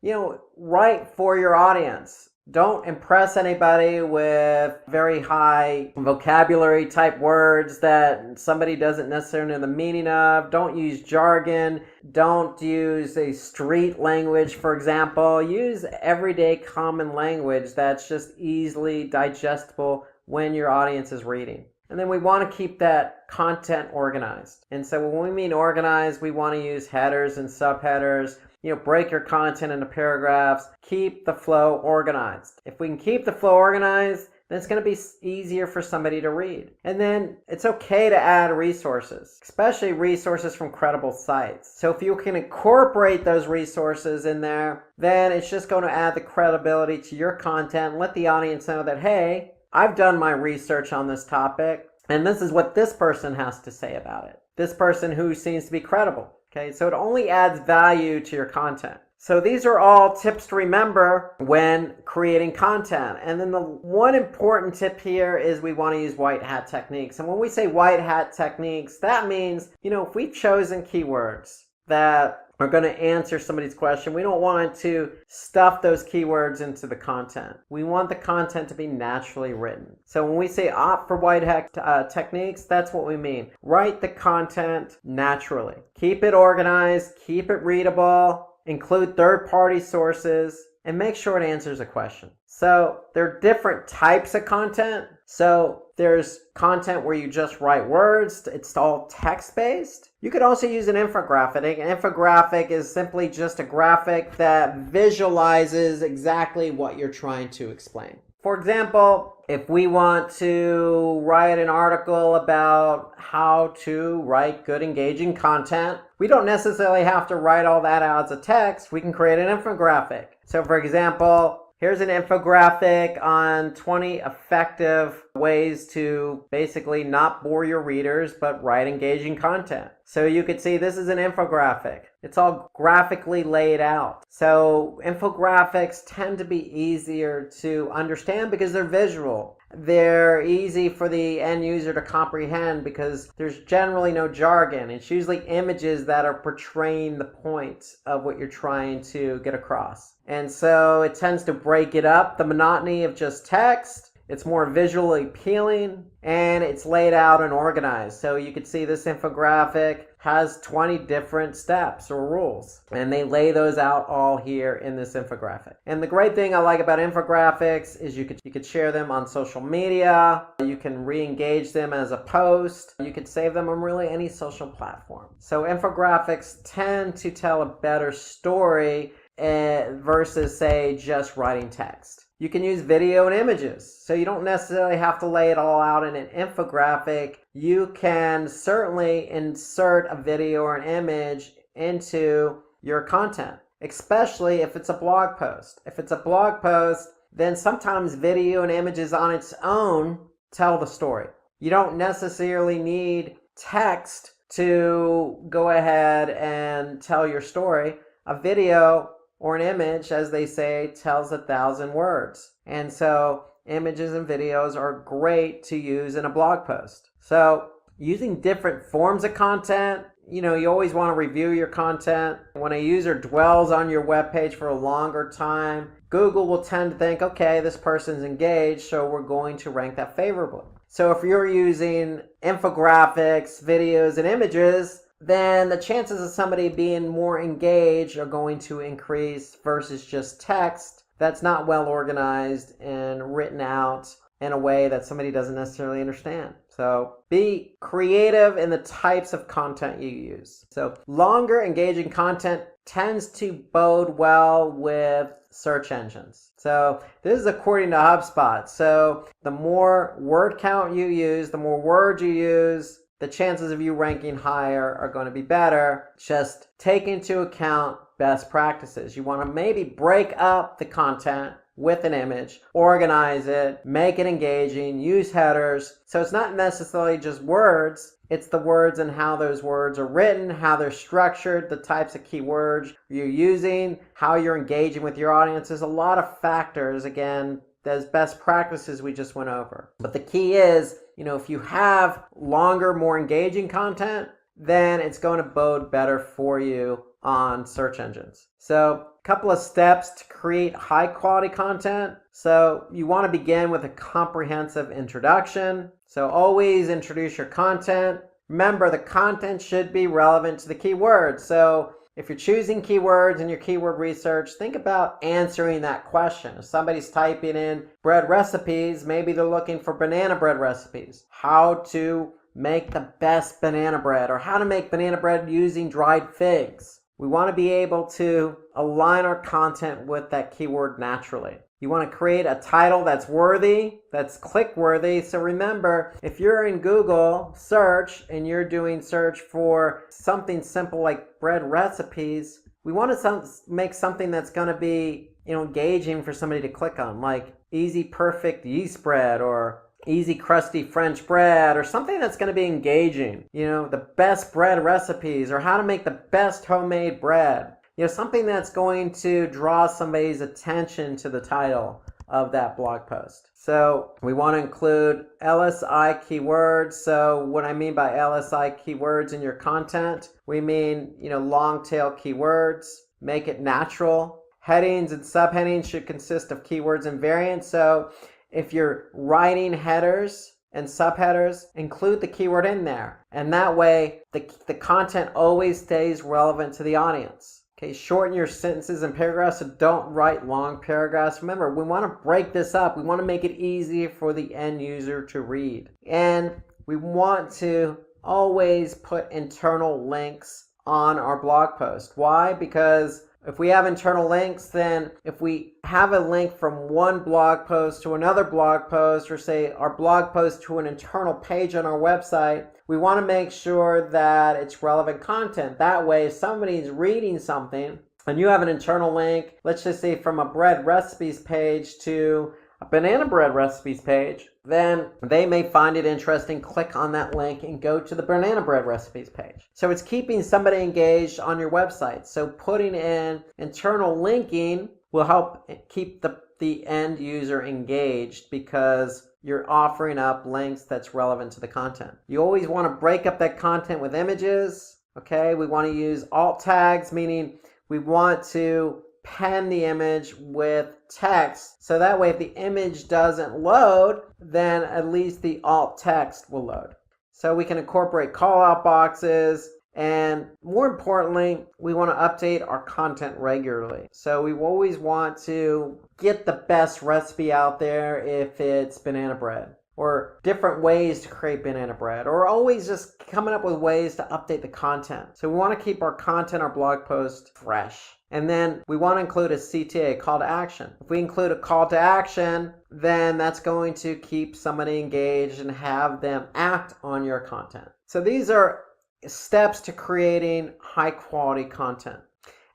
write for your audience. Don't impress anybody with very high vocabulary type words that somebody doesn't necessarily know the meaning of. Don't use jargon. Don't use a street language, for example. Use everyday common language that's just easily digestible when your audience is reading. And then we want to keep that content organized. And so when we mean organized, we want to use headers and subheaders. Break your content into paragraphs. Keep the flow organized. If we can keep the flow organized, then it's going to be easier for somebody to read. And then it's okay to add resources, especially resources from credible sites. So if you can incorporate those resources in there, then it's just going to add the credibility to your content and let the audience know that, hey, I've done my research on this topic, and this is what this person has to say about it. This person who seems to be credible. Okay, so it only adds value to your content. So these are all tips to remember when creating content. And then the one important tip here is we want to use white hat techniques. And when we say white hat techniques, that means, if we've chosen keywords that are going to answer somebody's question, we don't want to stuff those keywords into the content. We want the content to be naturally written. So when we say opt for white hat techniques, that's what we mean. Write the content naturally. Keep it organized, keep it readable, include third-party sources, and make sure it answers a question. So there are different types of content. So there's content where you just write words. It's all text-based. You could also use an infographic. An infographic is simply just a graphic that visualizes exactly what you're trying to explain. For example, if we want to write an article about how to write good, engaging content, we don't necessarily have to write all that out as a text. We can create an infographic. So for example, here's an infographic on 20 effective ways to basically not bore your readers, but write engaging content. So you could see this is an infographic. It's all graphically laid out. So infographics tend to be easier to understand because they're visual. They're easy for the end user to comprehend because there's generally no jargon. It's usually images that are portraying the point of what you're trying to get across. And so it tends to break it up, the monotony of just text. It's more visually appealing and it's laid out and organized. So you can see this infographic has 20 different steps or rules, and they lay those out all here in this infographic. And the great thing I like about infographics is you could share them on social media, you can re-engage them as a post, you could save them on really any social platform. So infographics tend to tell a better story versus, say, just writing text. You can use video and images, so you don't necessarily have to lay it all out in an infographic. You can certainly insert a video or an image into your content, especially if it's a blog post. If it's a blog post, then sometimes video and images on its own tell the story. You don't necessarily need text to go ahead and tell your story. A video or an image, as they say, tells 1,000 words. And so images and videos are great to use in a blog post. So using different forms of content, you always want to review your content. When a user dwells on your webpage for a longer time, Google will tend to think, okay, this person's engaged, so we're going to rank that favorably. So if you're using infographics, videos, and images, then the chances of somebody being more engaged are going to increase versus just text that's not well organized and written out in a way that somebody doesn't necessarily understand. So be creative in the types of content you use. So longer engaging content tends to bode well with search engines. So this is according to HubSpot. So the more word count you use, the more words you use, the chances of you ranking higher are going to be better. Just take into account best practices. You want to maybe break up the content with an image, organize it, make it engaging, use headers. So it's not necessarily just words, it's the words and how those words are written, how they're structured, the types of keywords you're using, how you're engaging with your audience. There's a lot of factors, again, those best practices we just went over. But the key is, if you have longer, more engaging content, then it's going to bode better for you on search engines. So a couple of steps to create high quality content. So you want to begin with a comprehensive introduction. So always introduce your content. Remember, the content should be relevant to the keywords. So if you're choosing keywords in your keyword research, think about answering that question. If somebody's typing in bread recipes, maybe they're looking for banana bread recipes. How to make the best banana bread, or how to make banana bread using dried figs. We want to be able to align our content with that keyword naturally. You want to create a title that's worthy, that's click-worthy. So remember, if you're in Google search and you're doing search for something simple like bread recipes, we want to make something that's going to be engaging for somebody to click on, like easy perfect yeast bread or easy crusty French bread, or something that's going to be engaging. The best bread recipes, or how to make the best homemade bread. Something that's going to draw somebody's attention to the title of that blog post. So we want to include LSI keywords. So what I mean by LSI keywords in your content, we mean, long tail keywords. Make it natural. Headings and subheadings should consist of keywords and variants. So if you're writing headers and subheaders, include the keyword in there. And that way, the content always stays relevant to the audience. Okay, shorten your sentences and paragraphs, so don't write long paragraphs. Remember, we want to break this up. We want to make it easy for the end user to read. And we want to always put internal links on our blog post. Why? Because if we have internal links, then if we have a link from one blog post to another blog post, or say our blog post to an internal page on our website, we want to make sure that it's relevant content. That way, if somebody's reading something and you have an internal link, let's just say from a bread recipes page to a banana bread recipes page, then they may find it interesting, click on that link and go to the banana bread recipes page. So it's keeping somebody engaged on your website. So putting in internal linking will help keep the end user engaged, because you're offering up links that's relevant to the content. You always want to break up that content with images. Okay, we want to use alt tags, meaning we want to pen the image with text, so that way if the image doesn't load, then at least the alt text will load. So we can incorporate call out boxes, and more importantly, we want to update our content regularly. So we always want to get the best recipe out there if it's banana bread, or different ways to create banana bread, or always just coming up with ways to update the content. So we want to keep our content, our blog post fresh. And then we want to include a CTA, call to action. If we include a call to action, then that's going to keep somebody engaged and have them act on your content. So these are steps to creating high quality content.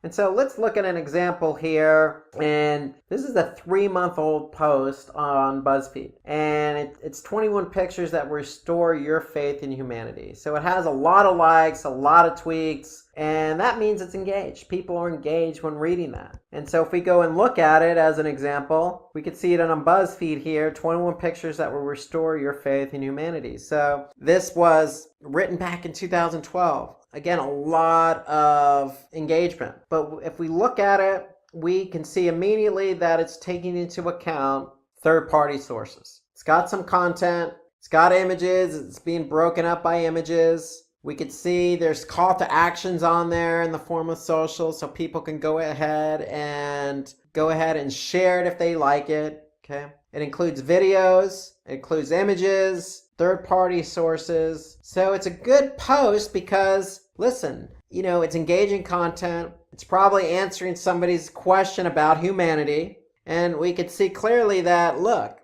And so let's look at an example here. And this is a 3-month-old post on BuzzFeed. And it's 21 pictures that restore your faith in humanity. So it has a lot of likes, a lot of tweets. And that means it's engaged. People are engaged when reading that. And so if we go and look at it as an example, we could see it on BuzzFeed here, 21 pictures that will restore your faith in humanity. So this was written back in 2012. Again, a lot of engagement. But if we look at it, we can see immediately that it's taking into account third-party sources. It's got some content. It's got images. It's being broken up by images. We could see there's call to actions on there in the form of social, so people can go ahead and share it if they like it. Okay. It includes videos, it includes images, third-party sources. So it's a good post because, listen, it's engaging content. It's probably answering somebody's question about humanity. And we could see clearly that, look,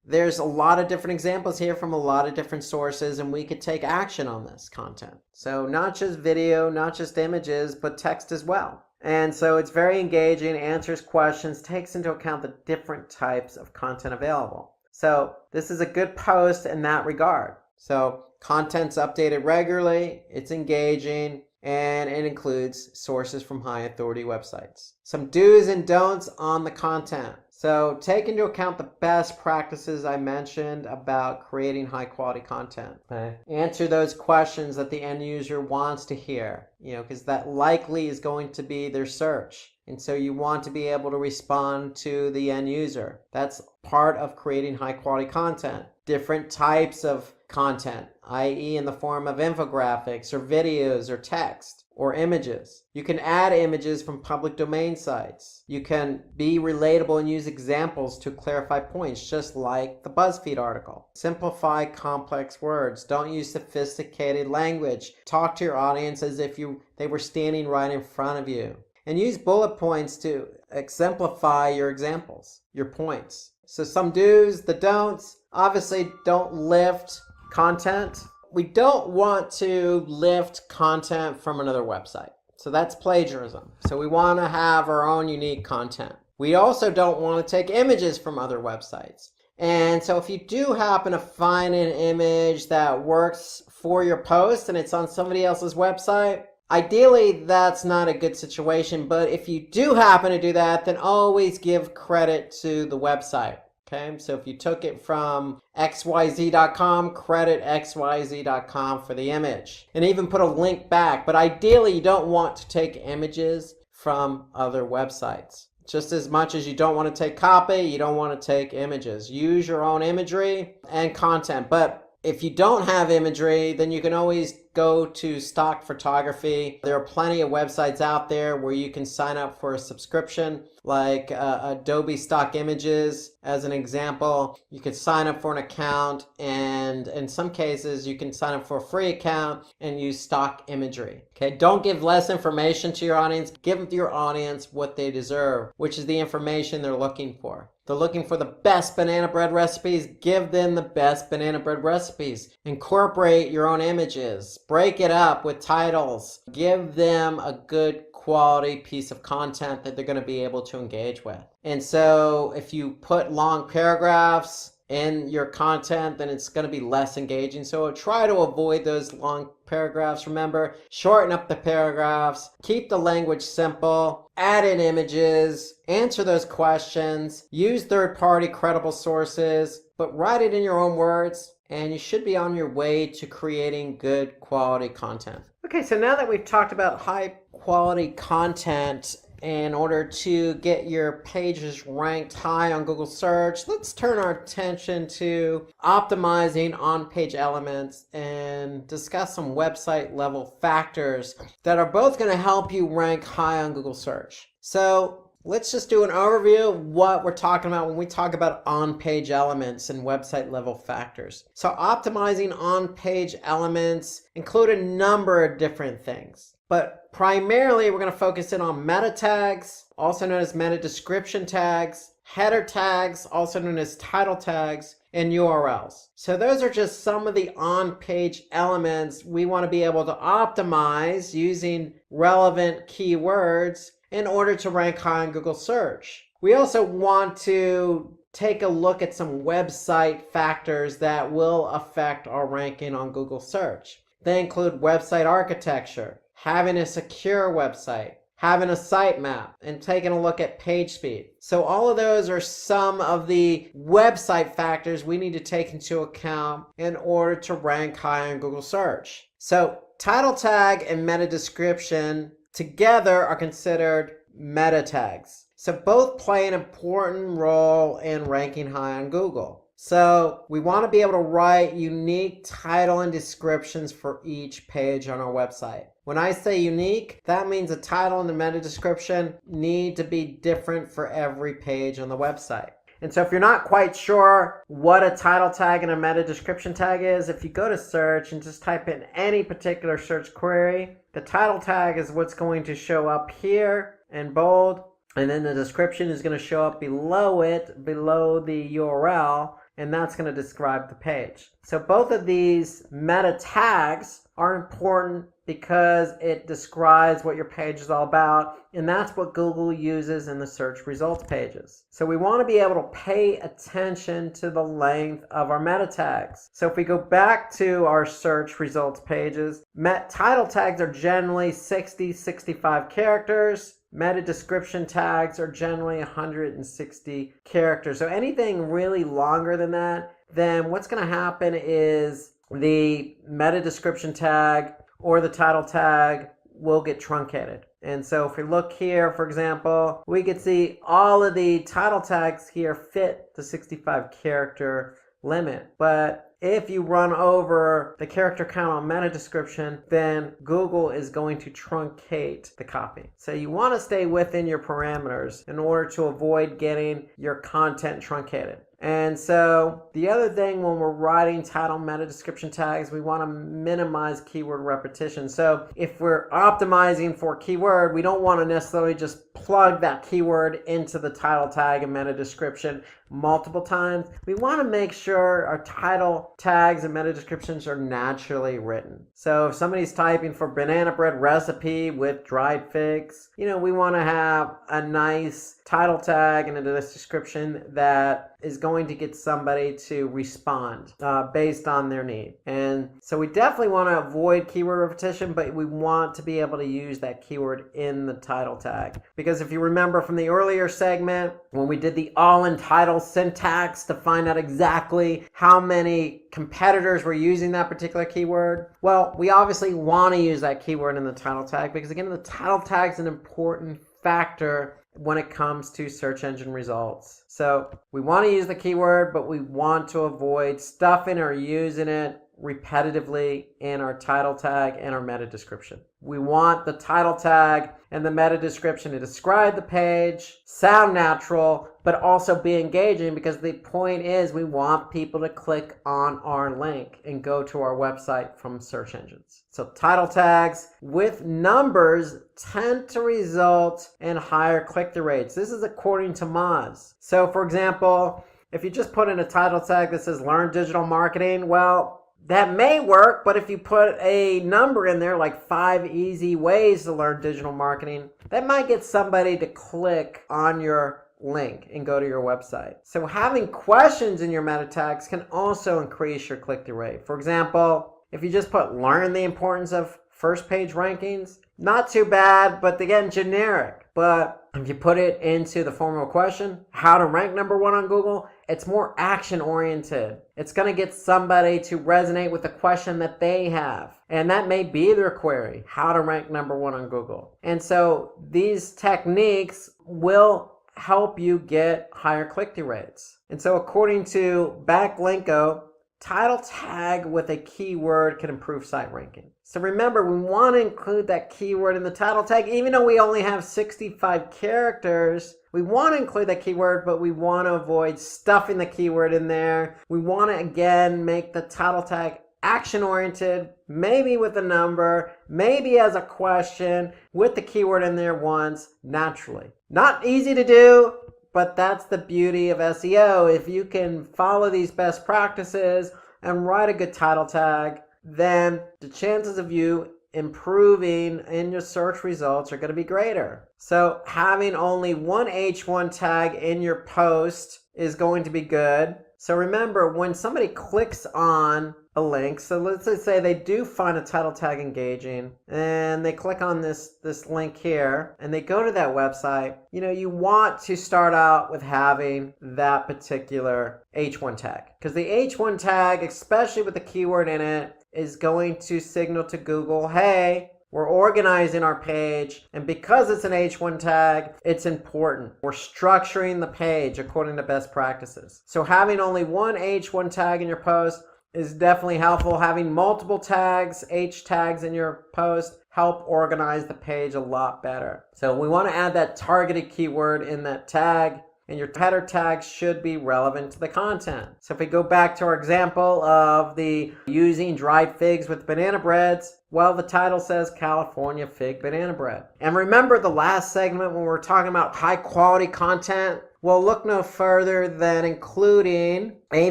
there's a lot of different examples here from a lot of different sources, and we could take action on this content. So not just video, not just images, but text as well. And so it's very engaging, answers questions, takes into account the different types of content available. So this is a good post in that regard. So content's updated regularly, it's engaging, and it includes sources from high authority websites. Some do's and don'ts on the content. So take into account the best practices I mentioned about creating high quality content. Okay. Answer those questions that the end user wants to hear, because that likely is going to be their search. And so you want to be able to respond to the end user. That's part of creating high quality content. Different types of content, i.e. in the form of infographics or videos or text or images. You can add images from public domain sites. You can be relatable and use examples to clarify points, just like the BuzzFeed article. Simplify complex words. Don't use sophisticated language. Talk to your audience as if they were standing right in front of you. And use bullet points to exemplify your examples, your points. So some do's, the don'ts. Obviously, don't lift content. We don't want to lift content from another website. So that's plagiarism. So we want to have our own unique content. We also don't want to take images from other websites. And so if you do happen to find an image that works for your post and it's on somebody else's website, ideally that's not a good situation. But if you do happen to do that, then always give credit to the website. Okay, so if you took it from xyz.com, credit xyz.com for the image. And even put a link back. But ideally, you don't want to take images from other websites. Just as much as you don't want to take copy, you don't want to take images. Use your own imagery and content. But if you don't have imagery, then you can always go to stock photography. There are plenty of websites out there where you can sign up for a subscription, like Adobe Stock Images as an example. You could sign up for an account, and in some cases you can sign up for a free account and use stock imagery. Okay, don't give less information to your audience. Give your audience what they deserve, which is the information they're looking for. They're looking for the best banana bread recipes. Give them the best banana bread recipes. Incorporate your own images. Break it up with titles. Give them a good quality piece of content that they're going to be able to engage with. And so if you put long paragraphs in your content, then it's going to be less engaging. So try to avoid those long paragraphs. Remember, shorten up the paragraphs, keep the language simple, add in images, answer those questions, use third-party credible sources, but write it in your own words, and you should be on your way to creating good quality content. Okay, so now that we've talked about high quality content in order to get your pages ranked high on Google search, let's turn our attention to optimizing on-page elements and discuss some website level factors that are both going to help you rank high on Google search. So let's just do an overview of what we're talking about when we talk about on-page elements and website level factors. So optimizing on-page elements include a number of different things. But primarily, we're going to focus in on meta tags, also known as meta description tags, header tags, also known as title tags, and URLs. So those are just some of the on-page elements we want to be able to optimize using relevant keywords in order to rank high on Google search. We also want to take a look at some website factors that will affect our ranking on Google search. They include website architecture, having a secure website, having a sitemap, and taking a look at page speed. So all of those are some of the website factors we need to take into account in order to rank high on Google search. So title tag and meta description together are considered meta tags. So both play an important role in ranking high on Google. So we want to be able to write unique title and descriptions for each page on our website. When I say unique, that means the title and the meta description need to be different for every page on the website. And so if you're not quite sure what a title tag and a meta description tag is, if you go to search and just type in any particular search query, the title tag is what's going to show up here in bold, and then the description is going to show up below it, below the URL, and that's going to describe the page. So both of these meta tags are important because it describes what your page is all about, and that's what Google uses in the search results pages. So we want to be able to pay attention to the length of our meta tags. So if we go back to our search results pages, title tags are generally 65 characters. Meta description tags are generally 160 characters. So anything really longer than that, then what's going to happen is the meta description tag or the title tag will get truncated. And so if we look here, for example, we can see all of the title tags here fit the 65 character limit. But if you run over the character count on meta description, then Google is going to truncate the copy. So you want to stay within your parameters in order to avoid getting your content truncated. And so the other thing when we're writing title meta description tags, we want to minimize keyword repetition. So if we're optimizing for keyword, we don't want to necessarily just plug that keyword into the title tag and meta description multiple times. We want to make sure our title tags and meta descriptions are naturally written. So if somebody's typing for banana bread recipe with dried figs, we want to have a nice title tag and a description that is going to get somebody to respond based on their need. And so we definitely want to avoid keyword repetition, but we want to be able to use that keyword in the title tag. Because if you remember from the earlier segment, when we did the all-in title syntax to find out exactly how many competitors were using that particular keyword, well, we obviously want to use that keyword in the title tag because, again, the title tag is an important factor when it comes to search engine results. So we want to use the keyword, but we want to avoid stuffing or using it repetitively in our title tag and our meta description. We want the title tag and the meta description to describe the page, sound natural, but also be engaging, because the point is we want people to click on our link and go to our website from search engines. So title tags with numbers tend to result in higher click-through rates. This is according to Moz. So for example, if you just put in a title tag that says learn digital marketing, well, that may work, but if you put a number in there like 5 easy ways to learn digital marketing, that might get somebody to click on your link and go to your website. So having questions in your meta tags can also increase your click-through rate. For example, if you just put learn the importance of first page rankings, not too bad, but again, generic. But if you put it into the form of a question, how to rank number 1 on Google, it's more action oriented. It's going to get somebody to resonate with the question that they have. And that may be their query, how to rank number 1 on Google. And so these techniques will help you get higher click-through rates. And so according to Backlinko, title tag with a keyword can improve site ranking. So remember, we want to include that keyword in the title tag. Even though we only have 65 characters, we want to include that keyword, but we want to avoid stuffing the keyword in there. We want to, again, make the title tag action-oriented, maybe with a number, maybe as a question, with the keyword in there once, naturally. Not easy to do, but that's the beauty of SEO. If you can follow these best practices and write a good title tag, then the chances of you improving in your search results are going to be greater. So having only one H1 tag in your post is going to be good. So remember, when somebody clicks on a link, so let's just say they do find a title tag engaging and they click on this link here and they go to that website, you want to start out with having that particular H1 tag, because the H1 tag, especially with the keyword in it, is going to signal to Google, hey, we're organizing our page, and because it's an H1 tag, it's important. We're structuring the page according to best practices. So having only one H1 tag in your post is definitely helpful. Having multiple tags, H tags in your post, help organize the page a lot better. So we want to add that targeted keyword in that tag, and your header tags should be relevant to the content. So if we go back to our example of the using dried figs with banana breads, well, the title says California Fig Banana Bread. And remember the last segment when we were talking about high quality content? Well, look no further than including a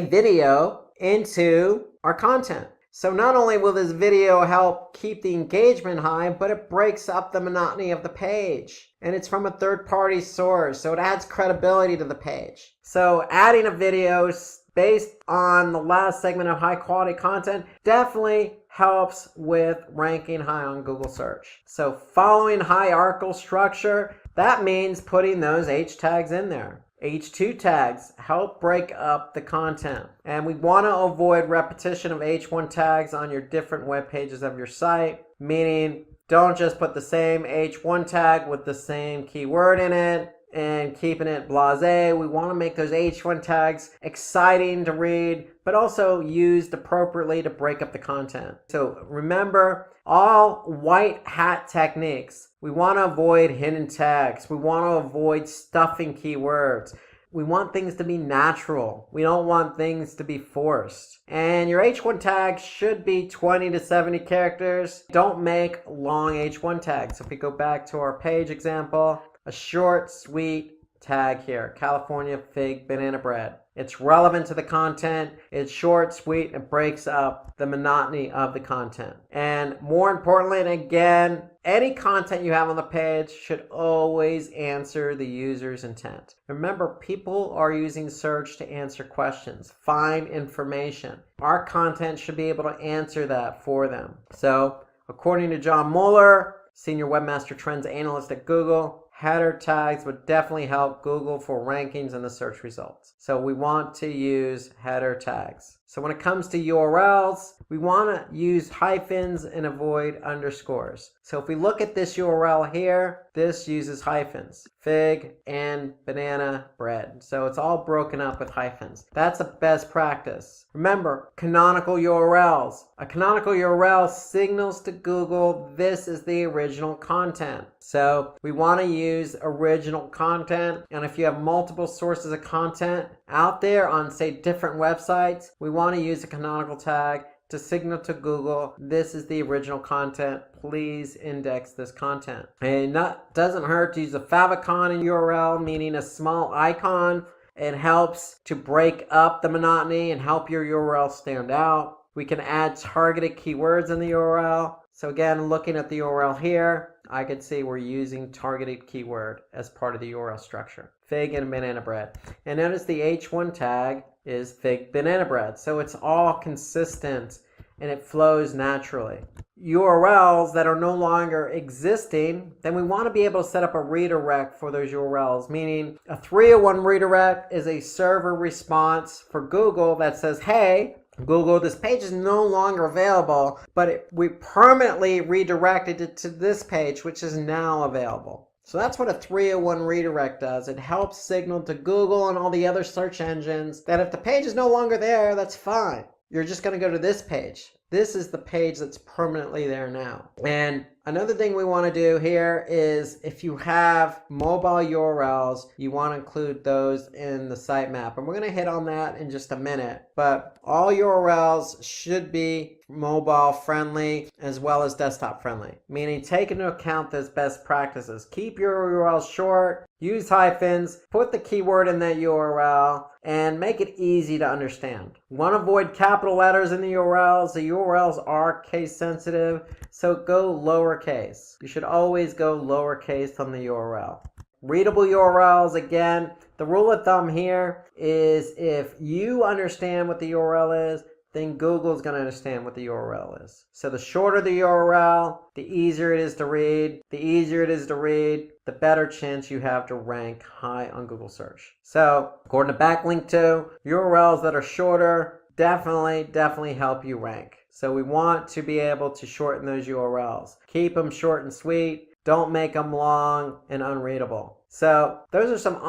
video into our content. So not only will this video help keep the engagement high, but it breaks up the monotony of the page. And it's from a third-party source, so it adds credibility to the page. So adding a video based on the last segment of high-quality content definitely helps with ranking high on Google search. So following hierarchical structure, that means putting those H tags in there. H2 tags help break up the content. And we want to avoid repetition of H1 tags on your different web pages of your site, meaning don't just put the same H1 tag with the same keyword in it and keeping it blasé. We want to make those H1 tags exciting to read, but also used appropriately to break up the content. So remember, all white hat techniques. We want to avoid hidden tags. We want to avoid stuffing keywords. We want things to be natural. We don't want things to be forced. And your H1 tag should be 20 to 70 characters. Don't make long H1 tags. So if we go back to our page example, a short, sweet tag here, California Fig Banana Bread. It's relevant to the content. It's short, sweet, and breaks up the monotony of the content. And more importantly, and again, any content you have on the page should always answer the user's intent. Remember, people are using search to answer questions, find information. Our content should be able to answer that for them. So, according to John Mueller, Senior Webmaster Trends Analyst at Google, header tags would definitely help Google for rankings in the search results. So we want to use header tags. So when it comes to URLs, we want to use hyphens and avoid underscores. So if we look at this URL here, this uses hyphens, fig and banana bread. So it's all broken up with hyphens. That's a best practice. Remember, canonical URLs. A canonical URL signals to Google this is the original content. So we want to use original content. And if you have multiple sources of content out there on, say, different websites, we want to use a canonical tag to signal to Google, this is the original content. Please index this content. And that doesn't hurt to use a favicon in URL, meaning a small icon. It helps to break up the monotony and help your URL stand out. We can add targeted keywords in the URL. So again, looking at the URL here, I could see we're using targeted keyword as part of the URL structure. Fig and banana bread. And notice the H1 tag is fig banana bread. So it's all consistent and it flows naturally. URLs that are no longer existing, then we want to be able to set up a redirect for those URLs, meaning a 301 redirect is a server response for Google that says, hey, Google, this page is no longer available, but we permanently redirected it to this page, which is now available. So that's what a 301 redirect does. It helps signal to Google and all the other search engines that if the page is no longer there, that's fine. You're just going to go to this page. This is the page that's permanently there now. And another thing we want to do here is if you have mobile URLs, you want to include those in the sitemap. And we're going to hit on that in just a minute. But all URLs should be mobile friendly as well as desktop friendly, meaning take into account those best practices. Keep your URLs short, Use hyphens, put the keyword in that URL, and make it easy to understand. You want to avoid capital letters in the URLs. The URLs are case sensitive, so go lowercase. You should always go lowercase on the URL. Readable URLs, again, the rule of thumb here is if you understand what the URL is, then Google's going to understand what the URL is. So the shorter the URL, the easier it is to read. The easier it is to read, the better chance you have to rank high on Google search. So according to Backlink 2, URLs that are shorter definitely help you rank. So we want to be able to shorten those URLs. Keep them short and sweet. Don't make them long and unreadable. So those are some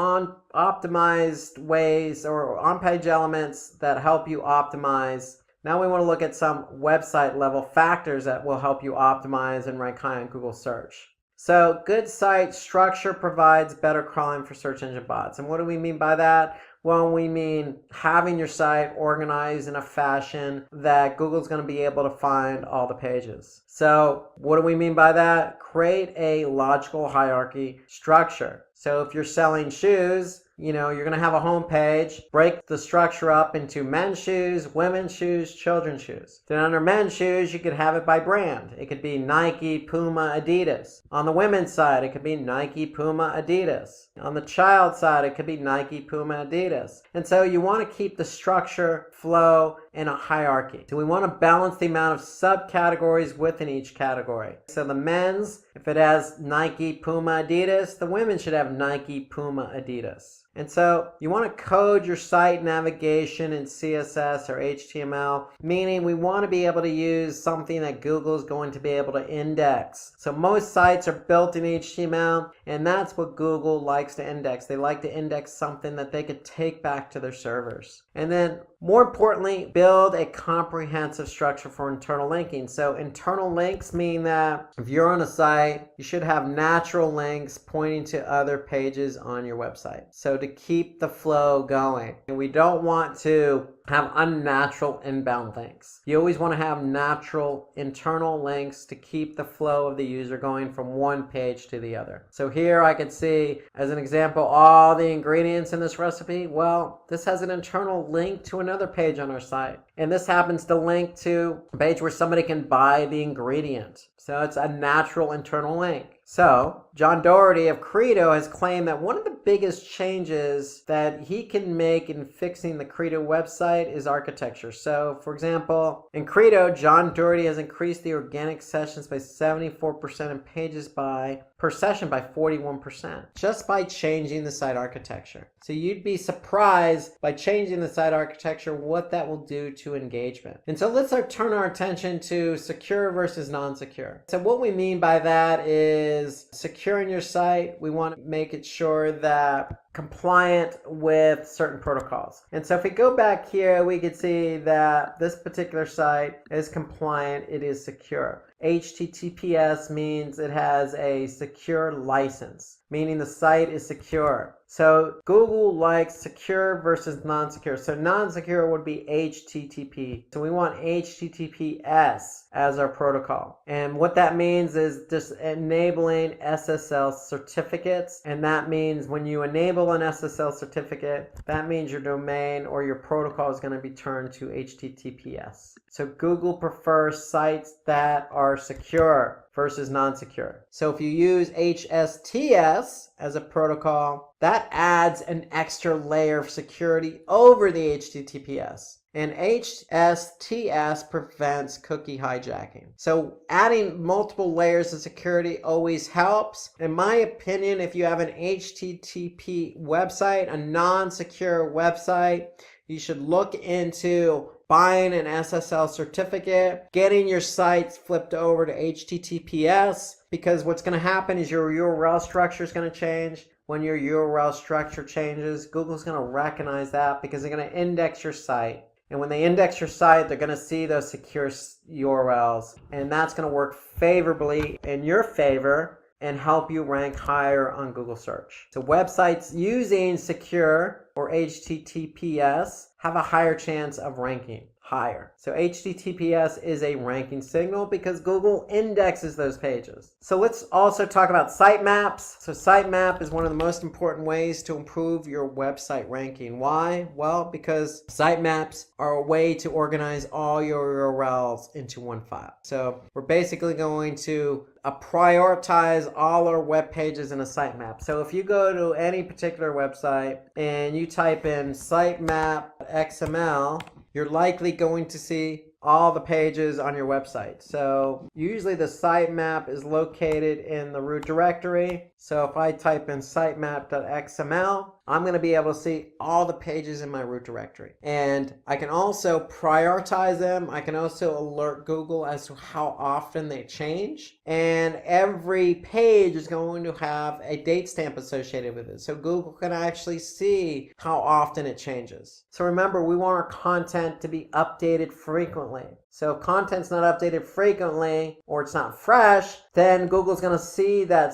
optimized ways or on-page elements that help you optimize. Now we want to look at some website level factors that will help you optimize and rank high on Google search. So good site structure provides better crawling for search engine bots. And what do we mean by that? Well, we mean having your site organized in a fashion that Google's going to be able to find all the pages. So what do we mean by that? Create a logical hierarchy structure. So if you're selling shoes, you're going to have a home page, break the structure up into men's shoes, women's shoes, children's shoes. Then under men's shoes, you could have it by brand. It could be Nike, Puma, Adidas. On the women's side, it could be Nike, Puma, Adidas. On the child side, it could be Nike, Puma, Adidas. And so you want to keep the structure, flow, in a hierarchy. So we want to balance the amount of subcategories within each category. So the men's, if it has Nike, Puma, Adidas, the women should have Nike, Puma, Adidas. And so you want to code your site navigation in CSS or HTML, meaning we want to be able to use something that Google is going to be able to index. So most sites are built in HTML, and that's what Google likes to index. They like to index something that they could take back to their servers. And then more importantly, build a comprehensive structure for internal linking. So internal links mean that if you're on a site, you should have natural links pointing to other pages on your website. So to keep the flow going. And we don't want to have unnatural inbound links. You always want to have natural internal links to keep the flow of the user going from one page to the other. So here I could see, as an example, all the ingredients in this recipe. Well, this has an internal link to another page on our site. And this happens to link to a page where somebody can buy the ingredient. So it's a natural internal link. So John Doherty of Credo has claimed that one of the biggest changes that he can make in fixing the Credo website is architecture. So for example, in Credo, John Doherty has increased the organic sessions by 74% and pages per session by 41%, just by changing the site architecture. So you'd be surprised by changing the site architecture what that will do to engagement. And so let's turn our attention to secure versus non-secure. So what we mean by that is securing your site. We want to make it sure that compliant with certain protocols. And so if we go back here, we can see that this particular site is compliant, it is secure. HTTPS means it has a secure license, meaning the site is secure. So Google likes secure versus non-secure. So non-secure would be HTTP. So we want HTTPS as our protocol. And what that means is just enabling SSL certificates. And that means when you enable an SSL certificate, that means your domain or your protocol is going to be turned to HTTPS. So Google prefers sites that are secure versus non-secure. So if you use HSTS as a protocol, that adds an extra layer of security over the HTTPS. And HSTS prevents cookie hijacking. So adding multiple layers of security always helps. In my opinion, if you have an HTTP website, a non-secure website, you should look into buying an SSL certificate, getting your sites flipped over to HTTPS, because what's going to happen is your URL structure is going to change. When your URL structure changes, Google's going to recognize that because they're going to index your site. And when they index your site, they're going to see those secure URLs. And that's going to work favorably in your favor and help you rank higher on Google search. So websites using secure or HTTPS have a higher chance of ranking higher. So HTTPS is a ranking signal because Google indexes those pages. So let's also talk about sitemaps. So sitemap is one of the most important ways to improve your website ranking. Why? Well, because sitemaps are a way to organize all your URLs into one file. So we're basically going to prioritize all our web pages in a sitemap. So if you go to any particular website and you type in sitemap XML, you're likely going to see all the pages on your website. So usually the sitemap is located in the root directory. So if I type in sitemap.xml, I'm going to be able to see all the pages in my root directory. And I can also prioritize them. I can also alert Google as to how often they change. And every page is going to have a date stamp associated with it. So Google can actually see how often it changes. So remember, we want our content to be updated frequently. So if content's not updated frequently or it's not fresh, then Google's going to see that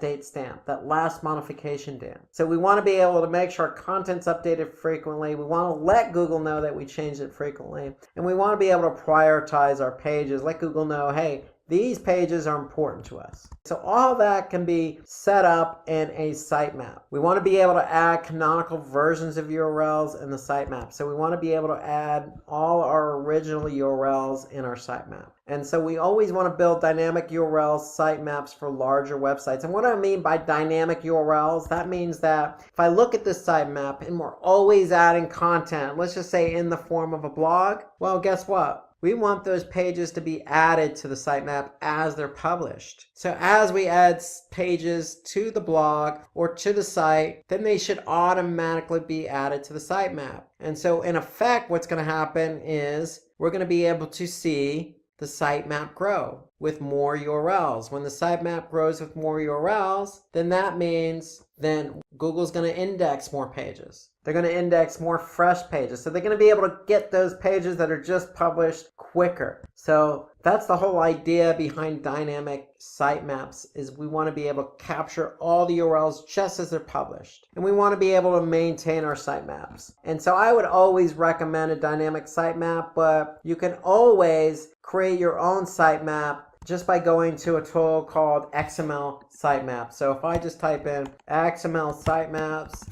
date stamp, that last modification date. So we want to be able to make sure our content's updated frequently. We want to let Google know that we changed it frequently. And we want to be able to prioritize our pages, let Google know, hey, these pages are important to us. So all that can be set up in a sitemap. We want to be able to add canonical versions of URLs in the sitemap. So we want to be able to add all our original URLs in our sitemap. And so we always want to build dynamic URL sitemaps for larger websites. And what I mean by dynamic URLs, that means that if I look at this sitemap and we're always adding content, let's just say in the form of a blog, well, guess what? We want those pages to be added to the sitemap as they're published. So as we add pages to the blog or to the site, then they should automatically be added to the sitemap. And so in effect, what's going to happen is we're going to be able to see the sitemap grow with more URLs. When the sitemap grows with more URLs, then that means then Google's going to index more pages. They're going to index more fresh pages. So they're going to be able to get those pages that are just published quicker. So that's the whole idea behind dynamic sitemaps, is we want to be able to capture all the URLs just as they're published. And we want to be able to maintain our sitemaps. And so I would always recommend a dynamic sitemap, but you can always create your own sitemap just by going to a tool called XML sitemap. So if I just type in XML sitemaps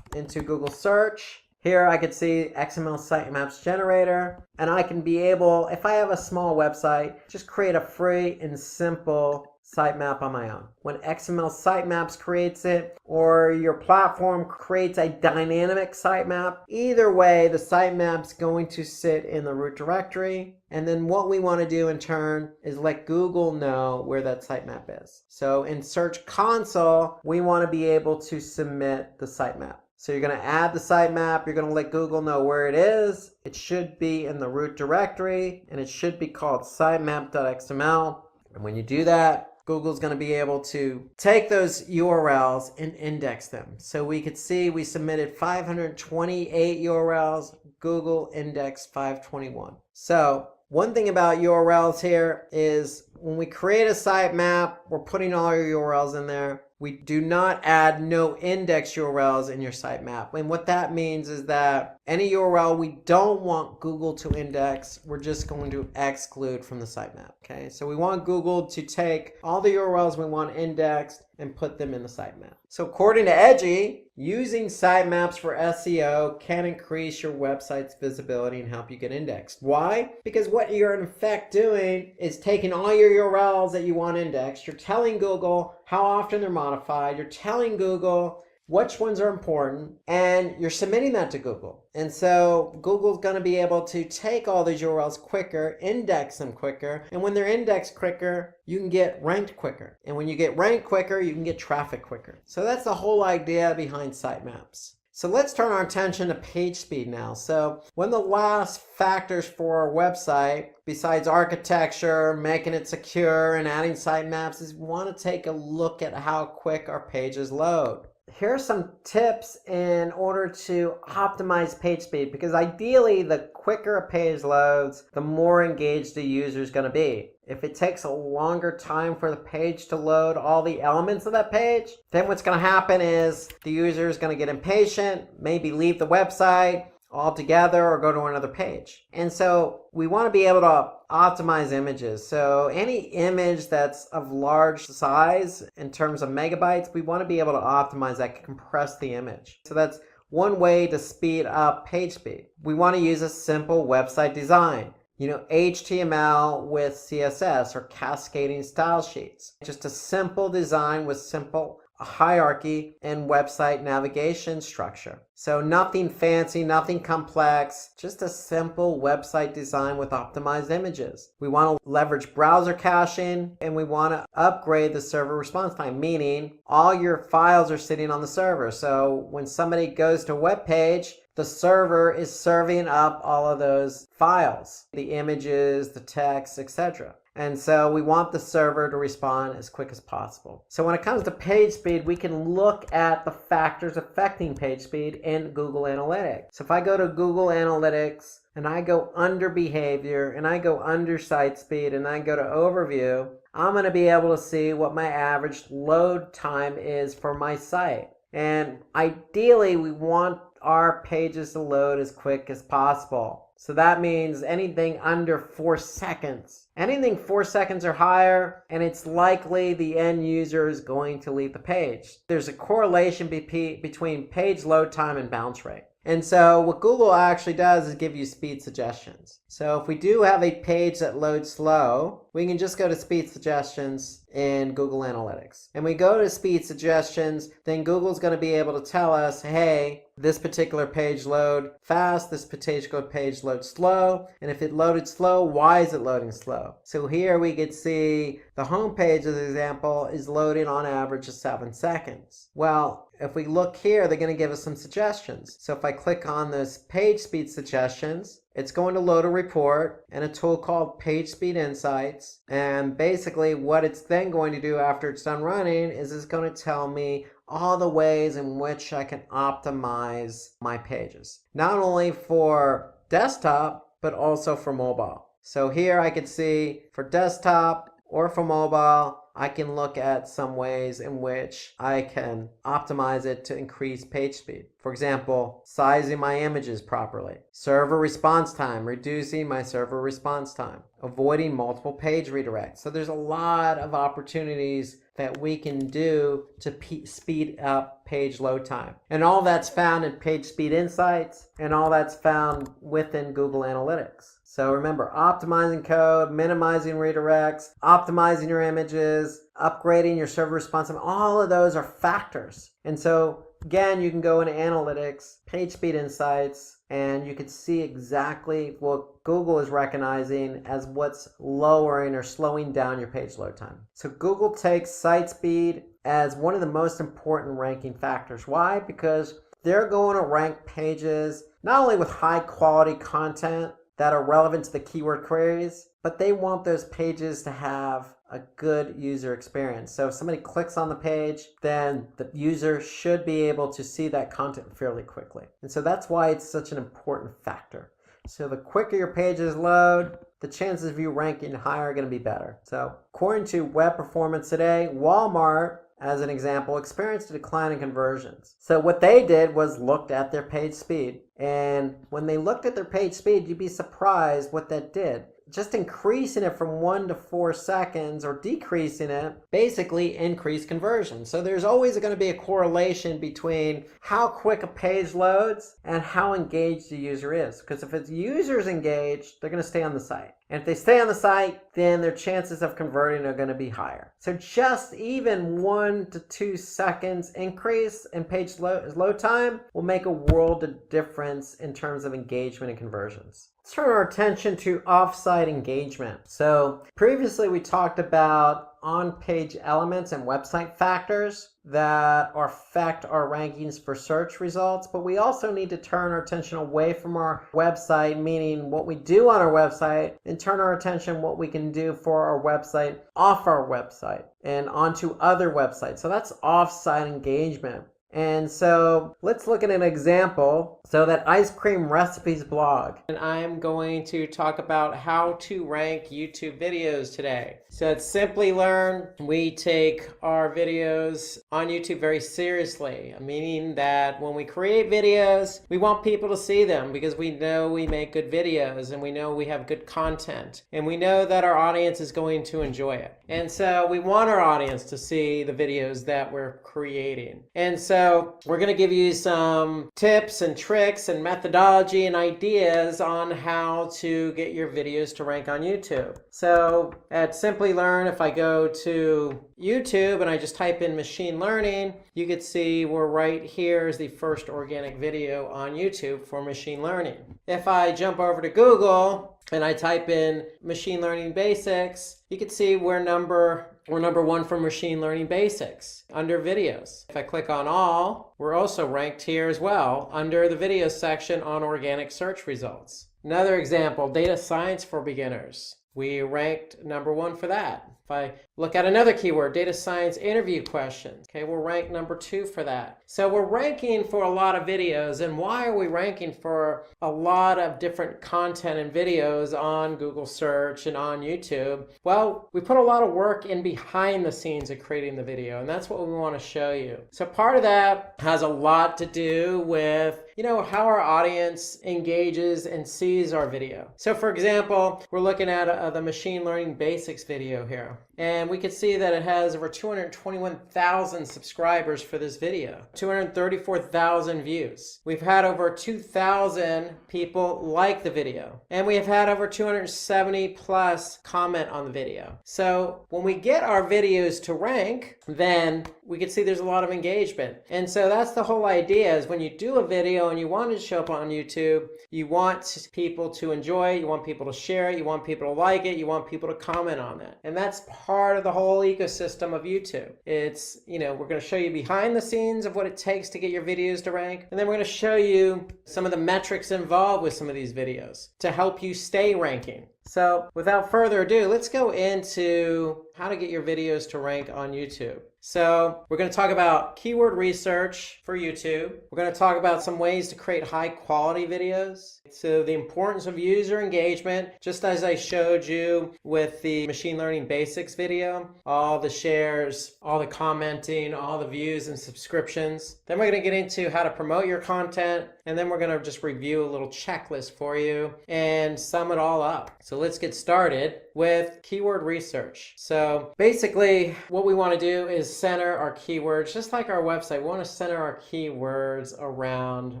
into Google search, here I could see XML sitemaps generator, and I can be able, if I have a small website, just create a free and simple sitemap on my own. When XML sitemaps creates it, or your platform creates a dynamic sitemap, either way, the sitemap's going to sit in the root directory. And then what we want to do in turn is let Google know where that sitemap is. So in Search Console, we want to be able to submit the sitemap. So you're going to add the sitemap, you're going to let Google know where it is. It should be in the root directory, and it should be called sitemap.xml. And when you do that, Google's going to be able to take those URLs and index them. So we could see we submitted 528 URLs, Google indexed 521. So one thing about URLs here is when we create a sitemap, we're putting all our URLs in there. We do not add no index URLs in your sitemap. And what that means is that any URL we don't want Google to index, we're just going to exclude from the sitemap. Okay, so we want Google to take all the URLs we want indexed and put them in the sitemap. So according to Edgy, using sitemaps for SEO can increase your website's visibility and help you get indexed. Why? Because what you're in effect doing is taking all your URLs that you want indexed, you're telling Google how often they're modified, you're telling Google which ones are important, and you're submitting that to Google. And so Google's going to be able to take all these URLs quicker, index them quicker, and when they're indexed quicker, you can get ranked quicker. And when you get ranked quicker, you can get traffic quicker. So that's the whole idea behind sitemaps. So let's turn our attention to page speed now. So one of the last factors for our website, besides architecture, making it secure, and adding sitemaps, is we want to take a look at how quick our pages load. Here are some tips in order to optimize page speed, because ideally the quicker a page loads, the more engaged the user is going to be. If it takes a longer time for the page to load all the elements of that page, then what's going to happen is the user is going to get impatient, maybe leave the website, altogether or go to another page. And so we want to be able to optimize images. So any image that's of large size in terms of megabytes, we want to be able to optimize that, compress the image. So that's one way to speed up page speed. We want to use a simple website design. HTML with CSS or cascading style sheets. Just a simple design with simple hierarchy and website navigation structure. So nothing fancy, nothing complex, just a simple website design with optimized images. We want to leverage browser caching, and we want to upgrade the server response time, meaning all your files are sitting on the server. So when somebody goes to a web page, the server is serving up all of those files, the images, the text, etc. And so we want the server to respond as quick as possible. So when it comes to page speed, we can look at the factors affecting page speed in Google Analytics. So if I go to Google Analytics and I go under behavior and I go under site speed and I go to overview, I'm going to be able to see what my average load time is for my site. And ideally, we want our pages to load as quick as possible. So that means anything under 4 seconds. Anything 4 seconds or higher, and it's likely the end user is going to leave the page. There's a correlation between page load time and bounce rate. And so what Google actually does is give you speed suggestions. So if we do have a page that loads slow, we can just go to speed suggestions in Google Analytics. And we go to speed suggestions, then Google's going to be able to tell us, hey, this particular page load fast, this particular page load slow, and if it loaded slow, why is it loading slow? So here we could see the home page, as an example, is loading on average of 7 seconds. Well, if we look here, they're going to give us some suggestions. So if I click on this page speed suggestions, it's going to load a report and a tool called Page Speed Insights. And basically what it's then going to do after it's done running is it's going to tell me all the ways in which I can optimize my pages. Not only for desktop, but also for mobile. So here I can see for desktop or for mobile, I can look at some ways in which I can optimize it to increase page speed. For example, sizing my images properly, server response time, reducing my server response time, avoiding multiple page redirects. So there's a lot of opportunities that we can do to speed up page load time. And all that's found in Page Speed Insights, and all that's found within Google Analytics. So remember, optimizing code, minimizing redirects, optimizing your images, upgrading your server response time, all of those are factors. And so again, you can go into Analytics, Page Speed Insights, and you can see exactly what Google is recognizing as what's lowering or slowing down your page load time. So Google takes site speed as one of the most important ranking factors. Why? Because they're going to rank pages not only with high quality content that are relevant to the keyword queries, but they want those pages to have a good user experience. So if somebody clicks on the page, then the user should be able to see that content fairly quickly. And so that's why it's such an important factor. So the quicker your pages load, the chances of you ranking higher are going to be better. So according to Web Performance Today, Walmart, as an example, experienced a decline in conversions. So what they did was looked at their page speed. And when they looked at their page speed, you'd be surprised what that did. Just increasing it from 1 to 4 seconds or decreasing it basically increased conversion. So there's always going to be a correlation between how quick a page loads and how engaged the user is. Because if the user is engaged, they're going to stay on the site. And if they stay on the site, then their chances of converting are going to be higher. So just even 1 to 2 seconds increase in page load time will make a world of difference in terms of engagement and conversions. Let's turn our attention to off-site engagement. So previously we talked about on-page elements and website factors that affect our rankings for search results, but we also need to turn our attention away from our website, meaning what we do on our website, and turn our attention what we can do for our website off our website and onto other websites. So that's off-site engagement. And so let's look at an example. So that ice cream recipes blog. And I'm going to talk about how to rank YouTube videos today. So at Simply Learn, we take our videos on YouTube very seriously, meaning that when we create videos, we want people to see them because we know we make good videos and we know we have good content and we know that our audience is going to enjoy it. And so we want our audience to see the videos that we're creating. And so we're going to give you some tips and tricks and methodology and ideas on how to get your videos to rank on YouTube. So at Simply Learn, if I go to YouTube and I just type in machine learning, you can see we're right here is the first organic video on YouTube for machine learning. If I jump over to Google and I type in machine learning basics, you can see we're number one for machine learning basics under videos. If I click on all, we're also ranked here as well under the videos section on organic search results. Another example, data science for beginners. We ranked number 1 for that. If I look at another keyword, data science interview questions, okay, we're ranked number 2 for that. So we're ranking for a lot of videos. And why are we ranking for a lot of different content and videos on Google search and on YouTube? Well, we put a lot of work in behind the scenes of creating the video, and that's what we want to show you. So part of that has a lot to do with how our audience engages and sees our video. So for example, we're looking at the machine learning basics video here. And we can see that it has over 221,000 subscribers for this video, 234,000 views. We've had over 2,000 people like the video, and we have had over 270 plus comment on the video. So when we get our videos to rank, then we can see there's a lot of engagement. And so that's the whole idea, is when you do a video and you want it to show up on YouTube, you want people to enjoy it, you want people to share it, you want people to like it, you want people to comment on it. And that's part of the whole ecosystem of YouTube. It's, we're going to show you behind the scenes of what it takes to get your videos to rank. And then we're going to show you some of the metrics involved with some of these videos to help you stay ranking. So without further ado, let's go into how to get your videos to rank on YouTube. So we're going to talk about keyword research for YouTube. We're going to talk about some ways to create high quality videos. So the importance of user engagement, just as I showed you with the machine learning basics video, all the shares, all the commenting, all the views and subscriptions. Then we're going to get into how to promote your content. And then we're going to just review a little checklist for you and sum it all up. So let's get started with keyword research. So basically what we want to do is center our keywords, just like our website. We want to center our keywords around,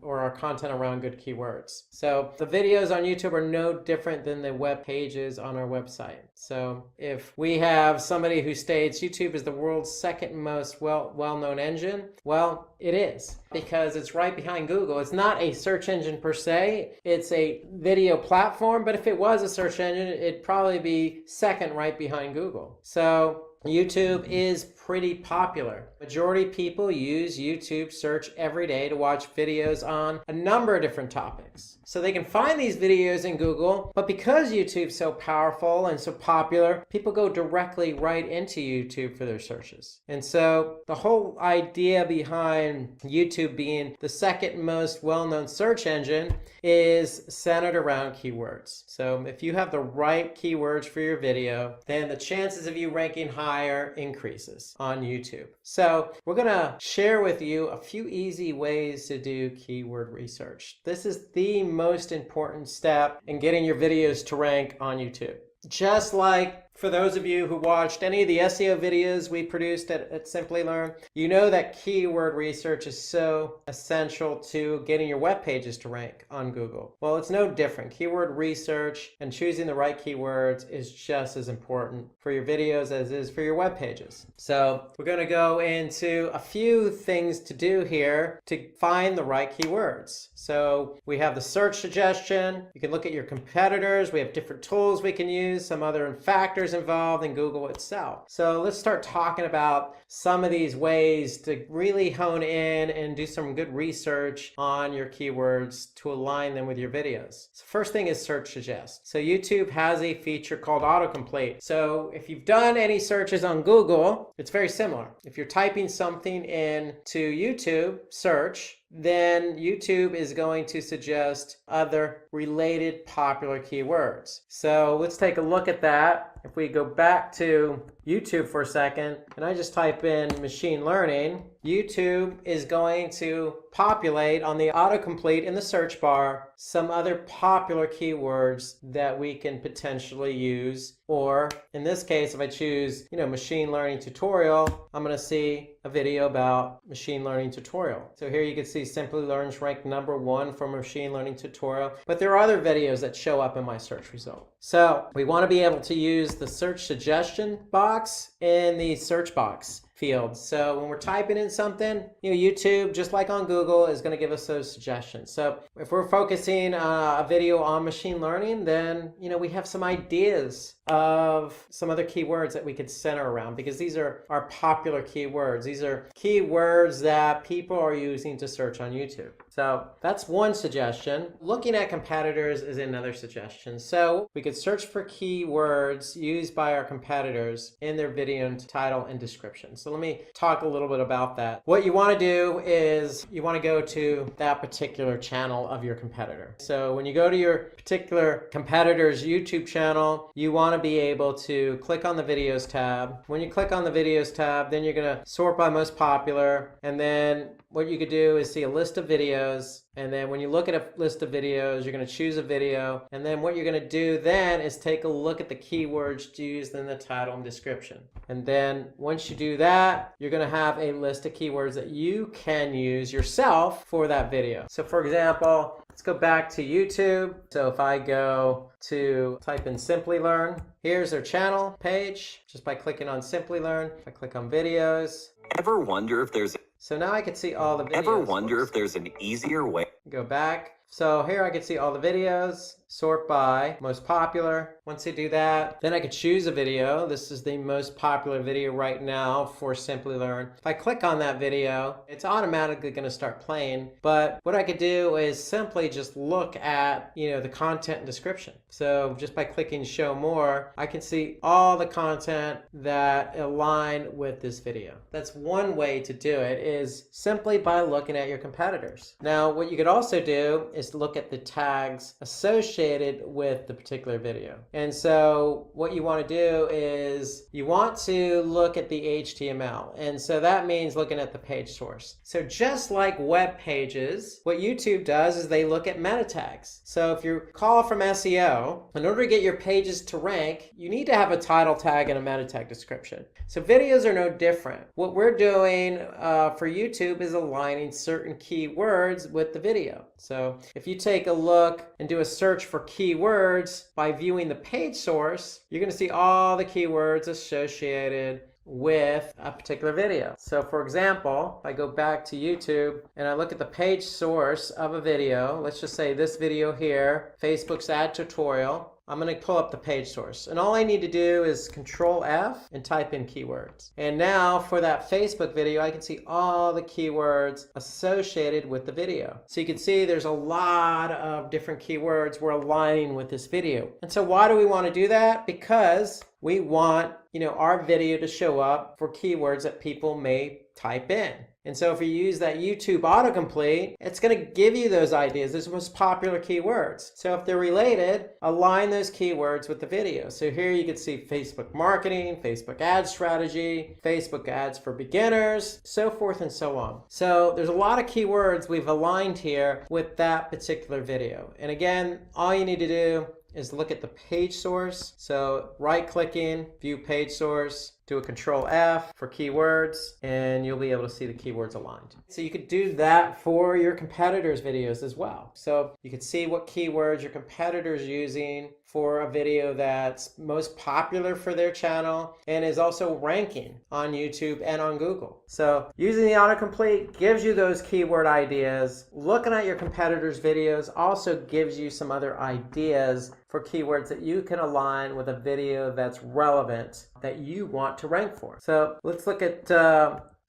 or our content around, good keywords. So the videos on YouTube are no different than the web pages on our website. So if we have somebody who states YouTube is the world's second most well-known engine, well, it is, because it's right behind Google. It's not a search engine per se, it's a video platform, but if it was a search engine, it'd probably be second right behind Google. So YouTube is pretty popular. Majority of people use YouTube search every day to watch videos on a number of different topics. So they can find these videos in Google, but because YouTube's so powerful and so popular, people go directly right into YouTube for their searches. And so the whole idea behind YouTube being the second most well-known search engine is centered around keywords. So if you have the right keywords for your video, then the chances of you ranking higher increases on YouTube. So we're going to share with you a few easy ways to do keyword research. This is the most important step in getting your videos to rank on YouTube. Just like for those of you who watched any of the SEO videos we produced at Simply Learn, you know that keyword research is so essential to getting your web pages to rank on Google. Well, it's no different. Keyword research and choosing the right keywords is just as important for your videos as it is for your web pages. So we're going to go into a few things to do here to find the right keywords. So we have the search suggestion. You can look at your competitors. We have different tools we can use, some other factors players involved in Google itself. So let's start talking about some of these ways to really hone in and do some good research on your keywords to align them with your videos. So first thing is search suggest. So YouTube has a feature called autocomplete. So if you've done any searches on Google, it's very similar. If you're typing something into YouTube search, then YouTube is going to suggest other related popular keywords. So let's take a look at that. If we go back to YouTube for a second, and I just type in machine learning, YouTube is going to populate on the autocomplete in the search bar some other popular keywords that we can potentially use. Or in this case, if I choose, machine learning tutorial, I'm going to see a video about machine learning tutorial. So here you can see Simply Learn's ranked #1 for machine learning tutorial, but there are other videos that show up in my search result. So we want to be able to use the search suggestion box in the search box field. So when we're typing in something, YouTube, just like on Google, is going to give us those suggestions. So if we're focusing a video on machine learning, then, we have some ideas of some other keywords that we could center around, because these are our popular keywords. These are keywords that people are using to search on YouTube. So that's one suggestion. Looking at competitors is another suggestion. So we could search for keywords used by our competitors in their video title and description. So let me talk a little bit about that. What you want to do is you want to go to that particular channel of your competitor. So when you go to your particular competitor's YouTube channel, you want to be able to click on the videos tab. When you click on the videos tab, then you're going to sort by most popular, and then what you could do is see a list of videos, and then when you look at a list of videos, you're going to choose a video, and then what you're going to do then is take a look at the keywords used in the title and description. And then once you do that, you're going to have a list of keywords that you can use yourself for that video. So for example, let's go back to YouTube. So if I go to type in Simply Learn, here's their channel page just by clicking on Simply Learn. If I click on videos. Ever wonder if there's So now I can see all the videos. Ever wonder if there's an easier way? Go back. So here I can see all the videos, sort by most popular. Once I do that, then I could choose a video. This is the most popular video right now for Simply Learn. If I click on that video, it's automatically going to start playing. But what I could do is simply just look at, the content and description. So just by clicking show more, I can see all the content that align with this video. That's one way to do it, is simply by looking at your competitors. Now, what you could also do is look at the tags associated with the particular video. And so what you want to do is you want to look at the HTML. And so that means looking at the page source. So just like web pages, what YouTube does is they look at meta tags. So if you call from SEO, in order to get your pages to rank, you need to have a title tag and a meta tag description. So videos are no different. What we're doing for YouTube is aligning certain keywords with the video. So if you take a look and do a search for keywords by viewing the page source, you're going to see all the keywords associated with a particular video. So for example, if I go back to YouTube and I look at the page source of a video, let's just say this video here, Facebook's ad tutorial, I'm going to pull up the page source. And all I need to do is Control F and type in keywords. And now for that Facebook video, I can see all the keywords associated with the video. So you can see there's a lot of different keywords we're aligning with this video. And so why do we want to do that? Because we want, our video to show up for keywords that people may type in. And so if you use that YouTube autocomplete, it's going to give you those ideas, those most popular keywords. So if they're related, align those keywords with the video. So here you can see Facebook marketing, Facebook ad strategy, Facebook ads for beginners, so forth and so on. So there's a lot of keywords we've aligned here with that particular video. And again, all you need to do is look at the page source. So right clicking, view page source, do a Control F for keywords, and you'll be able to see the keywords aligned. So you could do that for your competitors' videos as well. So you could see what keywords your competitors using for a video that's most popular for their channel and is also ranking on YouTube and on Google. So using the autocomplete gives you those keyword ideas. Looking at your competitors' videos also gives you some other ideas for keywords that you can align with a video that's relevant that you want to rank for. So let's look at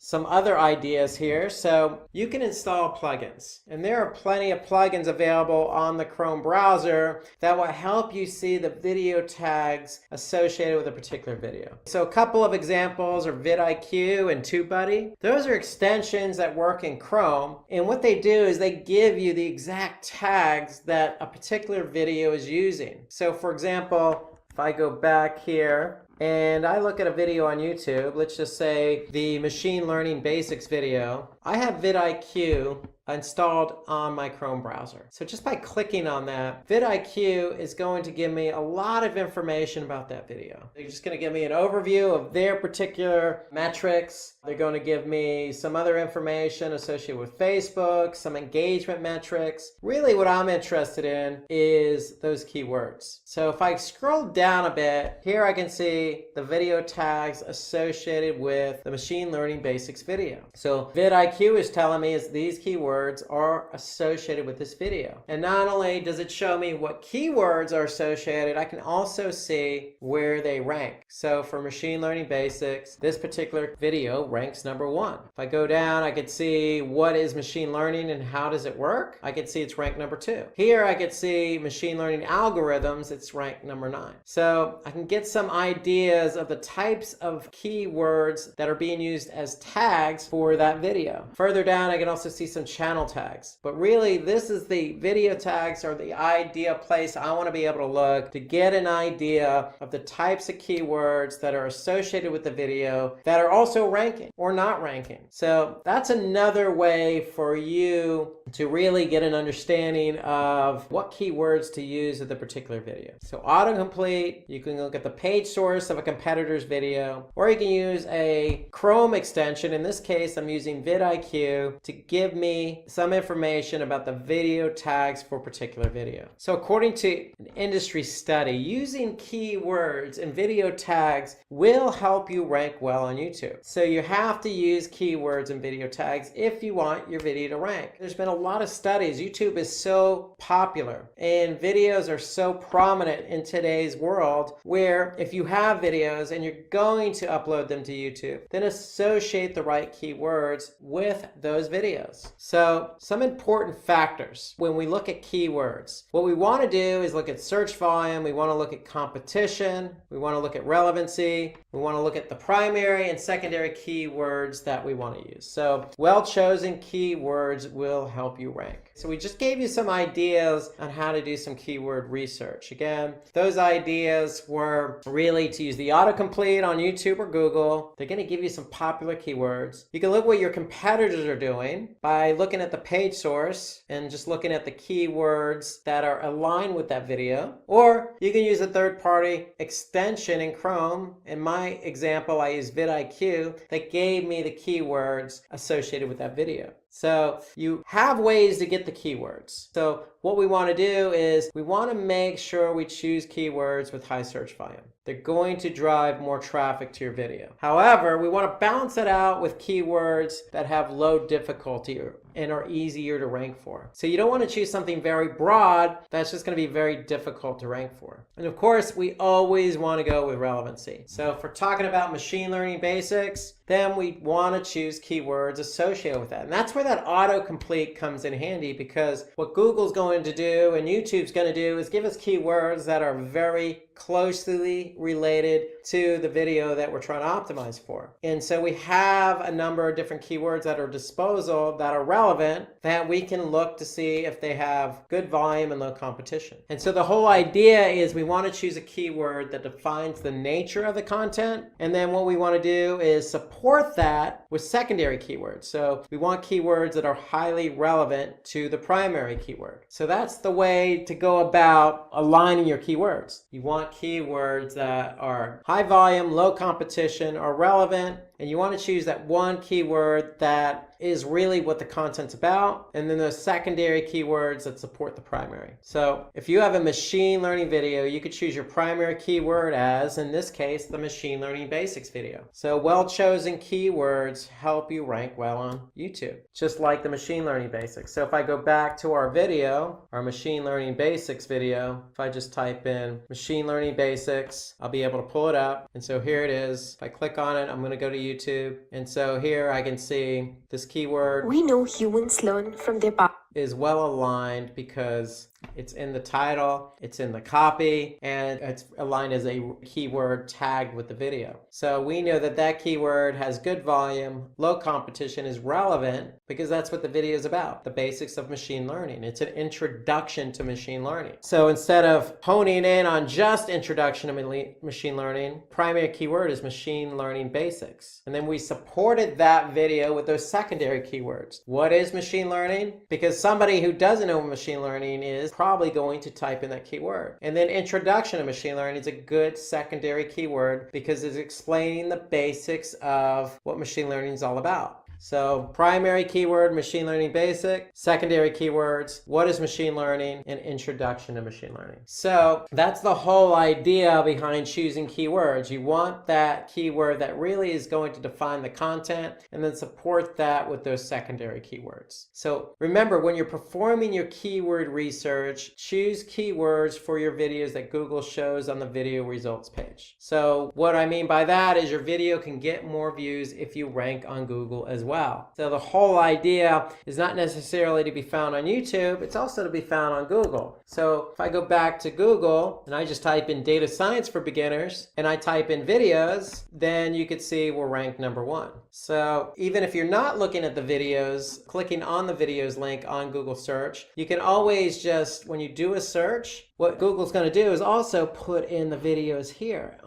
some other ideas here. So you can install plugins, and there are plenty of plugins available on the Chrome browser that will help you see the video tags associated with a particular video. So a couple of examples are vidIQ and TubeBuddy. Those are extensions that work in Chrome, and what they do is they give you the exact tags that a particular video is using. So for example, if I go back here and I look at a video on YouTube, let's just say the machine learning basics video, I have vidIQ installed on my Chrome browser. So just by clicking on that, vidIQ is going to give me a lot of information about that video. They're just going to give me an overview of their particular metrics. They're going to give me some other information associated with Facebook, some engagement metrics. Really what I'm interested in is those keywords. So if I scroll down a bit, here I can see the video tags associated with the machine learning basics video. So vidIQ is telling me is these keywords are associated with this video. And not only does it show me what keywords are associated, I can also see where they rank. So for machine learning basics, this particular video ranks #1. If I go down, I could see what is machine learning and how does it work. I could see it's ranked #2. Here I could see machine learning algorithms, it's ranked #9. So I can get some ideas of the types of keywords that are being used as tags for that video. Further down, I can also see some channel tags. But really, this is the video tags are the ideal place I want to be able to look to get an idea of the types of keywords that are associated with the video that are also ranking or not ranking. So that's another way for you to really get an understanding of what keywords to use with a particular video. So autocomplete, you can look at the page source of a competitor's video, or you can use a Chrome extension. In this case, I'm using vidIQ to give me some information about the video tags for a particular video. So according to an industry study, using keywords and video tags will help you rank well on YouTube. So you have to use keywords and video tags if you want your video to rank. There's been a lot of studies. YouTube is so popular and videos are so prominent in today's world where if you have videos and you're going to upload them to YouTube, then associate the right keywords with those videos. So some important factors when we look at keywords. What we want to do is look at search volume, we want to look at competition, we want to look at relevancy, we want to look at the primary and secondary keywords that we want to use. So well-chosen keywords will help you rank. So we just gave you some ideas on how to do some keyword research. Again, those ideas were really to use the autocomplete on YouTube or Google. They're going to give you some popular keywords. You can look what your competitors are doing by looking at the page source and just looking at the keywords that are aligned with that video. Or you can use a third-party extension in Chrome. In my example, I use vidIQ that gave me the keywords associated with that video. So you have ways to get the keywords. So what we want to do is we want to make sure we choose keywords with high search volume. They're going to drive more traffic to your video. However, we want to balance it out with keywords that have low difficulty and are easier to rank for. So you don't want to choose something very broad that's just going to be very difficult to rank for. And of course, we always want to go with relevancy. So if we're talking about machine learning basics, then we want to choose keywords associated with that. And that's where that autocomplete comes in handy, because what Google's going to do and YouTube's going to do is give us keywords that are very closely related to the video that we're trying to optimize for. And so we have a number of different keywords at our disposal that are relevant that we can look to see if they have good volume and low competition. And so the whole idea is we want to choose a keyword that defines the nature of the content. And then what we want to do is support that with secondary keywords. So we want keywords that are highly relevant to the primary keyword. So that's the way to go about aligning your keywords. You want want keywords that are high volume, low competition, are relevant, and you want to choose that one keyword that is really what the content's about, and then those secondary keywords that support the primary. So if you have a machine learning video, you could choose your primary keyword as, in this case, the machine learning basics video. So well-chosen keywords help you rank well on YouTube, just like the machine learning basics. So if I go back to our video, our machine learning basics video, if I just type in machine learning basics, I'll be able to pull it up. And so here it is. If I click on it, I'm going to go to YouTube. And so here I can see this keyword. We know humans learn from their past. Is well aligned because it's in the title, it's in the copy, and it's aligned as a keyword tagged with the video. So we know that that keyword has good volume, low competition, is relevant because that's what the video is about, the basics of machine learning. It's an introduction to machine learning. So instead of honing in on just introduction to machine learning, primary keyword is machine learning basics. And then we supported that video with those secondary keywords. What is machine learning? Because somebody who doesn't know what machine learning is probably going to type in that keyword. And then introduction to machine learning is a good secondary keyword because it's explaining the basics of what machine learning is all about. So primary keyword, machine learning basic, secondary keywords, what is machine learning, and introduction to machine learning. So that's the whole idea behind choosing keywords. You want that keyword that really is going to define the content and then support that with those secondary keywords. So remember, when you're performing your keyword research, choose keywords for your videos that Google shows on the video results page. So what I mean by that is your video can get more views if you rank on Google as well. So the whole idea is not necessarily to be found on YouTube, it's also to be found on Google. So if I go back to Google and I just type in data science for beginners and I type in videos, then you could see we're ranked #1. So even if you're not looking at the videos, clicking on the videos link on Google search, you can always just, when you do a search, what Google's going to do is also put in the videos here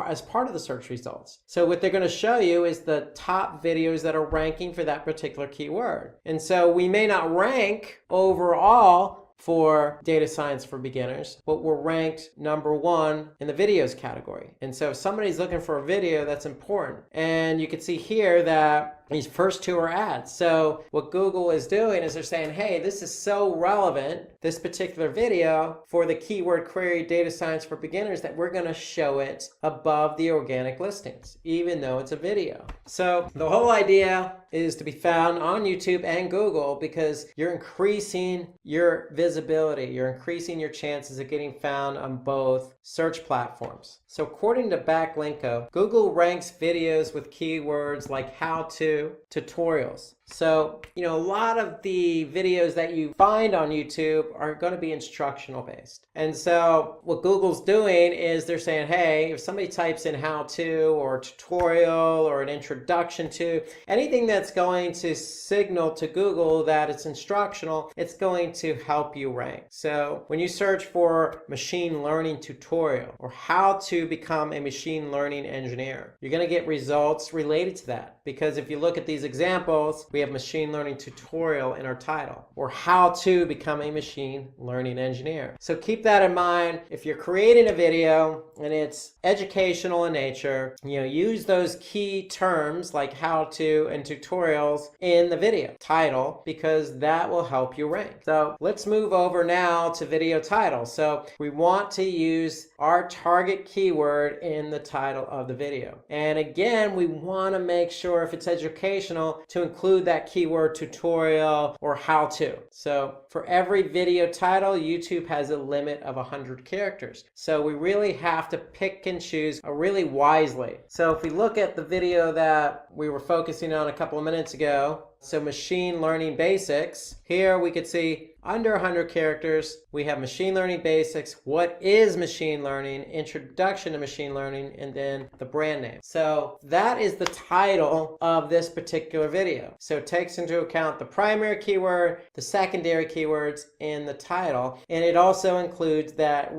as part of the search results. So what they're going to show you is the top videos that are ranking for that particular keyword. And so we may not rank overall for data science for beginners, but we're ranked #1 in the videos category. And so if somebody's looking for a video, that's important. And you can see here that these first two are ads. So what Google is doing is they're saying, hey, this is so relevant, this particular video, for the keyword query data science for beginners, that we're going to show it above the organic listings, even though it's a video. So the whole idea is to be found on YouTube and Google because you're increasing your visibility. You're increasing your chances of getting found on both search platforms. So according to Backlinko, Google ranks videos with keywords like how-to, tutorials. So, a lot of the videos that you find on YouTube are going to be instructional based. And so what Google's doing is they're saying, hey, if somebody types in how to or tutorial or an introduction to, anything that's going to signal to Google that it's instructional, it's going to help you rank. So when you search for machine learning tutorial or how to become a machine learning engineer, you're going to get results related to that. Because if you look at these examples, we have machine learning tutorial in our title, or how to become a machine learning engineer. So keep that in mind. If you're creating a video and it's educational in nature, use those key terms like how to and tutorials in the video title, because that will help you rank. So let's move over now to video title. So we want to use our target keyword in the title of the video. And again, we want to make sure if it's educational to include that keyword tutorial or how to. So for every video title, YouTube has a limit of 100 characters. So we really have to pick and choose really wisely. So if we look at the video that we were focusing on a couple of minutes ago, so machine learning basics, here we could see under 100 characters, we have machine learning basics, what is machine learning, introduction to machine learning, and then the brand name. So that is the title of this particular video. So it takes into account the primary keyword, the secondary keywords in the title, and it also includes that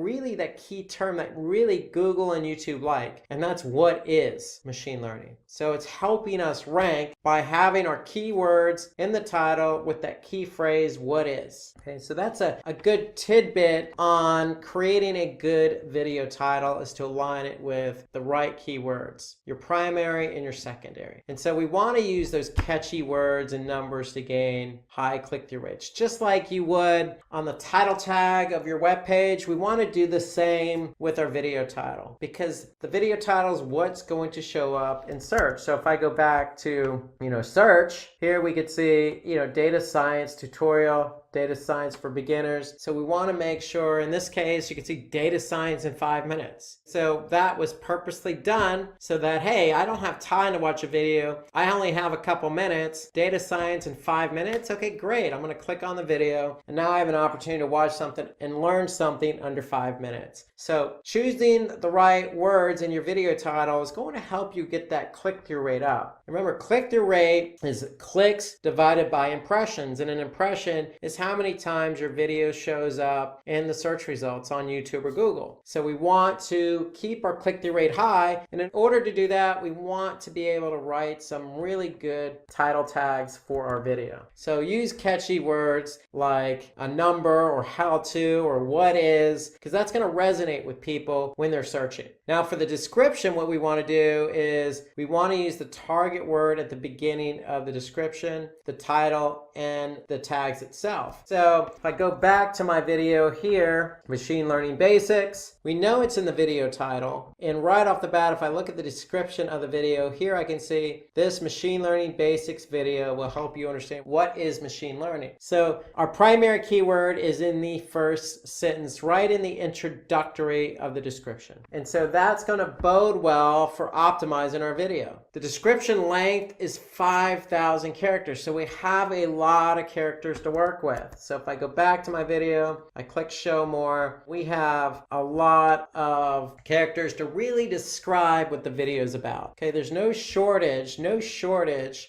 key term that really Google and YouTube like, and that's what is machine learning. So it's helping us rank by having our keywords in the title with that key phrase, what is. Okay, so that's a good tidbit on creating a good video title, is to align it with the right keywords, your primary and your secondary. And so we want to use those catchy words and numbers to gain high click-through rates. Just like you would on the title tag of your web page, we want to do the same with our video title, because the video title is what's going to show up in search. So if I go back to, search, here we could see, data science tutorial, data science for beginners. So we want to make sure, in this case, you can see data science in 5 minutes. So that was purposely done so that, hey, I don't have time to watch a video. I only have a couple minutes. Data science in 5 minutes. Okay, great. I'm going to click on the video, and now I have an opportunity to watch something and learn something under 5 minutes. So choosing the right words in your video title is going to help you get that click-through rate up. Remember, click-through rate is clicks divided by impressions, and an impression is how many times your video shows up in the search results on YouTube or Google. So we want to keep our click-through rate high, and in order to do that, we want to be able to write some really good title tags for our video. So use catchy words like a number or how to or what is, because that's going to resonate with people when they're searching. Now for the description, what we want to do is we want to use the target word at the beginning of the description, the title, and the tags itself. So if I go back to my video here, machine learning basics, we know it's in the video title. And right off the bat, if I look at the description of the video here, I can see this machine learning basics video will help you understand what is machine learning. So our primary keyword is in the first sentence, right in the introductory of the description. And so that's going to bode well for optimizing our video. The description length is 5,000 characters. So we have a lot of characters to work with. So if I go back to my video, I click show more, we have a lot of characters to really describe what the video is about. Okay, there's no shortage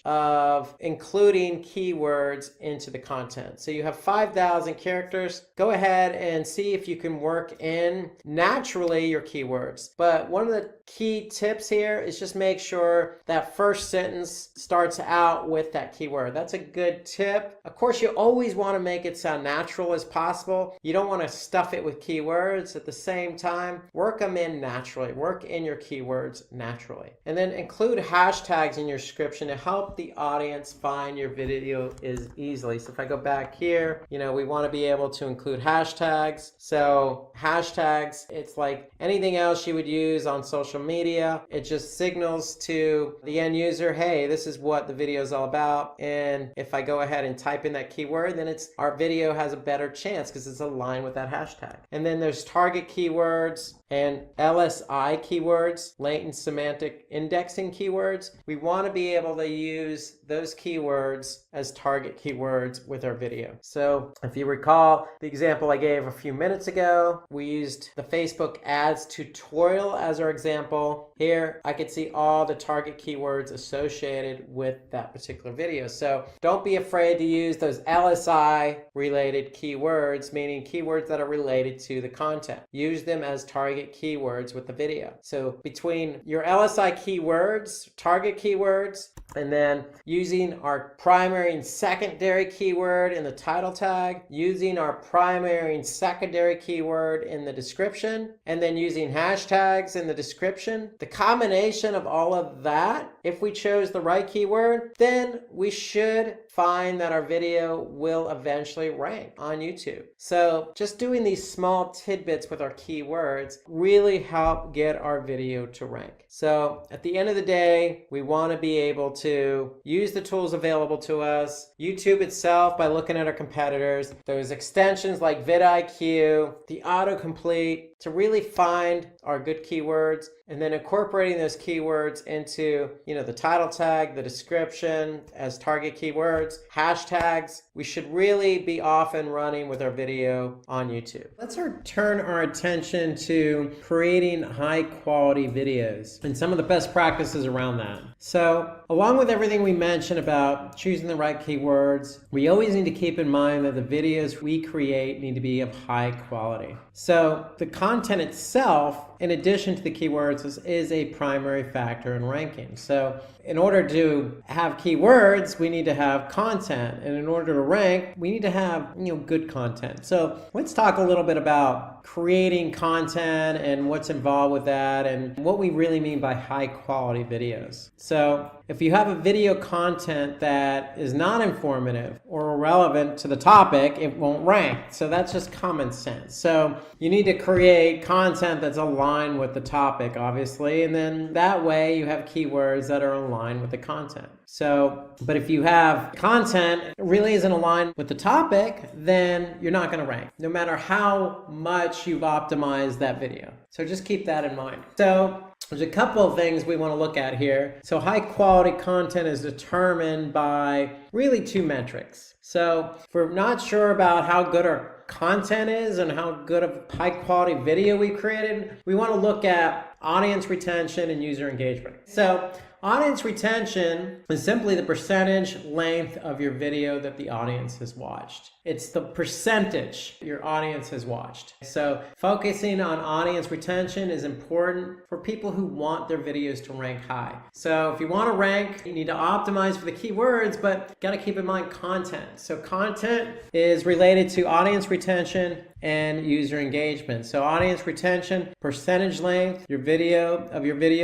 of including keywords into the content. So you have 5,000 characters. Go ahead and see if you can work in naturally your keywords. But one of the key tips here is just make sure that first sentence starts out with that keyword. That's a good tip. Of course, you always want to make it sound natural as possible. You don't want to stuff it with keywords. At the same time, work them in naturally. Work in your keywords naturally. And then include hashtags in your description to help the audience find your video easily. So if I go back here, we want to be able to include hashtags. So hashtags, it's like anything else you would use on social media. It just signals to the end user, hey, this is what the video is all about. And if I go ahead and type in that keyword, then our video has a better chance because it's aligned with that hashtag. And then there's target keywords and LSI keywords, latent semantic indexing keywords. We want to be able to use those keywords as target keywords with our video. So if you recall the example I gave a few minutes ago, we used the Facebook ads tutorial as our example. Here I could see all the target keywords associated with that particular video. So don't be afraid to use those LSI related keywords, meaning keywords that are related to the content. Use them as target keywords with the video. So between your LSI keywords, target keywords, and then using our primary and secondary keyword in the title tag, using our primary and secondary keyword in the description, and then using hashtags in the description, the combination of all of that, if we chose the right keyword, then we should find that our video will eventually rank on YouTube. So just doing these small tidbits with our keywords really help get our video to rank. So at the end of the day, we want to be able to use the tools available to us, YouTube itself by looking at our competitors, those extensions like vidIQ, the autocomplete, to really find our good keywords, and then incorporating those keywords into, the title tag, the description as target keywords, hashtags. We should really be off and running with our video on YouTube. Let's turn our attention to creating high quality videos and some of the best practices around that. So along with everything we mentioned about choosing the right keywords, we always need to keep in mind that the videos we create need to be of high quality. So the content itself, in addition to the keywords, keywords is a primary factor in ranking. So in order to have keywords, we need to have content. And in order to rank, we need to have good content. So let's talk a little bit about creating content and what's involved with that and what we really mean by high quality videos. So if you have a video content that is not informative or relevant to the topic, it won't rank. So that's just common sense. So you need to create content that's aligned with the topic, obviously, and then that way you have keywords that are aligned with the content. So, but if you have content that really isn't aligned with the topic, then you're not going to rank, no matter how much you've optimized that video. So just keep that in mind. So there's a couple of things we want to look at here. So high quality content is determined by really two metrics. So if we're not sure about how good our content is and how good of high quality video we created, we want to look at audience retention and user engagement. So audience retention is simply the percentage length of your video that the audience has watched. It's the percentage your audience has watched. So focusing on audience retention is important for people who want their videos to rank high. So if you want to rank, you need to optimize for the keywords, but you got to keep in mind content. So content is related to audience retention and user engagement. So audience retention, percentage length, your video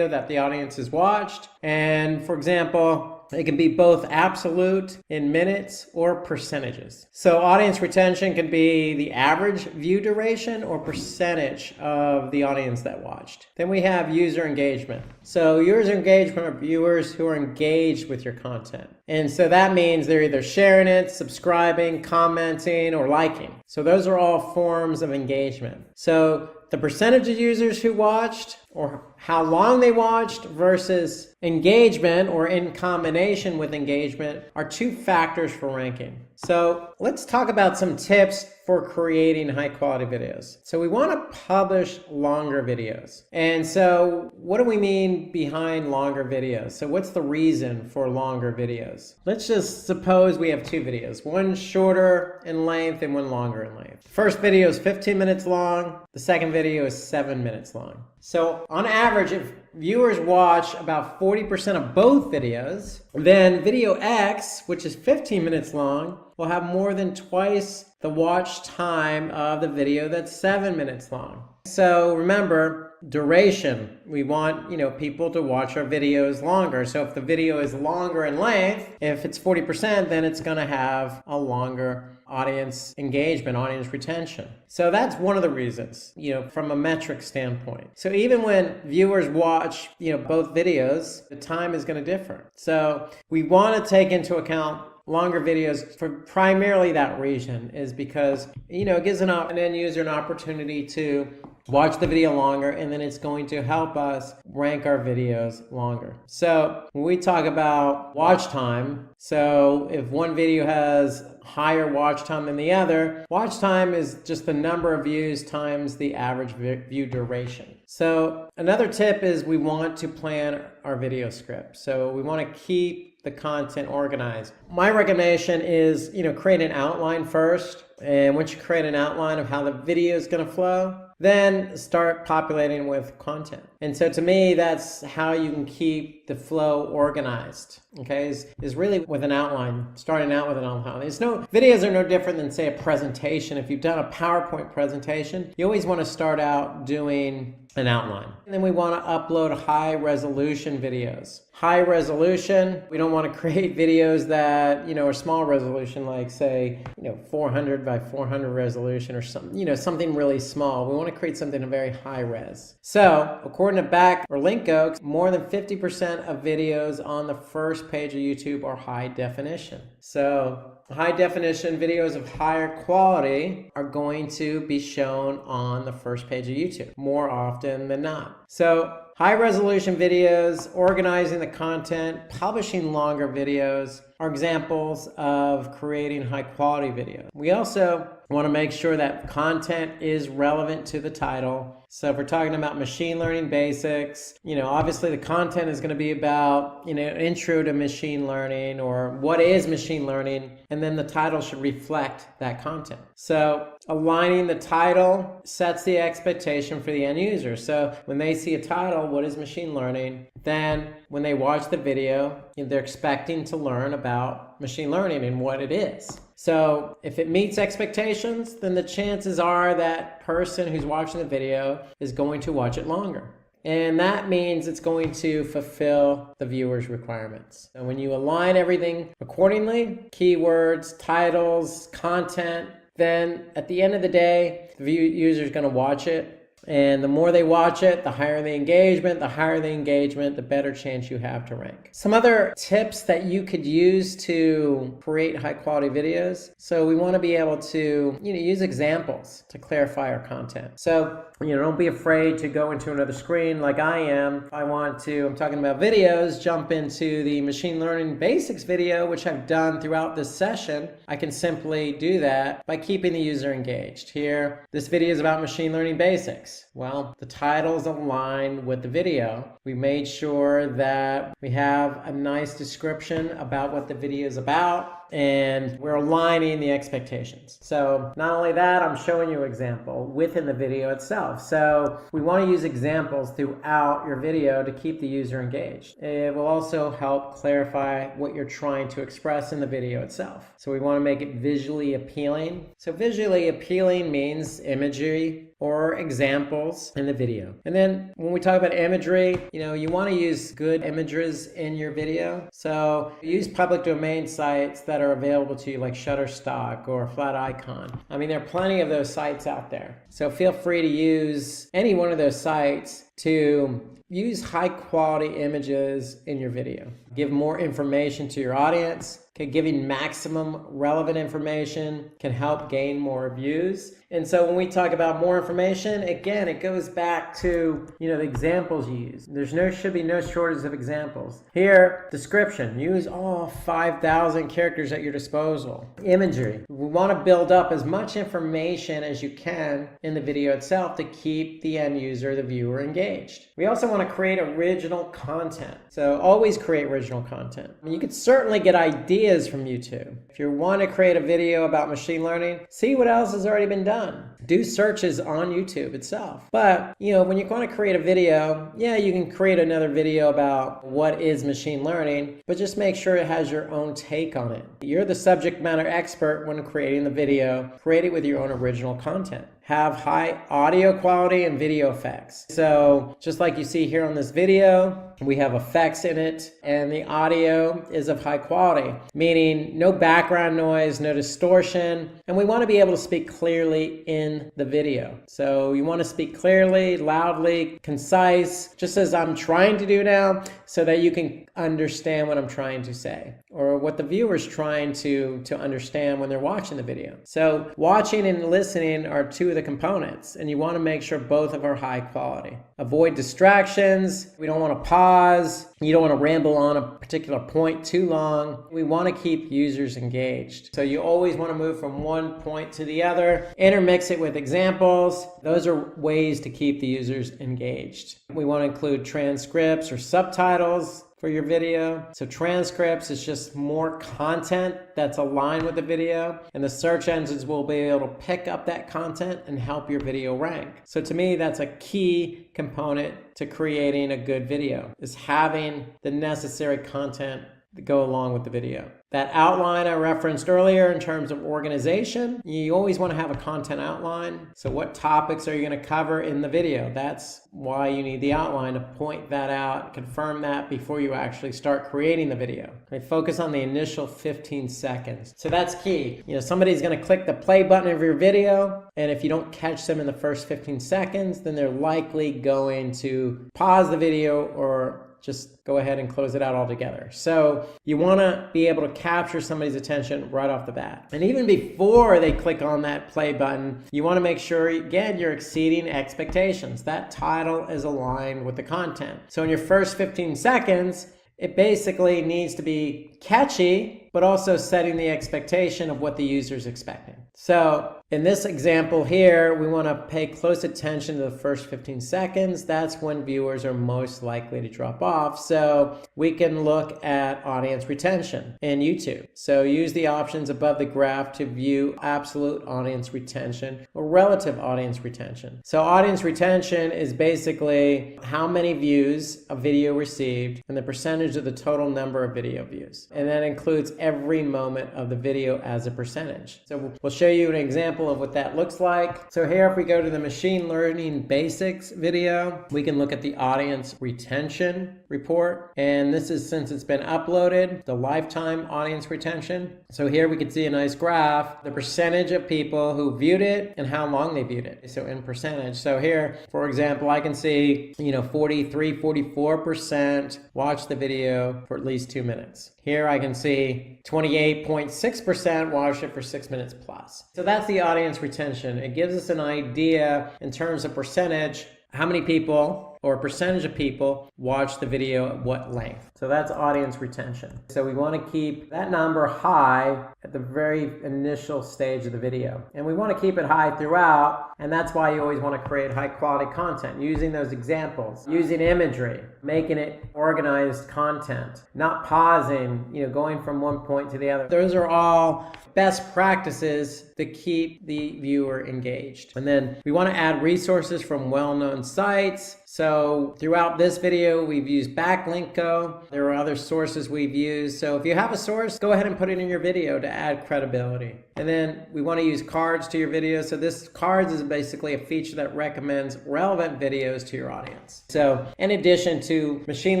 that the audience has watched. And for example, it can be both absolute in minutes or percentages. So audience retention can be the average view duration or percentage of the audience that watched. Then we have user engagement. So user engagement are viewers who are engaged with your content. And so that means they're either sharing it, subscribing, commenting, or liking. So those are all forms of engagement. So the percentage of users who watched or how long they watched versus engagement or in combination with engagement are two factors for ranking. So let's talk about some tips for creating high quality videos. So we want to publish longer videos. And so what do we mean behind longer videos? So what's the reason for longer videos? Let's just suppose we have two videos, one shorter in length and one longer in length. First video is 15 minutes long. The second video is 7 minutes long. So on average, if viewers watch about 40% of both videos, then video X, which is 15 minutes long, will have more than twice the watch time of the video that's 7 minutes long. So remember, duration. We want, people to watch our videos longer. So if the video is longer in length, if it's 40%, then it's going to have a longer audience engagement, audience retention. So that's one of the reasons, from a metric standpoint. So even when viewers watch, both videos, the time is going to differ. So we want to take into account longer videos for primarily that reason, is because, it gives an end user an opportunity to watch the video longer, and then it's going to help us rank our videos longer. So when we talk about watch time, so if one video has higher watch time than the other, watch time is just the number of views times the average view duration. So another tip is we want to plan our video script. So we want to keep the content organized. My recommendation is, create an outline first. And once you create an outline of how the video is going to flow, then start populating with content. And so to me, that's how you can keep the flow organized, okay, is really with an outline, starting out with an outline. Videos are no different than, say, a presentation. If you've done a PowerPoint presentation, you always want to start out doing an outline. And then we want to upload high resolution videos. High resolution, we don't want to create videos that, are small resolution, like say, 400 by 400 resolution or something, something really small. We want to create something very high res. So according to Back or Linko, more than 50% of videos on the first page of YouTube are high definition. So high definition videos of higher quality are going to be shown on the first page of YouTube more often than not. So high resolution videos, organizing the content, publishing longer videos are examples of creating high quality videos. We also want to make sure that content is relevant to the title. So if we're talking about machine learning basics, obviously the content is going to be about, intro to machine learning or what is machine learning, and then the title should reflect that content. So aligning the title sets the expectation for the end user. So when they see a title what is machine learning, then when they watch the video, they're expecting to learn about machine learning and what it is. So if it meets expectations, then the chances are that person who's watching the video is going to watch it longer. And that means it's going to fulfill the viewer's requirements. And when you align everything accordingly, keywords, titles, content, then at the end of the day, the user is going to watch it. And the more they watch it, the higher the engagement. The higher the engagement, the better chance you have to rank. Some other tips that you could use to create high quality videos. So we want to be able to use examples to clarify our content. So don't be afraid to go into another screen like I am. If I'm talking about videos, jump into the machine learning basics video, which I've done throughout this session. I can simply do that by keeping the user engaged. Here, this video is about machine learning basics. Well, the titles align with the video. We made sure that we have a nice description about what the video is about, and we're aligning the expectations. So not only that, I'm showing you an example within the video itself. So we want to use examples throughout your video to keep the user engaged. It will also help clarify what you're trying to express in the video itself. So we want to make it visually appealing. So visually appealing means imagery or examples in the video. And then when we talk about imagery, you want to use good images in your video. So use public domain sites that are available to you, like Shutterstock or Flat Icon. There are plenty of those sites out there. So feel free to use any one of those sites to use high quality images in your video. Give more information to your audience. Giving maximum relevant information can help gain more views. And so when we talk about more information, again, it goes back to, the examples you use. Should be no shortage of examples. Here, description, use all 5,000 characters at your disposal. Imagery, we want to build up as much information as you can in the video itself to keep the end user, the viewer, engaged. We also want to create original content. So always create original content. You could certainly get ideas from YouTube. If you want to create a video about machine learning, see what else has already been done. Do searches on YouTube itself. But, when you're going to create a video, you can create another video about what is machine learning, but just make sure it has your own take on it. You're the subject matter expert when creating the video. Create it with your own original content. Have high audio quality and video effects. So just like you see here on this video, we have effects in it, and the audio is of high quality, meaning no background noise, no distortion, and we want to be able to speak clearly in the video. So you want to speak clearly, loudly, concise, just as I'm trying to do now, so that you can understand what I'm trying to say, or what the viewer's trying to understand when they're watching the video. So watching and listening are two of the components, and you want to make sure both of are high quality. Avoid distractions. We don't want to pause. You don't want to ramble on a particular point too long. We want to keep users engaged. So you always want to move from one point to the other, intermix it with examples. Those are ways to keep the users engaged. We want to include transcripts or subtitles for your video. So transcripts is just more content that's aligned with the video, and the search engines will be able to pick up that content and help your video rank. So to me, that's a key component to creating a good video, is having the necessary content that go along with the video. That outline I referenced earlier in terms of organization, you always want to have a content outline. So what topics are you going to cover in the video? That's why you need the outline, to point that out, confirm that before you actually start creating the video. Okay, focus on the initial 15 seconds. So that's key. Somebody's going to click the play button of your video, and if you don't catch them in the first 15 seconds, then they're likely going to pause the video or just go ahead and close it out altogether. So you want to be able to capture somebody's attention right off the bat. And even before they click on that play button, you want to make sure, again, you're exceeding expectations. That title is aligned with the content. So in your first 15 seconds, it basically needs to be catchy, but also setting the expectation of what the user's expecting. So in this example here, we want to pay close attention to the first 15 seconds. That's when viewers are most likely to drop off. So we can look at audience retention in YouTube. So use the options above the graph to view absolute audience retention or relative audience retention. So audience retention is basically how many views a video received and the percentage of the total number of video views. And that includes every moment of the video as a percentage. So we'll show you an example of what that looks like. So here, if we go to the machine learning basics video, we can look at the audience retention report. And this is, since it's been uploaded, the lifetime audience retention. So here we can see a nice graph, the percentage of people who viewed it and how long they viewed it. So in percentage. So here, for example, I can see, 43, 44% watch the video for at least 2 minutes. Here I can see 28.6% watched it for 6 minutes plus. So that's the audience retention. It gives us an idea in terms of percentage, how many people or percentage of people watch the video at what length. So that's audience retention. So we want to keep that number high at the very initial stage of the video. And we want to keep it high throughout. And that's why you always want to create high quality content, using those examples, using imagery, making it organized content, not pausing, going from one point to the other. Those are all best practices to keep the viewer engaged. And then we want to add resources from well-known sites. So throughout this video, we've used Backlinko. There are other sources we've used. So if you have a source, go ahead and put it in your video to add credibility. And then we want to use cards to your video. So this cards is basically a feature that recommends relevant videos to your audience. So in addition to machine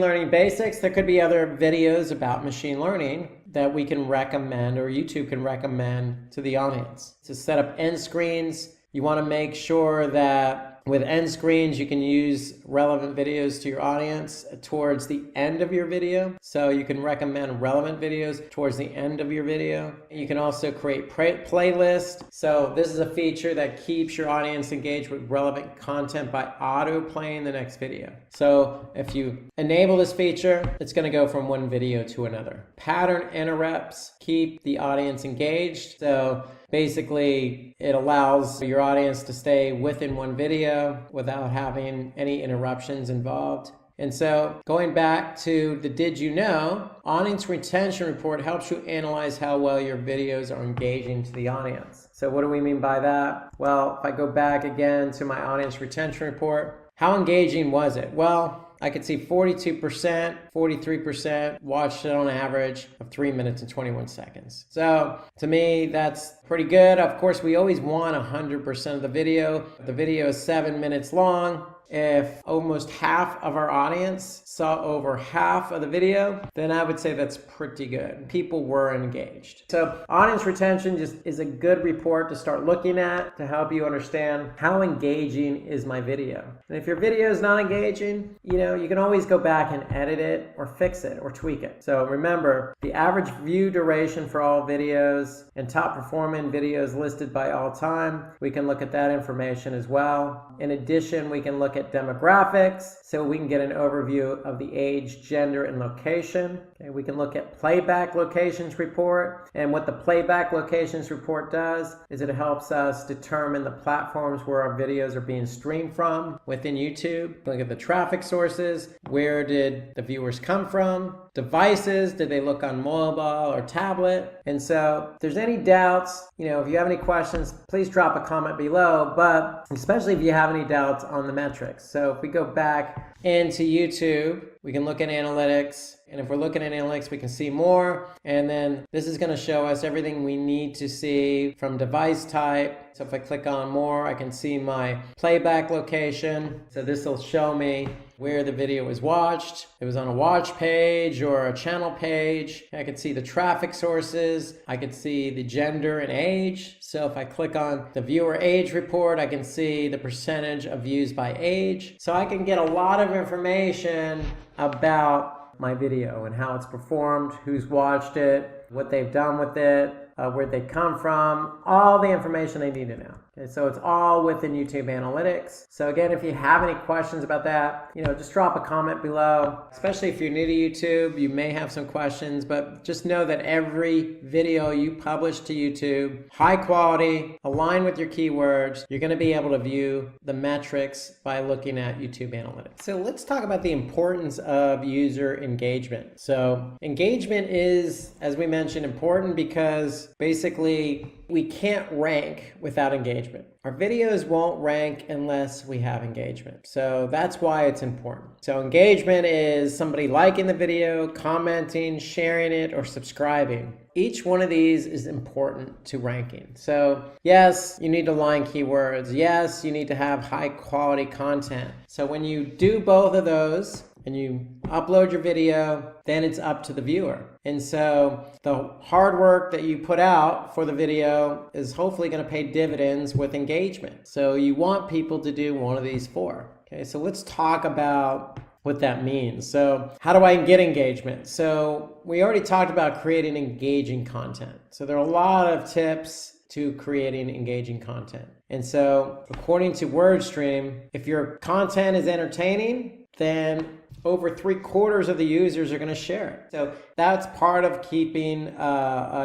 learning basics, there could be other videos about machine learning that we can recommend, or YouTube can recommend to the audience. To set up end screens, you want to make sure that with end screens, you can use relevant videos to your audience towards the end of your video. So you can recommend relevant videos towards the end of your video. You can also create playlists. So this is a feature that keeps your audience engaged with relevant content by auto playing the next video. So if you enable this feature, it's going to go from one video to another. Pattern interrupts keep the audience engaged. So basically, it allows your audience to stay within one video without having any interruptions involved. And so going back to the Did You Know, audience retention report helps you analyze how well your videos are engaging to the audience. So what do we mean by that? Well, if I go back again to my audience retention report, how engaging was it? Well, I could see 42%, 43% watched it on average of 3 minutes and 21 seconds. So to me, that's pretty good. Of course, we always want 100% of the video. The video is 7 minutes long. If almost half of our audience saw over half of the video, then I would say that's pretty good. People were engaged. So audience retention just is a good report to start looking at to help you understand how engaging is my video. And if your video is not engaging, you can always go back and edit it or fix it or tweak it. So remember, the average view duration for all videos and top performing videos listed by all time, we can look at that information as well. In addition, we can look at demographics, so we can get an overview of the age, gender, and location. Okay, we can look at playback locations report, and what the playback locations report does is it helps us determine the platforms where our videos are being streamed from within YouTube. Look at the traffic sources, where did the viewers come from, devices, did they look on mobile or tablet? And so if there's any doubts, if you have any questions, please drop a comment below, but especially if you have any doubts on the metrics. So if we go back into YouTube, we can look at analytics. And if we're looking at analytics, we can see more. And then this is going to show us everything we need to see from device type. So if I click on more, I can see my playback location. So this will show me where the video was watched. It was on a watch page or a channel page. I could see the traffic sources. I could see the gender and age. So if I click on the viewer age report, I can see the percentage of views by age. So I can get a lot of information about my video and how it's performed, who's watched it, what they've done with it, where they come from, all the information they need to know. Okay, so it's all within YouTube Analytics. So again, if you have any questions about that, just drop a comment below. Especially if you're new to YouTube, you may have some questions, but just know that every video you publish to YouTube, high quality, aligned with your keywords, you're going to be able to view the metrics by looking at YouTube Analytics. So let's talk about the importance of user engagement. So engagement is, as we mentioned, important because basically we can't rank without engagement. Our videos won't rank unless we have engagement. So that's why it's important. So engagement is somebody liking the video, commenting, sharing it, or subscribing. Each one of these is important to ranking. So yes, you need to align keywords. Yes, you need to have high quality content. So when you do both of those, and you upload your video, then it's up to the viewer. And so the hard work that you put out for the video is hopefully going to pay dividends with engagement. So you want people to do one of these four. Okay, so let's talk about what that means. So how do I get engagement? So we already talked about creating engaging content. So there are a lot of tips to creating engaging content. And so according to WordStream, if your content is entertaining, then over 3/4 of the users are going to share it. So that's part of keeping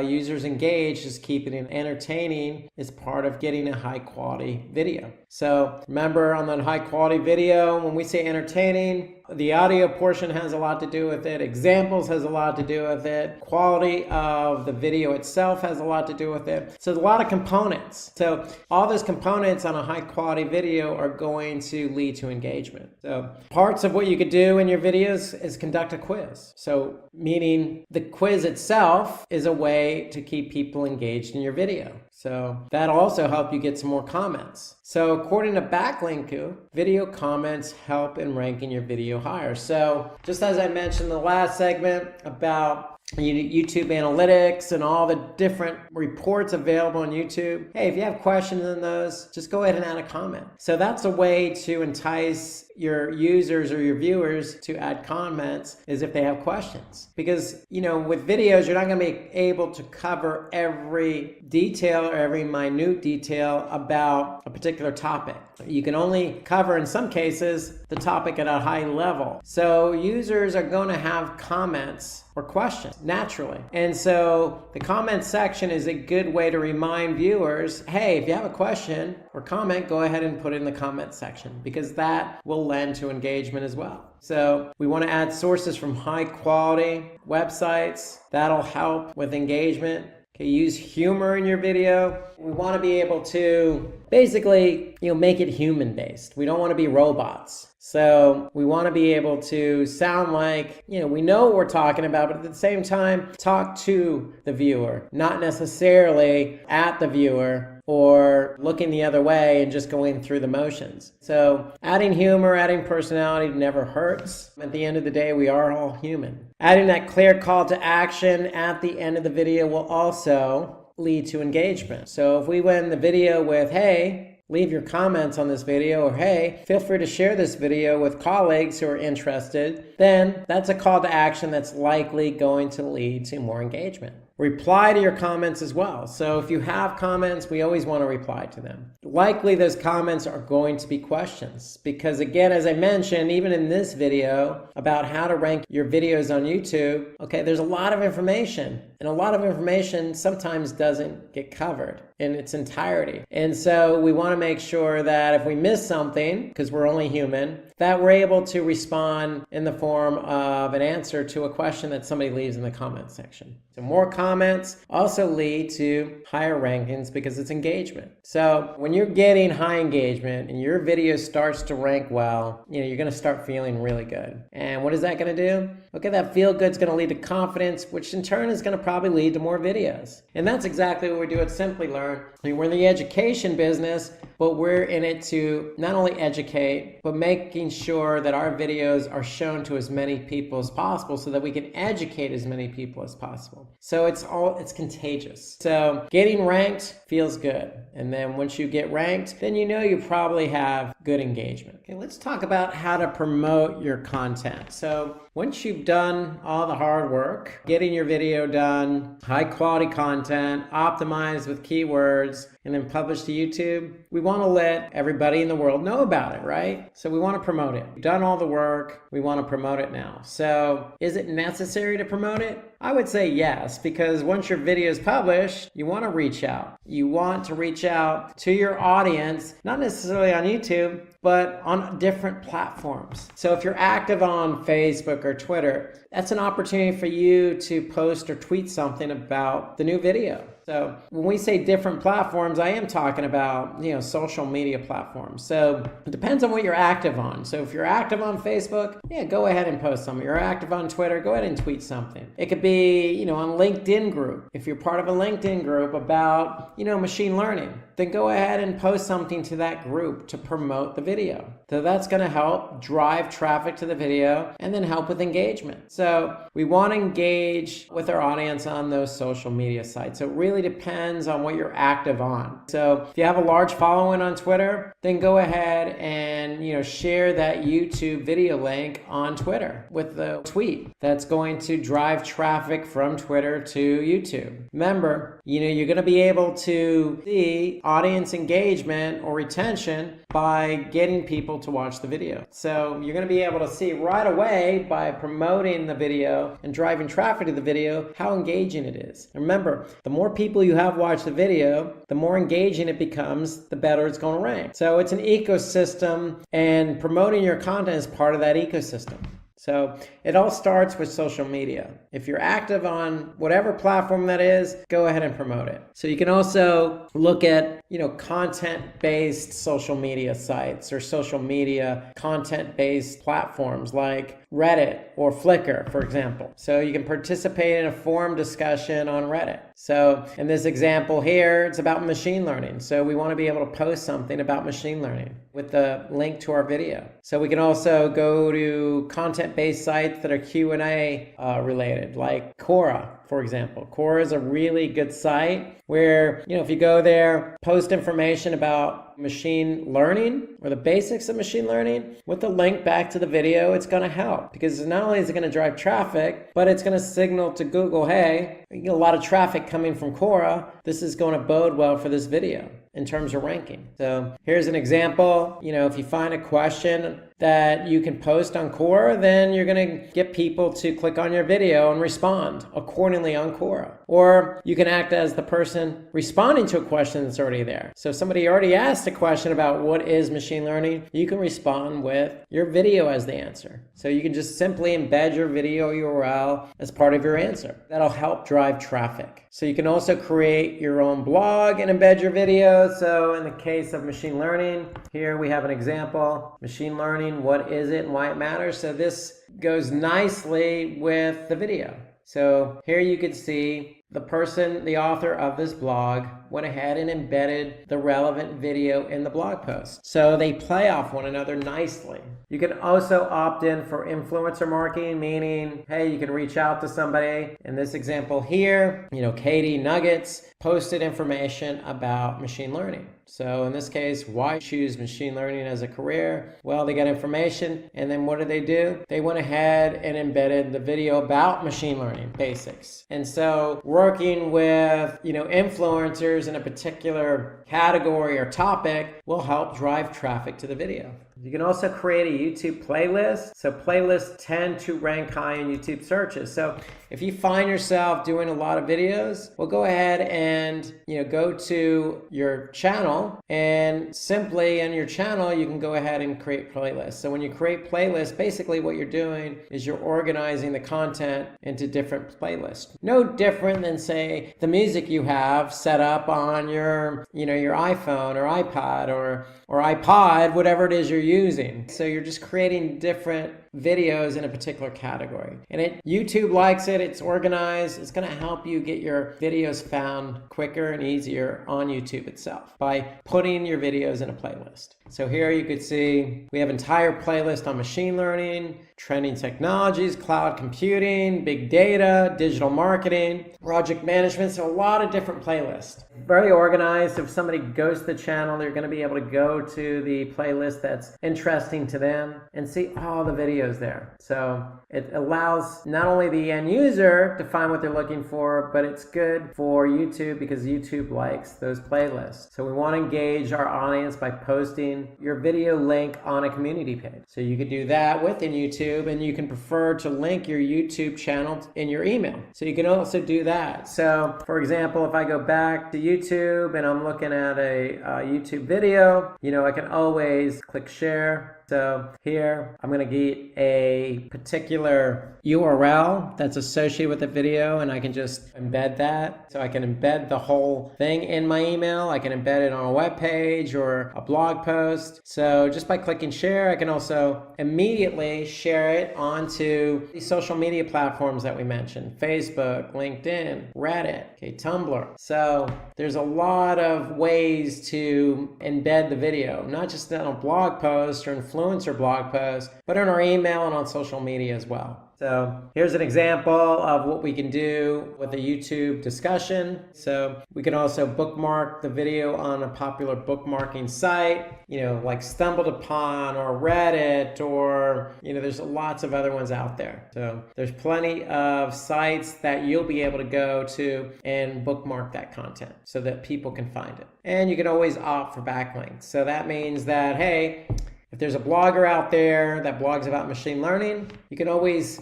users engaged, is keeping it entertaining, is part of getting a high quality video. So remember, on that high quality video, when we say entertaining, the audio portion has a lot to do with it. Examples has a lot to do with it. Quality of the video itself has a lot to do with it. So there's a lot of components. So all those components on a high quality video are going to lead to engagement. So parts of what you could do in your videos is conduct a quiz. So meaning the quiz itself is a way to keep people engaged in your video. So that'll also help you get some more comments. So according to Backlinku, video comments help in ranking your video higher. So just as I mentioned in the last segment about YouTube Analytics and all the different reports available on YouTube, hey, if you have questions in those, just go ahead and add a comment. So that's a way to entice your users or your viewers to add comments, is if they have questions. Because, with videos, you're not going to be able to cover every detail or every minute detail about a particular topic. You can only cover, in some cases, the topic at a high level. So users are going to have comments or questions naturally. And so the comment section is a good way to remind viewers, hey, if you have a question or comment, go ahead and put it in the comment section, because that will lend to engagement as well. So we want to add sources from high quality websites. That'll help with engagement. Okay, use humor in your video. We want to be able to basically, make it human based. We don't want to be robots. So we want to be able to sound like, we know what we're talking about, but at the same time, talk to the viewer, not necessarily at the viewer or looking the other way and just going through the motions. So adding humor, adding personality never hurts. At the end of the day, we are all human. Adding that clear call to action at the end of the video will also lead to engagement. So if we win the video with, hey, leave your comments on this video, or hey, feel free to share this video with colleagues who are interested, then that's a call to action that's likely going to lead to more engagement. Reply to your comments as well. So if you have comments, we always want to reply to them. Likely those comments are going to be questions, because again, as I mentioned, even in this video about how to rank your videos on YouTube, okay, there's a lot of information, and a lot of information sometimes doesn't get covered in its entirety. And so we want to make sure that if we miss something, because we're only human, that we're able to respond in the form of an answer to a question that somebody leaves in the comment section. So more comments also lead to higher rankings because it's engagement. So when you're getting high engagement and your video starts to rank well, you're going to start feeling really good. And what is that going to do? Okay, that feel good's going to lead to confidence, which in turn is going to probably lead to more videos. And that's exactly what we do at Simply Learn. We're in the education business, but we're in it to not only educate, but making sure that our videos are shown to as many people as possible so that we can educate as many people as possible. So it's contagious. So getting ranked feels good. And then once you get ranked, then you probably have good engagement. Okay, let's talk about how to promote your content. So once you've done all the hard work, getting your video done, high quality content, optimized with keywords, keywords and then publish to YouTube, we want to let everybody in the world know about it, right? So we want to promote it. We've done all the work. We want to promote it now. So is it necessary to promote it? I would say yes, because once your video is published, you want to reach out. You want to reach out to your audience, not necessarily on YouTube, but on different platforms. So if you're active on Facebook or Twitter, that's an opportunity for you to post or tweet something about the new video. So when we say different platforms, I am talking about, social media platforms. So it depends on what you're active on. So if you're active on Facebook, go ahead and post something. You're active on Twitter, go ahead and tweet something. It could be, on LinkedIn group. If you're part of a LinkedIn group about, machine learning, then go ahead and post something to that group to promote the video. So that's going to help drive traffic to the video and then help with engagement. So we want to engage with our audience on those social media sites. So it really depends on what you're active on. So if you have a large following on Twitter, then go ahead and share that YouTube video link on Twitter with the tweet that's going to drive traffic from Twitter to YouTube. Remember, you're going to be able to see audience engagement or retention by getting people to watch the video. So you're going to be able to see right away by promoting the video and driving traffic to the video how engaging it is. And remember, the more people you have watch the video, the more engaging it becomes, the better it's going to rank. So it's an ecosystem, and promoting your content is part of that ecosystem. So it all starts with social media. If you're active on whatever platform that is, go ahead and promote it. So you can also look at, content-based social media sites or social media content-based platforms like Reddit or Flickr, for example. So you can participate in a forum discussion on Reddit. So in this example here, it's about machine learning. So we want to be able to post something about machine learning with the link to our video. So we can also go to content-based sites that are Q&A related, like Quora, for example. Quora is a really good site where, if you go there, post information about machine learning or the basics of machine learning with the link back to the video, it's going to help, because not only is it going to drive traffic, but it's going to signal to Google, hey, you get a lot of traffic coming from Quora. This is going to bode well for this video in terms of ranking. So here's an example. If you find a question that you can post on Quora, then you're going to get people to click on your video and respond accordingly on Quora. Or you can act as the person responding to a question that's already there. So if somebody already asked a question about what is machine learning, you can respond with your video as the answer. So you can just simply embed your video URL as part of your answer. That'll help drive traffic. So you can also create your own blog and embed your video. So in the case of machine learning, here we have an example. Machine learning, what is it and why it matters? So this goes nicely with the video. So here you could see the person, the author of this blog, went ahead and embedded the relevant video in the blog post. So they play off one another nicely. You can also opt in for influencer marketing, meaning, hey, you can reach out to somebody. In this example here, Katie Nuggets posted information about machine learning. So in this case, why choose machine learning as a career? Well, they got information, and then what did they do? They went ahead and embedded the video about machine learning basics. And so working with, influencers in a particular category or topic will help drive traffic to the video. You can also create a YouTube playlist. So playlists tend to rank high in YouTube searches. So if you find yourself doing a lot of videos, well, go ahead and, go to your channel, and simply in your channel, you can go ahead and create playlists. So when you create playlists, basically what you're doing is you're organizing the content into different playlists. No different than, say, the music you have set up on your iPhone or iPad or iPod, whatever it is you're using. So you're just creating different videos in a particular category. And YouTube likes it, it's organized, it's going to help you get your videos found quicker and easier on YouTube itself by putting your videos in a playlist. So here you could see we have an entire playlist on machine learning, trending technologies, cloud computing, big data, digital marketing, project management, so a lot of different playlists. Very organized. If somebody goes to the channel, they're going to be able to go to the playlist that's interesting to them and see all the videos there. So it allows not only the end user to find what they're looking for, but it's good for YouTube because YouTube likes those playlists. So we want to engage our audience by posting your video link on a community page. So you could do that within YouTube, and you can prefer to link your YouTube channel in your email. So you can also do that. So for example, if I go back to YouTube and I'm looking at a YouTube video, I can always click share. So here I'm going to get a particular URL that's associated with the video, and I can just embed that. So I can embed the whole thing in my email. I can embed it on a web page or a blog post. So just by clicking share, I can also immediately share it onto the social media platforms that we mentioned: Facebook, LinkedIn, Reddit, Tumblr. So there's a lot of ways to embed the video, not just on a blog post or influencer blog post, but in our email and on social media as well. So here's an example of what we can do with a YouTube discussion. So we can also bookmark the video on a popular bookmarking site, like Stumbled Upon or Reddit, or, there's lots of other ones out there. So there's plenty of sites that you'll be able to go to and bookmark that content so that people can find it. And you can always opt for backlinks. So that means that, hey, if there's a blogger out there that blogs about machine learning, you can always,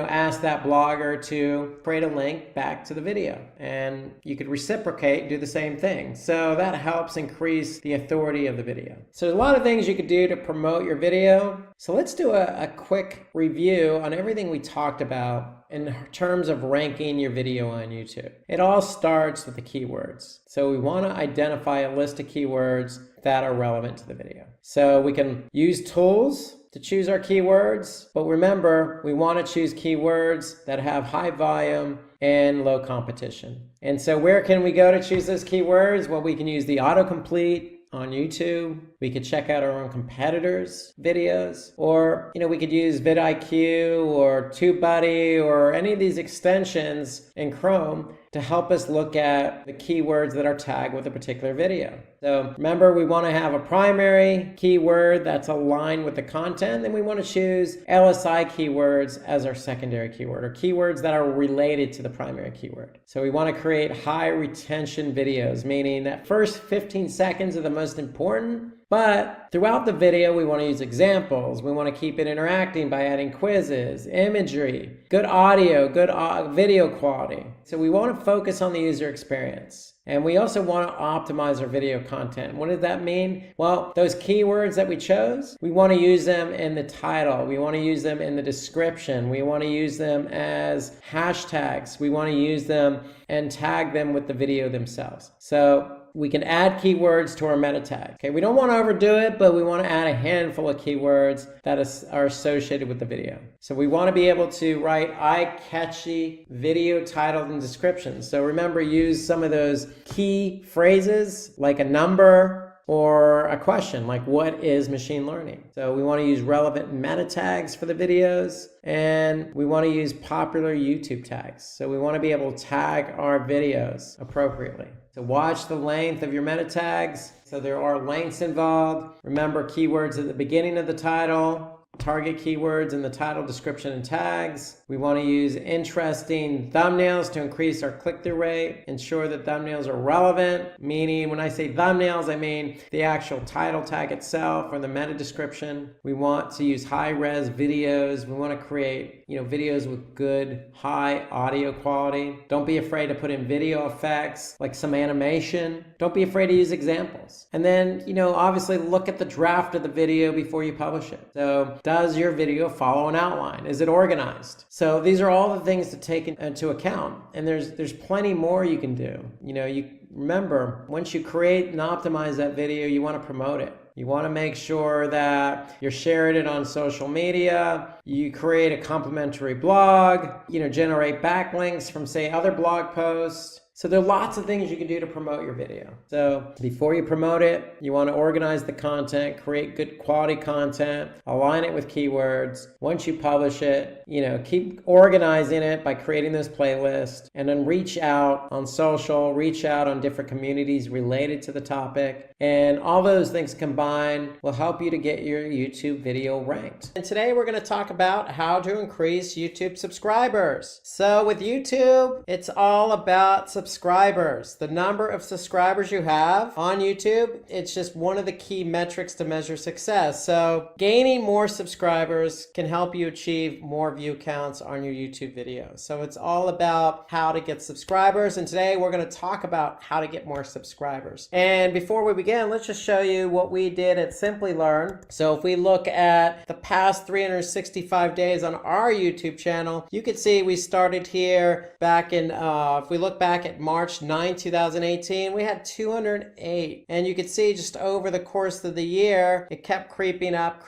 ask that blogger to create a link back to the video, and you could reciprocate, do the same thing. So that helps increase the authority of the video. So there's a lot of things you could do to promote your video. So let's do a quick review on everything we talked about in terms of ranking your video on YouTube. It all starts with the keywords. So we want to identify a list of keywords that are relevant to the video. So we can use tools to choose our keywords, but remember, we want to choose keywords that have high volume and low competition. And so where can we go to choose those keywords? Well, we can use the autocomplete on YouTube. We could check out our own competitors' videos, or we could use vidIQ or TubeBuddy or any of these extensions in Chrome to help us look at the keywords that are tagged with a particular video. So remember, we want to have a primary keyword that's aligned with the content, and we want to choose LSI keywords as our secondary keyword, or keywords that are related to the primary keyword. So we want to create high retention videos, meaning that first 15 seconds are the most important. But throughout the video, we want to use examples. We want to keep it interacting by adding quizzes, imagery, good audio, good video quality. So we want to focus on the user experience. And we also want to optimize our video content. What does that mean? Well, those keywords that we chose, we want to use them in the title. We want to use them in the description. We want to use them as hashtags. We want to use them and tag them with the video themselves. So we can add keywords to our meta tag. Okay, we don't want to overdo it, but we want to add a handful of keywords that are associated with the video. So we want to be able to write eye-catchy video titles and descriptions. So remember, use some of those key phrases like a number or a question like, what is machine learning? So we want to use relevant meta tags for the videos, and we want to use popular YouTube tags. So we want to be able to tag our videos appropriately. So watch the length of your meta tags. So there are lengths involved. Remember, keywords at the beginning of the title, target keywords in the title, description, and tags. We want to use interesting thumbnails to increase our click-through rate. Ensure that thumbnails are relevant, meaning when I say thumbnails, I mean the actual title tag itself or the meta description. We want to use high-res videos. We want to create, videos with good high audio quality. Don't be afraid to put in video effects like some animation. Don't be afraid to use examples. And then, obviously look at the draft of the video before you publish it. So does your video follow an outline? Is it organized? So these are all the things to take into account. And there's plenty more you can do. You remember, once you create and optimize that video, you want to promote it. You want to make sure that you're sharing it on social media. You create a complimentary blog, generate backlinks from, say, other blog posts. So there are lots of things you can do to promote your video. So before you promote it, you want to organize the content, create good quality content, align it with keywords. Once you publish it, keep organizing it by creating those playlists, and then reach out on social, reach out on different communities related to the topic. And all those things combined will help you to get your YouTube video ranked. And today we're going to talk about how to increase YouTube subscribers. So with YouTube, it's all about subscribers. The number of subscribers you have on YouTube, it's just one of the key metrics to measure success. So gaining more subscribers can help you achieve more view counts on your YouTube videos. So it's all about how to get subscribers. And today we're going to talk about how to get more subscribers. And before we begin, let's just show you what we did at Simply Learn. So if we look at the past 365 days on our YouTube channel, you can see we started here back in, if we look back at March 9, 2018, we had 208. And you can see just over the course of the year, it kept creeping up.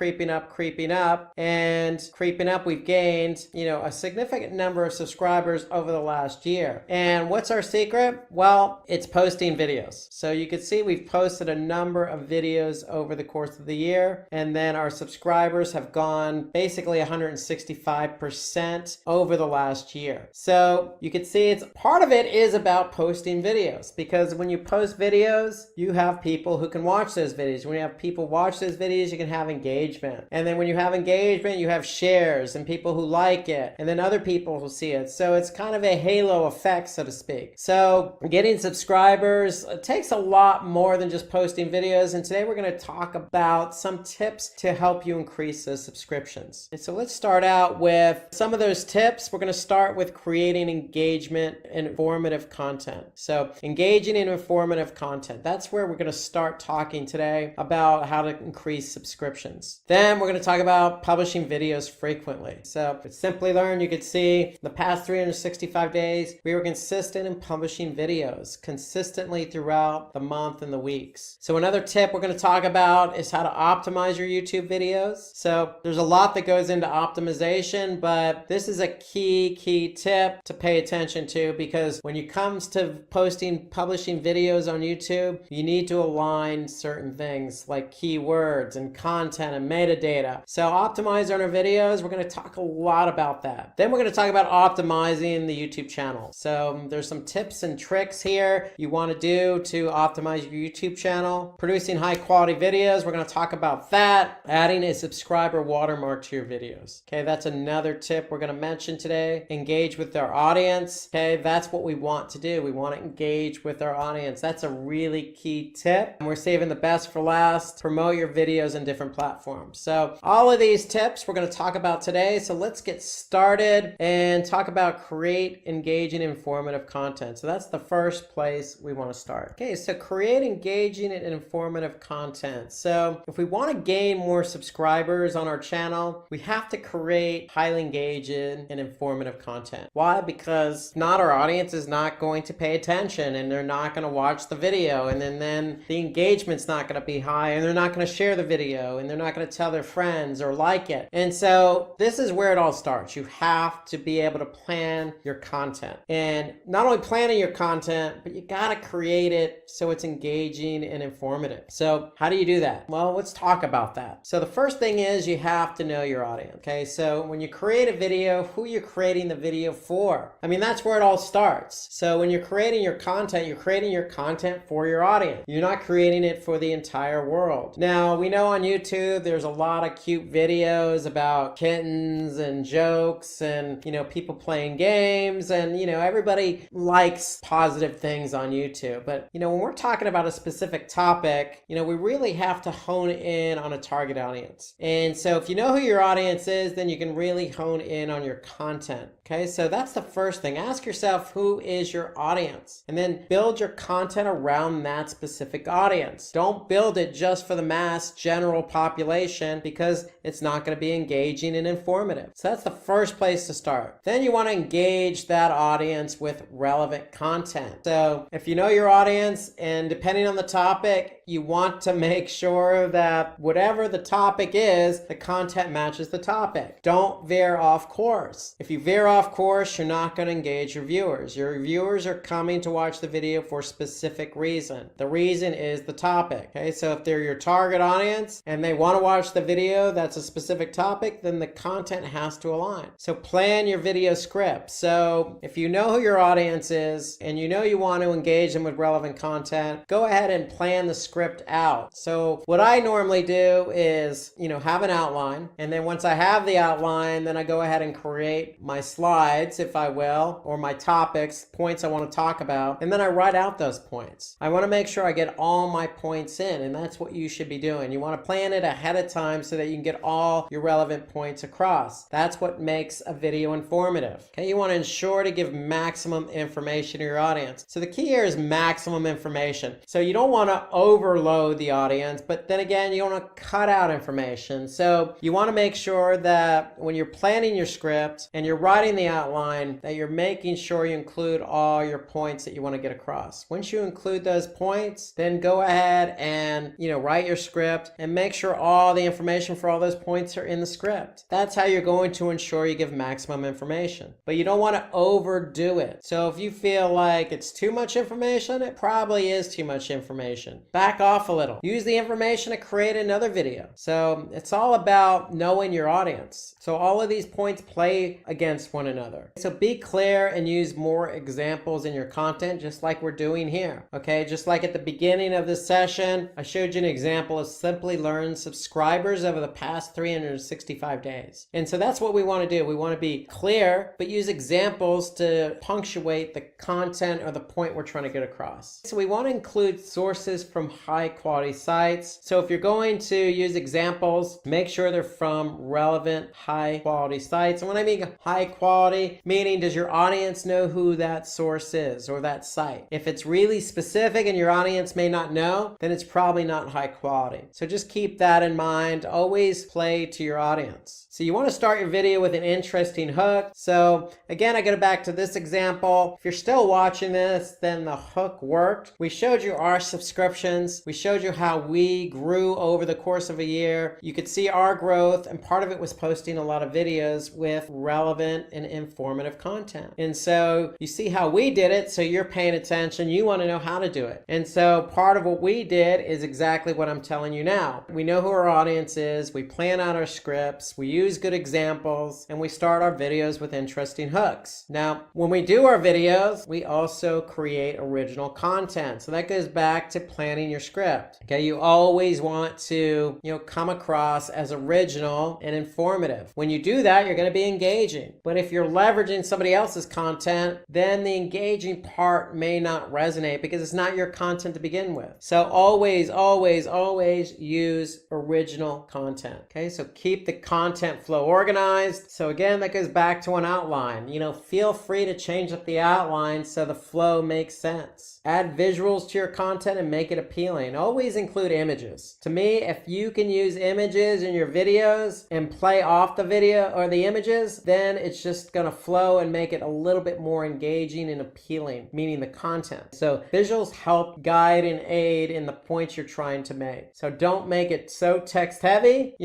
And creeping up, we've gained, a significant number of subscribers over the last year. And what's our secret? Well, it's posting videos. So you can see we've posted a number of videos over the course of the year. And then our subscribers have gone basically 165% over the last year. So you can see part of it is about posting videos, because when you post videos, you have people who can watch those videos. When you have people watch those videos, you can have engagement. And then when you have engagement, you have shares and people who like it, and then other people who see it. So it's kind of a halo effect, so to speak. So getting subscribers, it takes a lot more than just posting videos. And today we're going to talk about some tips to help you increase those subscriptions. And so let's start out with some of those tips. We're going to start with creating engagement and informative content. So engaging in informative content, that's where we're going to start talking today about how to increase subscriptions. Then we're going to talk about publishing videos frequently. So with Simply Learn, you could see the past 365 days, we were consistent in publishing videos consistently throughout the month and the weeks. So another tip we're going to talk about is how to optimize your YouTube videos. So there's a lot that goes into optimization, but this is a key tip to pay attention to, because when it comes to publishing videos on YouTube, you need to align certain things like keywords and content and metadata. So optimize on our videos, we're going to talk a lot about that. Then we're going to talk about optimizing the YouTube channel. So there's some tips and tricks here you want to do to optimize your YouTube channel. Producing high quality videos, we're going to talk about that. Adding a subscriber watermark to your videos. Okay, that's another tip we're going to mention today. Engage with our audience. Okay, that's what we want to do. We want to engage with our audience. That's a really key tip. And we're saving the best for last. Promote your videos in different platforms. So all of these tips we're going to talk about today. So let's get started and talk about create engaging informative content. So that's the first place we want to start. Okay, so create engaging and informative content. So if we want to gain more subscribers on our channel, we have to create highly engaging and informative content. Why? Because if not, our audience is not going to pay attention, and they're not going to watch the video, and then the engagement's not going to be high, and they're not going to share the video, and they're not going to tell their friends or like it. And so this is where it all starts. You have to be able to plan your content, and not only planning your content, but you got to create it so it's engaging and informative. So how do you do that? Well, let's talk about that. So the first thing is you have to know your audience. Okay, so when you create a video, who you're creating the video for? I mean, that's where it all starts. So when you're creating your content, you're creating your content for your audience. You're not creating it for the entire world. Now, we know on YouTube there's a lot of cute videos about kittens and jokes and, people playing games, and, everybody likes positive things on YouTube. But, when we're talking about a specific topic, we really have to hone in on a target audience. And so if you know who your audience is, then you can really hone in on your content. Okay, so that's the first thing. Ask yourself, who is your audience? And then build your content around that specific audience. Don't build it just for the mass general population, because it's not going to be engaging and informative. So that's the first place to start. Then you want to engage that audience with relevant content. So if you know your audience, and depending on the topic, You want to make sure that whatever the topic is, the content matches the topic. Don't veer off course. If you veer off course, you're not going to engage your viewers. Your viewers are coming to watch the video for a specific reason. The reason is the topic. Okay, so if they're your target audience and they want to watch the video that's a specific topic, then the content has to align. So plan your video script. So if you know who your audience is and you know you want to engage them with relevant content, go ahead and plan the script out. So what I normally do is, have an outline, and then once I have the outline, then I go ahead and create my slides, if I will, or my topics, points I want to talk about, and then I write out those points. I want to make sure I get all my points in, and that's what you should be doing. You want to plan it ahead of time so that you can get all your relevant points across. That's what makes a video informative. Okay, you want to ensure to give maximum information to your audience. So the key here is maximum information. So you don't want to overload the audience, but then again, you don't want to cut out information. So you want to make sure that when you're planning your script and you're writing the outline, that you're making sure you include all your points that you want to get across. Once you include those points, then go ahead and, write your script and make sure all the information for all those points are in the script. That's how you're going to ensure you give maximum information. But you don't want to overdo it. So if you feel like it's too much information, it probably is too much information. Back off a little. Use the information to create another video. So it's all about knowing your audience. So all of these points play against one another. So be clear and use more examples in your content, just like we're doing here. Okay, just like at the beginning of this session, I showed you an example of Simply Learn subscribers over the past 365 days. And so that's what we want to do. We want to be clear, but use examples to punctuate the content or the point we're trying to get across. So we want to include sources from high quality sites. So if you're going to use examples, make sure they're from relevant high quality sites. And when I mean high quality, meaning does your audience know who that source is or that site? If it's really specific and your audience may not know, then it's probably not high quality. So just keep that in mind. Always play to your audience. So you want to start your video with an interesting hook. So again, I go back to this example. If you're still watching this, then the hook worked. We showed you our subscriptions. We showed you how we grew over the course of a year. You could see our growth, and part of it was posting a lot of videos with relevant and informative content. And so you see how we did it, so you're paying attention. You want to know how to do it. And so part of what we did is exactly what I'm telling you now. We know who our audience is. We plan out our scripts. We use good examples, and we start our videos with interesting hooks. Now, when we do our videos, we also create original content. So that goes back to planning your script. Okay, you always want to, come across as original and informative. When you do that, you're going to be engaging. But if you're leveraging somebody else's content, then the engaging part may not resonate because it's not your content to begin with. So always, always, always use original content. Okay, so keep the content flow organized. So again, that goes back to an outline. Feel free to change up the outline so the flow makes sense. Add visuals to your content and make it appealing. Always include images. To me, if you can use images in your videos and play off the video or the images, then it's just going to flow and make it a little bit more engaging and appealing, meaning the content. So visuals help guide and aid in the points you're trying to make. So don't make it so text heavy,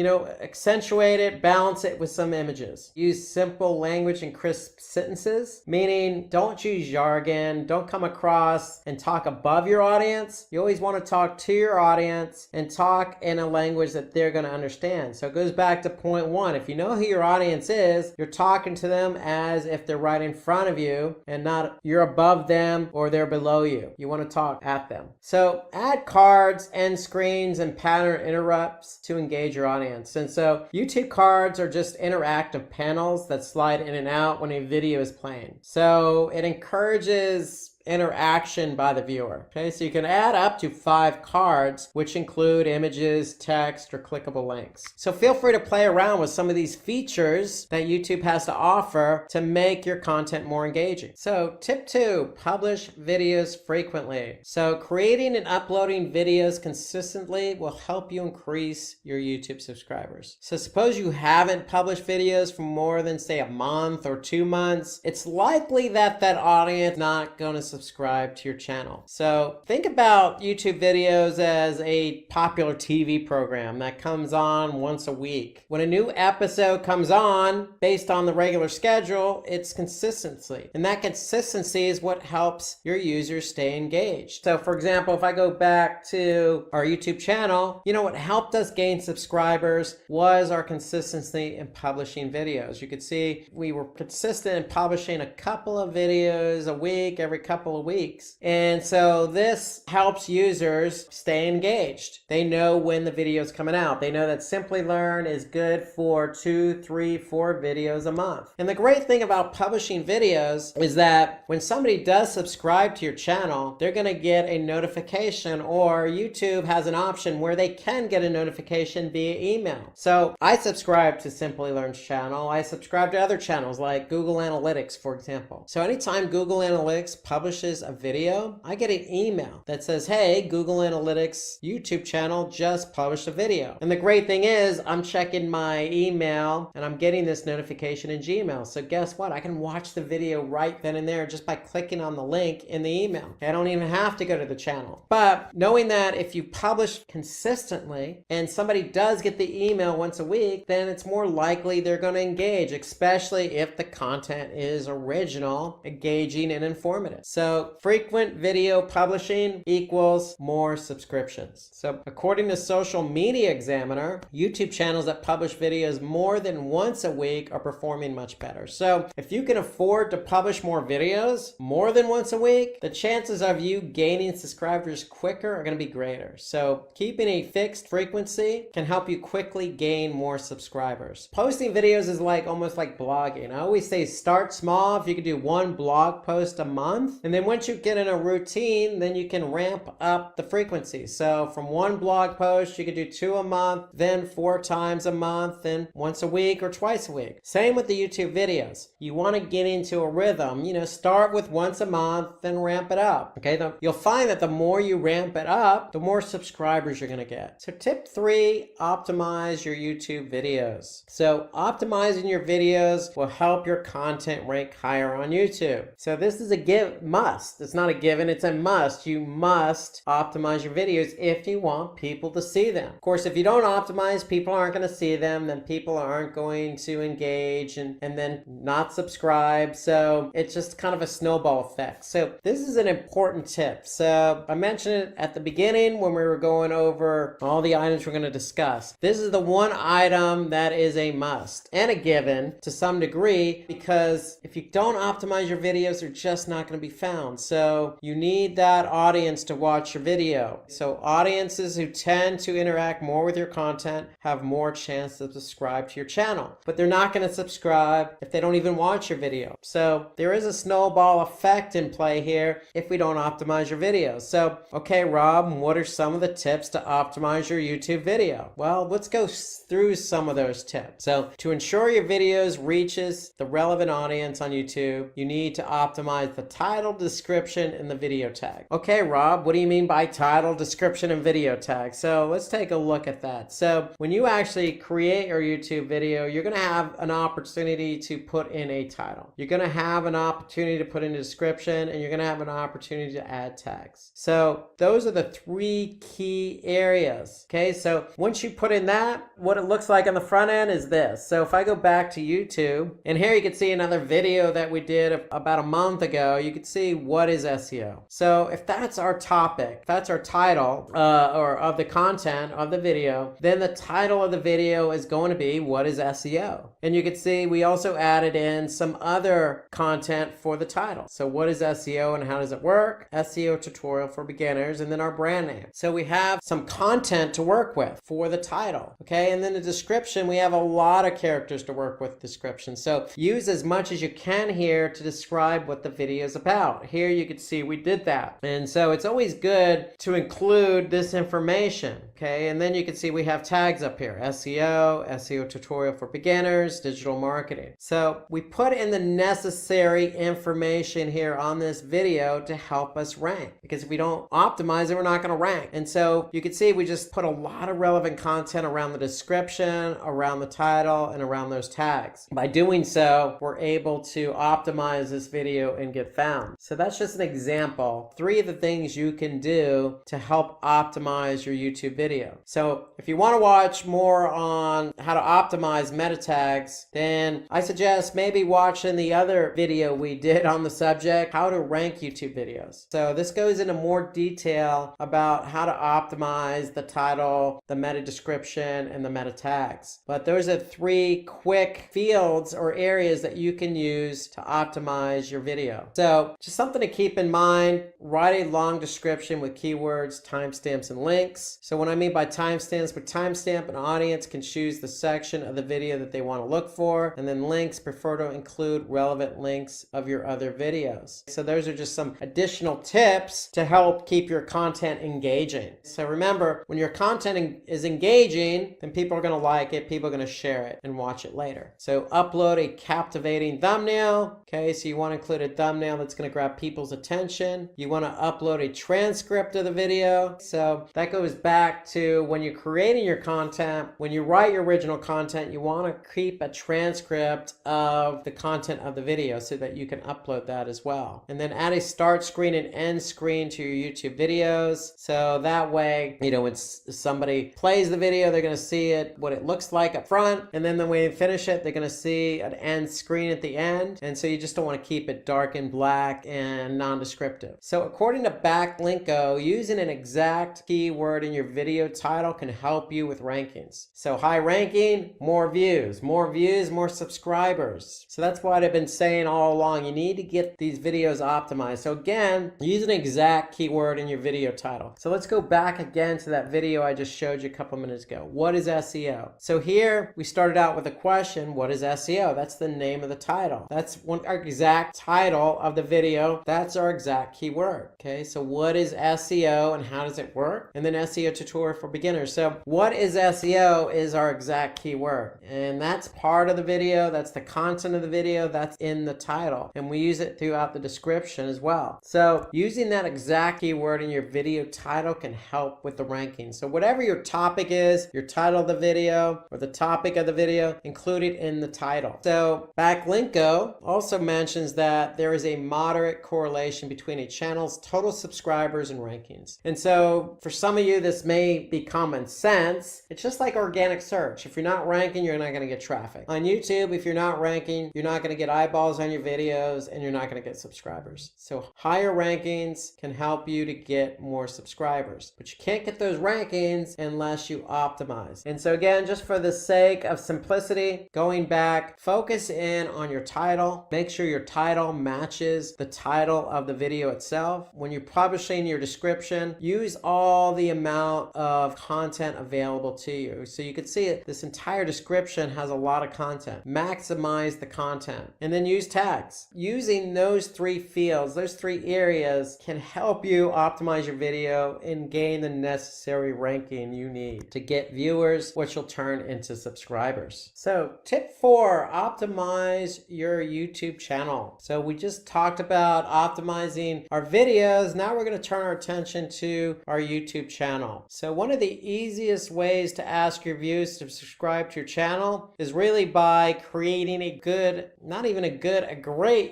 accentuate it, balance it with some images. Use simple language and crisp sentences, meaning don't use jargon, don't come across and talk above your audience. You always want to talk to your audience and talk in a language that they're going to understand. So it goes back to point one. If you know who your audience is, you're talking to them as if they're right in front of you and not you're above them or they're below you. You want to talk at them. So add cards, end screens, and pattern interrupts to engage your audience. And so YouTube cards are just interactive panels that slide in and out when a video is playing. So it encourages interaction by the viewer. Okay, so you can add up to 5 cards, which include images, text, or clickable links. So feel free to play around with some of these features that YouTube has to offer to make your content more engaging. So tip 2, publish videos frequently. So creating and uploading videos consistently will help you increase your YouTube subscribers. So suppose you haven't published videos for more than say a month or 2 months, it's likely that audience is not going to subscribe to your channel. So think about YouTube videos as a popular TV program that comes on once a week. When a new episode comes on based on the regular schedule, it's consistency. And that consistency is what helps your users stay engaged. So for example, if I go back to our YouTube channel, what helped us gain subscribers was our consistency in publishing videos. You could see we were consistent in publishing a couple of videos a week, every couple of weeks. And so this helps users stay engaged. They know when the video is coming out. They know that Simply Learn is good for 2, 3, 4 videos a month. And the great thing about publishing videos is that when somebody does subscribe to your channel, they're going to get a notification, or YouTube has an option where they can get a notification via email. So I subscribe to Simply Learn's channel. I subscribe to other channels like Google Analytics, for example. So anytime Google Analytics publishes a video, I get an email that says, hey, Google Analytics YouTube channel just published a video. And the great thing is I'm checking my email and I'm getting this notification in Gmail. So guess what? I can watch the video right then and there just by clicking on the link in the email. I don't even have to go to the channel. But knowing that if you publish consistently and somebody does get the email once a week, then it's more likely they're going to engage, especially if the content is original, engaging, and informative. So frequent video publishing equals more subscriptions. So according to Social Media Examiner, YouTube channels that publish videos more than once a week are performing much better. So if you can afford to publish more videos more than once a week, the chances of you gaining subscribers quicker are going to be greater. So keeping a fixed frequency can help you quickly gain more subscribers. Posting videos is almost like blogging. I always say start small. If you can do 1 blog post a month, and then once you get in a routine, then you can ramp up the frequency. So from 1 blog post, you could do 2 a month, then 4 times a month, then once a week or twice a week. Same with the YouTube videos. You want to get into a rhythm. Start with once a month, then ramp it up. Okay, you'll find that the more you ramp it up, the more subscribers you're going to get. So tip 3, optimize your YouTube videos. So optimizing your videos will help your content rank higher on YouTube. So this is a must. It's not a given, it's a must. You must optimize your videos if you want people to see them. Of course, if you don't optimize, people aren't going to see them, then people aren't going to engage and then not subscribe. So it's just kind of a snowball effect. So this is an important tip. So I mentioned it at the beginning when we were going over all the items we're going to discuss. This is the one item that is a must and a given to some degree, because if you don't optimize your videos, they're just not going to be found. So you need that audience to watch your video. So audiences who tend to interact more with your content have more chance to subscribe to your channel, but they're not going to subscribe if they don't even watch your video. So there is a snowball effect in play here if we don't optimize your videos. So, okay, Rob, what are some of the tips to optimize your YouTube video? Well, let's go through some of those tips. So to ensure your videos reaches the relevant audience on YouTube, you need to optimize the title, description, and the video tag. Okay, Rob, what do you mean by title, description, and video tag? So let's take a look at that. So when you actually create your YouTube video, you're going to have an opportunity to put in a title. You're going to have an opportunity to put in a description, and you're going to have an opportunity to add tags. So those are the 3 key areas. Okay, so once you put in that, what it looks like on the front end is this. So if I go back to YouTube, and here you can see another video that we did about a month ago, you can see what is SEO. So if that's our topic, if that's our title or of the content of the video, then the title of the video is going to be what is SEO. And you can see we also added in some other content for the title. So what is SEO and how does it work? SEO tutorial for beginners, and then our brand name. So we have some content to work with for the title. Okay, and then the description, we have a lot of characters to work with description. So use as much as you can here to describe what the video is about. Here you can see we did that. And so it's always good to include this information. Okay, and then you can see we have tags up here: SEO, SEO tutorial for beginners, digital marketing. So we put in the necessary information here on this video to help us rank, because if we don't optimize it, we're not going to rank. And so you can see we just put a lot of relevant content around the description, around the title, and around those tags. By doing so, we're able to optimize this video and get found. So that's just an example. 3 of the things you can do to help optimize your YouTube video. So if you want to watch more on how to optimize meta tags, then I suggest maybe watching the other video we did on the subject, how to rank YouTube videos. So this goes into more detail about how to optimize the title, the meta description, and the meta tags. But those are 3 quick fields or areas that you can use to optimize your video. So just something to keep in mind: write a long description with keywords, timestamps, and links. So what I mean by timestamps, with timestamp, an audience can choose the section of the video that they want to look for, and then links, prefer to include relevant links of your other videos. So those are just some additional tips to help keep your content engaging. So remember, when your content is engaging, then people are going to like it, people are going to share it and watch it later. So upload a captivating thumbnail. Okay, so you want to include a thumbnail that's going to grab people's attention. You want to upload a transcript of the video. So that goes back to when you're creating your content, when you write your original content, you want to keep a transcript of the content of the video so that you can upload that as well. And then add a start screen and end screen to your YouTube videos. So that way, when somebody plays the video, they're going to see it, what it looks like up front. And then when you finish it, they're going to see an end screen at the end. And so you just don't want to keep it dark and black and non-descriptive. So according to Backlinko, using an exact keyword in your video title can help you with rankings. So high ranking, more views, more subscribers. So that's what I've been saying all along. You need to get these videos optimized. So again, use an exact keyword in your video title. So let's go back again to that video I just showed you a couple minutes ago. What is SEO? So here we started out with a question: what is SEO? That's the name of the title. That's our exact title of the video. That's our exact keyword. Okay, so what is SEO and how does it work? And then SEO tutorial for beginners. So what is SEO is our exact keyword. And that's part of the video. That's the content of the video. That's in the title. And we use it throughout the description as well. So using that exact keyword in your video title can help with the ranking. So whatever your topic is, your title of the video or the topic of the video, include it in the title. So Backlinko also mentions that there is a moderate correlation between a channel's total subscribers and rankings. And so for some of you, this may be common sense. It's just like organic search. If you're not ranking, you're not going to get traffic. On YouTube, if you're not ranking, you're not going to get eyeballs on your videos and you're not going to get subscribers. So higher rankings can help you to get more subscribers, but you can't get those rankings unless you optimize. And so again, just for the sake of simplicity, going back, focus in on your title. Make sure your title matches the title of the video itself. When you're publishing your description, use all the amount of content available to you. So you can see it, this entire description has a lot of content. Maximize the content. And then use tags. Using those 3 fields, those 3 areas can help you optimize your video and gain the necessary ranking you need to get viewers, which will turn into subscribers. So tip 4, optimize your YouTube channel. So we just talked about optimizing our videos. Now we're going to turn our attention to our YouTube channel. So one of the easiest ways to ask your viewers to subscribe to your channel is really by creating a great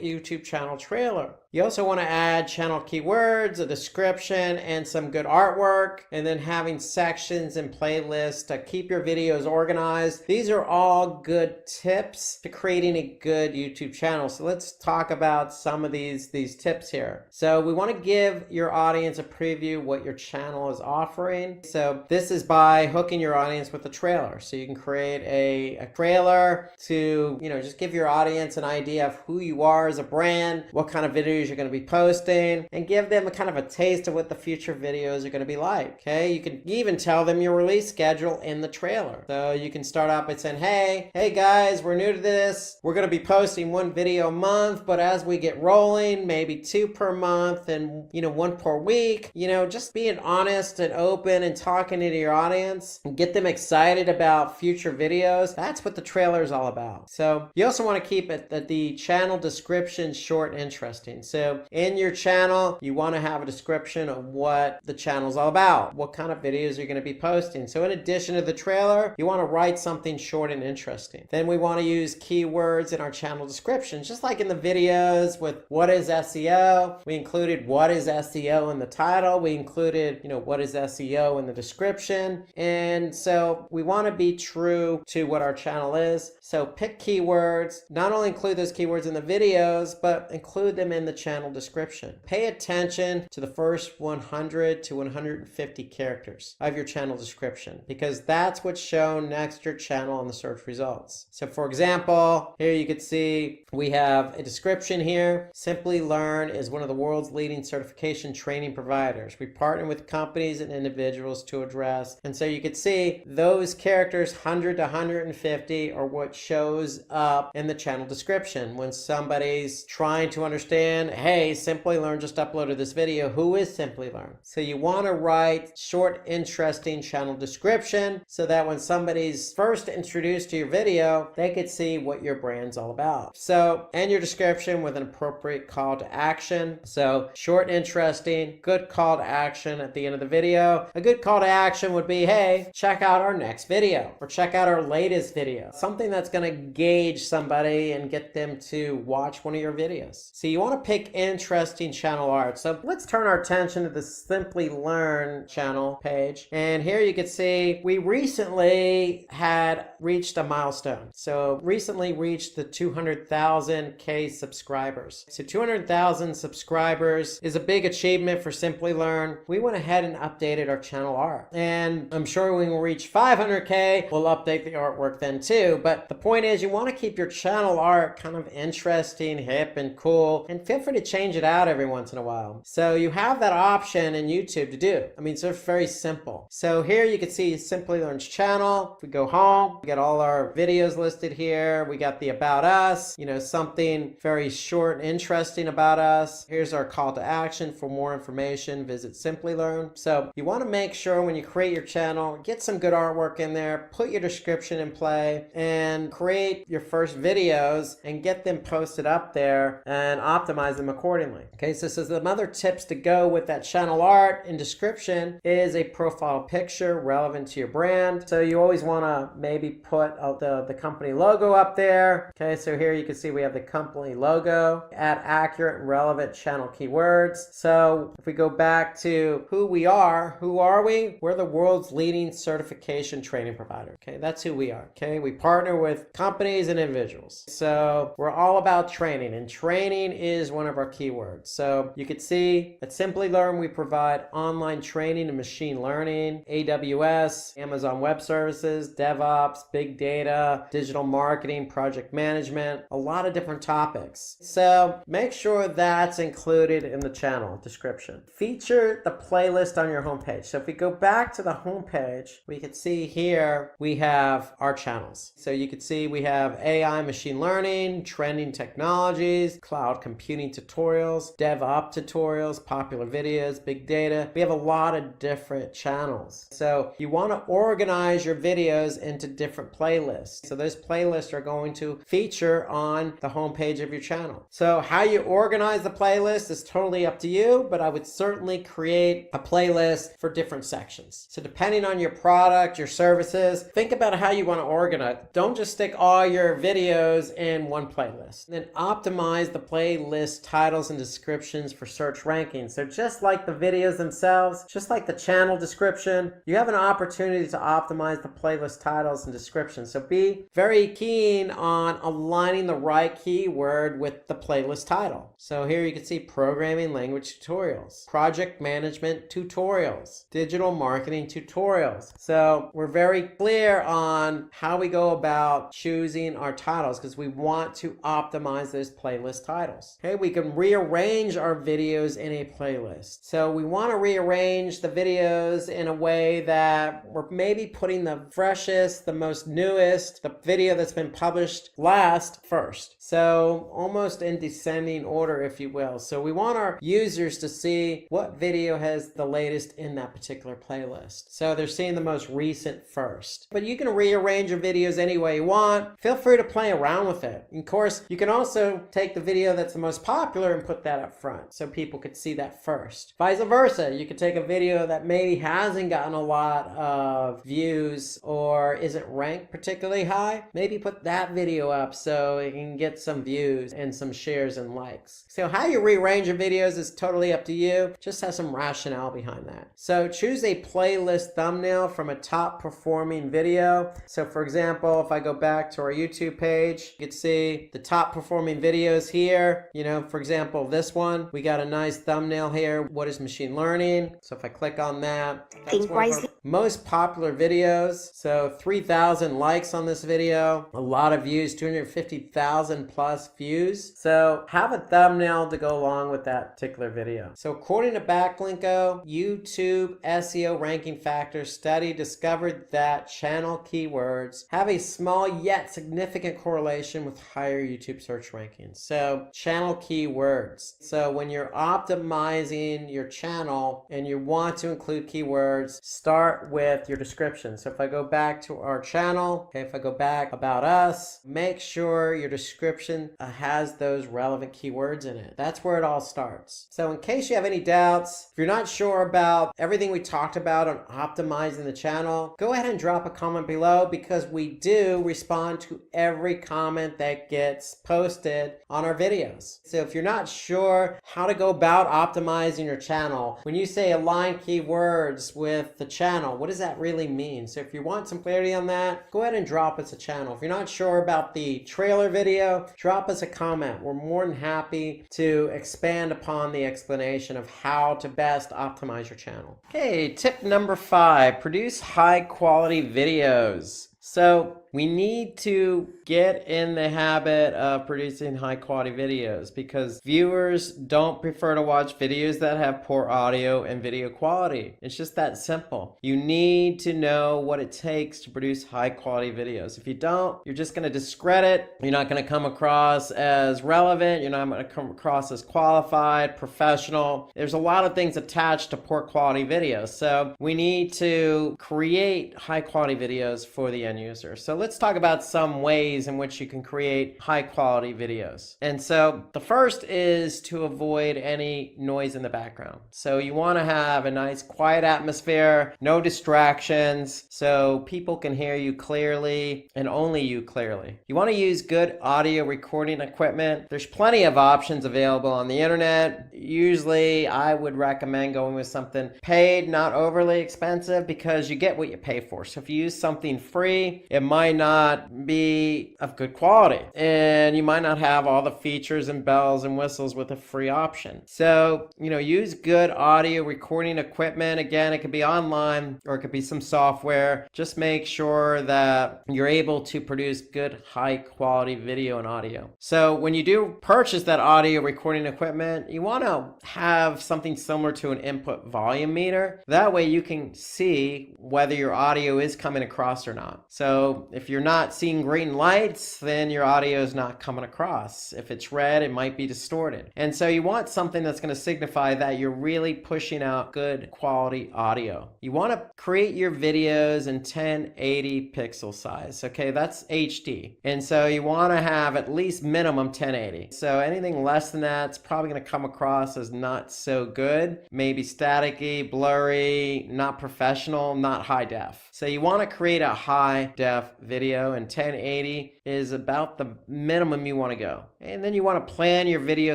YouTube channel trailer. You also want to add channel keywords, a description, and some good artwork, and then having sections and playlists to keep your videos organized. These are all good tips to creating a good YouTube channel. So let's talk about some of these tips here. So we want to give your audience a preview what your channel is offering. So this is by hooking your audience with a trailer. So you can create a trailer to, just give your audience an idea of who you are as a brand, what kind of videos you're going to be posting, and give them a kind of a taste of what the future videos are going to be like. Okay, you can even tell them your release schedule in the trailer. So you can start out by saying, hey guys, we're new to this. We're going to be posting 1 video a month, but as we get rolling, maybe 2 per month and 1 per week. Just being honest and open and and talking to your audience and get them excited about future videos, that's what the trailer is all about. So you also want to keep it that the channel description short and interesting. So in your channel, you want to have a description of what the channel is all about, what kind of videos you're going to be posting. So in addition to the trailer, you want to write something short and interesting. Then we want to use keywords in our channel description, just like in the videos with what is SEO. We included what is SEO in the title. We included, what is SEO in the description. And so we want to be true to what our channel is. So pick keywords, not only include those keywords in the videos, but include them in the channel description. Pay attention to the first 100 to 150 characters of your channel description, because that's what's shown next to your channel in the search results. So for example, here you can see we have a description here. Simply Learn is one of the world's leading certification training providers. We partner with companies and individuals to address. And so you can see those characters, 100 to 150, are what shows up in the channel description. When somebody's trying to understand, hey, Simply Learn just uploaded this video, who is Simply Learn? So you want to write short, interesting channel description so that when somebody's first introduced to your video, they could see what your brand's all about. So end your description with an appropriate call to action. So short, interesting, good call to action at the end of the video. A good call to action would be, hey, check out our next video or check out our latest video. Something that's going to gauge somebody and get them to watch one of your videos. So you want to pick interesting channel art. So let's turn our attention to the Simply Learn channel page. And here you can see we recently had reached a milestone. So recently reached the 200,000K subscribers. So 200,000 subscribers is a big achievement for Simply Learn. We went ahead and updated our channel art. And I'm sure when we reach 500K, we'll update the artwork then too. But the point is you want to keep your channel art kind of interesting, hip, and cool. And feel free to change it out every once in a while. So you have that option in YouTube to do. I mean, it's very simple. So here you can see Simply Learn's channel. If we go home, we got all our videos listed here. We got the About Us, something very short and interesting about us. Here's our call to action. For more information, visit Simply Learn. So you want to make sure when you create your channel, get some good artwork in there, put your description in play, and create your first videos and get them posted up there and optimize them accordingly. Okay, so some other tips to go with that channel art and description is a profile picture relevant to your brand. So you always want to maybe put the company logo up there. Okay, so here you can see we have the company logo. Add accurate and relevant channel keywords. So if we go back to who we are, who are we? We're the world's leading certification training provider. Okay, that's who we are. Okay, we partner with companies and individuals. So we're all about training, and training is one of our keywords. So you can see at Simply Learn, we provide online training in machine learning, AWS, Amazon Web Services, DevOps, big data, digital marketing, project management, a lot of different topics. So make sure that's included in the channel description. Feature the playlist on your homepage. So if we go back to the homepage, we can see here we have our channels. So you can see we have AI, machine learning, trending technologies, cloud computing tutorials, DevOps tutorials, popular videos, big data. We have a lot of different channels. So you want to organize your videos into different playlists. So those playlists are going to feature on the homepage of your channel. So how you organize the playlist is totally up to you, but I would certainly create a playlist for different sections. So depending on your product, your services, think about how you want to organize. Don't just stick all your videos in one playlist. Then optimize the playlist titles and descriptions for search rankings. So just like the videos themselves, just like the channel description, you have an opportunity to optimize the playlist titles and descriptions. So be very keen on aligning the right keyword with the playlist title. So here you can see programming language tutorials, project management tutorials, digital marketing tutorials. So we're very clear on how we go about choosing our titles because we want to optimize those playlist titles. Okay, we can rearrange our videos in a playlist. So we want to rearrange the videos in a way that we're maybe putting the freshest, the most newest, the video that's been published last first. So almost in descending order, if you will. So we want our users to see what video has the latest in that particular particular playlist. So they're seeing the most recent first. But you can rearrange your videos any way you want. Feel free to play around with it. And of course, you can also take the video that's the most popular and put that up front so people could see that first. Vice versa, you could take a video that maybe hasn't gotten a lot of views or isn't ranked particularly high. Maybe put that video up so it can get some views and some shares and likes. So how you rearrange your videos is totally up to you. Just have some rationale behind that. So choose a playlist thumbnail from a top performing video. So for example, if I go back to our YouTube page, you can see the top performing videos here. You know, for example, this one, we got a nice thumbnail here. What is machine learning? So if I click on that, that's Think one of our wisely. most popular videos. So 3,000 likes on this video, a lot of views, 250,000 plus views. So have a thumbnail to go along with that particular video. So according to Backlinko, YouTube SEO ranking factors study discovered that channel keywords have a small yet significant correlation with higher YouTube search rankings. So channel keywords. So when you're optimizing your channel and you want to include keywords, start with your description. So if I go back to our channel, okay, if I go back about us, make sure your description has those relevant keywords in it. That's where it all starts. So in case you have any doubts, if you're not sure about everything we talked about on optimizing the channel, go ahead and drop a comment below because we do respond to every comment that gets posted on our videos. So if you're not sure how to go about optimizing your channel, when you say align keywords with the channel, what does that really mean? So if you want some clarity on that, go ahead and drop us a channel. If you're not sure about the trailer video, drop us a comment. We're more than happy to expand upon the explanation of how to best optimize your channel. Okay, tip number 5, produce high quality videos. So we need to get in the habit of producing high quality videos because viewers don't prefer to watch videos that have poor audio and video quality. It's just that simple. You need to know what it takes to produce high quality videos. If you don't, you're just going to discredit. You're not going to come across as relevant. You're not going to come across as qualified, professional. There's a lot of things attached to poor quality videos. So we need to create high quality videos for the end user. So let's talk about some ways in which you can create high quality videos. And so the first is to avoid any noise in the background. So you want to have a nice quiet atmosphere, no distractions, so people can hear you clearly and only you clearly. You want to use good audio recording equipment. There's plenty of options available on the internet. Usually I would recommend going with something paid, not overly expensive, because you get what you pay for. So if you use something free, it might not be of good quality and you might not have all the features and bells and whistles with a free option. So, use good audio recording equipment. Again, it could be online or it could be some software. Just make sure that you're able to produce good high quality video and audio. So when you do purchase that audio recording equipment, you want to have something similar to an input volume meter. That way you can see whether your audio is coming across or not. So if you're not seeing green lights, then your audio is not coming across. If it's red, it might be distorted. And so you want something that's going to signify that you're really pushing out good quality audio. You want to create your videos in 1080 pixel size. Okay, that's HD. And so you want to have at least minimum 1080. So anything less than that, it's probably going to come across as not so good. Maybe staticky, blurry, not professional, not high def. So you want to create a high def video, and 1080 is about the minimum you want to go. And then you want to plan your video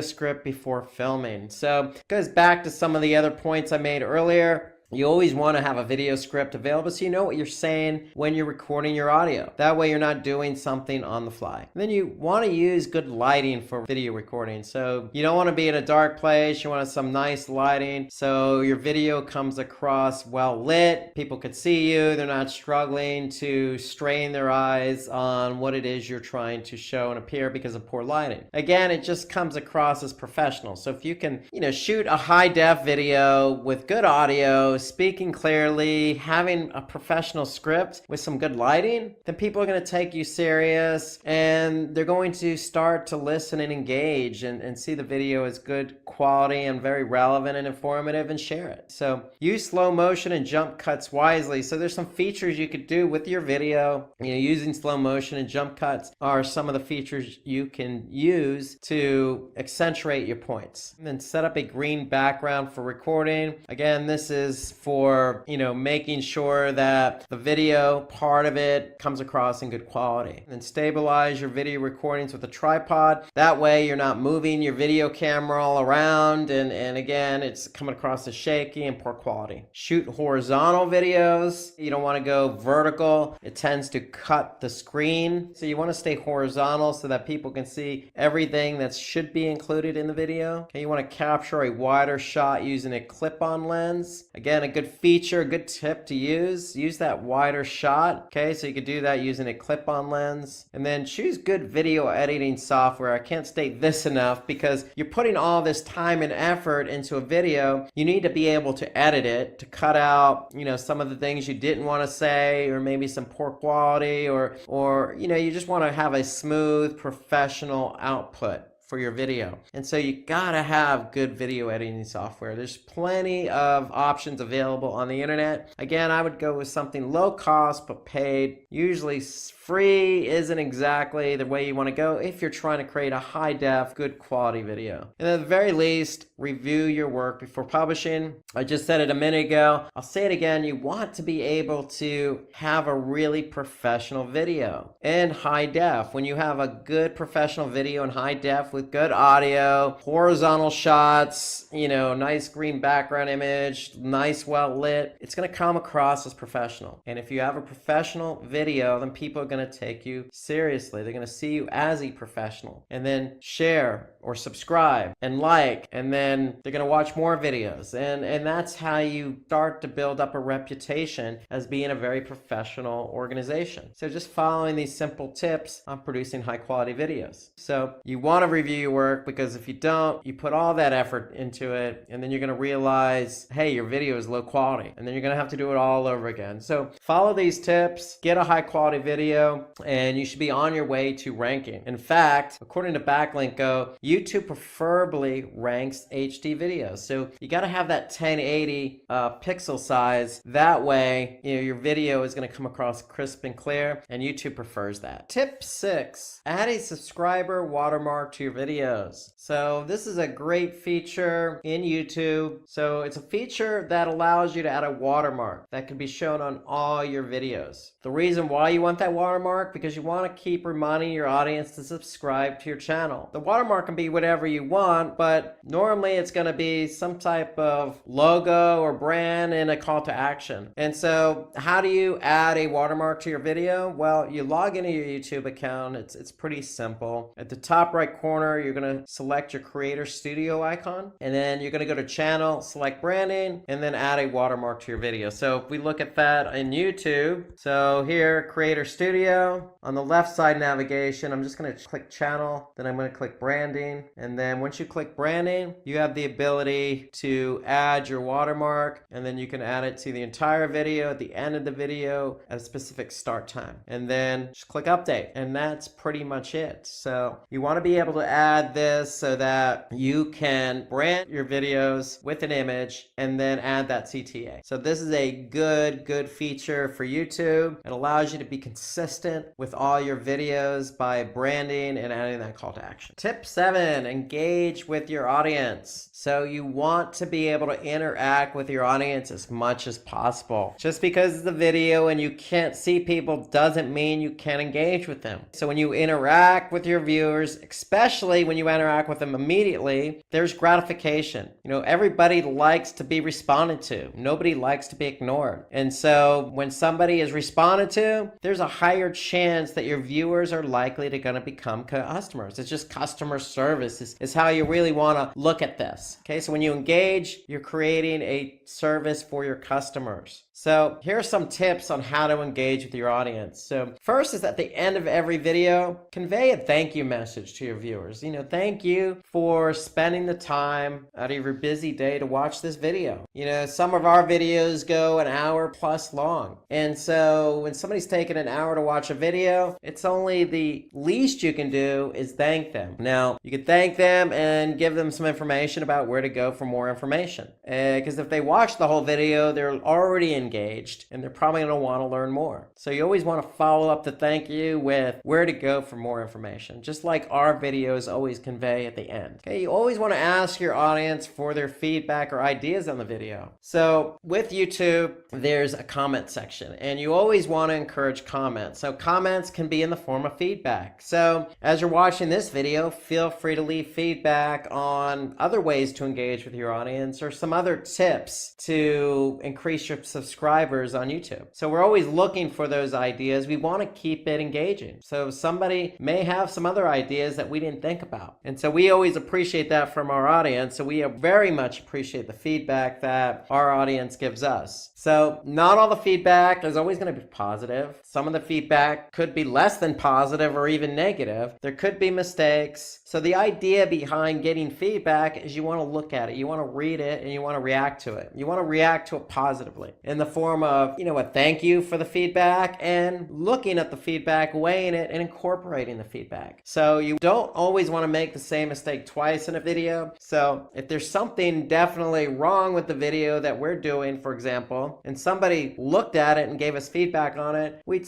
script before filming. So it goes back to some of the other points I made earlier. You always want to have a video script available so you know what you're saying when you're recording your audio. That way you're not doing something on the fly. And then you want to use good lighting for video recording. So you don't want to be in a dark place. You want some nice lighting so your video comes across well lit. People could see you. They're not struggling to strain their eyes on what it is you're trying to show and appear because of poor lighting. Again, it just comes across as professional. So if you can, shoot a high def video with good audio, speaking clearly, having a professional script with some good lighting, then people are going to take you serious and they're going to start to listen and engage and see the video as good quality and very relevant and informative and share it. So use slow motion and jump cuts wisely. So there's some features you could do with your video. Using slow motion and jump cuts are some of the features you can use to accentuate your points. And then set up a green background for recording. Again, this is for, making sure that the video part of it comes across in good quality. And then stabilize your video recordings with a tripod. That way you're not moving your video camera all around and again, it's coming across as shaky and poor quality. Shoot horizontal videos. You don't want to go vertical. It tends to cut the screen. So you want to stay horizontal so that people can see everything that should be included in the video. Okay, you want to capture a wider shot using a clip-on lens. Again, a good feature, a good tip to use. Use that wider shot. Okay, so you could do that using a clip-on lens. And then choose good video editing software. I can't state this enough because you're putting all this time and effort into a video. You need to be able to edit it, to cut out, some of the things you didn't want to say, or maybe some poor quality, or you just want to have a smooth, professional output for your video. And so you gotta have good video editing software. There's plenty of options available on the internet. Again, I would go with something low cost but paid. Usually free isn't exactly the way you want to go if you're trying to create a high def, good quality video. And at the very least, review your work before publishing. I just said it a minute ago. I'll say it again. You want to be able to have a really professional video in high def. When you have a good professional video in high def with good audio, horizontal shots, nice green background image, nice well lit, it's going to come across as professional. And if you have a professional video, then people are going to take you seriously. They're going to see you as a professional. And then share or subscribe and like, and then they're going to watch more videos. And that's how you start to build up a reputation as being a very professional organization. So just following these simple tips on producing high quality videos. So you want to review your work, because if you don't, you put all that effort into it and then you're going to realize, hey, your video is low quality, and then you're going to have to do it all over again. So follow these tips, get a high quality video, and you should be on your way to ranking. In fact, according to Backlinko, YouTube preferably ranks HD videos. So you got to have that 1080 pixel size. That way, your video is going to come across crisp and clear, and YouTube prefers that. Tip 6, add a subscriber watermark to your videos. So this is a great feature in YouTube. So it's a feature that allows you to add a watermark that can be shown on all your videos. The reason why you want that watermark, because you want to keep reminding your audience to subscribe to your channel. The watermark can be whatever you want, but normally it's going to be some type of logo or brand and a call to action. And so how do you add a watermark to your video? Well, you log into your YouTube account. It's pretty simple. At the top right corner, you're going to select your Creator Studio icon, and then you're going to go to channel, select branding, and then add a watermark to your video. So if we look at that in YouTube, so here, Creator Studio, on the left side navigation, I'm just going to click channel, then I'm going to click branding, and then once you click branding, you have the ability to add your watermark, and then you can add it to the entire video, at the end of the video, at a specific start time, and then just click update, and that's pretty much it. So you want to be able to add this so that you can brand your videos with an image and then add that CTA. So this is a good feature for YouTube. It allows you to be consistent with all your videos by branding and adding that call to action. Tip 7, engage with your audience. So you want to be able to interact with your audience as much as possible. Just because it's a video and you can't see people doesn't mean you can't engage with them. So when you interact with your viewers, especially when you interact with them immediately, there's gratification. Everybody likes to be responded to. Nobody likes to be ignored. And so when somebody is responded to, there's a higher chance that your viewers are likely to going to become customers. It's just customer service. service is how you really want to look at this. Okay, so when you engage, you're creating a service for your customers. So here are some tips on how to engage with your audience. So first is at the end of every video, convey a thank you message to your viewers. Thank you for spending the time out of your busy day to watch this video. Some of our videos go an hour plus long. And so when somebody's taken an hour to watch a video, it's only the least you can do is thank them. Now, you can thank them and give them some information about where to go for more information. Because if they watch the whole video, they're already engaged and they're probably going to want to learn more. So you always want to follow up the thank you with where to go for more information, just like our videos always convey at the end. Okay, you always want to ask your audience for their feedback or ideas on the video. So with YouTube, there's a comment section and you always want to encourage comments. So comments can be in the form of feedback. So as you're watching this video, feel free to leave feedback on other ways to engage with your audience or some other tips to increase your subscribers on YouTube. So we're always looking for those ideas. We want to keep it engaging. So somebody may have some other ideas that we didn't think about. And so we always appreciate that from our audience. So we very much appreciate the feedback that our audience gives us. So not all the feedback is always going to be positive. Some of the feedback could be less than positive or even negative. There could be mistakes. So the idea behind getting feedback is you want to look at it, you want to read it, and you want to react to it. You want to react to it positively in the form of, a thank you for the feedback and looking at the feedback, weighing it, and incorporating the feedback. So you don't always want to make the same mistake twice in a video. So if there's something definitely wrong with the video that we're doing, for example, and somebody looked at it and gave us feedback on it, we'd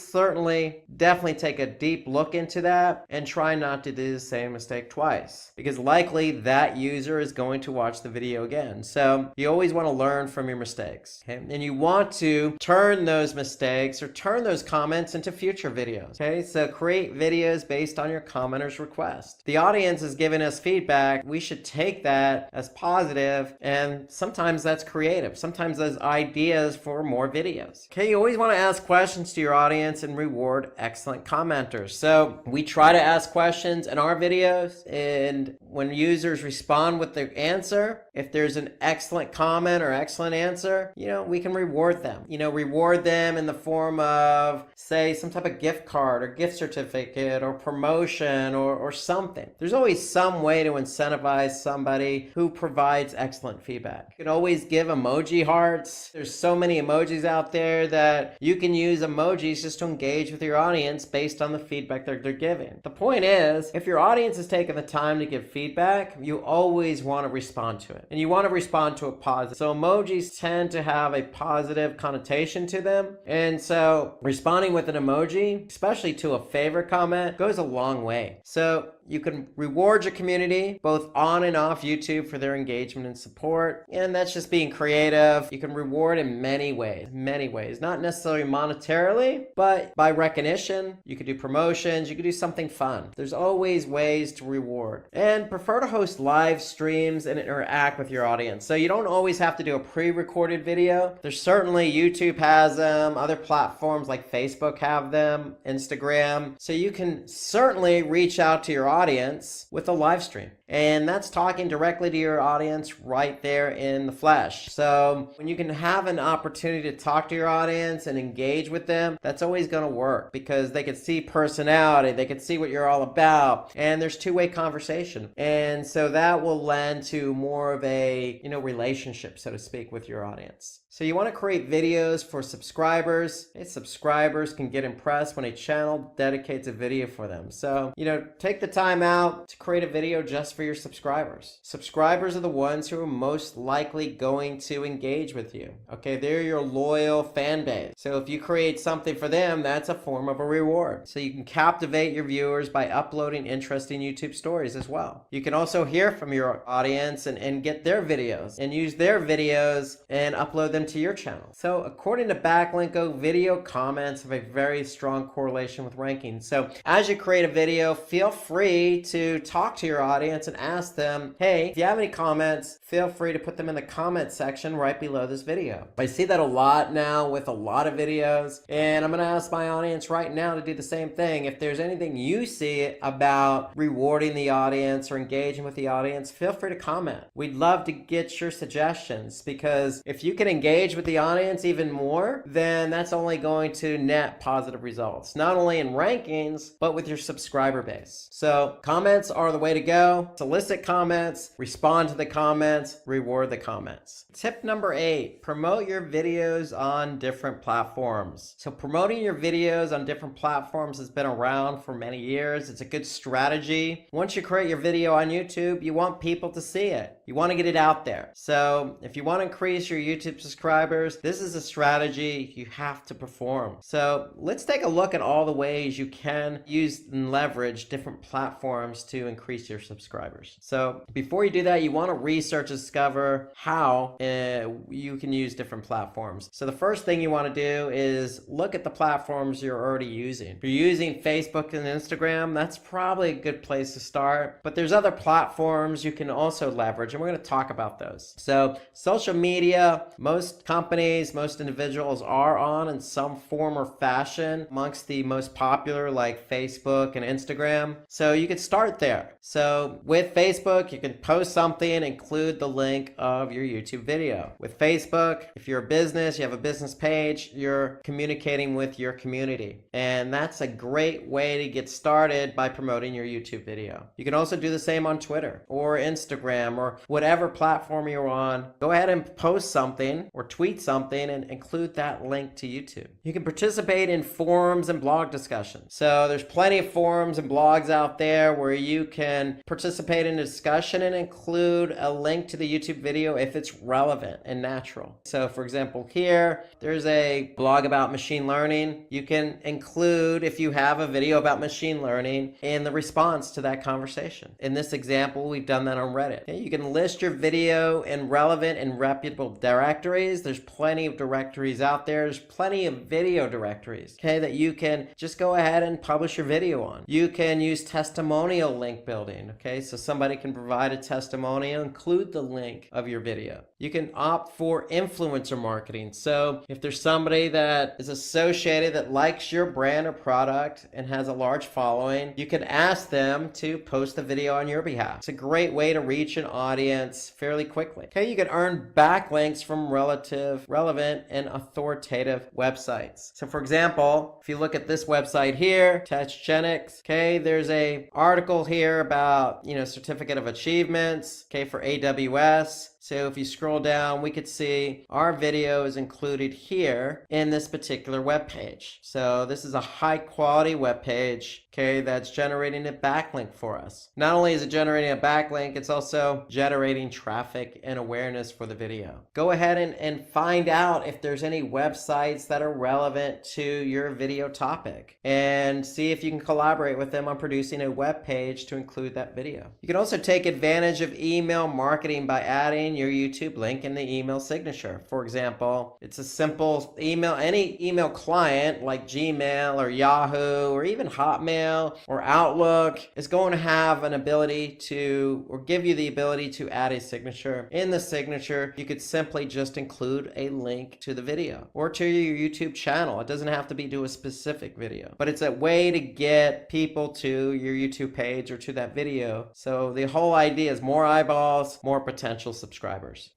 definitely take a deep look into that and try not to do the same mistake twice, because likely that user is going to watch the video again. So you always want to learn from your mistakes, okay? And you want to turn those mistakes or turn those comments into future videos, okay? So create videos based on your commenters' request. The audience is giving us feedback. We should take that as positive, and sometimes that's creative. Sometimes there's ideas for more videos. Okay, you always want to ask questions to your audience and reward excellent commenters. So we try to ask questions in our videos, and when users respond with their answer, if there's an excellent comment or excellent answer, we can reward them. Reward them in the form of, say, some type of gift card or gift certificate or promotion or something. There's always some way to incentivize somebody who provides excellent feedback. You can always give emoji hearts. There's so many emojis out there that you can use emojis just to engage with your audience based on the feedback they're giving. The point is, if your audience is taking the time to give feedback, you always want to respond to it. And you want to respond to it positive. So emojis tend to have a positive connotation to them. And so responding with an emoji, especially to a favorite comment, goes a long way. So you can reward your community both on and off YouTube for their engagement and support. And that's just being creative. You can reward in many ways, not necessarily monetarily, but by recognition. You could do promotions, you could do something fun. There's always ways to reward. And prefer to host live streams and interact with your audience. So you don't always have to do a pre-recorded video. There's certainly, YouTube has them, other platforms like Facebook have them, Instagram. So you can certainly reach out to your audience with a live stream. And that's talking directly to your audience right there in the flesh. So when you can have an opportunity to talk to your audience and engage with them, that's always going to work because they can see personality, they can see what you're all about, and there's two-way conversation. And so that will lend to more of a, relationship, so to speak, with your audience. So you want to create videos for subscribers. Subscribers can get impressed when a channel dedicates a video for them. So, take the time out to create a video just for your subscribers. Subscribers are the ones who are most likely going to engage with you. Okay, they're your loyal fan base. So if you create something for them, that's a form of a reward. So you can captivate your viewers by uploading interesting YouTube stories as well. You can also hear from your audience and get their videos and use their videos and upload them them to your channel. So according to Backlinko, video comments have a very strong correlation with ranking. So as you create a video, feel free to talk to your audience and ask them, hey, if you have any comments, feel free to put them in the comment section right below this video. I see that a lot now with a lot of videos, and I'm going to ask my audience right now to do the same thing. If there's anything you see about rewarding the audience or engaging with the audience, feel free to comment. We'd love to get your suggestions, because if you can engage with the audience even more, then that's only going to net positive results, not only in rankings, but with your subscriber base. So comments are the way to go. Solicit comments, respond to the comments, reward the comments. Tip number 8, promote your videos on different platforms. So promoting your videos on different platforms has been around for many years. It's a good strategy. Once you create your video on YouTube, you want people to see it. You want to get it out there. So if you want to increase your YouTube subscribers, this is a strategy you have to perform. So let's take a look at all the ways you can use and leverage different platforms to increase your subscribers. So before you do that, you want to research and discover how you can use different platforms. So the first thing you want to do is look at the platforms you're already using. If you're using Facebook and Instagram, that's probably a good place to start. But there's other platforms you can also leverage, and we're going to talk about those. So social media, most companies, most individuals are on in some form or fashion, amongst the most popular like Facebook and Instagram. So you can start there. So with Facebook, you can post something, include the link of your YouTube video. With Facebook, if you're a business, you have a business page, you're communicating with your community. And that's a great way to get started by promoting your YouTube video. You can also do the same on Twitter or Instagram or whatever platform you're on. Go ahead and post something or tweet something and include that link to YouTube. You can participate in forums and blog discussions. So there's plenty of forums and blogs out there where you can participate in a discussion and include a link to the YouTube video if it's relevant and natural. So for example, here, there's a blog about machine learning. You can include, if you have a video about machine learning, in the response to that conversation. In this example, we've done that on Reddit. Okay, you can list your video in relevant and reputable directories. There's plenty of directories out there. There's plenty of video directories, okay, that you can just go ahead and publish your video on. You can use testimonial link building, okay, so somebody can provide a testimonial, include the link of your video. You can opt for influencer marketing. So if there's somebody that is associated that likes your brand or product and has a large following, you can ask them to post the video on your behalf. It's a great way to reach an audience fairly quickly. Okay, you can earn backlinks from relevant and authoritative websites. So for example, if you look at this website here, Techgenics, okay, there's a article here about, certificate of achievements, okay, for AWS. So if you scroll down, we could see our video is included here in this particular web page. So this is a high quality web page, okay, that's generating a backlink for us. Not only is it generating a backlink, it's also generating traffic and awareness for the video. Go ahead and find out if there's any websites that are relevant to your video topic and see if you can collaborate with them on producing a web page to include that video. You can also take advantage of email marketing by adding your YouTube link in the email signature. For example, it's a simple email. Any email client like Gmail or Yahoo or even Hotmail or Outlook is going to have an ability to, or give you the ability to add a signature. In the signature, you could simply just include a link to the video or to your YouTube channel. It doesn't have to be to a specific video, but it's a way to get people to your YouTube page or to that video. So the whole idea is more eyeballs, more potential subscribers.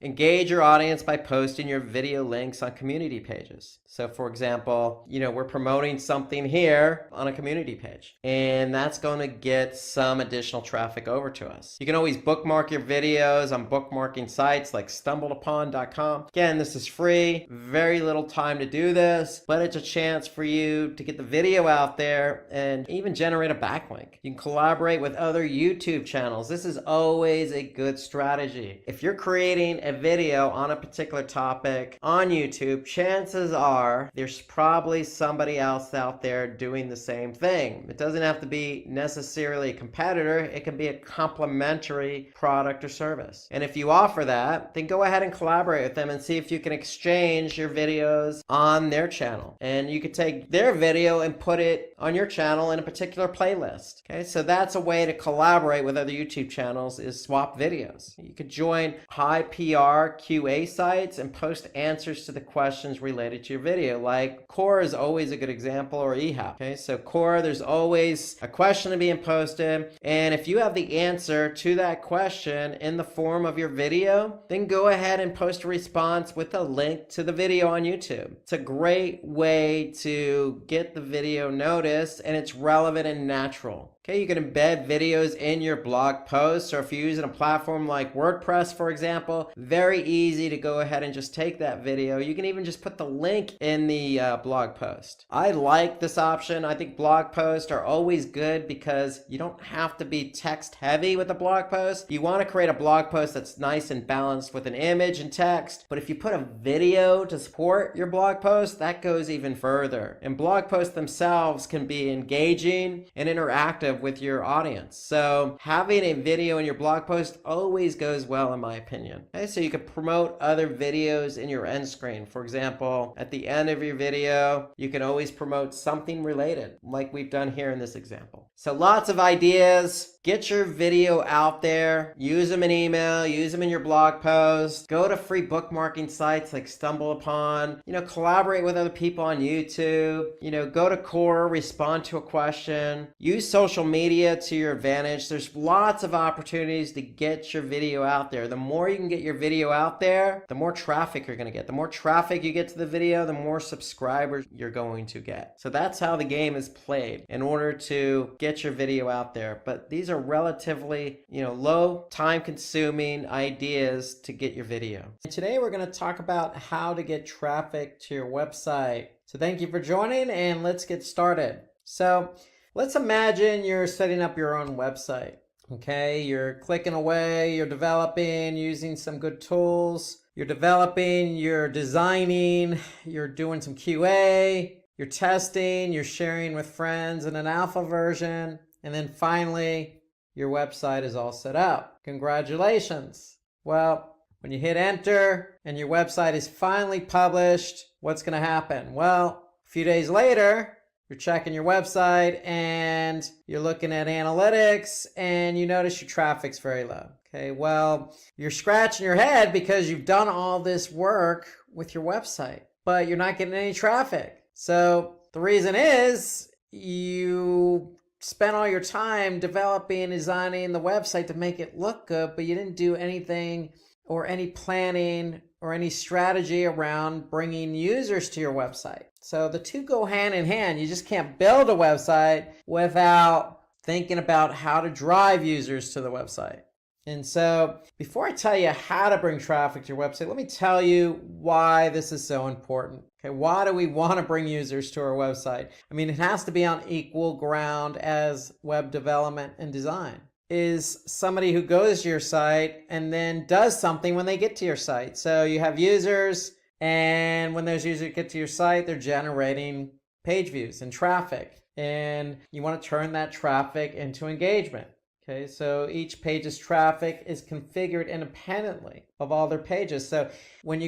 Engage your audience by posting your video links on community pages. So for example, we're promoting something here on a community page, and that's going to get some additional traffic over to us. You can always bookmark your videos on bookmarking sites like stumbledupon.com. Again, this is free, very little time to do this, but it's a chance for you to get the video out there and even generate a backlink. You can collaborate with other YouTube channels. This is always a good strategy. If you're creating creating a video on a particular topic on YouTube, chances are there's probably somebody else out there doing the same thing. It doesn't have to be necessarily a competitor. It can be a complementary product or service. And if you offer that, then go ahead and collaborate with them and see if you can exchange your videos on their channel. And you could take their video and put it on your channel in a particular playlist. Okay, so that's a way to collaborate with other YouTube channels, is swap videos. You could join high PR QA sites and post answers to the questions related to your video. Like Quora is always a good example, or eHap. Okay, so Quora, there's always a question being posted, and if you have the answer to that question in the form of your video, then go ahead and post a response with a link to the video on YouTube. It's a great way to get the video noticed, and it's relevant and natural. Okay, you can embed videos in your blog posts, or if you're using a platform like WordPress, for example, very easy to go ahead and just take that video. You can even just put the link in the blog post. I like this option. I think blog posts are always good because you don't have to be text heavy with a blog post. You want to create a blog post that's nice and balanced with an image and text, but if you put a video to support your blog post, that goes even further. And blog posts themselves can be engaging and interactive with your audience. So having a video in your blog post always goes well, in my opinion. Okay, so you can promote other videos in your end screen. For example, at the end of your video, you can always promote something related, like we've done here in this example. So lots of ideas. Get your video out there. Use them in email. Use them in your blog post. Go to free bookmarking sites like StumbleUpon. Collaborate with other people on YouTube. Go to Quora, respond to a question. Use social media to your advantage. There's lots of opportunities to get your video out there. The more you can get your video out there, the more traffic you're going to get. The more traffic you get to the video, the more subscribers you're going to get. So that's how the game is played in order to get your video out there. But these are relatively, low time consuming ideas to get your video. And today we're going to talk about how to get traffic to your website. So thank you for joining, and let's get started. So let's imagine you're setting up your own website. Okay, you're clicking away, you're developing, using some good tools. You're developing, you're designing, you're doing some QA, you're testing, you're sharing with friends in an alpha version, and then finally, your website is all set up. Congratulations. Well, when you hit enter and your website is finally published, what's going to happen? Well, a few days later, you're checking your website and you're looking at analytics and you notice your traffic's very low. Okay, well, you're scratching your head because you've done all this work with your website, but you're not getting any traffic. So the reason is you spent all your time developing and designing the website to make it look good, but you didn't do anything or any planning or any strategy around bringing users to your website. So the two go hand in hand. You just can't build a website without thinking about how to drive users to the website. And so before I tell you how to bring traffic to your website, let me tell you why this is so important. Okay, why do we want to bring users to our website? I mean, it has to be on equal ground as web development and design. Is somebody who goes to your site and then does something when they get to your site. So you have users, and when those users get to your site, they're generating page views and traffic. And you want to turn that traffic into engagement. Okay, so each page's traffic is configured independently of all their pages. So when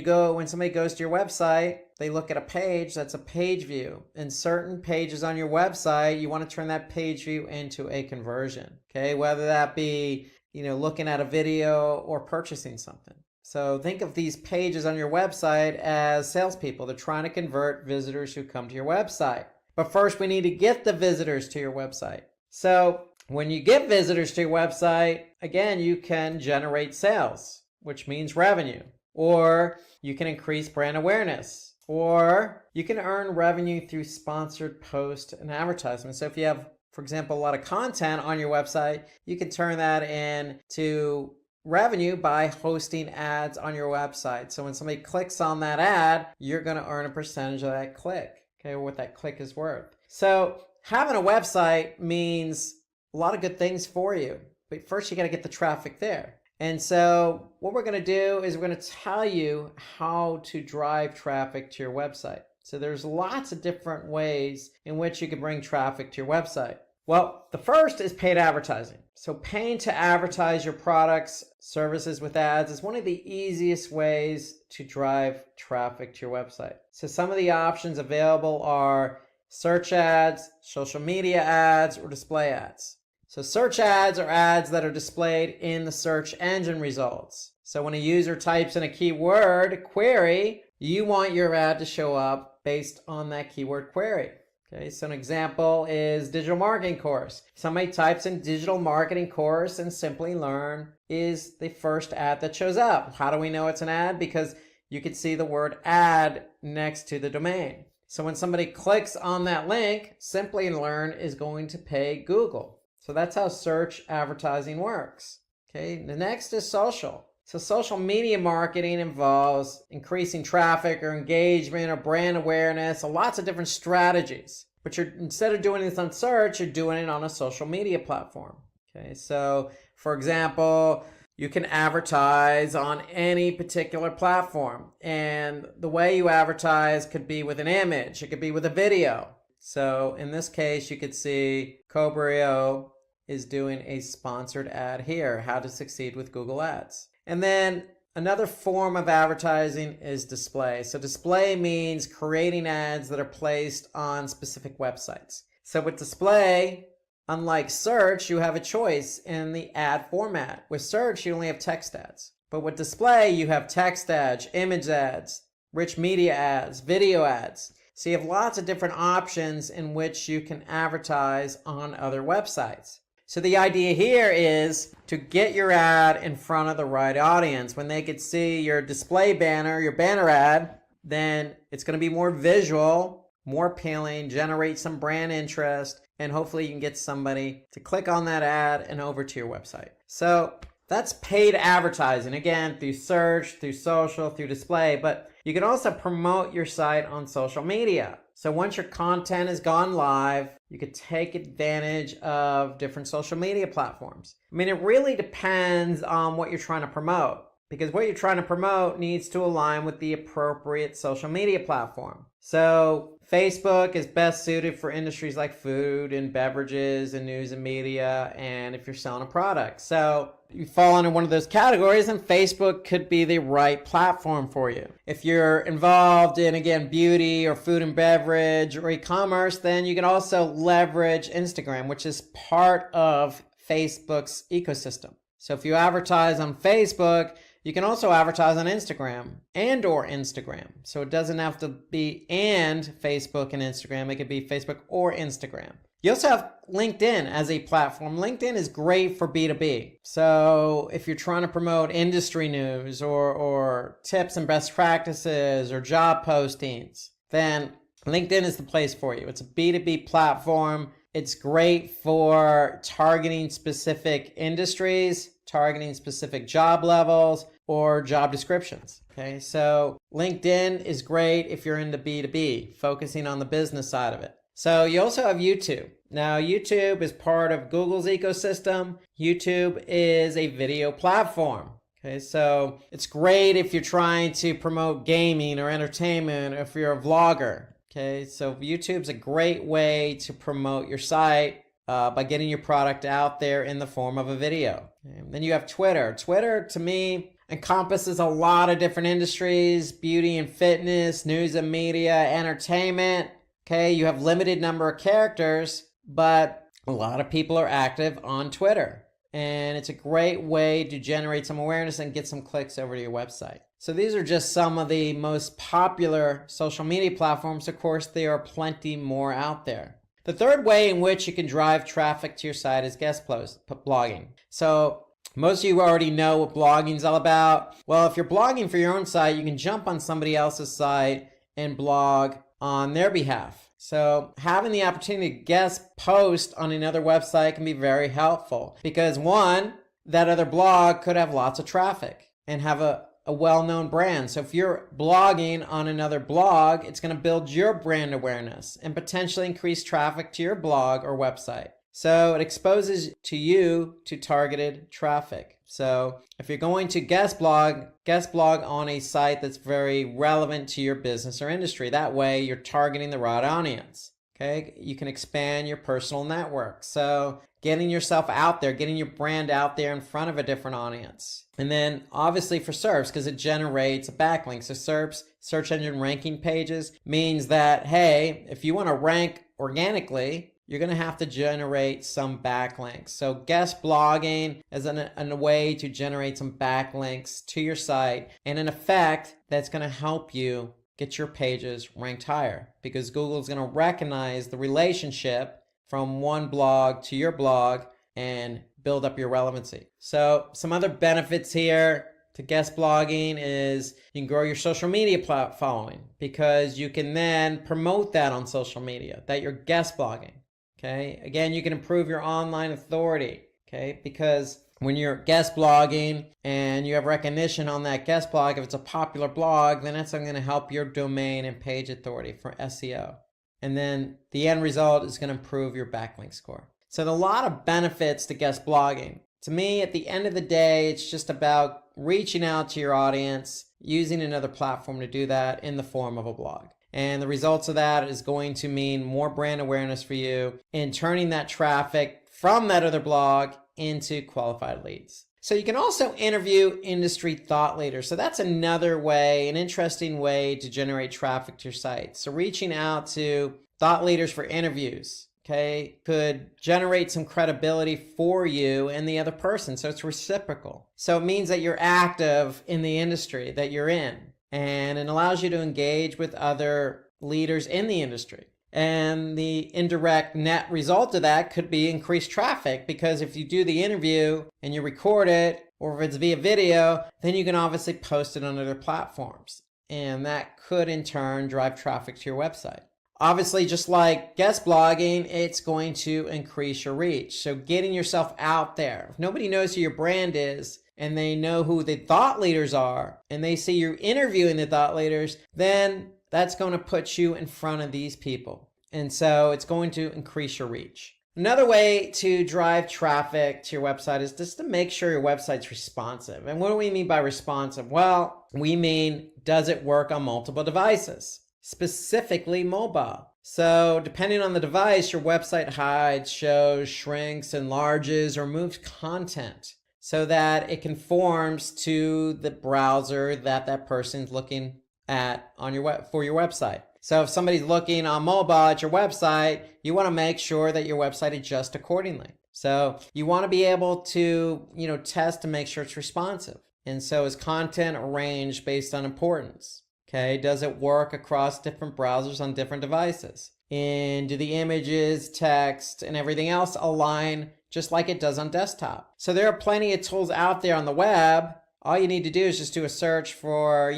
somebody goes to your website, they look at a page, that's a page view. And certain pages on your website, you want to turn that page view into a conversion. Okay, whether that be, looking at a video or purchasing something. So think of these pages on your website as salespeople. They're trying to convert visitors who come to your website. But first, we need to get the visitors to your website. So when you get visitors to your website, again, you can generate sales, which means revenue, or you can increase brand awareness, or you can earn revenue through sponsored posts and advertisements. So if you have, for example, a lot of content on your website, you can turn that into revenue by hosting ads on your website. So when somebody clicks on that ad, you're going to earn a percentage of that click, okay, or what that click is worth. So having a website means a lot of good things for you. But first, you got to get the traffic there. And so what we're going to do is we're going to tell you how to drive traffic to your website. So there's lots of different ways in which you can bring traffic to your website. Well, the first is paid advertising. So paying to advertise your products, services with ads is one of the easiest ways to drive traffic to your website. So some of the options available are search ads, social media ads, or display ads. So search ads are ads that are displayed in the search engine results. So when a user types in a keyword query, you want your ad to show up based on that keyword query. Okay, so an example is digital marketing course. Somebody types in digital marketing course and Simply Learn is the first ad that shows up. How do we know it's an ad? Because you can see the word ad next to the domain. So when somebody clicks on that link, Simply Learn is going to pay Google. So that's how search advertising works. Okay, the next is social. So social media marketing involves increasing traffic or engagement or brand awareness, or lots of different strategies. But instead of doing this on search, you're doing it on a social media platform. Okay, so for example, you can advertise on any particular platform. And the way you advertise could be with an image, it could be with a video. So in this case, you could see Cobrio is doing a sponsored ad here, how to succeed with Google Ads. And then another form of advertising is display. So display means creating ads that are placed on specific websites. So with display, unlike search, you have a choice in the ad format. With search, you only have text ads. But with display, you have text ads, image ads, rich media ads, video ads. So you have lots of different options in which you can advertise on other websites. So the idea here is to get your ad in front of the right audience. When they could see your display banner, your banner ad, then it's going to be more visual, more appealing, generate some brand interest, and hopefully you can get somebody to click on that ad and over to your website. So that's paid advertising, again, through search, through social, through display, but you can also promote your site on social media. So once your content has gone live, you could take advantage of different social media platforms. I mean, it really depends on what you're trying to promote, because what you're trying to promote needs to align with the appropriate social media platform. So Facebook is best suited for industries like food and beverages and news and media, and if you're selling a product. So you fall into one of those categories, and Facebook could be the right platform for you. If you're involved in, again, beauty or food and beverage or e-commerce, then you can also leverage Instagram, which is part of Facebook's ecosystem. So if you advertise on Facebook, you can also advertise on Instagram or Instagram. So it doesn't have to be and Facebook and Instagram. It could be Facebook or Instagram. You also have LinkedIn as a platform. LinkedIn is great for B2B. So if you're trying to promote industry news or tips and best practices or job postings, then LinkedIn is the place for you. It's a B2B platform. It's great for targeting specific industries, targeting specific job levels or job descriptions. Okay, so LinkedIn is great if you're into B2B, focusing on the business side of it. So you also have YouTube. Now, YouTube is part of Google's ecosystem. YouTube is a video platform. Okay, so it's great if you're trying to promote gaming or entertainment, or if you're a vlogger. Okay, so YouTube's a great way to promote your site by getting your product out there in the form of a video. Okay, then you have Twitter. Twitter, to me, encompasses a lot of different industries: beauty and fitness, news and media, entertainment. Okay, you have limited number of characters, but a lot of people are active on Twitter. And it's a great way to generate some awareness and get some clicks over to your website. So these are just some of the most popular social media platforms. Of course, there are plenty more out there. The third way in which you can drive traffic to your site is guest blogging. So most of you already know what blogging is all about. Well, if you're blogging for your own site, you can jump on somebody else's site and blog on their behalf. So having the opportunity to guest post on another website can be very helpful, because one, that other blog could have lots of traffic and have a well-known brand. So if you're blogging on another blog, it's going to build your brand awareness and potentially increase traffic to your blog or website. So it exposes to you to targeted traffic. So if you're going to guest blog on a site that's very relevant to your business or industry. That way you're targeting the right audience. Okay, you can expand your personal network. So getting yourself out there, getting your brand out there in front of a different audience. And then obviously for SERPs, because it generates a backlink. So SERPs, search engine ranking pages, means that, hey, if you want to rank organically, you're going to have to generate some backlinks. So guest blogging is a way to generate some backlinks to your site. And in effect, that's going to help you get your pages ranked higher, because Google's going to recognize the relationship from one blog to your blog and build up your relevancy. So some other benefits here to guest blogging is you can grow your social media following, because you can then promote that on social media that you're guest blogging. Okay, again, you can improve your online authority. Okay, because when you're guest blogging and you have recognition on that guest blog, if it's a popular blog, then that's going to help your domain and page authority for SEO. And then the end result is going to improve your backlink score. So there are a lot of benefits to guest blogging. To me, at the end of the day, it's just about reaching out to your audience, using another platform to do that in the form of a blog. And the results of that is going to mean more brand awareness for you and turning that traffic from that other blog into qualified leads. So you can also interview industry thought leaders. So that's another way, an interesting way to generate traffic to your site. So reaching out to thought leaders for interviews, okay, could generate some credibility for you and the other person. So it's reciprocal. So it means that you're active in the industry that you're in, and it allows you to engage with other leaders in the industry. And the indirect net result of that could be increased traffic, because if you do the interview and you record it, or if it's via video, then you can obviously post it on other platforms. And that could in turn drive traffic to your website. Obviously, just like guest blogging, it's going to increase your reach. So getting yourself out there. If nobody knows who your brand is, and they know who the thought leaders are, and they see you interviewing the thought leaders, then that's going to put you in front of these people. And so it's going to increase your reach. Another way to drive traffic to your website is just to make sure your website's responsive. And what do we mean by responsive? Well, we mean, does it work on multiple devices? Specifically mobile. So depending on the device, your website hides, shows, shrinks, enlarges, or moves content so that it conforms to the browser that person's looking at on your for your website. So if somebody's looking on mobile at your website, you want to make sure that your website adjusts accordingly. So you want to be able to, test to make sure it's responsive. And so is content arranged based on importance? Okay, does it work across different browsers on different devices? And do the images, text, and everything else align just like it does on desktop? So there are plenty of tools out there on the web. All you need to do is just do a search for,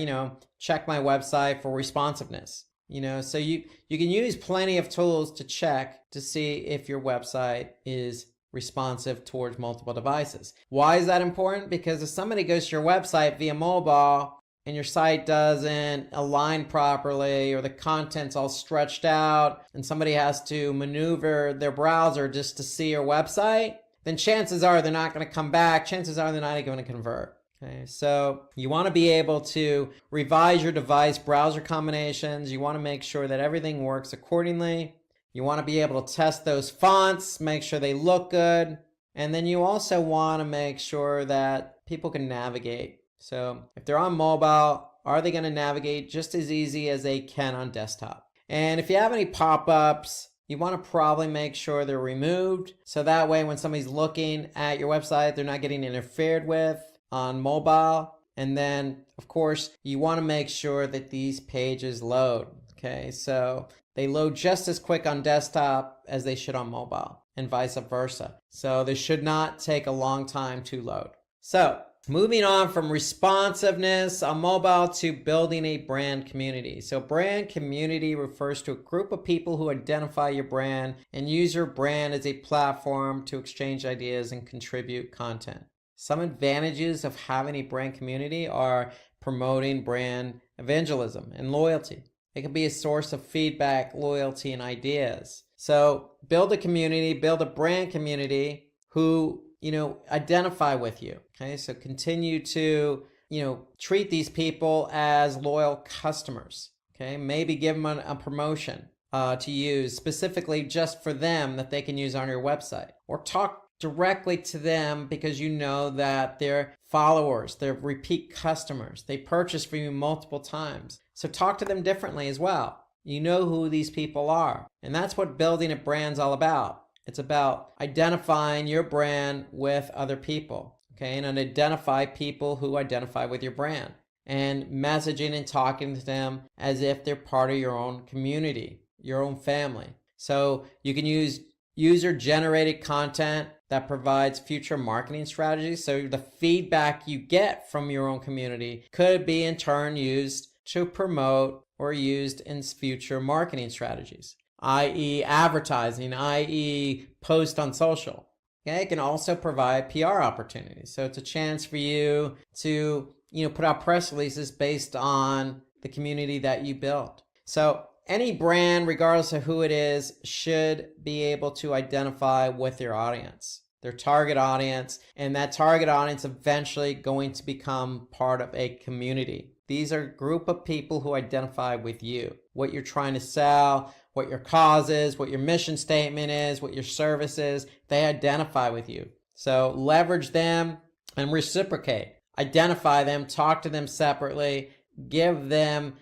check my website for responsiveness. So you can use plenty of tools to check to see if your website is responsive towards multiple devices. Why is that important? Because if somebody goes to your website via mobile and your site doesn't align properly, or the content's all stretched out, and somebody has to maneuver their browser just to see your website, then chances are they're not going to come back. Chances are they're not going to convert. Okay, so you want to be able to revise your device browser combinations. You want to make sure that everything works accordingly. You want to be able to test those fonts, make sure they look good. And then you also want to make sure that people can navigate. So if they're on mobile, are they going to navigate just as easy as they can on desktop? And if you have any pop-ups, you want to probably make sure they're removed. So that way when somebody's looking at your website, they're not getting interfered with on mobile. And then, of course, you want to make sure that these pages load. Okay, so they load just as quick on desktop as they should on mobile, and vice versa. So they should not take a long time to load. So moving on from responsiveness on mobile to building a brand community. So brand community refers to a group of people who identify your brand and use your brand as a platform to exchange ideas and contribute content. Some advantages of having a brand community are promoting brand evangelism and loyalty. It can be a source of feedback, loyalty, and ideas. So build a community, build a brand community who, identify with you. Okay. So continue to, treat these people as loyal customers. Okay. Maybe give them a promotion to use specifically just for them that they can use on your website, or talk directly to them because you know that they're followers, they're repeat customers, they purchase from you multiple times. So talk to them differently as well. You know who these people are. And that's what building a brand's all about. It's about identifying your brand with other people. Okay. And identify people who identify with your brand, and messaging and talking to them as if they're part of your own community, your own family. So you can use user-generated content that provides future marketing strategies. So the feedback you get from your own community could be in turn used to promote or used in future marketing strategies, i.e. advertising, i.e. post on social. Okay, it can also provide PR opportunities. So it's a chance for you to, put out press releases based on the community that you built. So any brand, regardless of who it is, should be able to identify with their audience, their target audience, and that target audience eventually going to become part of a community. These are a group of people who identify with you, what you're trying to sell, what your cause is, what your mission statement is, what your service is. They identify with you. So leverage them and reciprocate. Identify them, talk to them separately, give them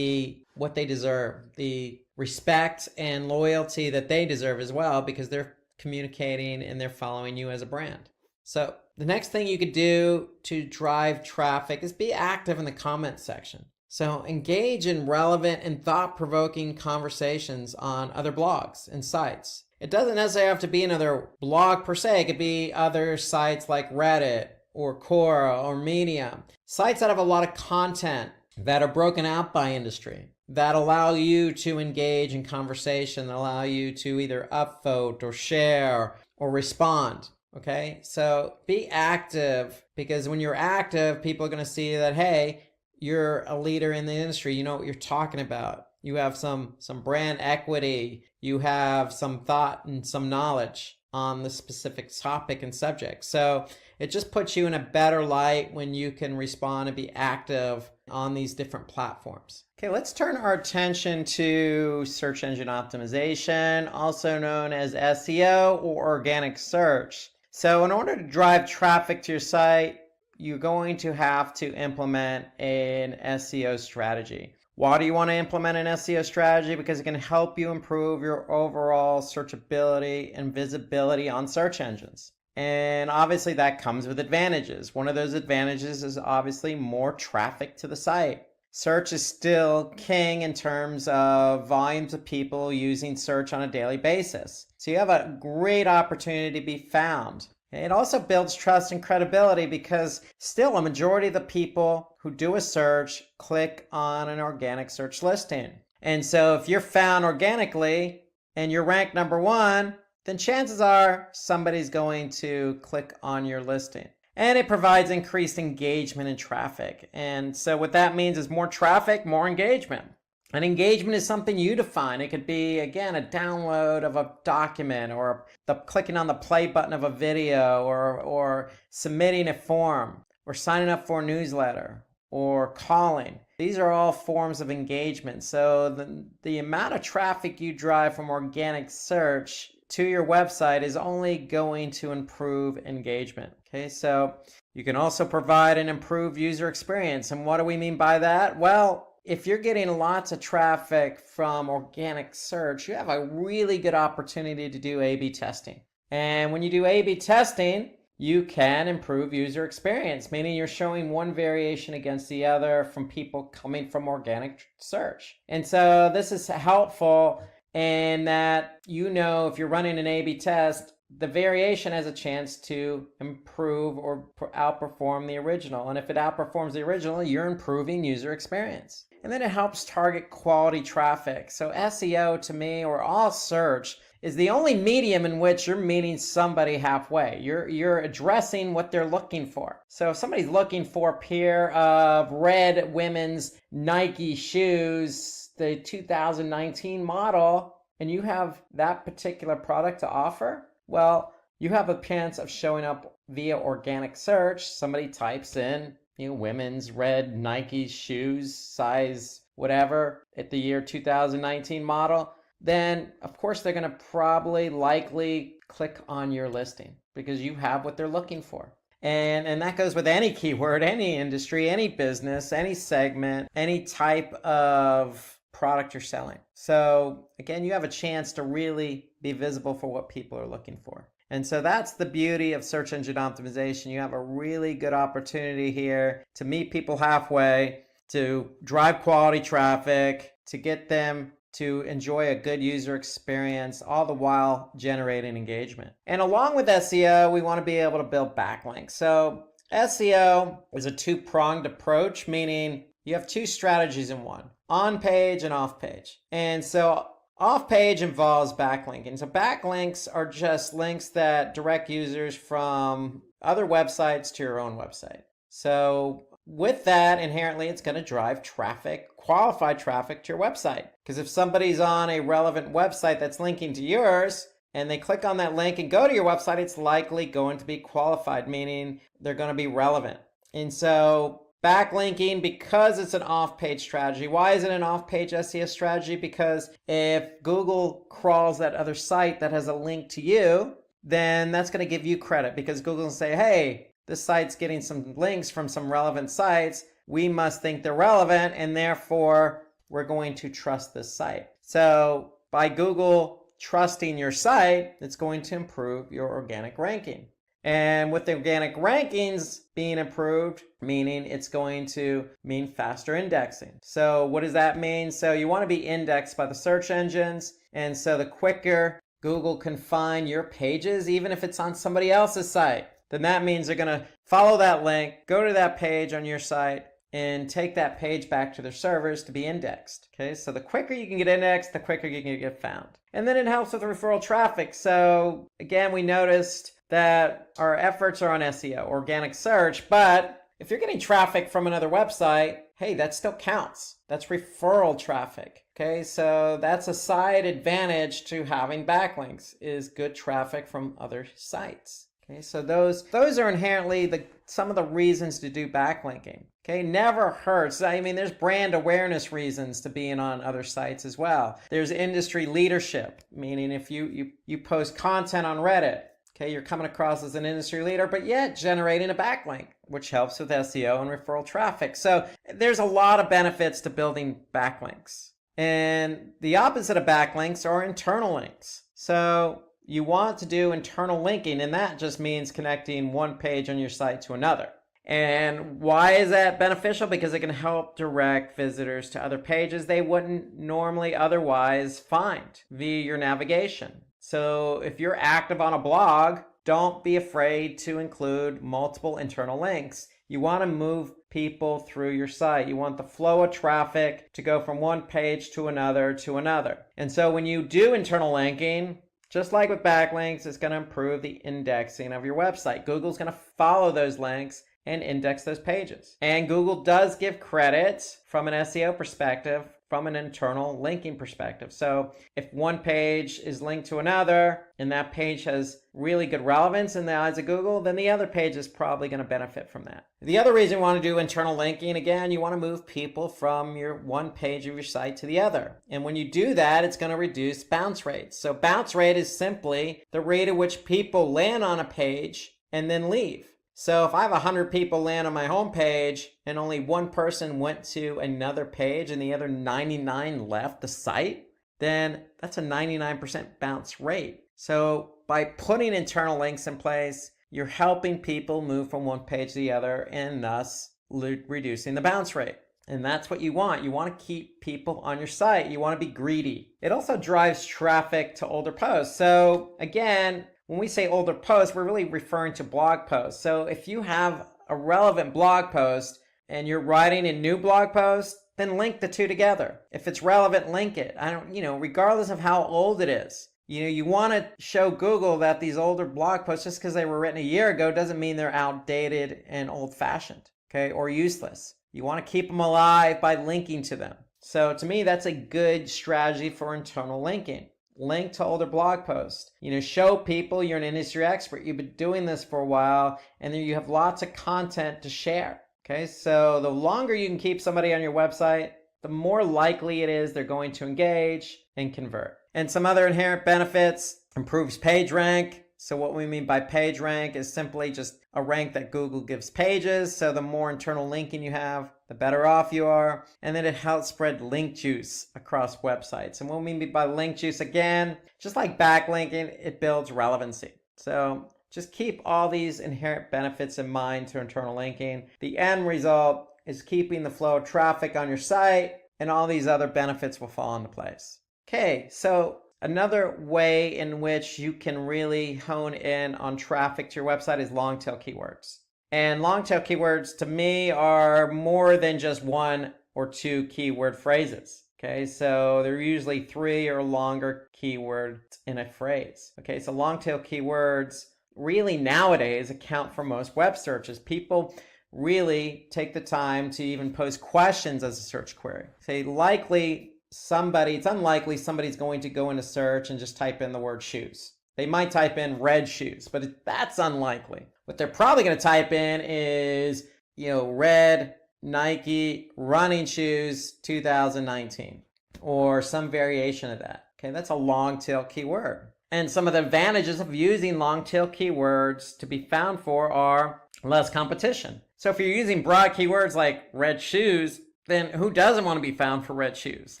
what they deserve, the respect and loyalty that they deserve as well, because they're communicating and they're following you as a brand. So the next thing you could do to drive traffic is be active in the comment section. So engage in relevant and thought-provoking conversations on other blogs and sites. It doesn't necessarily have to be another blog per se. It could be other sites like Reddit or Quora or Medium. Sites that have a lot of content that are broken out by industry, that allow you to engage in conversation, that allow you to either upvote or share or respond. Okay, so be active, because when you're active, people are going to see that, hey, you're a leader in the industry. You know what you're talking about. You have some brand equity. You have some thought and some knowledge on the specific topic and subject. So it just puts you in a better light when you can respond and be active on these different platforms. Okay, let's turn our attention to search engine optimization, also known as SEO or organic search. So in order to drive traffic to your site, you're going to have to implement an SEO strategy. Why do you want to implement an SEO strategy? Because it can help you improve your overall searchability and visibility on search engines. And obviously that comes with advantages. One of those advantages is obviously more traffic to the site. Search is still king in terms of volumes of people using search on a daily basis. So you have a great opportunity to be found. It also builds trust and credibility, because still a majority of the people who do a search click on an organic search listing. And so if you're found organically and you're ranked number 1, then chances are somebody's going to click on your listing. And it provides increased engagement and traffic. And so what that means is more traffic, more engagement. And engagement is something you define. It could be, again, a download of a document, or the clicking on the play button of a video, or submitting a form, or signing up for a newsletter, or calling. These are all forms of engagement. So the amount of traffic you drive from organic search to your website is only going to improve engagement. Okay, so you can also provide an improved user experience. And what do we mean by that? Well, if you're getting lots of traffic from organic search, you have a really good opportunity to do A/B testing. And when you do A/B testing, you can improve user experience, meaning you're showing one variation against the other from people coming from organic search. And so this is helpful in that, if you're running an A/B test, the variation has a chance to improve or outperform the original. And if it outperforms the original, you're improving user experience. And then it helps target quality traffic. So SEO, to me, or all search, is the only medium in which you're meeting somebody halfway. You're addressing what they're looking for. So if somebody's looking for a pair of red women's Nike shoes, the 2019 model, and you have that particular product to offer, well, you have a chance of showing up via organic search. Somebody types in, women's red Nike shoes, size whatever, at the year 2019 model. Then, of course, they're going to probably likely click on your listing because you have what they're looking for. And that goes with any keyword, any industry, any business, any segment, any type of product you're selling. So again, you have a chance to really be visible for what people are looking for. And so that's the beauty of search engine optimization. You have a really good opportunity here to meet people halfway, to drive quality traffic, to get them to enjoy a good user experience, all the while generating engagement. And along with SEO, we want to be able to build backlinks. So SEO is a two-pronged approach, meaning you have two strategies in one, on page and off page. And so off page involves backlinking. So backlinks are just links that direct users from other websites to your own website. So with that, inherently, it's going to drive traffic, qualified traffic to your website. Because if somebody's on a relevant website that's linking to yours, and they click on that link and go to your website, it's likely going to be qualified, meaning they're going to be relevant. And so backlinking, because it's an off-page strategy. Why is it an off-page SEO strategy? Because if Google crawls that other site that has a link to you, then that's going to give you credit because Google will say, hey, this site's getting some links from some relevant sites. We must think they're relevant, and therefore we're going to trust this site. So by Google trusting your site, it's going to improve your organic ranking. And with the organic rankings being improved, meaning it's going to mean faster indexing. So what does that mean? So you want to be indexed by the search engines. And so the quicker Google can find your pages, even if it's on somebody else's site, then that means they're going to follow that link, go to that page on your site, and take that page back to their servers to be indexed. Okay, so the quicker you can get indexed, the quicker you can get found. And then it helps with referral traffic. So again, we noticed that our efforts are on SEO, organic search, but if you're getting traffic from another website, hey, that still counts. That's referral traffic. Okay, so that's a side advantage to having backlinks, is good traffic from other sites. Okay, so those are inherently some of the reasons to do backlinking. Okay, never hurts. I mean, there's brand awareness reasons to being on other sites as well. There's industry leadership, meaning if you post content on Reddit, okay, you're coming across as an industry leader, but yet generating a backlink, which helps with SEO and referral traffic. So there's a lot of benefits to building backlinks. And the opposite of backlinks are internal links. So you want to do internal linking, and that just means connecting one page on your site to another. And why is that beneficial? Because it can help direct visitors to other pages they wouldn't normally otherwise find via your navigation. So if you're active on a blog, don't be afraid to include multiple internal links. You want to move people through your site. You want the flow of traffic to go from one page to another to another. And so when you do internal linking, just like with backlinks, it's going to improve the indexing of your website. Google's going to follow those links and index those pages. And Google does give credit from an SEO perspective, from an internal linking perspective. So if one page is linked to another and that page has really good relevance in the eyes of Google, then the other page is probably going to benefit from that. The other reason you want to do internal linking, again, you want to move people from your one page of your site to the other. And when you do that, it's going to reduce bounce rates. So bounce rate is simply the rate at which people land on a page and then leave. So if I have 100 people land on my home page and only one person went to another page and the other 99 left the site, then that's a 99% bounce rate. So by putting internal links in place, you're helping people move from one page to the other and thus reducing the bounce rate. And that's what you want. You want to keep people on your site. You want to be greedy. It also drives traffic to older posts. So again, when we say older posts, we're really referring to blog posts. So if you have a relevant blog post and you're writing a new blog post, then link the two together. If it's relevant, link it. Regardless of how old it is. You want to show Google that these older blog posts, just because they were written a year ago, doesn't mean they're outdated and old-fashioned, okay, or useless. You want to keep them alive by linking to them. So to me, that's a good strategy for internal linking. link to older blog posts. Show people you're an industry expert. You've been doing this for a while, and then you have lots of content to share. Okay, so the longer you can keep somebody on your website, the more likely it is they're going to engage and convert. And some other inherent benefits: improves page rank. So what we mean by page rank is simply just a rank that Google gives pages. So the more internal linking you have, the better off you are. And then it helps spread link juice across websites. And what we mean by link juice, again, just like backlinking, it builds relevancy. So just keep all these inherent benefits in mind to internal linking. The end result is keeping the flow of traffic on your site, and all these other benefits will fall into place. Okay, so another way in which you can really hone in on traffic to your website is long tail keywords. And long tail keywords to me are more than just one or two keyword phrases. Okay, so they're usually 3 or longer keywords in a phrase. Okay, so long tail keywords really nowadays account for most web searches. People really take the time to even pose questions as a search query. Say it's unlikely somebody's going to go into search and just type in the word shoes. They might type in red shoes, but that's unlikely. What they're probably going to type in is, red Nike running shoes 2019 or some variation of that. Okay, that's a long tail keyword. And some of the advantages of using long tail keywords to be found for are less competition. So if you're using broad keywords like red shoes, then who doesn't want to be found for red shoes?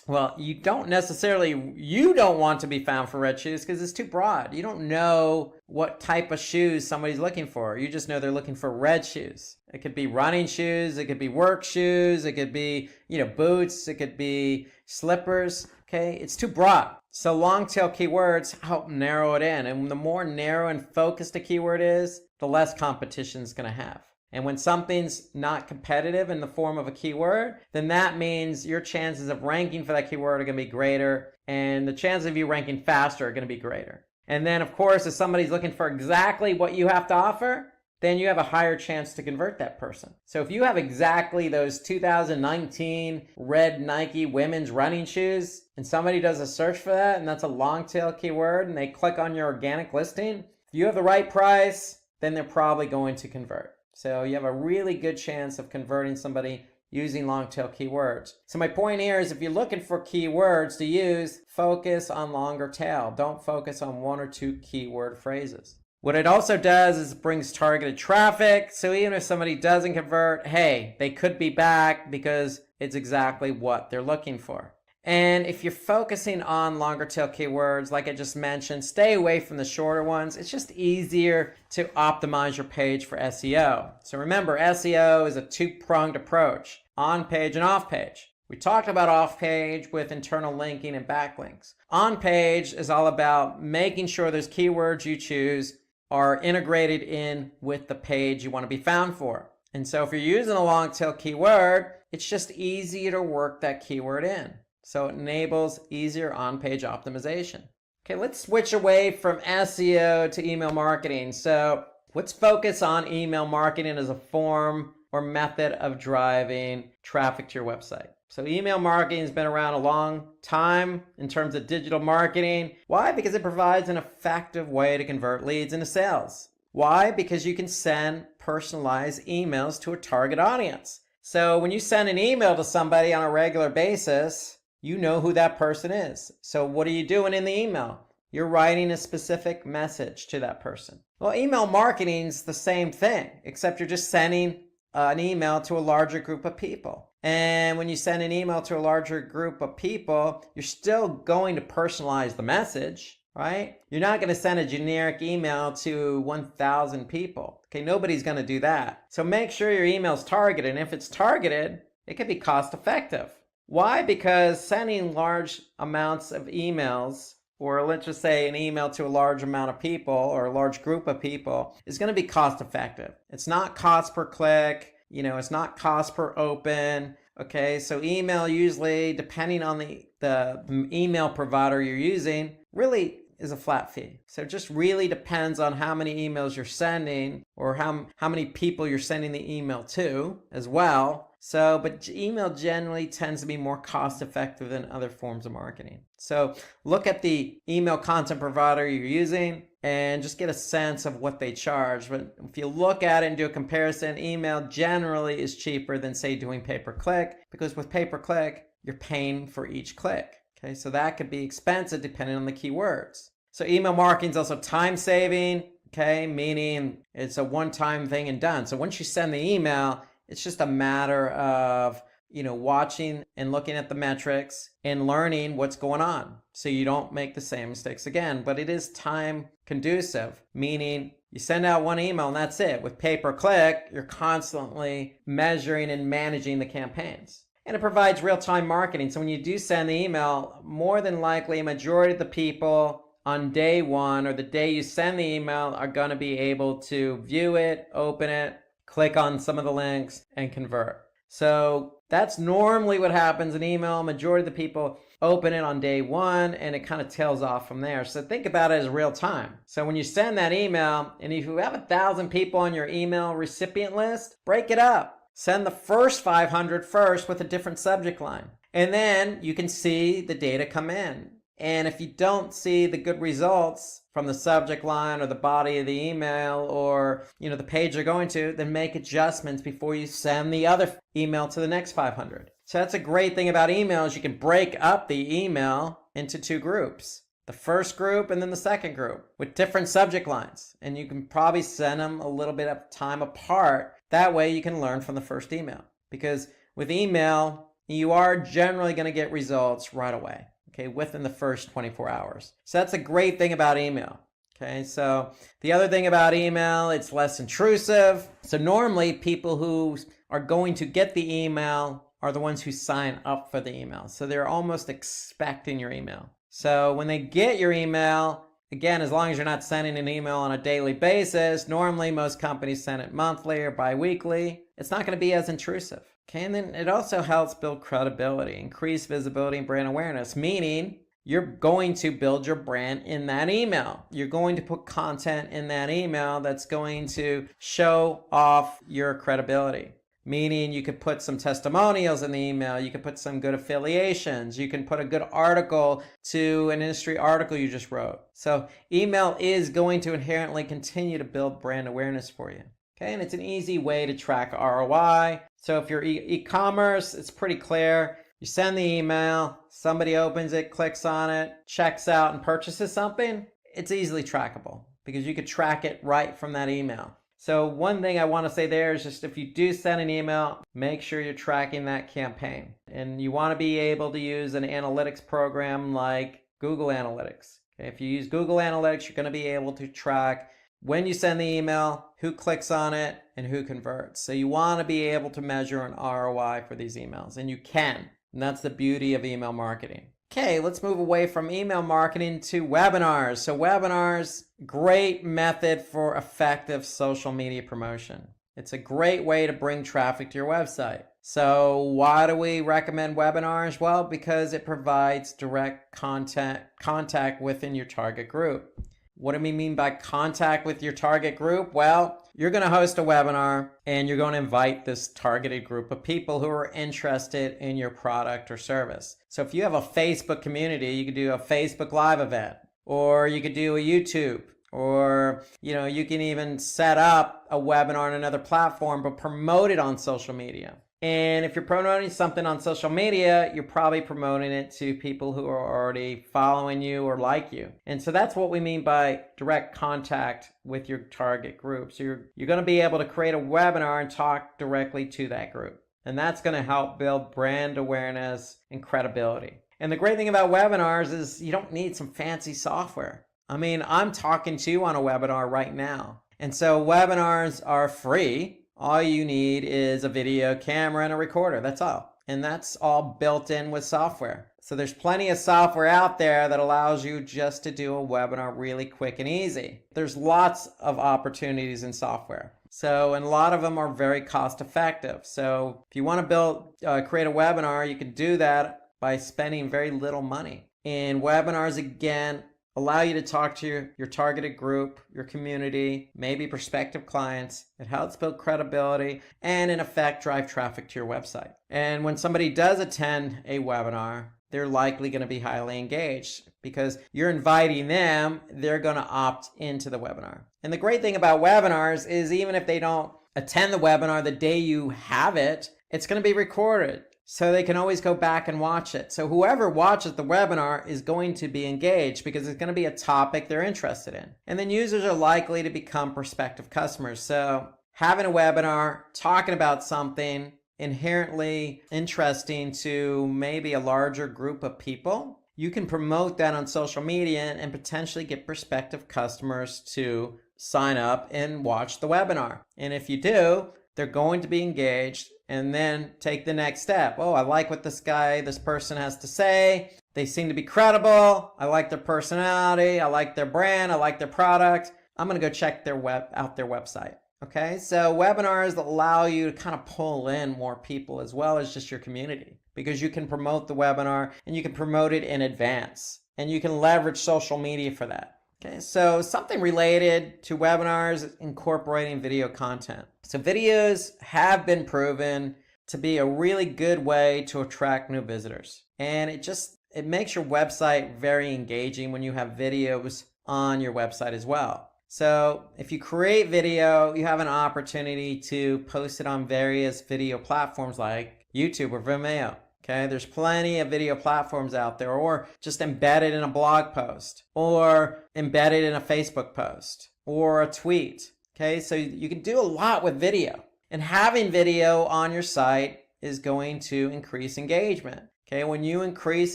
Well, you don't want to be found for red shoes because it's too broad. You don't know what type of shoes somebody's looking for. You just know they're looking for red shoes. It could be running shoes. It could be work shoes. It could be, boots. It could be slippers. Okay, it's too broad. So long tail keywords help narrow it in. And the more narrow and focused a keyword is, the less competition it's going to have. And when something's not competitive in the form of a keyword, then that means your chances of ranking for that keyword are going to be greater, and the chances of you ranking faster are going to be greater. And then, of course, if somebody's looking for exactly what you have to offer, then you have a higher chance to convert that person. So if you have exactly those 2019 red Nike women's running shoes, and somebody does a search for that, and that's a long tail keyword, and they click on your organic listing, if you have the right price, then they're probably going to convert. So you have a really good chance of converting somebody using long tail keywords. So my point here is, if you're looking for keywords to use, focus on longer tail. Don't focus on 1 or 2 keyword phrases. What it also does is it brings targeted traffic. So even if somebody doesn't convert, hey, they could be back because it's exactly what they're looking for. And if you're focusing on longer tail keywords, like I just mentioned, stay away from the shorter ones. It's just easier to optimize your page for SEO. So remember, SEO is a 2-pronged approach: on page and off page. We talked about off page with internal linking and backlinks. On page is all about making sure those keywords you choose are integrated in with the page you want to be found for. And so if you're using a long tail keyword, it's just easier to work that keyword in. So it enables easier on-page optimization. Okay, let's switch away from SEO to email marketing. So let's focus on email marketing as a form or method of driving traffic to your website. So email marketing has been around a long time in terms of digital marketing. Why? Because it provides an effective way to convert leads into sales. Why? Because you can send personalized emails to a target audience. So when you send an email to somebody on a regular basis, you know who that person is. So what are you doing in the email? You're writing a specific message to that person. Well, email marketing is the same thing, except you're just sending an email to a larger group of people. And when you send an email to a larger group of people, you're still going to personalize the message, right? You're not going to send a generic email to 1,000 people. Okay, nobody's going to do that. So make sure your email's targeted. And if it's targeted, it can be cost effective. Why? Because sending large amounts of emails, or let's just say an email to a large amount of people or a large group of people, is going to be cost effective. It's not cost per click, it's not cost per open. Okay, so email usually, depending on the email provider you're using, really is a flat fee. So it just really depends on how many emails you're sending or how many people you're sending the email to as well. But email generally tends to be more cost effective than other forms of marketing. So look at the email content provider you're using and just get a sense of what they charge. But if you look at it and do a comparison, email generally is cheaper than, say, doing pay-per-click, because with pay-per-click, you're paying for each click. Okay, so that could be expensive depending on the keywords. So email marketing is also time saving, okay, meaning it's a one-time thing and done. So once you send the email, it's just a matter of, watching and looking at the metrics and learning what's going on so you don't make the same mistakes again. But it is time conducive, meaning you send out one email and that's it. With pay-per-click, you're constantly measuring and managing the campaigns. And it provides real-time marketing. So when you do send the email, more than likely a majority of the people on day one or the day you send the email are going to be able to view it, open it, click on some of the links, and convert. So that's normally what happens in email. Majority of the people open it on day one and it kind of tails off from there. So think about it as real time. So when you send that email, and if you have 1,000 people on your email recipient list, break it up. Send the first 500 first with a different subject line. And then you can see the data come in. And if you don't see the good results from the subject line or the body of the email or, the page you're going to, then make adjustments before you send the other email to the next 500. So that's a great thing about email is you can break up the email into two groups. The first group and then the second group with different subject lines. And you can probably send them a little bit of time apart. That way you can learn from the first email. Because with email, you are generally going to get results right away. Okay, within the first 24 hours. So that's a great thing about email. Okay, so the other thing about email, it's less intrusive. So normally people who are going to get the email are the ones who sign up for the email. So they're almost expecting your email. So when they get your email, again, as long as you're not sending an email on a daily basis, normally most companies send it monthly or bi-weekly, it's not going to be as intrusive. Okay, and then it also helps build credibility, increase visibility and brand awareness, meaning you're going to build your brand in that email. You're going to put content in that email that's going to show off your credibility. Meaning you could put some testimonials in the email, you could put some good affiliations, you can put a good article to an industry article you just wrote. So email is going to inherently continue to build brand awareness for you. Okay, and it's an easy way to track ROI. So if you're e-commerce, it's pretty clear. You send the email, somebody opens it, clicks on it, checks out and purchases something, it's easily trackable because you could track it right from that email. So one thing I want to say there is just if you do send an email, make sure you're tracking that campaign. And you want to be able to use an analytics program like Google Analytics. Okay, if you use Google Analytics, you're going to be able to track when you send the email, who clicks on it, and who converts. So you want to be able to measure an ROI for these emails, and you can. And that's the beauty of email marketing. Okay, let's move away from email marketing to webinars. So webinars, great method for effective social media promotion. It's a great way to bring traffic to your website. So why do we recommend webinars? Well, because it provides direct contact within your target group. What do we mean by contact with your target group? Well, you're going to host a webinar and you're going to invite this targeted group of people who are interested in your product or service. So if you have a Facebook community, you could do a Facebook Live event, or you could do a YouTube, or you can even set up a webinar on another platform but promote it on social media. And if you're promoting something on social media, you're probably promoting it to people who are already following you or like you. And so that's what we mean by direct contact with your target group. So you're going to be able to create a webinar and talk directly to that group. And that's going to help build brand awareness and credibility. And the great thing about webinars is you don't need some fancy software. I mean, I'm talking to you on a webinar right now. And so webinars are free. All you need is a video camera and a recorder. That's all. And that's all built in with software. So there's plenty of software out there that allows you just to do a webinar really quick and easy. There's lots of opportunities in software. And a lot of them are very cost effective. So if you want to create a webinar, you can do that by spending very little money. And webinars, again, allow you to talk to your targeted group, your community, maybe prospective clients. It helps build credibility and in effect drive traffic to your website. And when somebody does attend a webinar, they're likely going to be highly engaged because you're inviting them, they're going to opt into the webinar. And the great thing about webinars is even if they don't attend the webinar the day you have it, it's going to be recorded. So they can always go back and watch it. So whoever watches the webinar is going to be engaged because it's going to be a topic they're interested in. And then users are likely to become prospective customers. So having a webinar, talking about something inherently interesting to maybe a larger group of people, you can promote that on social media and potentially get prospective customers to sign up and watch the webinar. And if you do, they're going to be engaged and then take the next step. Oh, I like what this person has to say. They seem to be credible. I like their personality. I like their brand. I like their product. I'm going to go check out their website. Okay, so webinars allow you to kind of pull in more people as well as just your community because you can promote the webinar and you can promote it in advance and you can leverage social media for that. Okay, so something related to webinars is incorporating video content. So videos have been proven to be a really good way to attract new visitors. And it makes your website very engaging when you have videos on your website as well. So if you create video, you have an opportunity to post it on various video platforms like YouTube or Vimeo. Okay, there's plenty of video platforms out there, or just embedded in a blog post, or embedded in a Facebook post, or a tweet. Okay, so you can do a lot with video. And having video on your site is going to increase engagement. Okay, when you increase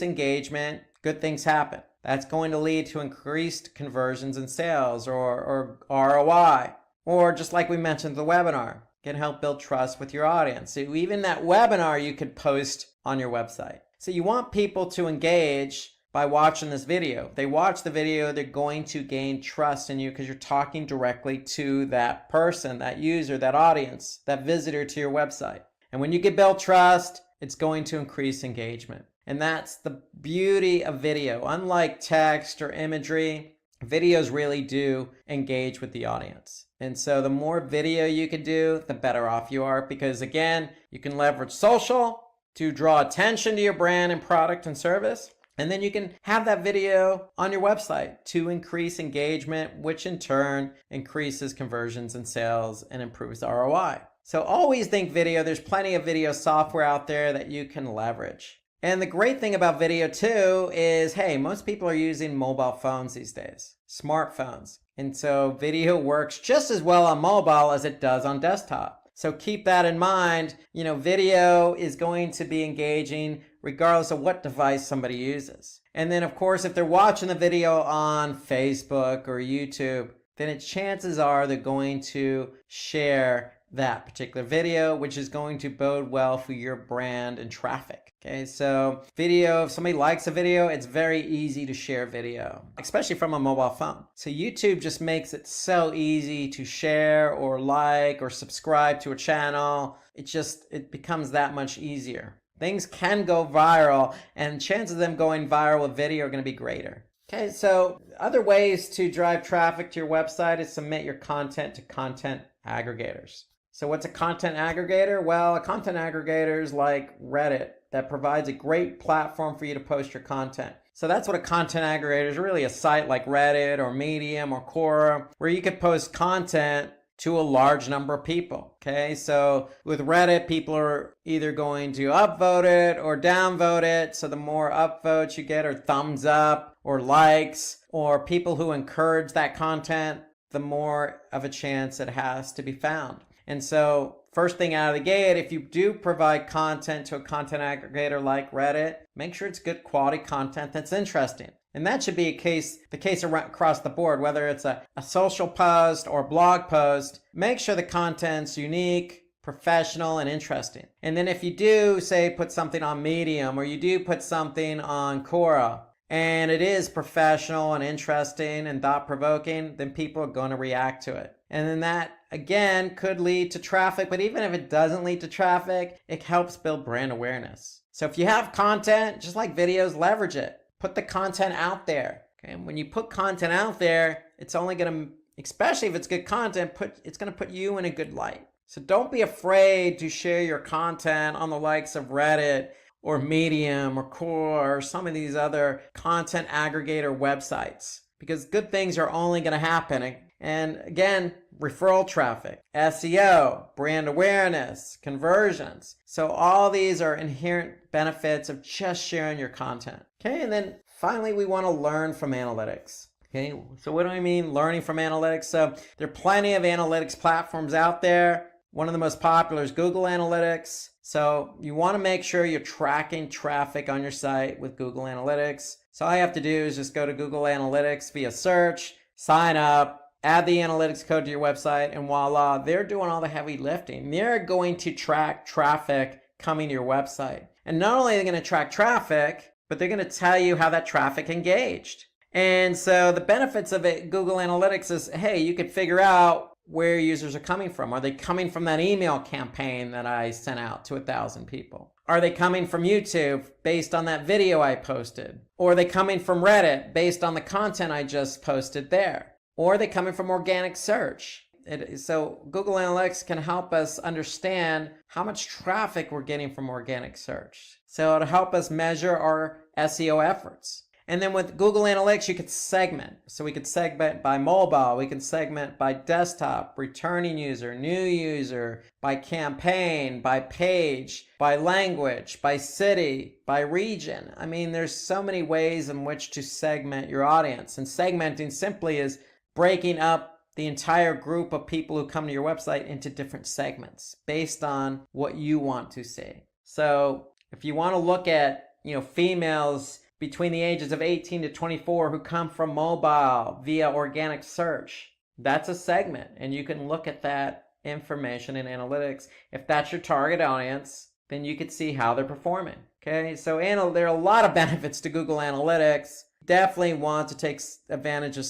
engagement, good things happen. That's going to lead to increased conversions and sales or ROI. Or just like we mentioned, the webinar can help build trust with your audience. So even that webinar you could post on your website. So you want people to engage by watching this video. If they watch the video, they're going to gain trust in you because you're talking directly to that person, that user, that audience, that visitor to your website. And when you can build trust, it's going to increase engagement. And that's the beauty of video. Unlike text or imagery, videos really do engage with the audience. And so the more video you can do, the better off you are because again, you can leverage social to draw attention to your brand and product and service. And then you can have that video on your website to increase engagement, which in turn increases conversions and sales and improves ROI. So always think video. There's plenty of video software out there that you can leverage. And the great thing about video too is, hey, most people are using mobile phones these days, smartphones. And so video works just as well on mobile as it does on desktop. So keep that in mind. Video is going to be engaging regardless of what device somebody uses. And then of course, if they're watching the video on Facebook or YouTube, then chances are they're going to share that particular video, which is going to bode well for your brand and traffic. Okay, so video, if somebody likes a video, it's very easy to share video, especially from a mobile phone. So YouTube just makes it so easy to share or like or subscribe to a channel. It becomes that much easier. Things can go viral and chances of them going viral with video are going to be greater. Okay, so other ways to drive traffic to your website is submit your content to content aggregators. So what's a content aggregator? Well, a content aggregator is like Reddit that provides a great platform for you to post your content. So that's what a content aggregator is, really a site like Reddit or Medium or Quora, where you could post content to a large number of people. Okay, so with Reddit, people are either going to upvote it or downvote it. So the more upvotes you get or thumbs up or likes or people who encourage that content, the more of a chance it has to be found. And so first thing out of the gate, if you do provide content to a content aggregator like Reddit, make sure it's good quality content that's interesting. And that should be the case across the board, whether it's a social post or blog post. Make sure the content's unique, professional, and interesting. And then if you do, say, put something on Medium or you do put something on Quora, and it is professional and interesting and thought-provoking, then people are going to react to it. And then that, again, could lead to traffic. But even if it doesn't lead to traffic, it helps build brand awareness. So if you have content, just like videos, leverage it. Put the content out there. Okay, and when you put content out there, it's only going to, especially if it's good content, it's going to put you in a good light. So don't be afraid to share your content on the likes of Reddit or Medium or Core or some of these other content aggregator websites, because good things are only going to happen. And again, referral traffic, SEO, brand awareness, conversions. So all these are inherent benefits of just sharing your content. Okay, and then finally, we want to learn from analytics. Okay, so what do I mean learning from analytics? So there are plenty of analytics platforms out there. One of the most popular is Google Analytics. So you want to make sure you're tracking traffic on your site with Google Analytics. So all you have to do is just go to Google Analytics via search, sign up, add the analytics code to your website, and voila, they're doing all the heavy lifting. They're going to track traffic coming to your website. And not only are they going to track traffic, but they're going to tell you how that traffic engaged. And so the benefits of it, Google Analytics, is, hey, you could figure out where users are coming from. Are they coming from that email campaign that I sent out to 1,000 people? Are they coming from YouTube based on that video I posted? Or are they coming from Reddit based on the content I just posted there? Or are they coming from organic search? So Google Analytics can help us understand how much traffic we're getting from organic search. So it'll help us measure our SEO efforts. And then with Google Analytics, you could segment. So we could segment by mobile, we can segment by desktop, returning user, new user, by campaign, by page, by language, by city, by region. I mean, there's so many ways in which to segment your audience. And segmenting simply is breaking up the entire group of people who come to your website into different segments based on what you want to see. So if you want to look at, females between the ages of 18 to 24 who come from mobile via organic search, that's a segment. And you can look at that information in analytics. If that's your target audience, then you could see how they're performing. Okay, so there are a lot of benefits to Google Analytics. Definitely want to take advantage of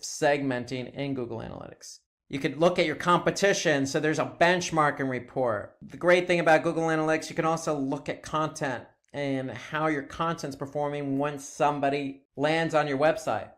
segmenting in Google Analytics. You could look at your competition. So there's a benchmarking report. The great thing about Google Analytics, you can also look at content and how your content's performing once somebody lands on your website.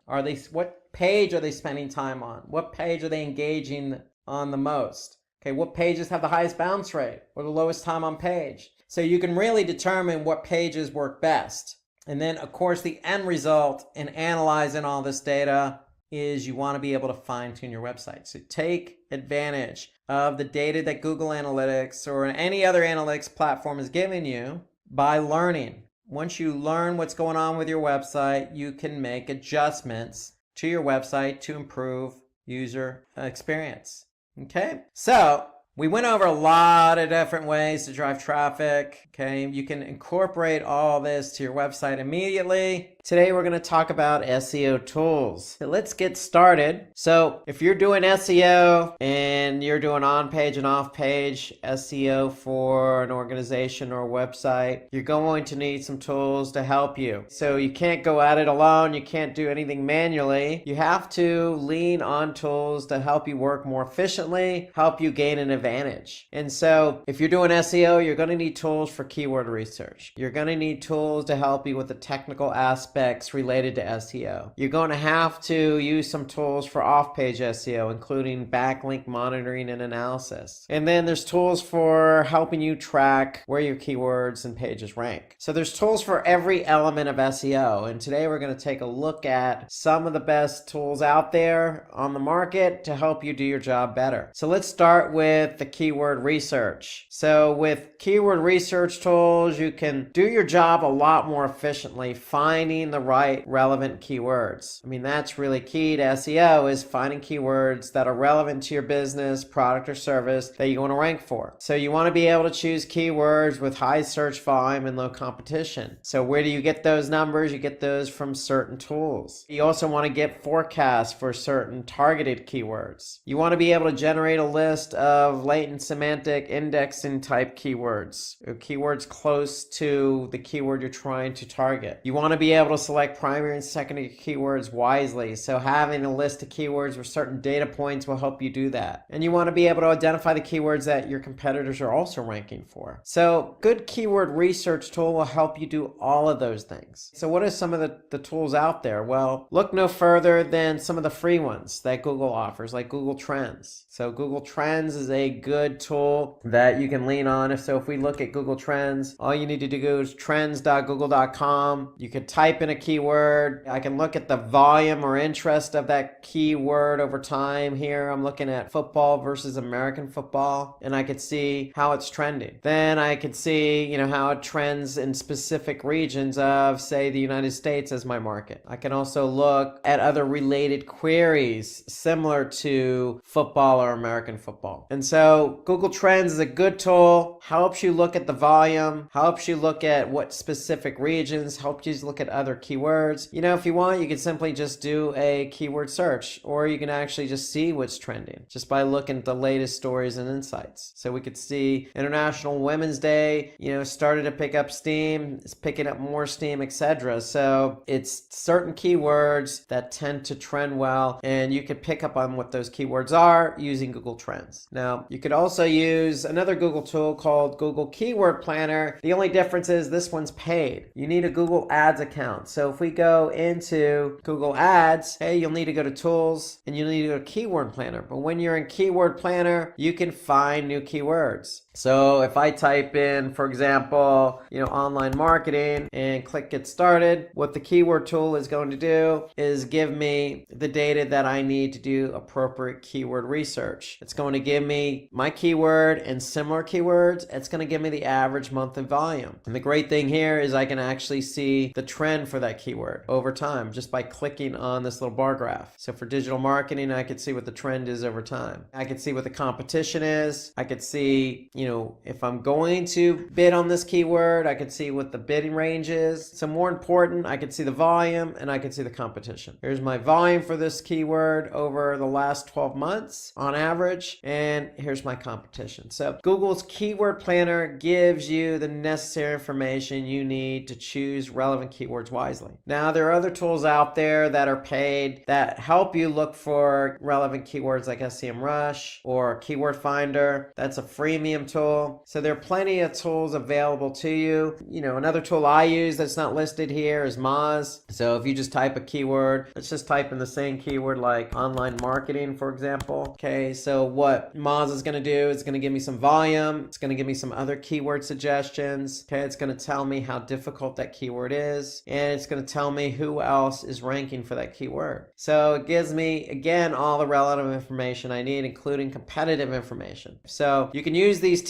What page are they spending time on? What page are they engaging on the most? Okay, what pages have the highest bounce rate or the lowest time on page? So you can really determine what pages work best. And then, of course, the end result in analyzing all this data is you want to be able to fine-tune your website. So take advantage of the data that Google Analytics or any other analytics platform is giving you by learning. Once you learn what's going on with your website, you can make adjustments to your website to improve user experience. Okay, so we went over a lot of different ways to drive traffic. Okay, you can incorporate all this to your website immediately. Today we're going to talk about SEO tools. So let's get started. So if you're doing SEO and you're doing on-page and off-page SEO for an organization or a website, you're going to need some tools to help you. So you can't go at it alone. You can't do anything manually. You have to lean on tools to help you work more efficiently, help you gain an advantage. And so if you're doing SEO, you're going to need tools for keyword research. You're going to need tools to help you with the technical aspects related to SEO. You're going to have to use some tools for off-page SEO, including backlink monitoring and analysis. And then there's tools for helping you track where your keywords and pages rank. So there's tools for every element of SEO. And today we're going to take a look at some of the best tools out there on the market to help you do your job better. So let's start with the keyword research. So with keyword research tools, you can do your job a lot more efficiently, finding the right relevant keywords. I mean, that's really key to SEO, is finding keywords that are relevant to your business, product, or service that you want to rank for. So you want to be able to choose keywords with high search volume and low competition. So where do you get those numbers? You get those from certain tools. You also want to get forecasts for certain targeted keywords. You want to be able to generate a list of latent semantic indexing type keywords, or keywords close to the keyword you're trying to target. You want to be able to select primary and secondary keywords wisely. So having a list of keywords with certain data points will help you do that. And you want to be able to identify the keywords that your competitors are also ranking for. So good keyword research tool will help you do all of those things. So what are some of the tools out there? Well, look no further than some of the free ones that Google offers, like Google Trends. So Google Trends is a good tool that you can lean on. So if we look at Google Trends, all you need to do is trends.google.com. You could type in a keyword. I can look at the volume or interest of that keyword over time. Here I'm looking at football versus American football, and I could see how it's trending. Then I could see, how it trends in specific regions of, say, the United States as my market. I can also look at other related queries similar to football or American football. And so Google Trends is a good tool, helps you look at the volume, helps you look at what specific regions, helps you look at other keywords. If you want, you can simply just do a keyword search, or you can actually just see what's trending just by looking at the latest stories and insights. So we could see International Women's Day, started to pick up steam, it's picking up more steam, etc. So it's certain keywords that tend to trend well, and you could pick up on what those keywords are using Google Trends. Now, you could also use another Google tool called Google Keyword Planner. The only difference is this one's paid. You need a Google Ads account. So if we go into Google Ads, you'll need to go to Tools, and you'll need to go to Keyword Planner. But when you're in Keyword Planner, you can find new keywords. So if I type in, for example, online marketing and click get started, what the keyword tool is going to do is give me the data that I need to do appropriate keyword research. It's going to give me my keyword and similar keywords. It's going to give me the average monthly volume. And the great thing here is I can actually see the trend for that keyword over time just by clicking on this little bar graph. So for digital marketing, I could see what the trend is over time. I could see what the competition is. I could see, if I'm going to bid on this keyword, I could see what the bidding range is. So more important, I could see the volume and I could see the competition. Here's my volume for this keyword over the last 12 months on average, and here's my competition. So Google's Keyword Planner gives you the necessary information you need to choose relevant keywords wisely. Now, there are other tools out there that are paid that help you look for relevant keywords like SEMrush or Keyword Finder. That's a freemium tool. So there are plenty of tools available to you. Another tool I use that's not listed here is Moz. So if you just type a keyword, let's just type in the same keyword like online marketing, for example. Okay, so what Moz is going to do is going to give me some volume. It's going to give me some other keyword suggestions. Okay, it's going to tell me how difficult that keyword is, and it's going to tell me who else is ranking for that keyword. So it gives me, again, all the relevant information I need, including competitive information. So you can use these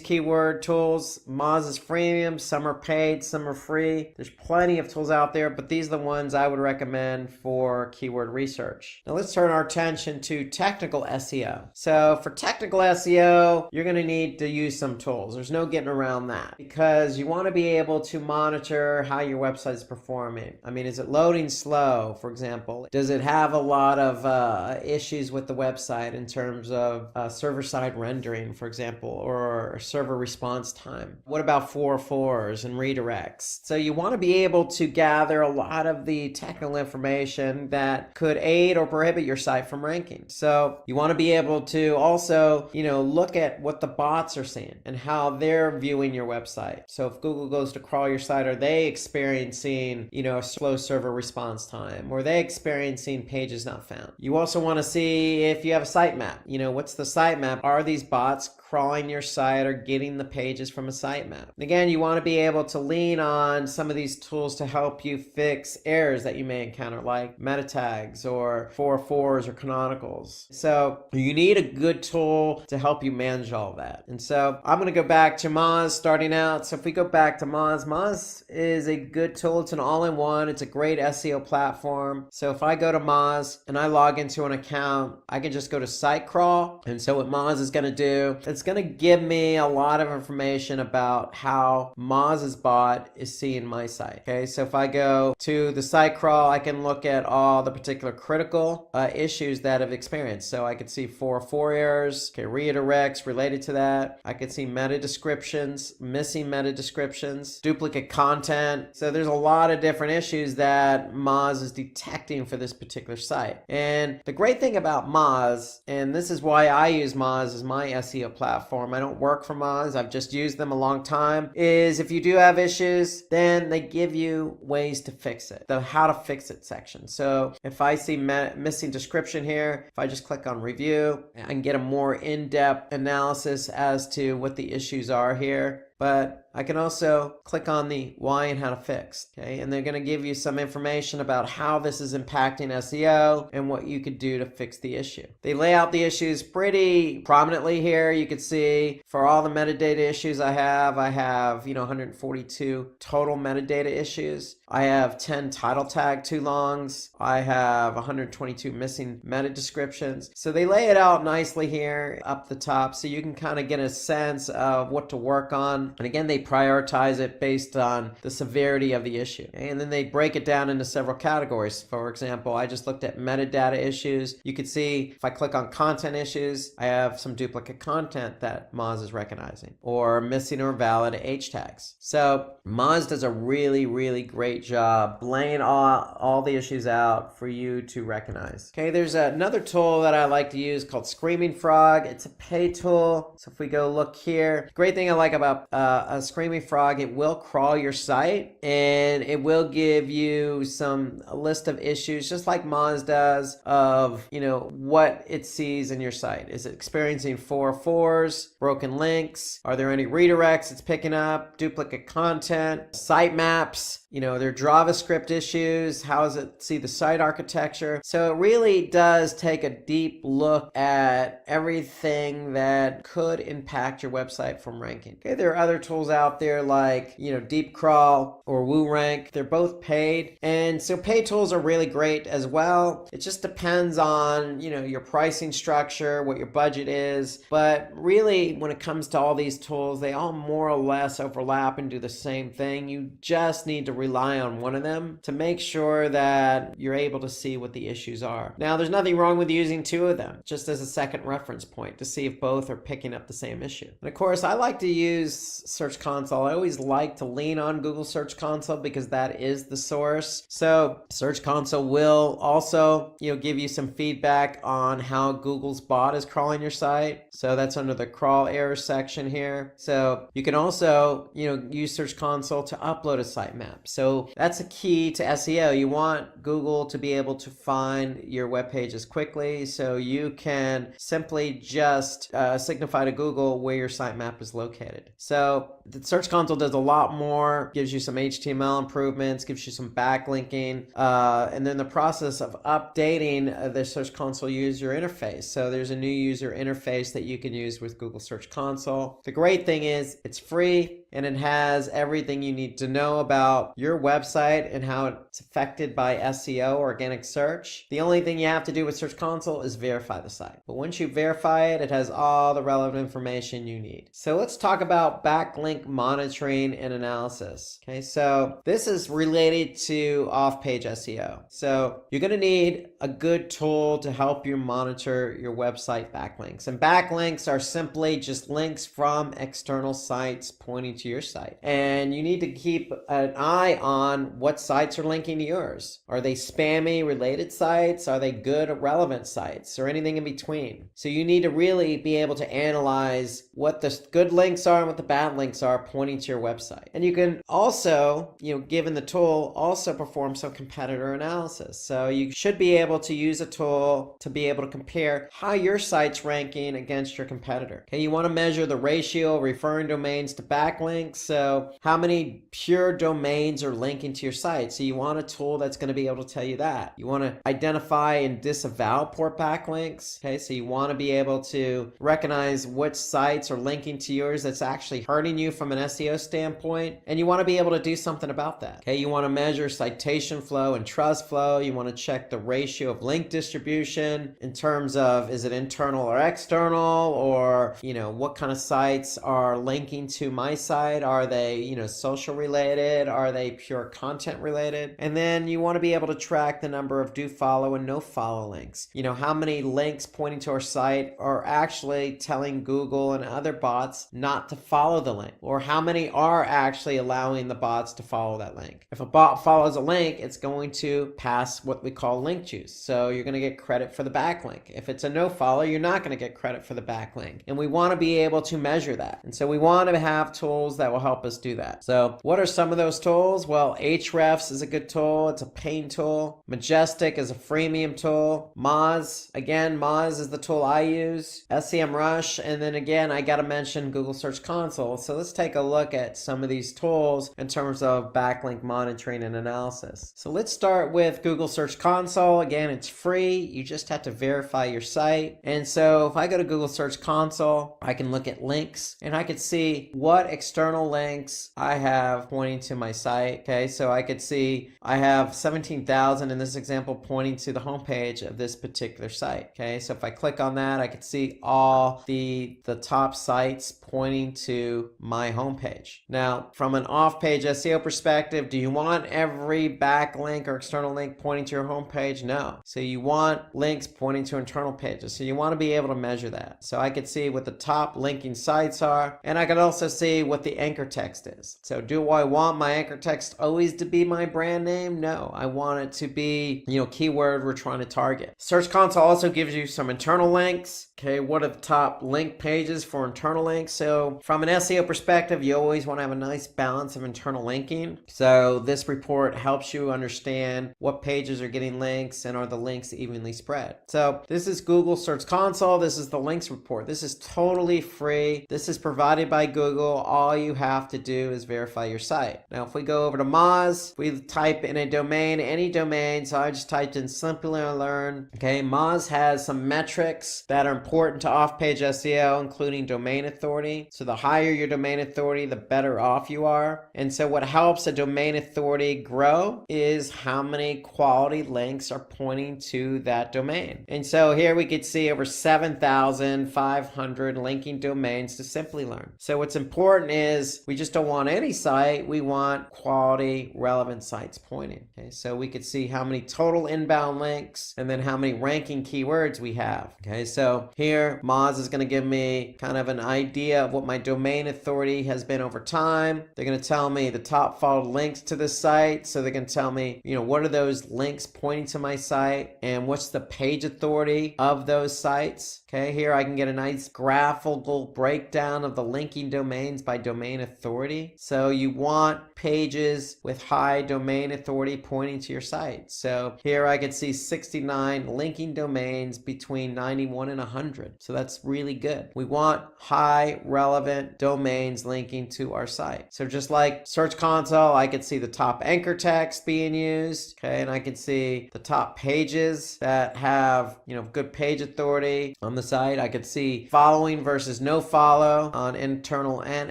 keyword tools. Moz is freemium, some are paid, some are free. There's plenty of tools out there, but these are the ones I would recommend for keyword research. Now let's turn our attention to technical SEO. So for technical SEO, you're going to need to use some tools. There's no getting around that, because you want to be able to monitor how your website is performing. Is it loading slow, for example? Does it have a lot of issues with the website in terms of server-side rendering, for example, or server response time? What about 404s and redirects? So you want to be able to gather a lot of the technical information that could aid or prohibit your site from ranking. So you want to be able to also, look at what the bots are seeing and how they're viewing your website. So if Google goes to crawl your site, are they experiencing, a slow server response time? Or are they experiencing pages not found? You also want to see if you have a sitemap. What's the sitemap? Are these bots crawling your site or getting the pages from a sitemap? Again, you want to be able to lean on some of these tools to help you fix errors that you may encounter, like meta tags or 404s or canonicals. So you need a good tool to help you manage all of that. And so I'm going to go back to Moz starting out. So if we go back to Moz, Moz is a good tool. It's an all-in-one. It's a great SEO platform. So if I go to Moz and I log into an account, I can just go to site crawl. And so what Moz is going to do, it's it's going to give me a lot of information about how Moz's bot is seeing my site. Okay, so if I go to the site crawl, I can look at all the particular critical issues that I've experienced. So I could see 404 errors, okay, redirects related to that. I could see meta descriptions, missing meta descriptions, duplicate content. So there's a lot of different issues that Moz is detecting for this particular site. And the great thing about Moz, and this is why I use Moz as my SEO platform, I don't work for Moz, I've just used them a long time, is if you do have issues, then they give you ways to fix it, the how to fix it section. So if I see missing description here, if I just click on review, I can get a more in-depth analysis as to what the issues are here. But I can also click on the why and how to fix, okay? And they're going to give you some information about how this is impacting SEO and what you could do to fix the issue. They lay out the issues pretty prominently here. You can see for all the metadata issues I have 142 total metadata issues. I have 10 title tag too longs. I have 122 missing meta descriptions. So they lay it out nicely here up the top so you can kind of get a sense of what to work on. And again, they prioritize it based on the severity of the issue. And then they break it down into several categories. For example, I just looked at metadata issues. You can see if I click on content issues, I have some duplicate content that Moz is recognizing, or missing or valid H tags. So Moz does a really, really great job laying all the issues out for you to recognize. Okay, there's another tool that I like to use called Screaming Frog. It's a pay tool. So if we go look here, great thing I like about a Screaming Frog, it will crawl your site and it will give you a list of issues, just like Moz does, of what it sees in your site. Is it experiencing 404s, broken links? Are there any redirects it's picking up? Duplicate content, site maps, their JavaScript issues, how does it see the site architecture? So it really does take a deep look at everything that could impact your website from ranking. Okay, there are other tools out there like, Deep Crawl or WooRank. They're both paid. And so paid tools are really great as well. It just depends on, your pricing structure, what your budget is. But really, when it comes to all these tools, they all more or less overlap and do the same thing. You just need to rely on one of them to make sure that you're able to see what the issues are. Now, there's nothing wrong with using two of them, just as a second reference point to see if both are picking up the same issue. And of course, I like to use Search Console. I always like to lean on Google Search Console because that is the source. So Search Console will also, give you some feedback on how Google's bot is crawling your site. So that's under the crawl error section here. So you can also, use Search Console to upload a sitemap. So that's a key to SEO. You want Google to be able to find your web pages quickly, so you can simply just signify to Google where your sitemap is located. So the Search Console does a lot more, gives you some HTML improvements, gives you some backlinking, and then the process of updating the Search Console user interface. So there's a new user interface that you can use with Google Search Console. The great thing is it's free and it has everything you need to know about your website and how it's affected by SEO, organic search. The only thing you have to do with Search Console is verify the site. But once you verify it, it has all the relevant information you need. So let's talk about backlink monitoring and analysis. Okay, so this is related to off-page SEO. So you're going to need a good tool to help you monitor your website backlinks. And backlinks are simply just links from external sites pointing to your site. And you need to keep an eye on what sites are linking to yours. Are they spammy related sites? Are they good or relevant sites, or anything in between? So you need to really be able to analyze what the good links are and what the bad links are pointing to your website. And you can also, given the tool, also perform some competitor analysis. So you should be able to use a tool to be able to compare how your site's ranking against your competitor. Okay, you want to measure the ratio of referring domains to backlinks. So how many pure domains are linking to your site? So you want a tool that's going to be able to tell you that. You want to identify and disavow poor backlinks. Okay, so you want to be able to recognize which sites are linking to yours that's actually hurting you from an SEO standpoint, and you want to be able to do something about that. Okay, you want to measure citation flow and trust flow. You want to check the ratio issue of link distribution in terms of, is it internal or external, or, what kind of sites are linking to my site? Are they, social related? Are they pure content related? And then you want to be able to track the number of do follow and no follow links. How many links pointing to our site are actually telling Google and other bots not to follow the link, or how many are actually allowing the bots to follow that link. If a bot follows a link, it's going to pass what we call link juice. So you're going to get credit for the backlink. If it's a no follow, you're not going to get credit for the backlink. And we want to be able to measure that. And so we want to have tools that will help us do that. So what are some of those tools? Well, Ahrefs is a good tool. It's a paying tool. Majestic is a freemium tool. Moz, again, Moz is the tool I use. SEMrush, and then again, I got to mention Google Search Console. So let's take a look at some of these tools in terms of backlink monitoring and analysis. So let's start with Google Search Console. Again, it's free. You just have to verify your site. And so if I go to Google Search Console, I can look at links and I could see what external links I have pointing to my site. Okay, so I could see I have 17,000 in this example pointing to the homepage of this particular site. Okay, so if I click on that, I could see all the top sites pointing to my homepage. Now, from an off-page SEO perspective, do you want every backlink or external link pointing to your homepage? No. So you want links pointing to internal pages. So you want to be able to measure that. So I could see what the top linking sites are, and I could also see what the anchor text is. So do I want my anchor text always to be my brand name? No. I want it to be, keyword we're trying to target. Search Console also gives you some internal links. Okay, what are the top link pages for internal links? So from an SEO perspective, you always want to have a nice balance of internal linking. So this report helps you understand what pages are getting links and are the links evenly spread. So this is Google Search Console. This is the links report. This is totally free. This is provided by Google. All you have to do is verify your site. Now, if we go over to Moz, we type in a domain, any domain. So I just typed in Simply Learn. Okay, Moz has some metrics that are important to off-page SEO, including domain authority. So the higher your domain authority, the better off you are. And so what helps a domain authority grow is how many quality links are pointing to that domain. And so here we could see over 7,500 linking domains to Simply Learn. So what's important is we just don't want any site. We want quality, relevant sites pointing. Okay, so we could see how many total inbound links and then how many ranking keywords we have. Okay, so here Moz is going to give me kind of an idea of what my domain authority has been over time. They're going to tell me the top followed links to this site. So they can tell me, what are those links pointing to my site and what's the page authority of those sites. Okay, here I can get a nice graphical breakdown of the linking domains by domain authority. So you want pages with high domain authority pointing to your site. So here I can see 69 linking domains between 91 and 100. So that's really good. We want high relevant domains linking to our site. So just like Search Console, I could see the top anchor text being used. Okay, and I can see the top pages that have, good page authority on the site. I could see following versus no follow on internal and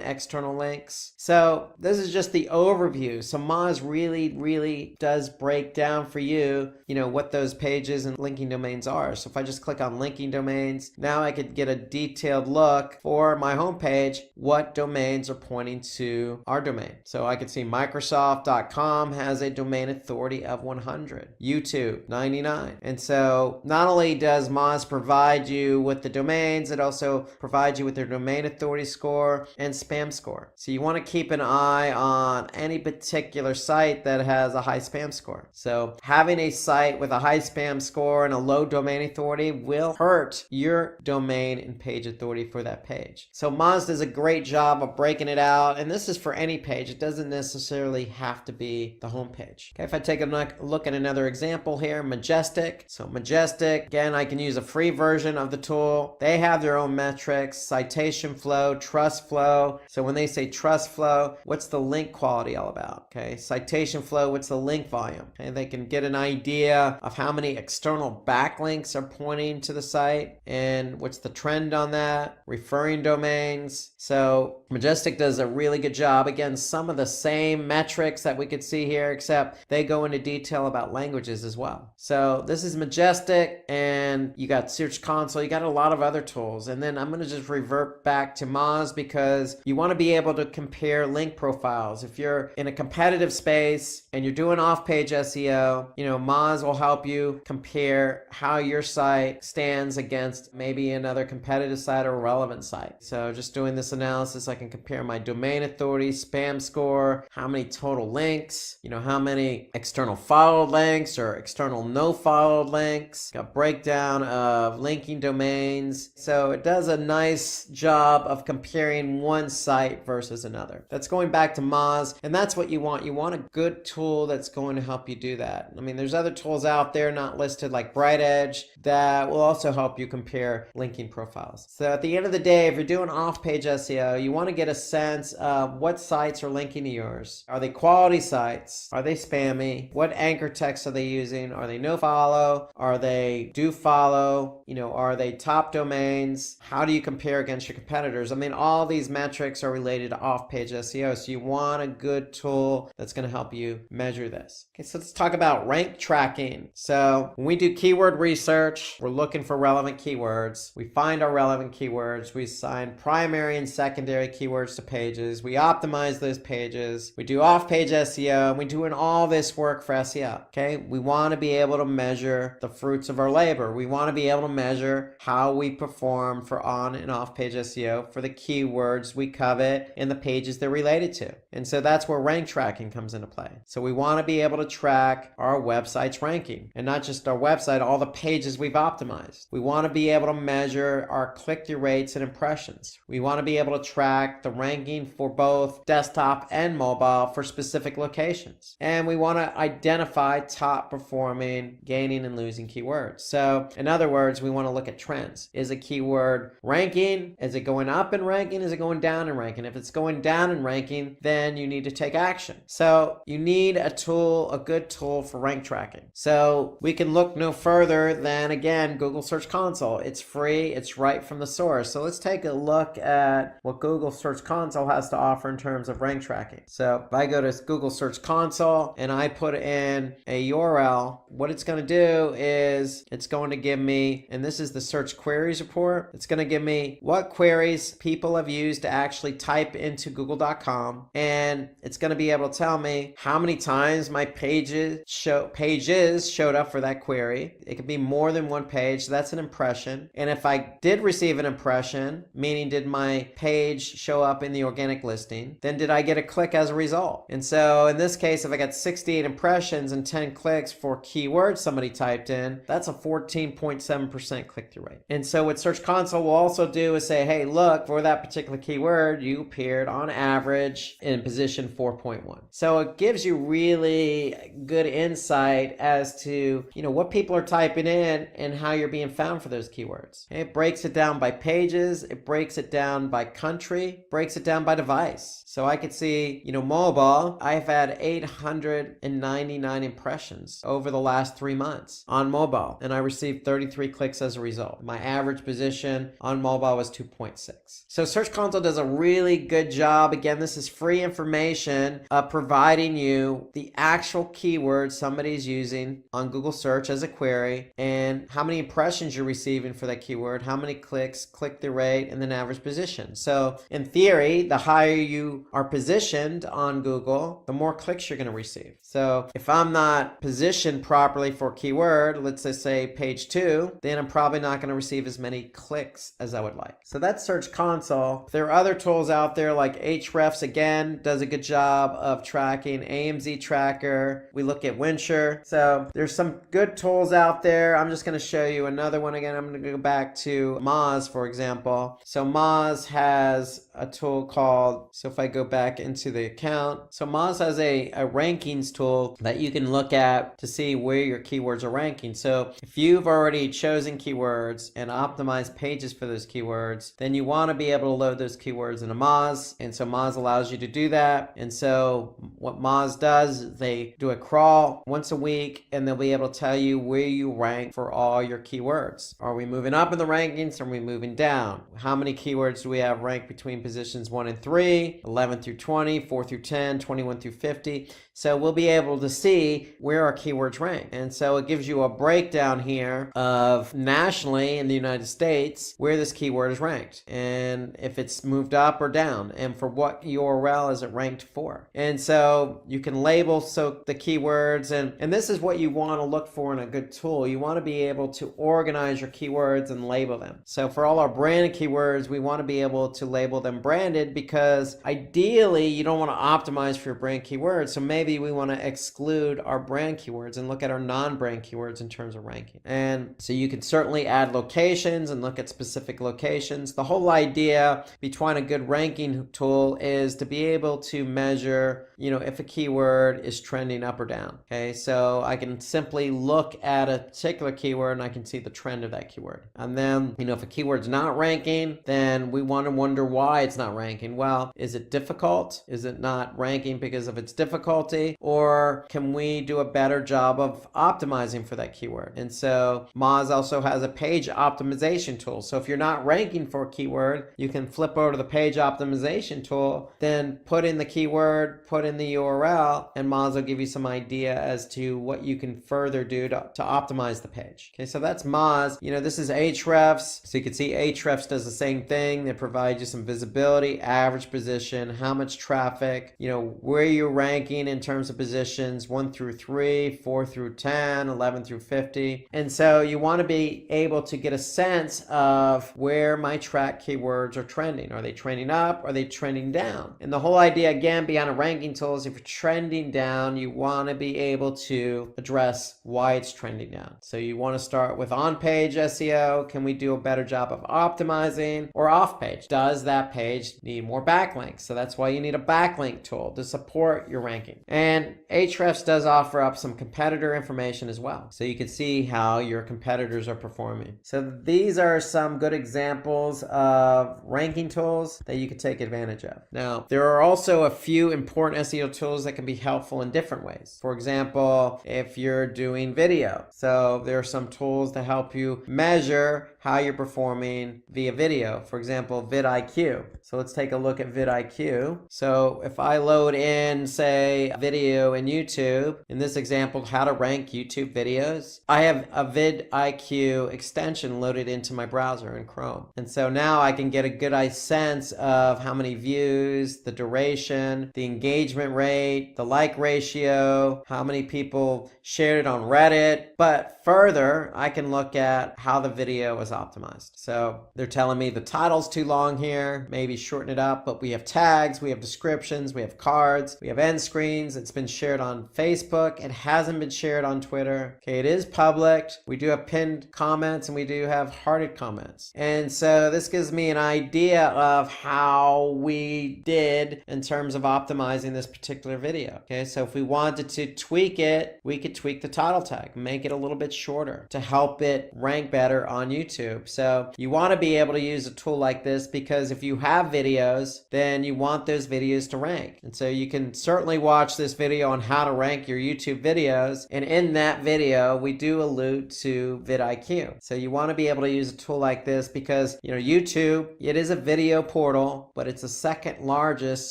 external links. So this is just the overview. So Moz really does break down for you, what those pages and linking domains are. So if I just click on linking domains, now I could get a detailed look for my homepage, what domains are pointing to our domain. So I could see Microsoft.com has a domain authority of 100, YouTube 99. And so not only does Moz provide you with the domains, it also provides you with their domain authority score and spam score. So you want to keep an eye on any particular site that has a high spam score. So having a site with a high spam score and a low domain authority will hurt your domain and page authority for that page. So Moz does a great job of breaking it out, and this is for any page. It doesn't necessarily have to be the home page. Okay, if I take a look at another example here, Majestic. So Majestic, again, I can use a free version of the tool. They have their own metrics, citation flow, trust flow. So when they say trust flow, what's the link quality all about? Okay, citation flow, what's the link volume? Okay, they can get an idea of how many external backlinks are pointing to the site and what's the trend on that, referring domains. So Majestic does a really good job. Again, some of the same metrics that we could see here, except they go into detail about languages as well. So this is Majestic, and you got Search Console, you got a lot of other tools. And then I'm going to just revert back to Moz because you want to be able to compare link profiles. If you're in a competitive space and you're doing off-page SEO, Moz will help you compare how your site stands against maybe another competitive site or a relevant site. So just doing this analysis, I can compare my domain authority, spam score, how many total links, how many external followed links or external no followed links, got breakdown of linking domains. So it does a nice job of comparing one site versus another. That's going back to Moz, and that's what you want. You want a good tool that's going to help you do that. I mean, there's other tools out there not listed like Bright Edge that will also help you compare linking profiles. So at the end of the day, if you're doing off-page SEO, you want to get a sense of what sites are linking to yours. Are they quality sites? Are they spammy? What anchor text are they using? Are they no follow? Are they do follow? Are they top domains? How do you compare against your competitors? I mean, all these metrics are related to off-page SEO. So you want a good tool that's going to help you measure this. Okay, so let's talk about rank tracking. So when we do keyword research, we're looking for relevant keywords. We find our relevant keywords. We assign primary and secondary keywords to pages. We optimize those pages. We do off-page SEO, and we're doing all this work for SEO. Okay, we want to be able to measure the fruits of our labor. We want to be able to measure how we perform for on and off-page SEO for the keywords we covet and the pages they're related to. And so that's where rank tracking comes into play. So we want to be able to track our website's ranking, and not just our website, all the pages we've optimized. We want to be able to measure our click-through rates and impressions. We want to be able to track the ranking for both desktop and mobile for specific locations. And we want to identify top performing, gaining and losing keywords. So in other words, we want to look at trends. Is a keyword ranking? Is it going up in ranking? Is it going down in ranking? If it's going down in ranking, then you need to take action. So you need a tool, a good tool for rank tracking. So we can look no further than, again, Google Search Console. It's free. It's right from the source. So let's take a look at what Google Search Console has to offer in terms of rank tracking. So if I go to Google Search Console and I put in a URL, what it's going to do is it's going to give me, and this is the search queries report, it's going to give me what queries people have used to actually type into google.com, and it's going to be able to tell me how many times my pages showed up for that query. It could be more than one page, so that's an impression. And if I did receive an impression, meaning did my page show up in the organic listing, then did I get a click as a result? And so in this case, if I got 68 impressions and 10 clicks for keywords somebody typed in, that's a 14.7% click-through rate. And so what Search Console will also do is say, hey, look, for that particular keyword, you appeared on average in position 4.1. So it gives you really good insight as to, what people are typing in and how you're being found for those keywords. Okay? It breaks it down by pages, it breaks it down by country, breaks it down by device. So I could see, mobile, I've had 899 impressions over the last 3 months on mobile, and I received 33 clicks as a result. My average position on mobile was 2.6. So Search Console does a really good job. Again, this is free information providing you the actual keywords somebody's using on Google search as a query, and how many impressions you're receiving for that keyword, how many clicks, click-through rate, and then average position. So in theory, the higher you are positioned on Google, the more clicks you're going to receive. So if I'm not positioned properly for a keyword, let's just say page 2, then I'm probably not going to receive as many clicks as I would like. So that's Search Console. There are other tools out there like Ahrefs, again, does a good job of tracking. AMZ Tracker. We look at Wincher. So there's some good tools out there. I'm just going to show you another one again. I'm going to go back to Moz, for example. So Moz has a tool called, so if I go back into the account, so Moz has a rankings tool that you can look at to see where your keywords are ranking. So if you've already chosen keywords and optimized pages for those keywords, then you want to be able to load those keywords into Moz. And so Moz allows you to do that. And so what Moz does is they do a crawl once a week, and they'll be able to tell you where you rank for all your keywords. Are we moving up in the rankings? Are we moving down? How many keywords do we have ranked between positions 1 and 3, 11 through 20, 4 through 10, 21 through 50. So we'll be able to see where our keywords rank. And so it gives you a breakdown here of nationally in the United States where this keyword is ranked and if it's moved up or down and for what URL is it ranked for. And so you can label the keywords and this is what you want to look for in a good tool. You want to be able to organize your keywords and label them. So for all our branded keywords, we want to be able to label them branded because ideally you don't want to optimize for your brand keywords. So maybe we want to exclude our brand keywords and look at our non-brand keywords in terms of ranking. And so you can certainly add locations and look at specific locations. The whole idea behind a good ranking tool is to be able to measure, if a keyword is trending up or down. Okay, so I can simply look at a particular keyword and I can see the trend of that keyword. And then, if a keyword's not ranking, then we want to wonder why it's not ranking. Well, is it difficult? Is it not ranking because of its difficulty? Or can we do a better job of optimizing for that keyword? And so Moz also has a page optimization tool. So if you're not ranking for a keyword, you can flip over to the page optimization tool, then put in the keyword, put in the URL, and Moz will give you some idea as to what you can further do to optimize the page. Okay, so that's Moz. This is Ahrefs. So you can see Ahrefs does the same thing. They provide you some visibility, average position, how much traffic, where you're ranking in terms of positions 1 through 3, 4 through 10, 11 through 50. And so you want to be able to get a sense of where my track keywords are trending. Are they trending up? Are they trending down? And the whole idea, again, behind a ranking tool is if you're trending down, you want to be able to address why it's trending down. So you want to start with on-page SEO. Can we do a better job of optimizing? Or off-page? Does that page need more backlinks? So that's why you need a backlink tool to support your ranking. And Ahrefs does offer up some competitor information as well. So you can see how your competitors are performing. So these are some good examples of ranking tools that you can take advantage of. Now, there are also a few important SEO tools that can be helpful in different ways. For example, if you're doing video. So there are some tools to help you measure how you're performing via video. For example, vidIQ. So let's take a look at vidIQ. So if I load in, say, video in YouTube, in this example, how to rank YouTube videos, I have a vidIQ extension loaded into my browser in Chrome. And so now I can get a good sense of how many views, the duration, the engagement rate, the like ratio, how many people shared it on Reddit. But further, I can look at how the video was optimized. So they're telling me the title's too long here, maybe shorten it up, but we have tags, we have descriptions, we have cards, we have end screens. It's been shared on Facebook. It hasn't been shared on Twitter. Okay, it is public. We do have pinned comments and we do have hearted comments. And so this gives me an idea of how we did in terms of optimizing this particular video. Okay, so if we wanted to tweak it, we could tweak the title tag, make it a little bit shorter to help it rank better on YouTube. So you want to be able to use a tool like this because if you have videos, then you want those videos to rank. And so you can certainly watch this video on how to rank your YouTube videos. And in that video, we do allude to vidIQ. So you want to be able to use a tool like this because, YouTube, it is a video portal, but it's the second largest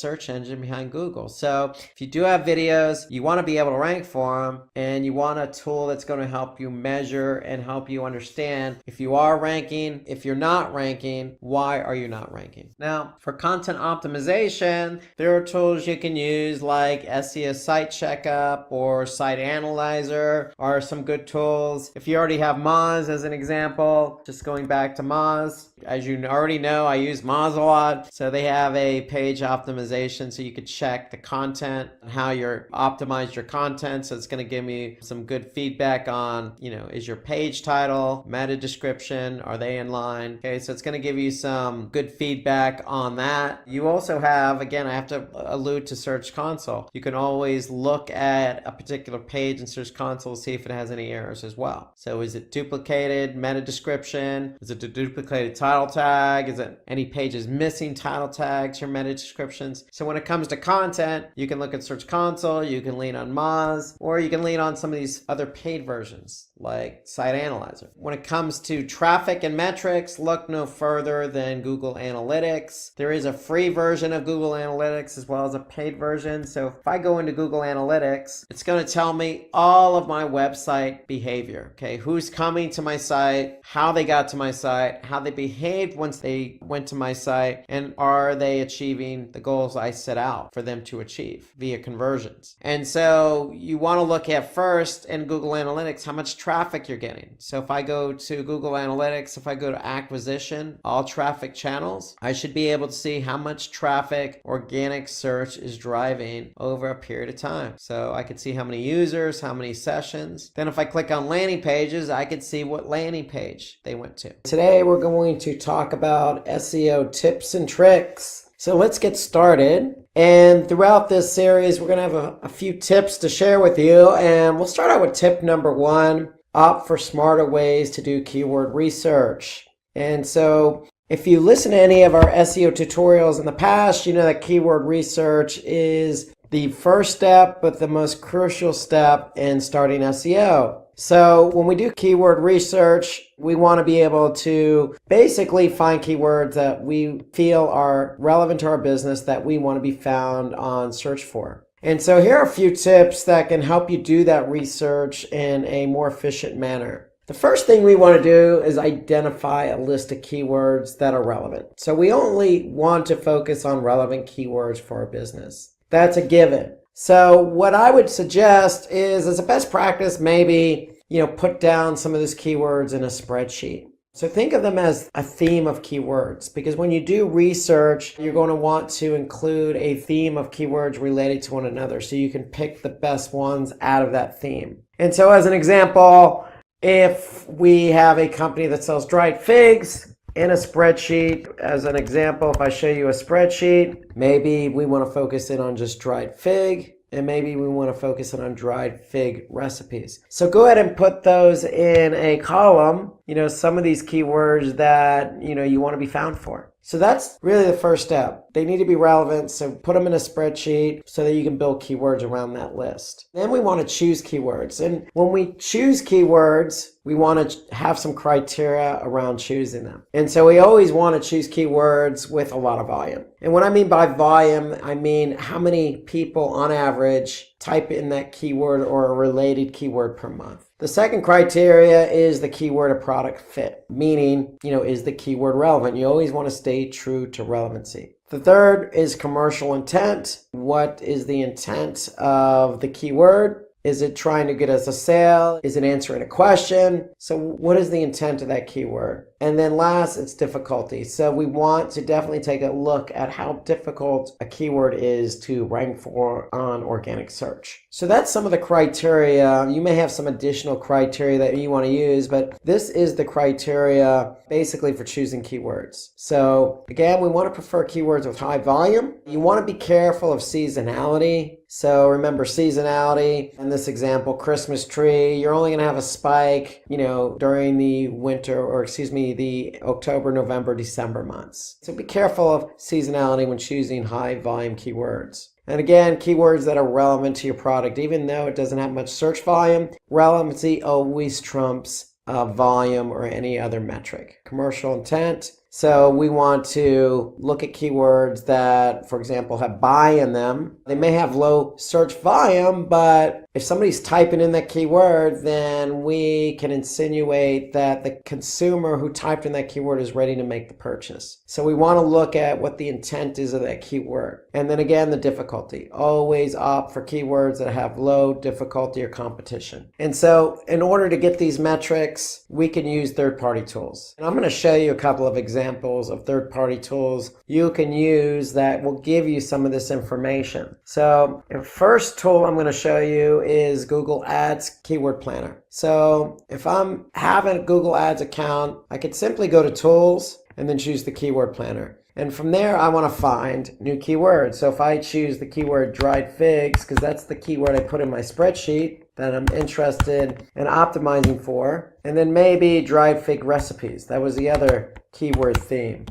search engine behind Google. So if you do have videos, you want to be able to rank for them and you want a tool that's going to help you measure and help you understand if you are ranking, if you're not ranking, why are you not ranking? Now, for content optimization, there are tools you can use like SEO Site Checkup or Site Analyzer are some good tools. If you already have Moz as an example, just going back to Moz, as you already know, I use Moz a lot. So they have a page optimization so you could check the content and how you're optimized your content. So it's going to give me some good feedback on, is your page title, meta description, are they in line? Okay, so it's going to give you some good feedback on that. You also have, again, I have to allude to Search Console. You can always look at a particular page in Search Console to see if it has any errors as well. So is it duplicated meta description? Is it a duplicated title tag? Is it any pages missing title tags or meta descriptions? So when it comes to content, you can look at Search Console, you can lean on Moz, or you can lean on some of these other paid versions like Site Analyzer. When it comes to traffic traffic and metrics, look no further than Google Analytics. There is a free version of Google Analytics as well as a paid version. So if I go into Google Analytics, it's going to tell me all of my website behavior. Okay, who's coming to my site, how they got to my site, how they behaved once they went to my site, and are they achieving the goals I set out for them to achieve via conversions. And so you want to look at first in Google Analytics how much traffic you're getting. So if I go to Google Analytics, if I go to acquisition, all traffic channels, I should be able to see how much traffic organic search is driving over a period of time. So I can see how many users, how many sessions. Then if I click on landing pages, I can see what landing page they went to. Today we're going to talk about SEO tips and tricks. So let's get started. And throughout this series, we're going to have a few tips to share with you. And we'll start out with tip number 1, opt for smarter ways to do keyword research. And so if you listen to any of our SEO tutorials in the past, you know that keyword research is the first step, but the most crucial step in starting SEO. So when we do keyword research, we want to be able to basically find keywords that we feel are relevant to our business that we want to be found on search for. And so here are a few tips that can help you do that research in a more efficient manner. The first thing we want to do is identify a list of keywords that are relevant. So we only want to focus on relevant keywords for our business. That's a given. So what I would suggest is, as a best practice, maybe, put down some of those keywords in a spreadsheet. So think of them as a theme of keywords, because when you do research, you're going to want to include a theme of keywords related to one another so you can pick the best ones out of that theme. And so as an example, if we have a company that sells dried figs, in a spreadsheet, as an example, if I show you a spreadsheet, maybe we want to focus in on just dried fig, and maybe we want to focus in on dried fig recipes. So go ahead and put those in a column, some of these keywords that, you want to be found for. So that's really the first step. They need to be relevant, so put them in a spreadsheet so that you can build keywords around that list. Then we want to choose keywords. And when we choose keywords, we want to have some criteria around choosing them. And so we always want to choose keywords with a lot of volume. And what I mean by volume, I mean how many people on average type in that keyword or a related keyword per month. The second criteria is the keyword or product fit, meaning, is the keyword relevant? You always want to stay true to relevancy. The third is commercial intent. What is the intent of the keyword? Is it trying to get us a sale? Is it answering a question? So what is the intent of that keyword? And then last, it's difficulty. So we want to definitely take a look at how difficult a keyword is to rank for on organic search. So that's some of the criteria. You may have some additional criteria that you want to use, but this is the criteria basically for choosing keywords. So again, we want to prefer keywords with high volume. You want to be careful of seasonality. So remember seasonality. In this example, Christmas tree, you're only going to have a spike, during the winter, or the October, November, December months. So be careful of seasonality when choosing high volume keywords. And again, keywords that are relevant to your product, even though it doesn't have much search volume, relevancy always trumps volume or any other metric. Commercial intent. So we want to look at keywords that, for example, have buy in them. They may have low search volume, but if somebody's typing in that keyword, then we can insinuate that the consumer who typed in that keyword is ready to make the purchase. So we want to look at what the intent is of that keyword. And then again, the difficulty. Always opt for keywords that have low difficulty or competition. And so in order to get these metrics, we can use third-party tools. And I'm going to show you a couple of examples of third-party tools you can use that will give you some of this information. So the first tool I'm going to show you is Google Ads Keyword Planner. So if I'm having a Google Ads account, I could simply go to Tools and then choose the Keyword Planner. And from there, I want to find new keywords. So if I choose the keyword dried figs, because that's the keyword I put in my spreadsheet that I'm interested in optimizing for, and then maybe dried fig recipes. That was the other keyword theme.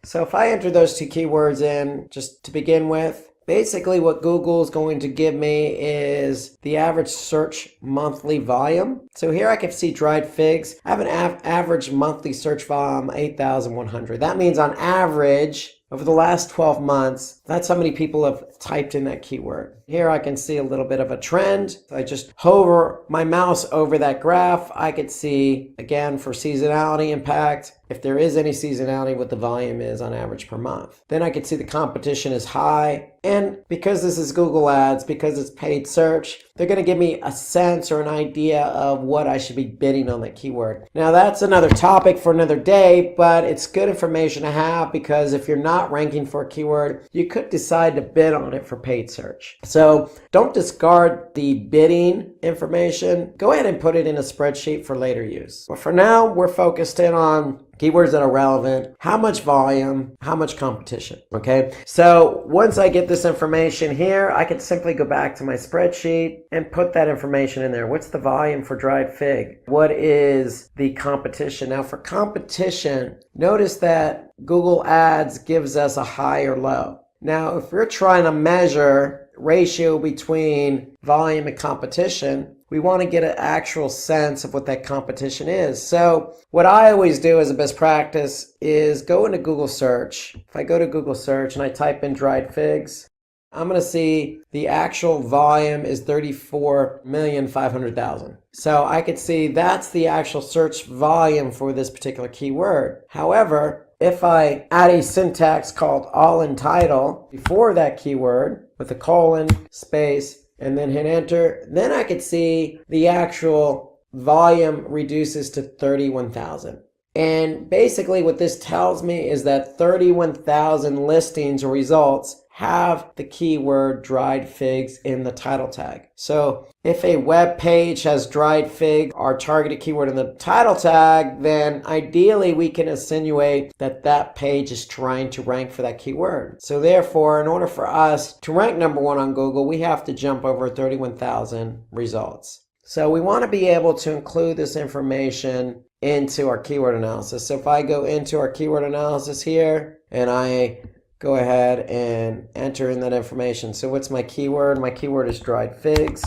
So if I enter those two keywords in just to begin with, basically what Google is going to give me is the average search monthly volume. So here I can see dried figs. I have an average monthly search volume, 8,100. That means on average, over the last 12 months, that's how many people have typed in that keyword. Here I can see a little bit of a trend. I just hover my mouse over that graph. I could see, again, for seasonality impact, if there is any seasonality, what the volume is on average per month. Then I could see the competition is high. And because this is Google Ads, because it's paid search, they're going to give me a sense or an idea of what I should be bidding on that keyword. Now that's another topic for another day, but it's good information to have because if you're not ranking for a keyword, you could decide to bid on it for paid search. So don't discard the bidding information. Go ahead and put it in a spreadsheet for later use. But for now, we're focused in on keywords that are relevant, how much volume, how much competition, okay? So once I get this information here, I can simply go back to my spreadsheet and put that information in there. What's the volume for dried fig? What is the competition? Now for competition, notice that Google Ads gives us a high or low. Now, if we're trying to measure ratio between volume and competition, we want to get an actual sense of what that competition is. So what I always do as a best practice is go into Google search. If I go to Google search and I type in dried figs, I'm going to see the actual volume is 34,500,000. So I could see that's the actual search volume for this particular keyword. However, if I add a syntax called all in title before that keyword with a colon, space, and then hit enter, then I could see the actual volume reduces to 31,000. And basically what this tells me is that 31,000 listings or results have the keyword dried figs in the title tag. So if a web page has dried fig, our targeted keyword in the title tag, then ideally we can insinuate that that page is trying to rank for that keyword. So therefore, in order for us to rank #1 on Google, we have to jump over 31,000 results. So we want to be able to include this information into our keyword analysis. So if I go into our keyword analysis here and I go ahead and enter in that information. So what's my keyword? My keyword is dried figs.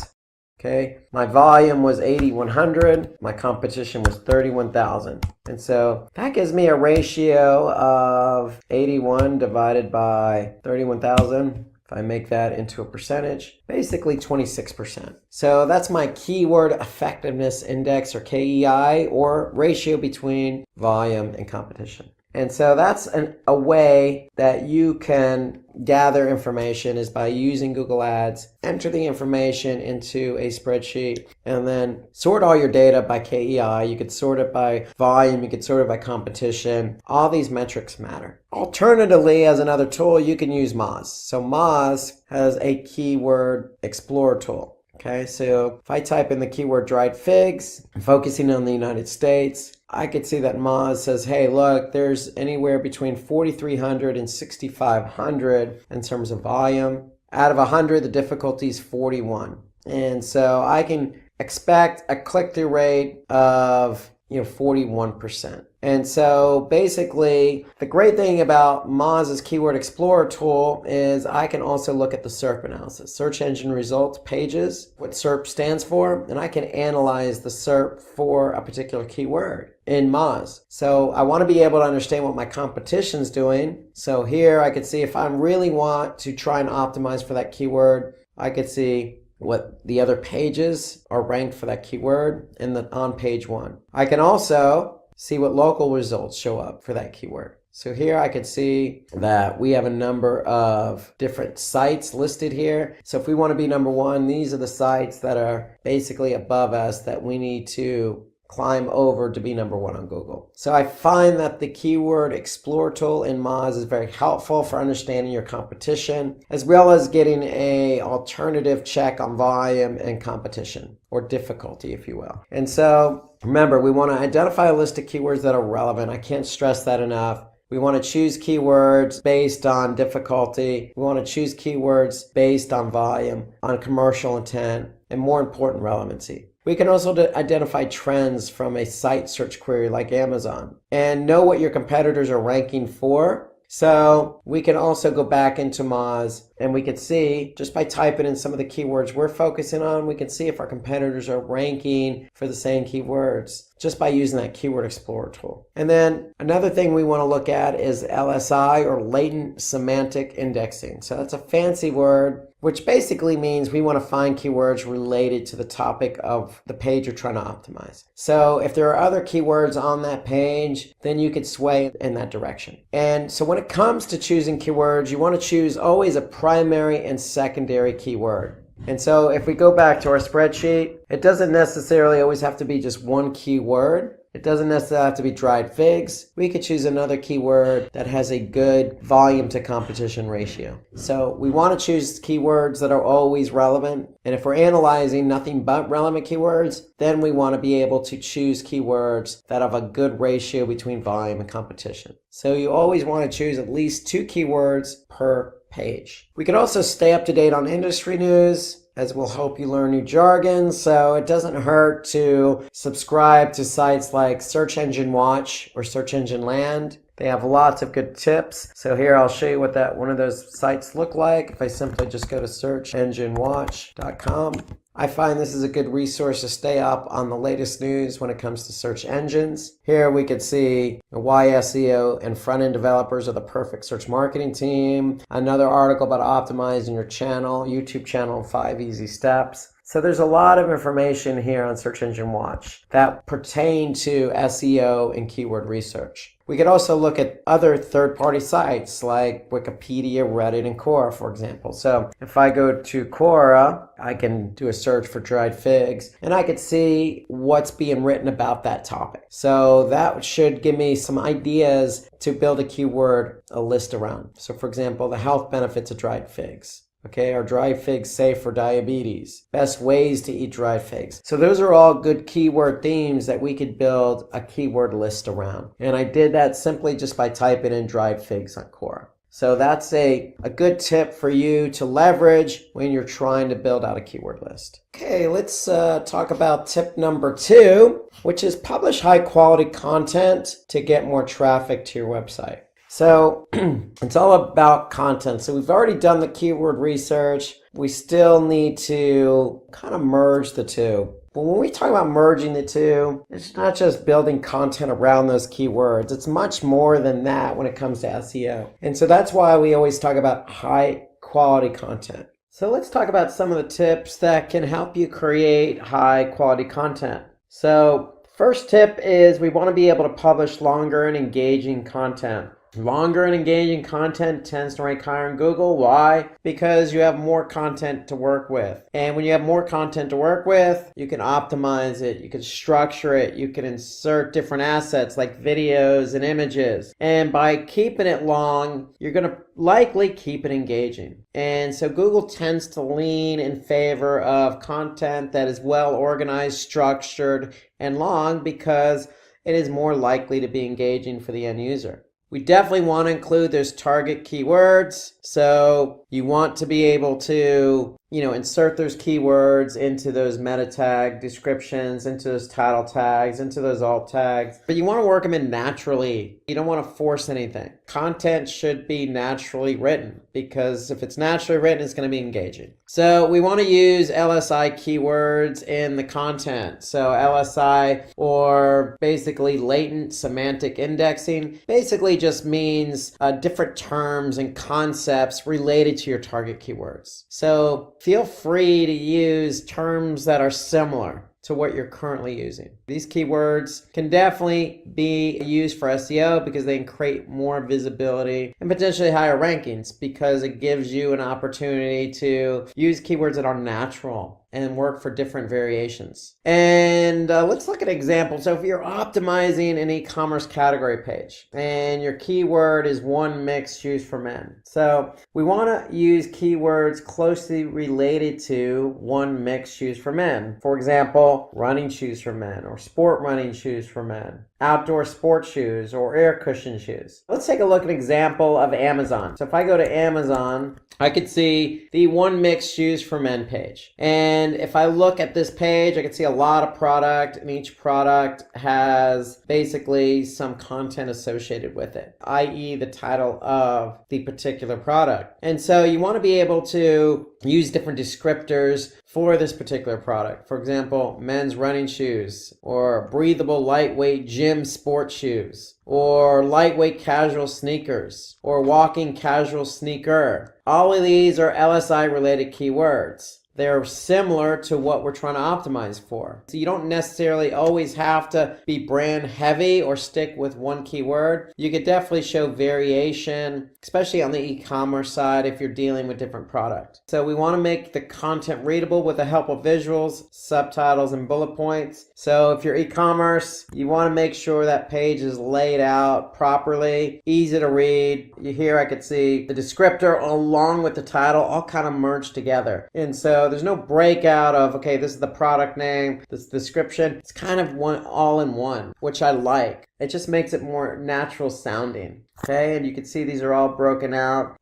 Okay. My volume was 8,100. My competition was 31,000. And so that gives me a ratio of 81 divided by 31,000. If I make that into a percentage, basically 26%. So that's my keyword effectiveness index, or KEI, or ratio between volume and competition. And so that's a way that you can gather information is by using Google Ads, enter the information into a spreadsheet, and then sort all your data by KEI. You could sort it by volume, you could sort it by competition. All these metrics matter. Alternatively, as another tool, you can use Moz. So Moz has a keyword explorer tool. Okay, so if I type in the keyword dried figs, focusing on the United States, I could see that Moz says, hey, look, there's anywhere between 4,300 and 6,500 in terms of volume. Out of 100, the difficulty is 41. And so I can expect a click-through rate of 41%. And so basically, the great thing about Moz's Keyword Explorer tool is I can also look at the SERP analysis, search engine results pages, what SERP stands for, and I can analyze the SERP for a particular keyword in Moz. So I want to be able to understand what my competition's doing. So here I could see if I really want to try and optimize for that keyword, I could see what the other pages are ranked for that keyword on page 1. I can also see what local results show up for that keyword. So here I could see that we have a number of different sites listed here. So if we want to be #1, these are the sites that are basically above us that we need to climb over to be #1 on Google. So I find that the Keyword Explorer tool in Moz is very helpful for understanding your competition, as well as getting an alternative check on volume and competition, or difficulty, if you will. And so remember, we want to identify a list of keywords that are relevant. I can't stress that enough. We want to choose keywords based on difficulty. We want to choose keywords based on volume, on commercial intent, and more important, relevancy. We can also identify trends from a site search query like Amazon and know what your competitors are ranking for So we can also go back into Moz and we can see, just by typing in some of the keywords we're focusing on, we can see if our competitors are ranking for the same keywords just by using that Keyword Explorer tool. And then another thing we want to look at is LSI, or latent semantic indexing. So that's a fancy word, which basically means we want to find keywords related to the topic of the page you're trying to optimize. So if there are other keywords on that page, then you could sway in that direction. And so when it comes to choosing keywords, you want to choose always a primary and secondary keyword. And so if we go back to our spreadsheet, it doesn't necessarily always have to be just one keyword. It doesn't necessarily have to be dried figs. We could choose another keyword that has a good volume to competition ratio. So we want to choose keywords that are always relevant. And if we're analyzing nothing but relevant keywords, then we want to be able to choose keywords that have a good ratio between volume and competition. So you always want to choose at least 2 keywords per page. We can also stay up to date on industry news, as will help you learn new jargon. So it doesn't hurt to subscribe to sites like Search Engine Watch or Search Engine Land. They have lots of good tips. So here I'll show you what one of those sites look like. If I simply just go to searchenginewatch.com. I find this is a good resource to stay up on the latest news when it comes to search engines. Here we could see why SEO and front-end developers are the perfect search marketing team. Another article about optimizing your channel, YouTube channel in 5 easy steps. So there's a lot of information here on Search Engine Watch that pertain to SEO and keyword research. We could also look at other third-party sites like Wikipedia, Reddit, and Quora, for example. So if I go to Quora, I can do a search for dried figs, and I could see what's being written about that topic. So that should give me some ideas to build a keyword, a list around. So for example, the health benefits of dried figs. Okay, are dried figs safe for diabetes? Best ways to eat dried figs. So those are all good keyword themes that we could build a keyword list around. And I did that simply just by typing in dried figs on Quora. So that's a good tip for you to leverage when you're trying to build out a keyword list. Okay, let's talk about tip number 2, which is publish high quality content to get more traffic to your website. So it's all about content. So we've already done the keyword research. We still need to kind of merge the two. But when we talk about merging the two, it's not just building content around those keywords. It's much more than that when it comes to SEO. And so that's why we always talk about high quality content. So let's talk about some of the tips that can help you create high quality content. So first tip is we want to be able to publish longer and engaging content. Longer and engaging content tends to rank higher in Google. Why? Because you have more content to work with. And when you have more content to work with, you can optimize it, you can structure it, you can insert different assets like videos and images. And by keeping it long, you're going to likely keep it engaging. And so Google tends to lean in favor of content that is well organized, structured, and long because it is more likely to be engaging for the end user. We definitely want to include those target keywords. So you want to be able to, insert those keywords into those meta tag descriptions, into those title tags, into those alt tags. But you want to work them in naturally. You don't want to force anything. Content should be naturally written because if it's naturally written, it's going to be engaging. So we want to use LSI keywords in the content. So LSI, or basically latent semantic indexing, basically just means different terms and concepts related to your target keywords. So feel free to use terms that are similar to what you're currently using. These keywords can definitely be used for SEO because they can create more visibility and potentially higher rankings because it gives you an opportunity to use keywords that are natural and work for different variations. And let's look at examples. So if you're optimizing an e-commerce category page and your keyword is one mixed shoes for men. So we want to use keywords closely related to one mixed shoes for men. For example, running shoes for men or sport running shoes for men. outdoor sports shoes or air cushion shoes. Let's take a look at an example of Amazon. So if I go to Amazon, I could see the One Mix shoes for men page. And if I look at this page, I can see a lot of product, and each product has basically some content associated with it, i.e. the title of the particular product. And so you want to be able to use different descriptors for this particular product. For example, men's running shoes, or breathable lightweight gym sports shoes, or lightweight casual sneakers, or walking casual sneaker. All of these are LSI related keywords. They're similar to what we're trying to optimize for. So you don't necessarily always have to be brand heavy or stick with one keyword. You could definitely show variation, especially on the e-commerce side if you're dealing with different products. So we want to make the content readable with the help of visuals, subtitles, and bullet points. So if you're e-commerce, you want to make sure that page is laid out properly, easy to read. Here I could see the descriptor along with the title all kind of merged together. And so there's no breakout of, okay, this is the product name, this description. It's kind of one all in one, which I like. It just makes it more natural sounding. Okay, and you can see these are all broken out.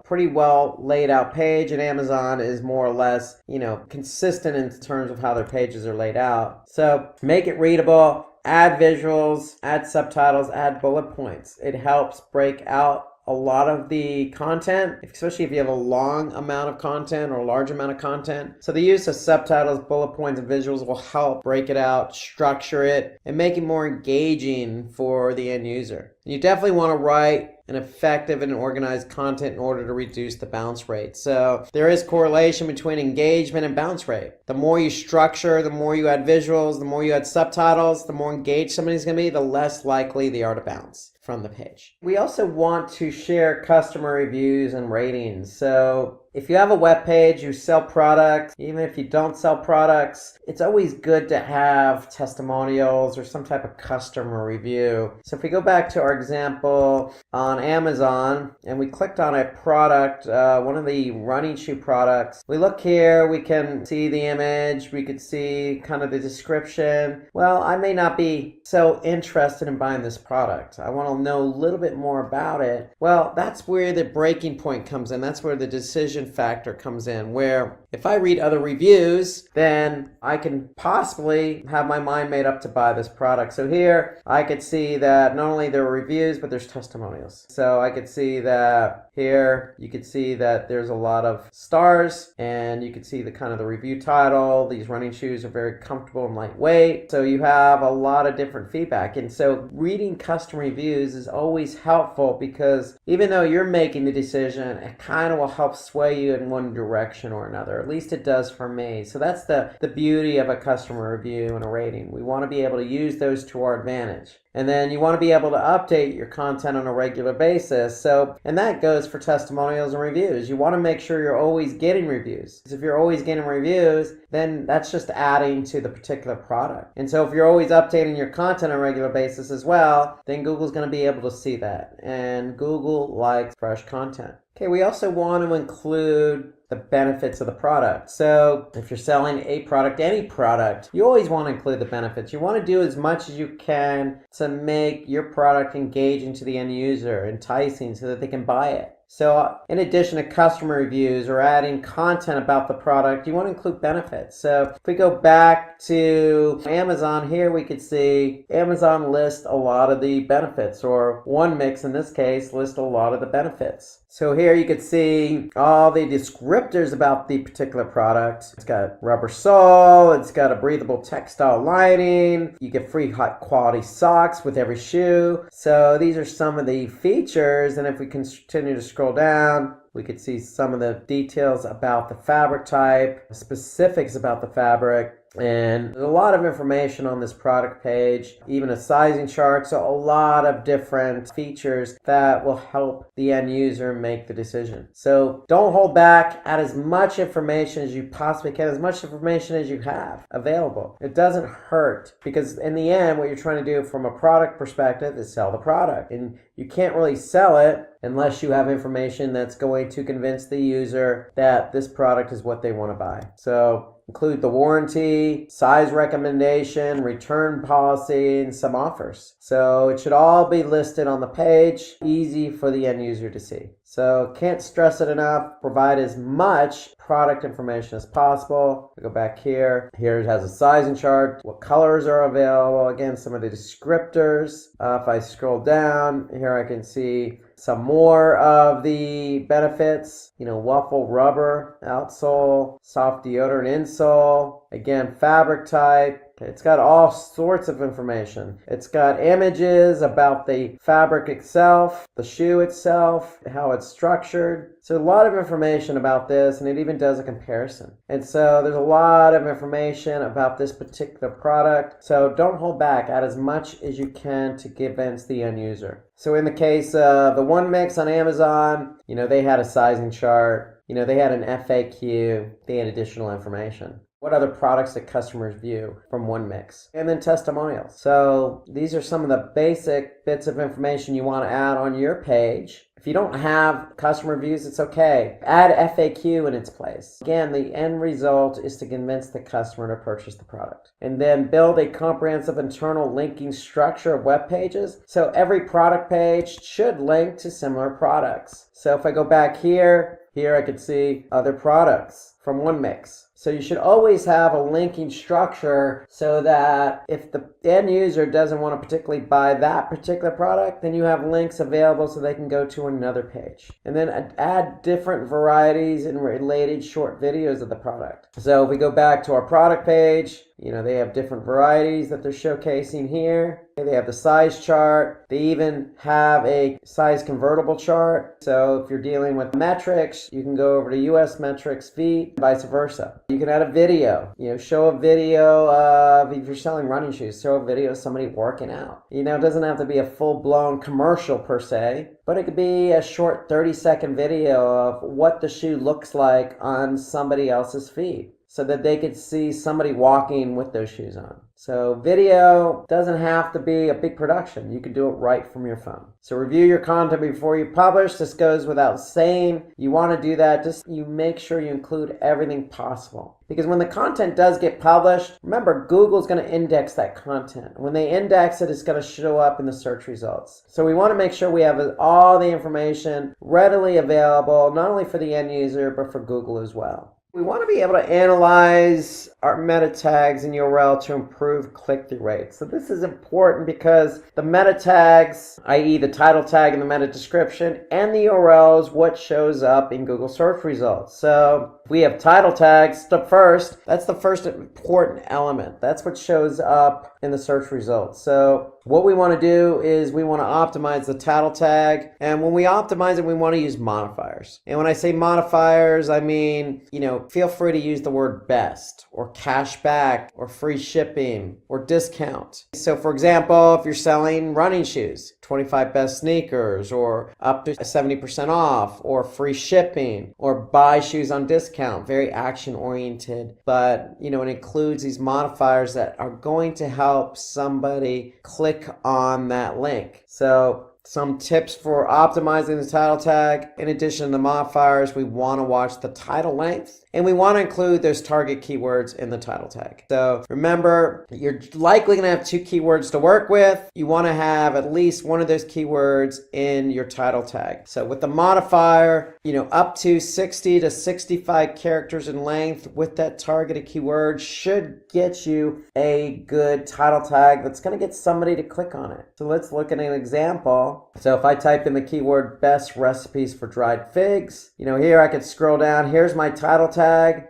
Pretty well laid out page, and Amazon is more or less, consistent in terms of how their pages are laid out. So make it readable, add visuals, add subtitles, add bullet points. It helps break out a lot of the content, especially if you have a long amount of content or a large amount of content. So the use of subtitles, bullet points, and visuals will help break it out, structure it, and make it more engaging for the end user. You definitely want to write an effective and organized content in order to reduce the bounce rate. So there is correlation between engagement and bounce rate. The more you structure, the more you add visuals, the more you add subtitles, the more engaged somebody's going to be, the less likely they are to bounce from the page. We also want to share customer reviews and ratings. So if you have a web page, you sell products, even if you don't sell products, it's always good to have testimonials or some type of customer review. So if we go back to our example on Amazon and we clicked on a product, one of the running shoe products, we look here, we can see the image, we could see kind of the description. Well, I may not be so interested in buying this product. I want to know a little bit more about it. Well, that's where the breaking point comes in. That's where the decision factor comes in, where if I read other reviews, then I can possibly have my mind made up to buy this product. So here I could see that not only there are reviews, but there's testimonials. So I could see that here you could see that there's a lot of stars, and you could see the kind of the review title. These running shoes are very comfortable and lightweight. So you have a lot of different feedback. And so reading customer reviews is always helpful, because even though you're making the decision, it kind of will help sway you in one direction or another. At least it does for me. So that's the beauty of a customer review and a rating. We want to be able to use those to our advantage. And then you want to be able to update your content on a regular basis. And that goes for testimonials and reviews. You want to make sure you're always getting reviews. Because if you're always getting reviews, then that's just adding to the particular product. And so if you're always updating your content on a regular basis as well, then Google's going to be able to see that. And Google likes fresh content. Okay, we also want to include the benefits of the product. So if you're selling a product, any product, you always want to include the benefits. You want to do as much as you can to make your product engaging to the end user, enticing so that they can buy it. So in addition to customer reviews or adding content about the product, you want to include benefits. So if we go back to Amazon here, we could see Amazon lists a lot of the benefits, or One Mix in this case lists a lot of the benefits. So here you could see all the descriptors about the particular product. It's got rubber sole, it's got a breathable textile lining, you get free high quality socks with every shoe. So these are some of the features, and if we continue to scroll down, we could see some of the details about the fabric type, specifics about the fabric, and there's a lot of information on this product page, even a sizing chart. So a lot of different features that will help the end user make the decision. So don't hold back. Add as much information as you possibly can, as much information as you have available. It doesn't hurt, because in the end, what you're trying to do from a product perspective is sell the product. And you can't really sell it unless you have information that's going to convince the user that this product is what they want to buy. So include the warranty, size recommendation, return policy, and some offers. So it should all be listed on the page, easy for the end user to see. So can't stress it enough, provide as much product information as possible. We go back here. Here it has a sizing chart, what colors are available, again, some of the descriptors. If I scroll down, here I can see some more of the benefits, waffle rubber, outsole, soft deodorant insole, again, fabric type. It's got all sorts of information. It's got images about the fabric itself, the shoe itself, how it's structured. So a lot of information about this, and it even does a comparison. And so there's a lot of information about this particular product. So don't hold back. Add as much as you can to convince the end user. So in the case of the One Mix on Amazon, they had a sizing chart. They had an FAQ. They had additional information. What other products that customers view from One Mix? And then testimonials. So these are some of the basic bits of information you want to add on your page. If you don't have customer reviews, it's okay. Add FAQ in its place. Again, the end result is to convince the customer to purchase the product. And then build a comprehensive internal linking structure of web pages. So every product page should link to similar products. So if I go back here I could see other products from One Mix. So you should always have a linking structure so that if the end user doesn't want to particularly buy that particular product, then you have links available so they can go to another page. And then add different varieties and related short videos of the product. So if we go back to our product page, they have different varieties that they're showcasing here. They have the size chart. They even have a size convertible chart. So if you're dealing with metrics, you can go over to US metrics, feet, vice versa. You can add a video, show a video of, if you're selling running shoes, show a video of somebody working out. It doesn't have to be a full-blown commercial per se, but it could be a short 30-second video of what the shoe looks like on somebody else's feet, so that they could see somebody walking with those shoes on. So video doesn't have to be a big production. You can do it right from your phone. So review your content before you publish. This goes without saying. You want to do that. Just you make sure you include everything possible. Because when the content does get published, remember, Google's going to index that content. When they index it, it's going to show up in the search results. So we want to make sure we have all the information readily available, not only for the end user, but for Google as well. We want to be able to analyze our meta tags and URL to improve click-through rates. So this is important because the meta tags, i.e. the title tag and the meta description, and the URL is what shows up in Google search results. So if we have title tags, that's the first important element. That's what shows up in the search results. So what we want to do is we want to optimize the title tag. And when we optimize it, we want to use modifiers. And when I say modifiers, I mean, feel free to use the word best or cash back or free shipping or discount. So for example, if you're selling running shoes, 25 best sneakers or up to 70% off or free shipping or buy shoes on discount, very action oriented, but it includes these modifiers that are going to help somebody click on that link. So some tips for optimizing the title tag. In addition to the modifiers, we want to watch the title length, and we want to include those target keywords in the title tag. So remember, you're likely going to have 2 keywords to work with. You want to have at least one of those keywords in your title tag. So with the modifier, up to 60 to 65 characters in length with that targeted keyword should get you a good title tag that's going to get somebody to click on it. So let's look at an example. So if I type in the keyword best recipes for dried figs, here I could scroll down. Here's my title tag.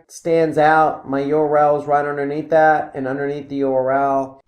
It stands out. My URL is right underneath that, and underneath the URL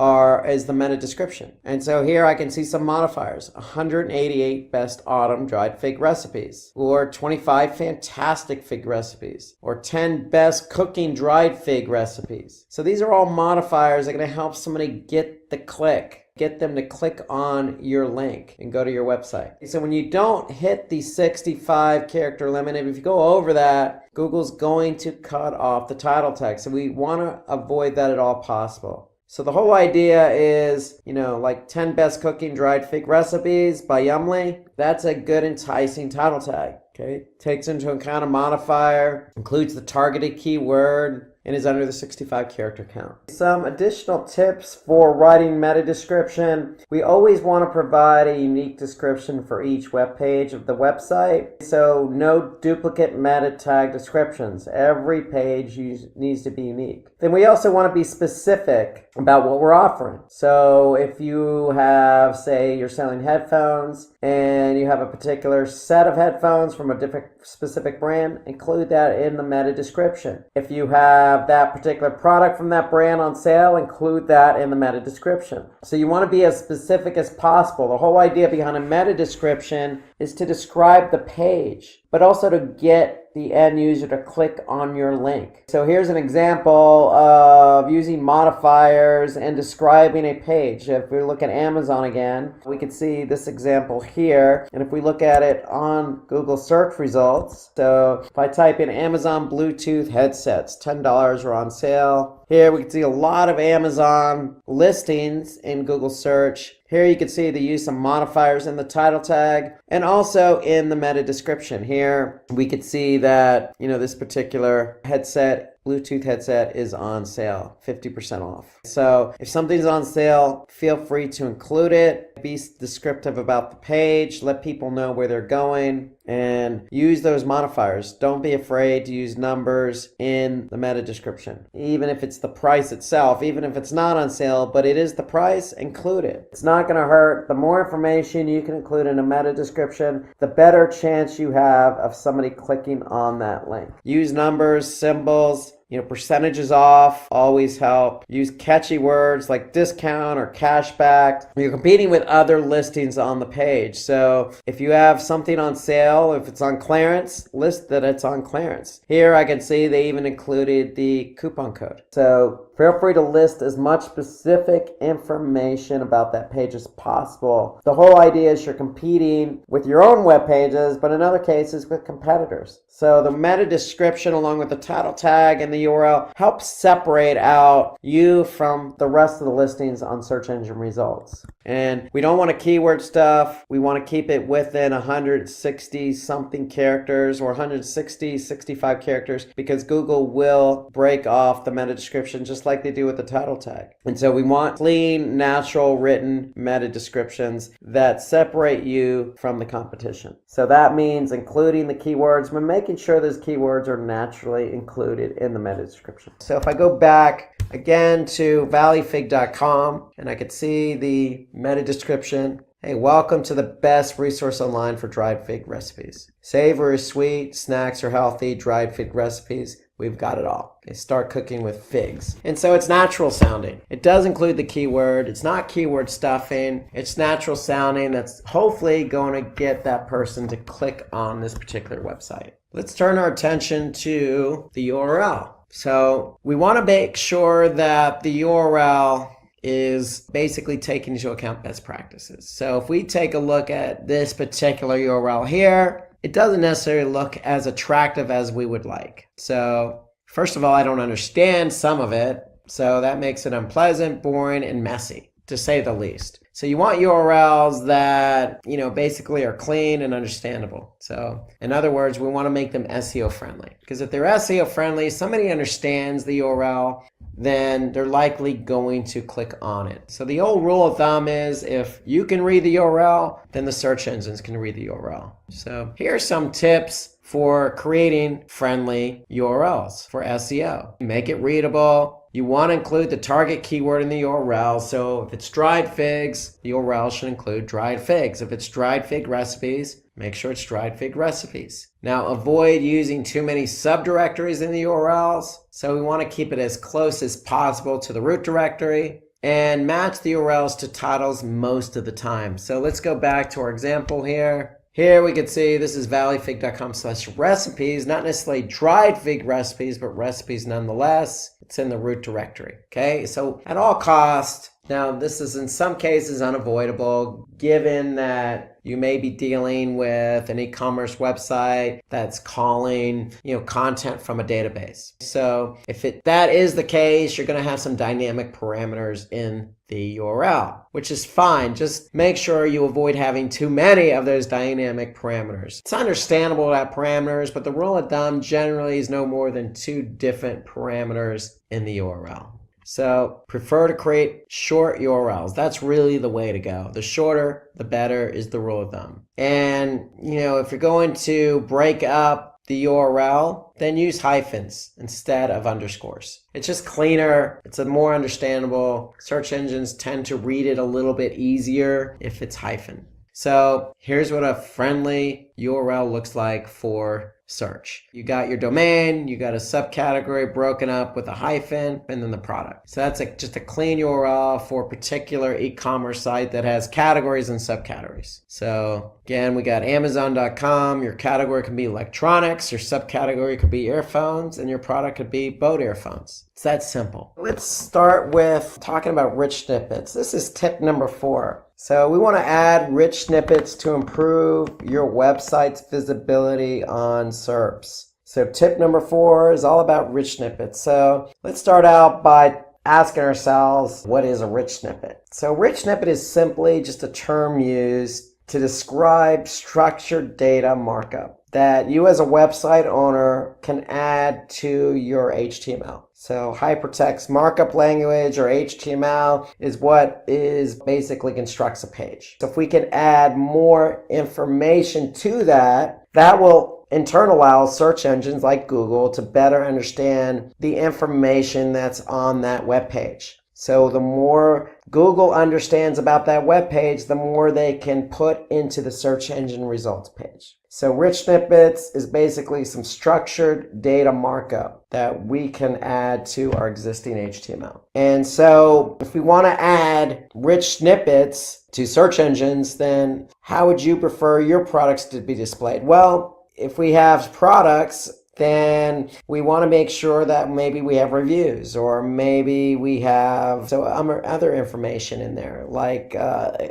is the meta description. And so here I can see some modifiers. 188 best autumn dried fig recipes, or 25 fantastic fig recipes, or 10 best cooking dried fig recipes. So these are all modifiers that are going to help somebody get the click. Get them to click on your link and go to your website. So when you don't hit the 65 character limit, if you go over that, Google's going to cut off the title tag. So we want to avoid that at all possible. So the whole idea is, like 10 best cooking dried fig recipes by Yumly. That's a good enticing title tag. Okay, takes into account a modifier, includes the targeted keyword, and is under the 65 character count. Some additional tips for writing meta description. We always want to provide a unique description for each web page of the website. So no duplicate meta tag descriptions. Every page needs to be unique. Then we also want to be specific about what we're offering. So if you have, say, you're selling headphones and you have a particular set of headphones from a different specific brand, include that in the meta description. If you have that particular product from that brand on sale, include that in the meta description. So you want to be as specific as possible. The whole idea behind a meta description is to describe the page, but also to get the end user to click on your link. So here's an example of using modifiers and describing a page. If we look at Amazon again, we can see this example here. And if we look at it on Google search results, so if I type in Amazon Bluetooth headsets, $10 are on sale. Here we can see a lot of Amazon listings in Google search. Here you can see the use of modifiers in the title tag and also in the meta description. Here we could see that, this particular headset, Bluetooth headset, is on sale, 50% off. So if something's on sale, feel free to include it. Be descriptive about the page, let people know where they're going, and use those modifiers. Don't be afraid to use numbers in the meta description. Even if it's the price itself, even if it's not on sale, but it is the price, include it. It's not going to hurt. The more information you can include in a meta description, the better chance you have of somebody clicking on that link. Use numbers, symbols, percentages off always help. Use catchy words like discount or cashback. You're competing with other listings on the page. So if you have something on sale, if it's on clearance, list that it's on clearance. Here I can see they even included the coupon code. So feel free to list as much specific information about that page as possible. The whole idea is you're competing with your own web pages, but in other cases with competitors. So the meta description along with the title tag and the URL helps separate out you from the rest of the listings on search engine results. And we don't want to keyword stuff. We want to keep it within 160 something characters or 65 characters because Google will break off the meta description just like they do with the title tag. And so we want clean, natural, written meta descriptions that separate you from the competition. So that means including the keywords, but making sure those keywords are naturally included in the meta description. So if I go back again to valleyfig.com and I could see the meta description. Hey, welcome to the best resource online for dried fig recipes. Savory, sweet, snacks are healthy, dried fig recipes. We've got it all. Okay, start cooking with figs. And so it's natural sounding. It does include the keyword. It's not keyword stuffing. It's natural sounding. That's hopefully going to get that person to click on this particular website. Let's turn our attention to the URL. So we want to make sure that the URL is basically taking into account best practices. So if we take a look at this particular URL here, it doesn't necessarily look as attractive as we would like. So first of all, I don't understand some of it. So that makes it unpleasant, boring, and messy, to say the least. So you want URLs that, basically are clean and understandable. So in other words, we want to make them SEO friendly. Because if they're SEO friendly, somebody understands the URL, then they're likely going to click on it. So the old rule of thumb is if you can read the URL, then the search engines can read the URL. So here are some tips for creating friendly URLs for SEO. Make it readable. You want to include the target keyword in the URL. So if it's dried figs, the URL should include dried figs. If it's dried fig recipes, make sure it's dried fig recipes. Now avoid using too many subdirectories in the URLs. So we want to keep it as close as possible to the root directory and match the URLs to titles most of the time. So let's go back to our example here. Here we can see this is valleyfig.com/recipes, not necessarily dried fig recipes, but recipes nonetheless. It's in the root directory. Okay, so at all costs, Now, this is in some cases unavoidable, given that you may be dealing with an e-commerce website that's calling, content from a database. So if that is the case, you're going to have some dynamic parameters in the URL, which is fine. Just make sure you avoid having too many of those dynamic parameters. It's understandable to have parameters, but the rule of thumb generally is no more than 2 different parameters in the URL. So prefer to create short URLs. That's really the way to go. The shorter, the better is the rule of thumb. And, if you're going to break up the URL, then use hyphens instead of underscores. It's just cleaner. It's a more understandable. Search engines tend to read it a little bit easier if it's hyphen. So here's what a friendly URL looks like for search. You got your domain, you got a subcategory broken up with a hyphen, and then the product. So that's just a clean URL for a particular e-commerce site that has categories and subcategories. So again, we got Amazon.com. Your category can be electronics, your subcategory could be earphones, and your product could be Bode earphones. It's that simple. Let's start with talking about rich snippets. This is tip number 4. So we want to add rich snippets to improve your website's visibility on SERPs. So tip number 4 is all about rich snippets. So let's start out by asking ourselves, what is a rich snippet? So rich snippet is simply just a term used to describe structured data markup that you as a website owner can add to your HTML. So hypertext markup language, or HTML, is what basically constructs a page. So if we can add more information to that, that will in turn allow search engines like Google to better understand the information that's on that web page. So the more Google understands about that web page, the more they can put into the search engine results page. So rich snippets is basically some structured data markup that we can add to our existing HTML. And so if we want to add rich snippets to search engines, then how would you prefer your products to be displayed? Well, if we have products, then we want to make sure that maybe we have reviews, or maybe we have other information in there, like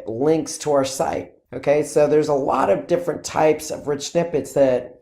links to our site. Okay, so there's a lot of different types of rich snippets that,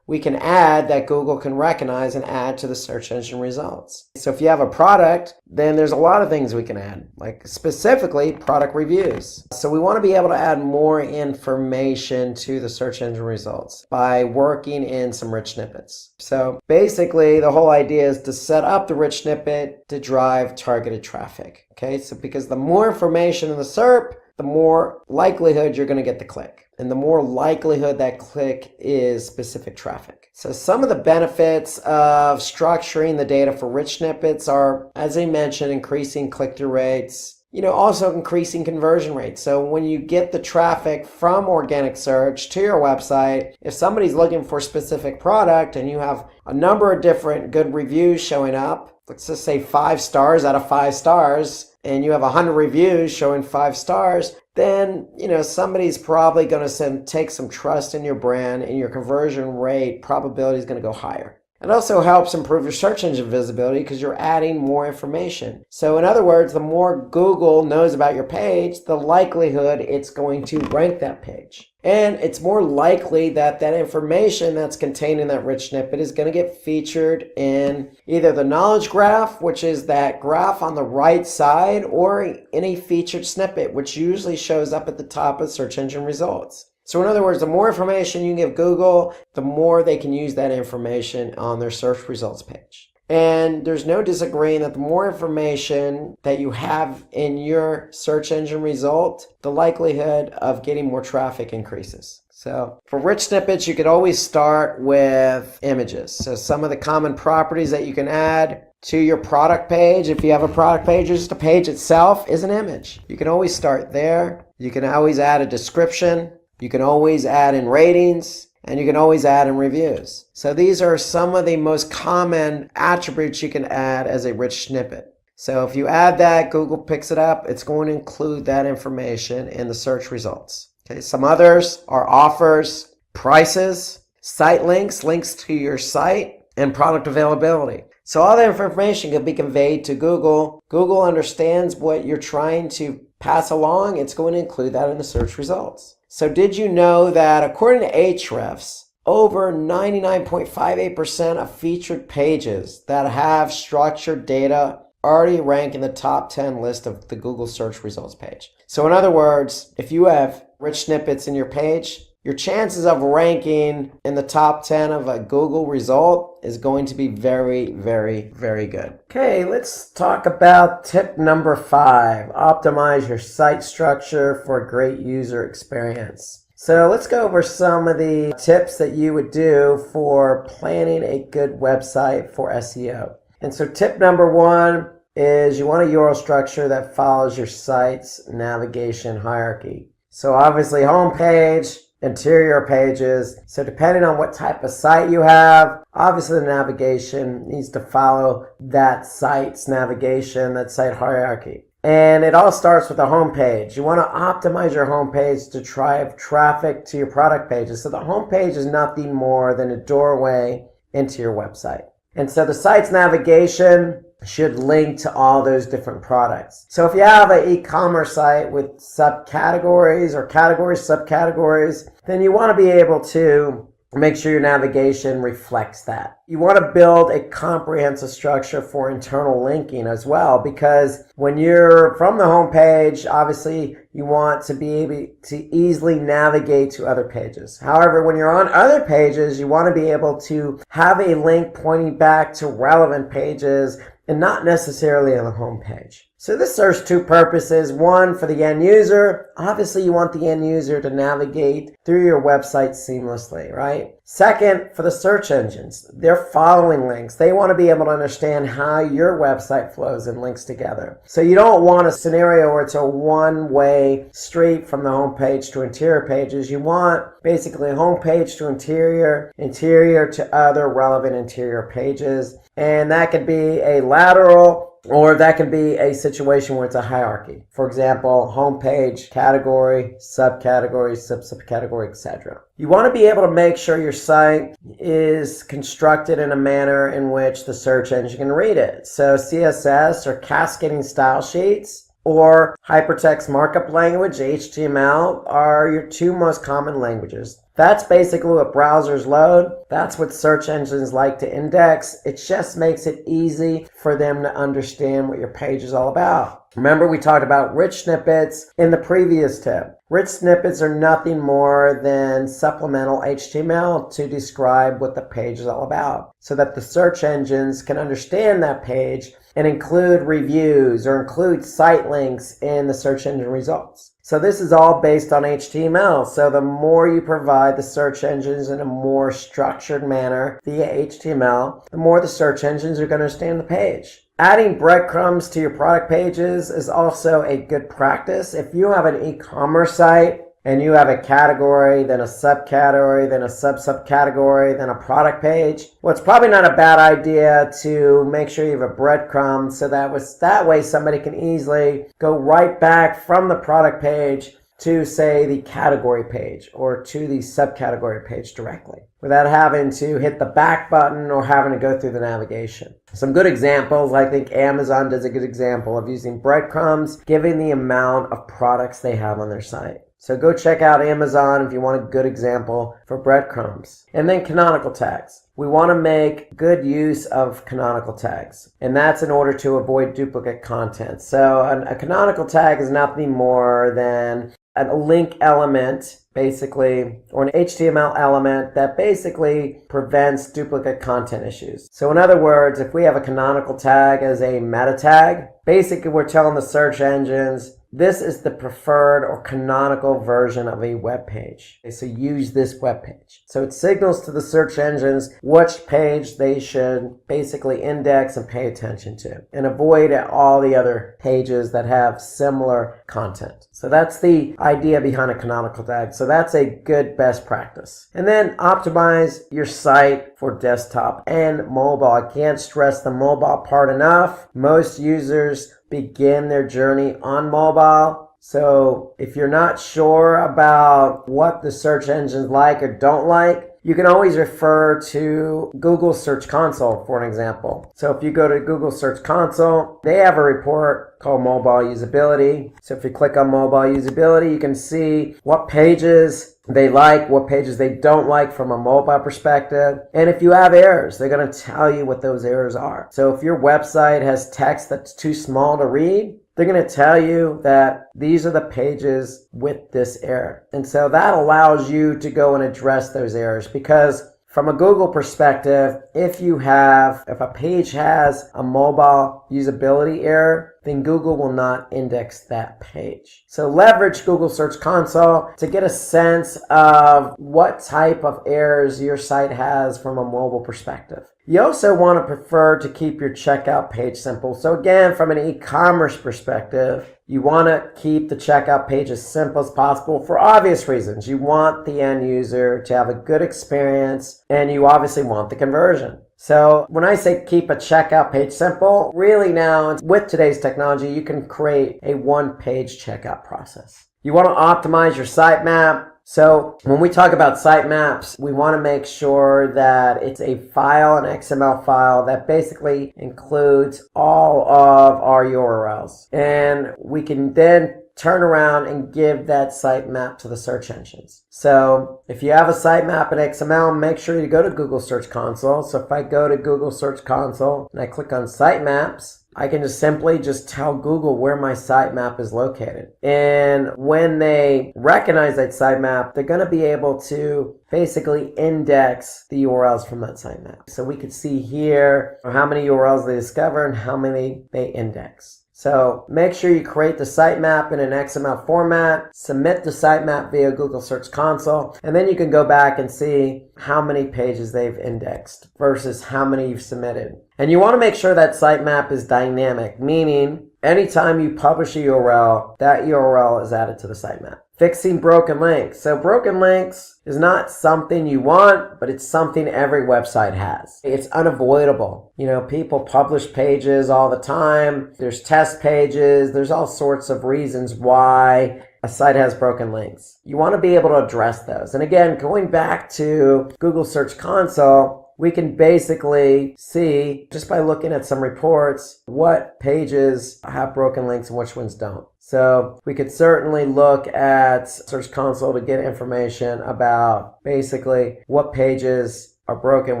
we can add that Google can recognize and add to the search engine results. So if you have a product, then there's a lot of things we can add, like specifically product reviews. So we want to be able to add more information to the search engine results by working in some rich snippets. So basically the whole idea is to set up the rich snippet to drive targeted traffic. Okay, so because the more information in the SERP, the more likelihood you're going to get the click. And the more likelihood that click is specific traffic. So some of the benefits of structuring the data for rich snippets are, as I mentioned, increasing click-through rates, also increasing conversion rates. So when you get the traffic from organic search to your website, if somebody's looking for a specific product and you have a number of different good reviews showing up, let's just say 5 stars out of 5 stars, and you have 100 reviews showing 5 stars, then, somebody's probably going to take some trust in your brand, and your conversion rate probability is going to go higher. It also helps improve your search engine visibility because you're adding more information. So in other words, the more Google knows about your page, the likelihood it's going to rank that page. And it's more likely that that information that's contained in that rich snippet is going to get featured in either the knowledge graph, which is that graph on the right side, or any featured snippet, which usually shows up at the top of search engine results. So in other words, the more information you give Google, the more they can use that information on their search results page. And there's no disagreeing that the more information that you have in your search engine result, the likelihood of getting more traffic increases. So for rich snippets, you could always start with images. So some of the common properties that you can add to your product page, if you have a product page or just a page itself, is an image. You can always start there. You can always add a description. You can always add in ratings, and you can always add in reviews. So these are some of the most common attributes you can add as a rich snippet. So if you add that, Google picks it up. It's going to include that information in the search results. Okay, some others are offers, prices, site links, links to your site, and product availability. So all the information can be conveyed to Google. Google understands what you're trying to pass along. It's going to include that in the search results. So did you know that according to Ahrefs, over 99.58% of featured pages that have structured data already rank in the top 10 list of the Google search results page. So in other words, if you have rich snippets in your page, your chances of ranking in the top 10 of a Google result is going to be very, very, very good. Okay, let's talk about tip number 5. Optimize your site structure for a great user experience. So let's go over some of the tips that you would do for planning a good website for SEO. And so tip number 1 is you want a URL structure that follows your site's navigation hierarchy. So obviously homepage, interior pages. So depending on what type of site you have, obviously the navigation needs to follow that site's navigation, that site hierarchy. And it all starts with a homepage. You want to optimize your homepage to drive traffic to your product pages. So the homepage is nothing more than a doorway into your website. And so the site's navigation should link to all those different products. So if you have an e-commerce site with subcategories or categories, subcategories, then you want to be able to make sure your navigation reflects that. You want to build a comprehensive structure for internal linking as well, because when you're from the home page, obviously you want to be able to easily navigate to other pages. However, when you're on other pages, you want to be able to have a link pointing back to relevant pages and not necessarily on the home page. So this serves two purposes. One, for the end user. Obviously, you want the end user to navigate through your website seamlessly, right? Second, for the search engines. They're following links. They want to be able to understand how your website flows and links together. So you don't want a scenario where it's a one-way street from the home page to interior pages. You want basically home page to interior, interior to other relevant interior pages. And that could be a lateral, or that can be a situation where it's a hierarchy. For example, homepage, category, subcategory, subcategory, etc. You want to be able to make sure your site is constructed in a manner in which the search engine can read it. So CSS or cascading style sheets or hypertext markup language, HTML, are your two most common languages. That's basically what browsers load. That's what search engines like to index. It just makes it easy for them to understand what your page is all about. Remember, we talked about rich snippets in the previous tip. Rich snippets are nothing more than supplemental HTML to describe what the page is all about, so that the search engines can understand that page and include reviews or include site links in the search engine results. So this is all based on HTML. So the more you provide the search engines in a more structured manner via HTML, the more the search engines are going to understand the page. Adding breadcrumbs to your product pages is also a good practice. If you have an e-commerce site and you have a category, then a subcategory, then a subcategory, then a product page, well, it's probably not a bad idea to make sure you have a breadcrumb so that way somebody can easily go right back from the product page to, say, the category page or to the subcategory page directly without having to hit the back button or having to go through the navigation. Some good examples, I think Amazon does a good example of using breadcrumbs, given the amount of products they have on their site. So go check out Amazon if you want a good example for breadcrumbs. And then canonical tags. We want to make good use of canonical tags, and that's in order to avoid duplicate content. So a canonical tag is nothing more than a link element, basically, or an HTML element that basically prevents duplicate content issues. So in other words, if we have a canonical tag as a meta tag, basically we're telling the search engines, this is the preferred or canonical version of a web page. Okay, so use this web page. So it signals to the search engines which page they should basically index and pay attention to, and avoid all the other pages that have similar content. So that's the idea behind a canonical tag. So that's a good best practice. And then optimize your site for desktop and mobile. I can't stress the mobile part enough. Most users begin their journey on mobile. So if you're not sure about what the search engines like or don't like, you can always refer to Google Search Console for an example. So if you go to Google Search Console, they have a report called mobile usability. So if you click on mobile usability, you can see what pages they like, what pages they don't like from a mobile perspective. And if you have errors, they're going to tell you what those errors are. So if your website has text that's too small to read, they're going to tell you that these are the pages with this error. And so that allows you to go and address those errors, because from a Google perspective, if a page has a mobile usability error, then Google will not index that page. So leverage Google Search Console to get a sense of what type of errors your site has from a mobile perspective. You also want to prefer to keep your checkout page simple. So again, from an e-commerce perspective, you want to keep the checkout page as simple as possible for obvious reasons. You want the end user to have a good experience, and you obviously want the conversion. So when I say keep a checkout page simple, really now with today's technology, you can create a one-page checkout process. You want to optimize your sitemap. So when we talk about sitemaps, we want to make sure that it's a file, an XML file that basically includes all of our URLs. And we can then turn around and give that sitemap to the search engines. So if you have a sitemap in XML, make sure you go to Google Search Console. So if I go to Google Search Console and I click on sitemaps, I can just simply tell Google where my sitemap is located. And when they recognize that sitemap, they're going to be able to basically index the URLs from that sitemap. So we could see here how many URLs they discover and how many they index. So make sure you create the sitemap in an XML format, submit the sitemap via Google Search Console, and then you can go back and see how many pages they've indexed versus how many you've submitted. And you want to make sure that sitemap is dynamic, meaning anytime you publish a URL, that URL is added to the sitemap. Fixing broken links. So broken links is not something you want, but it's something every website has. It's unavoidable. People publish pages all the time. There's test pages. There's all sorts of reasons why a site has broken links. You want to be able to address those. And again, going back to Google Search Console, we can basically see, just by looking at some reports, what pages have broken links and which ones don't. So we could certainly look at Search Console to get information about basically what pages are broken,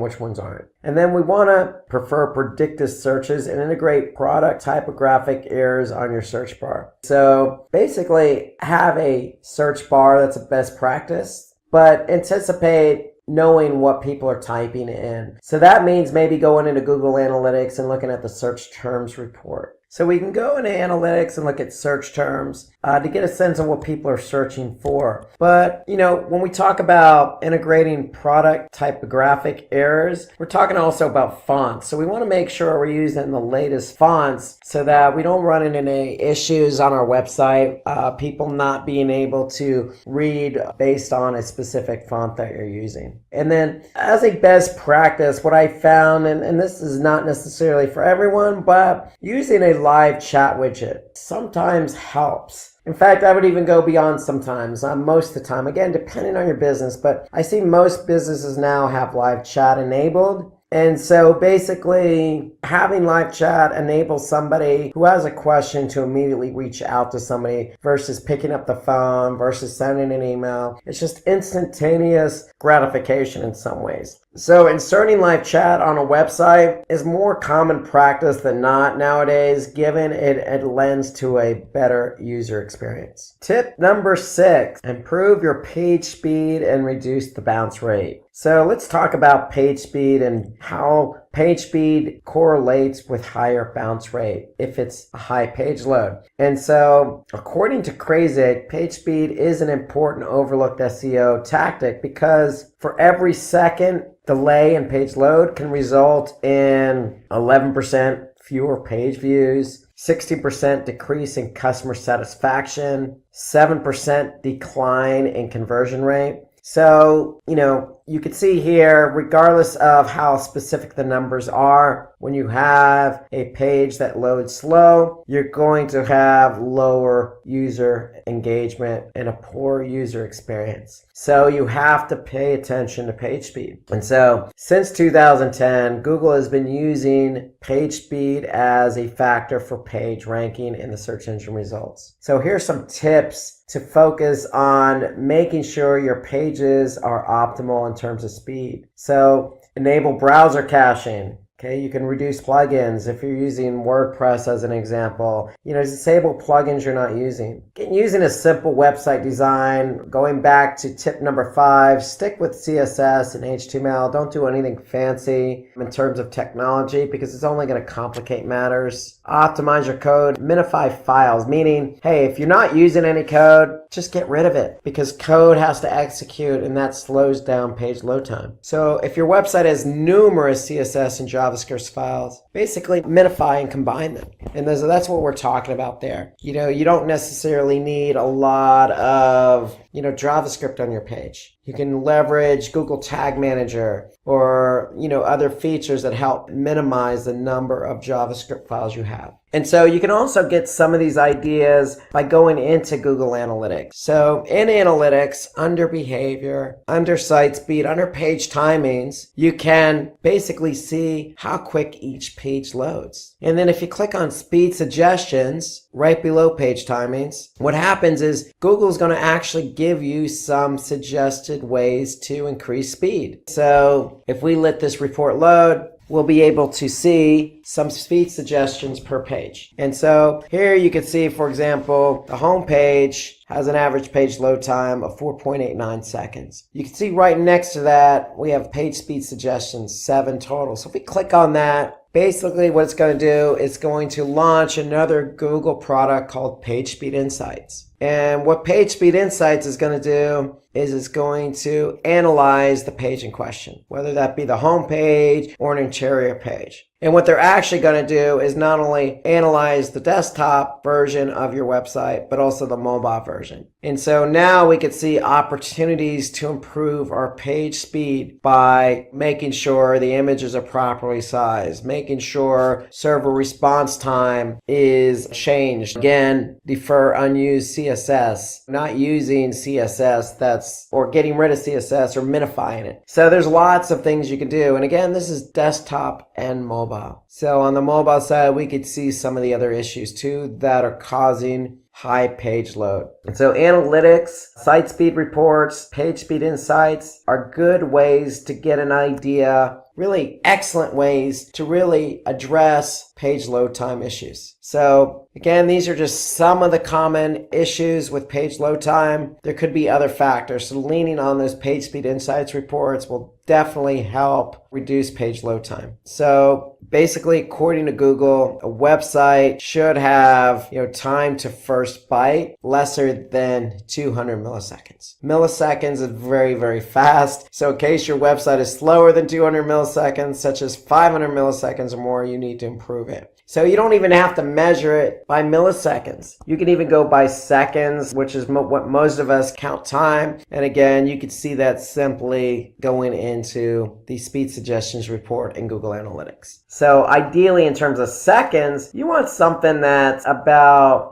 which ones aren't. And then we want to prefer predictive searches and integrate product typographic errors on your search bar. So basically have a search bar that's a best practice, but anticipate knowing what people are typing in. So that means maybe going into Google Analytics and looking at the search terms report. So we can go into analytics and look at search terms to get a sense of what people are searching for. But, when we talk about integrating product typographic errors, we're talking also about fonts. So we want to make sure we're using the latest fonts so that we don't run into any issues on our website, people not being able to read based on a specific font that you're using. And then as a best practice, what I found, and this is not necessarily for everyone, but using a live chat widget sometimes helps. In fact, I would even go beyond sometimes, most of the time, again, depending on your business, but I see most businesses now have live chat enabled. And so basically having live chat enables somebody who has a question to immediately reach out to somebody versus picking up the phone versus sending an email. It's just instantaneous gratification in some ways. So inserting live chat on a website is more common practice than not nowadays, given it lends to a better user experience. Tip number 6, improve your page speed and reduce the bounce rate. So let's talk about page speed and how page speed correlates with higher bounce rate if it's a high page load. And so according to Crazy, page speed is an important overlooked SEO tactic because for every second delay in page load can result in 11% fewer page views, 60% decrease in customer satisfaction, 7% decline in conversion rate. So, you can see here, regardless of how specific the numbers are, when you have a page that loads slow, you're going to have lower user engagement and a poor user experience. So you have to pay attention to page speed. And so since 2010, Google has been using page speed as a factor for page ranking in the search engine results. So here's some tips to focus on making sure your pages are optimal in terms of speed. So enable browser caching. Okay, you can reduce plugins if you're using WordPress as an example. Disable plugins you're not using. Using a simple website design, going back to tip number 5, stick with CSS and HTML. Don't do anything fancy in terms of technology because it's only going to complicate matters. Optimize your code, minify files, meaning, hey, if you're not using any code, just get rid of it because code has to execute and that slows down page load time. So if your website has numerous CSS and JavaScript files, basically minify and combine them. And that's what we're talking about there. You don't necessarily need a lot of JavaScript on your page. You can leverage Google Tag Manager or other features that help minimize the number of JavaScript files you have. And so you can also get some of these ideas by going into Google Analytics. So in Analytics, under behavior, under site speed, under page timings, you can basically see how quick each page loads. And then if you click on speed suggestions right below page timings, what happens is Google's going to actually give you some suggested ways to increase speed. So if we let this report load, we'll be able to see some speed suggestions per page. And so here you can see, for example, the home page has an average page load time of 4.89 seconds. You can see right next to that, we have page speed suggestions, 7 total. So if we click on that, basically what it's going to do is going to launch another Google product called Page Speed Insights. And what Page Speed Insights is going to do is it's going to analyze the page in question, whether that be the home page or an interior page. And what they're actually going to do is not only analyze the desktop version of your website, but also the mobile version. And so now we can see opportunities to improve our page speed by making sure the images are properly sized, making sure server response time is changed. Again, defer unused CSS, not using CSS or getting rid of CSS or minifying it. So there's lots of things you can do. And again, this is desktop and mobile. So on the mobile side, we could see some of the other issues too that are causing high page load. And so analytics, site speed reports, page speed insights are good ways to get an idea, really excellent ways to really address page load time issues. So again, these are just some of the common issues with page load time. There could be other factors. So leaning on those page speed insights reports will definitely help reduce page load time. So basically, according to Google, a website should have time to first byte lesser than 200 milliseconds. Milliseconds is very, very fast. So in case your website is slower than 200 milliseconds, such as 500 milliseconds or more, you need to improve it. So you don't even have to measure it by milliseconds. You can even go by seconds, which is what most of us count time. And again, you could see that simply going into the speed suggestions report in Google Analytics. So ideally, in terms of seconds, you want something that's about,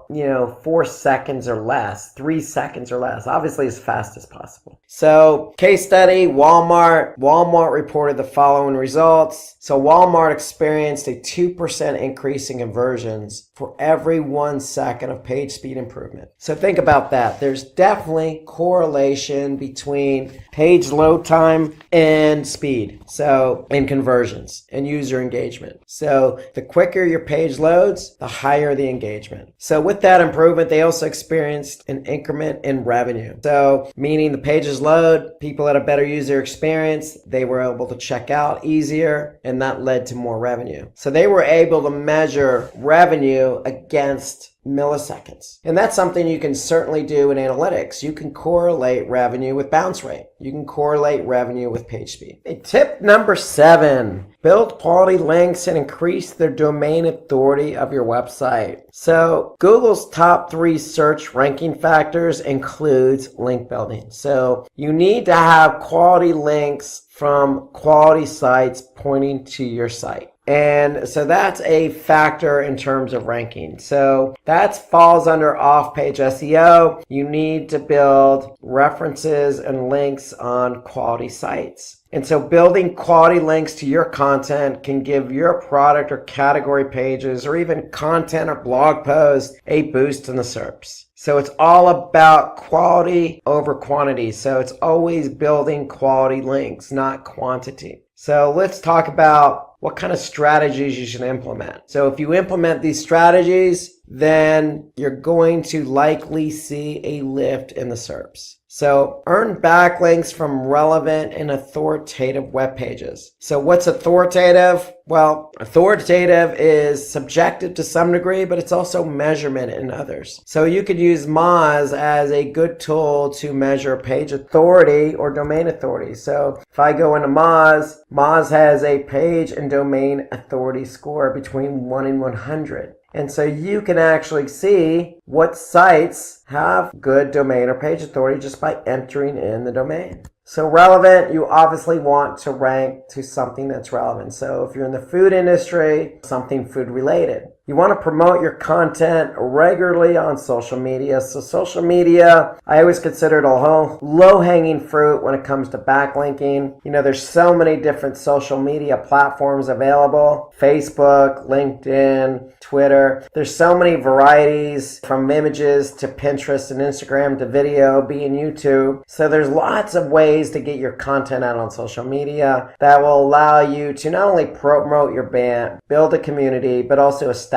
4 seconds or less, 3 seconds or less, obviously as fast as possible. So case study, Walmart. Walmart reported the following results. So Walmart experienced a 2% increase in conversions for every 1 second of page speed improvement. So think about that. There's definitely correlation between page load time and speed. So in conversions and user engagement. So the quicker your page loads, the higher the engagement. So with that improvement, they also experienced an increment in revenue. So meaning the pages load, people had a better user experience, they were able to check out easier, and that led to more revenue. So they were able to measure revenue against milliseconds. And that's something you can certainly do in analytics. You can correlate revenue with bounce rate. You can correlate revenue with page speed. Tip number 7, Build quality links and increase the domain authority of your website. So Google's top 3 search ranking factors includes link building. So you need to have quality links from quality sites pointing to your site. And so that's a factor in terms of ranking. So that falls under off-page SEO. You need to build references and links on quality sites. And so building quality links to your content can give your product or category pages or even content or blog posts a boost in the SERPs. So it's all about quality over quantity. So it's always building quality links, not quantity. So let's talk about what kind of strategies you should implement. So if you implement these strategies, then you're going to likely see a lift in the SERPs. So earn backlinks from relevant and authoritative web pages. So what's authoritative? Well, authoritative is subjective to some degree, but it's also measurement in others. So you could use Moz as a good tool to measure page authority or domain authority. So if I go into Moz, Moz has a page and domain authority score between 1 and 100. And so you can actually see what sites have good domain or page authority just by entering in the domain. So relevant, you obviously want to rank to something that's relevant. So if you're in the food industry, something food related. You want to promote your content regularly on social media. So social media, I always consider it a whole low-hanging fruit when it comes to backlinking. You know, there's so many different social media platforms available. Facebook, LinkedIn, Twitter. There's so many varieties from images to Pinterest and Instagram to video, being YouTube. So there's lots of ways to get your content out on social media that will allow you to not only promote your brand, build a community, but also establish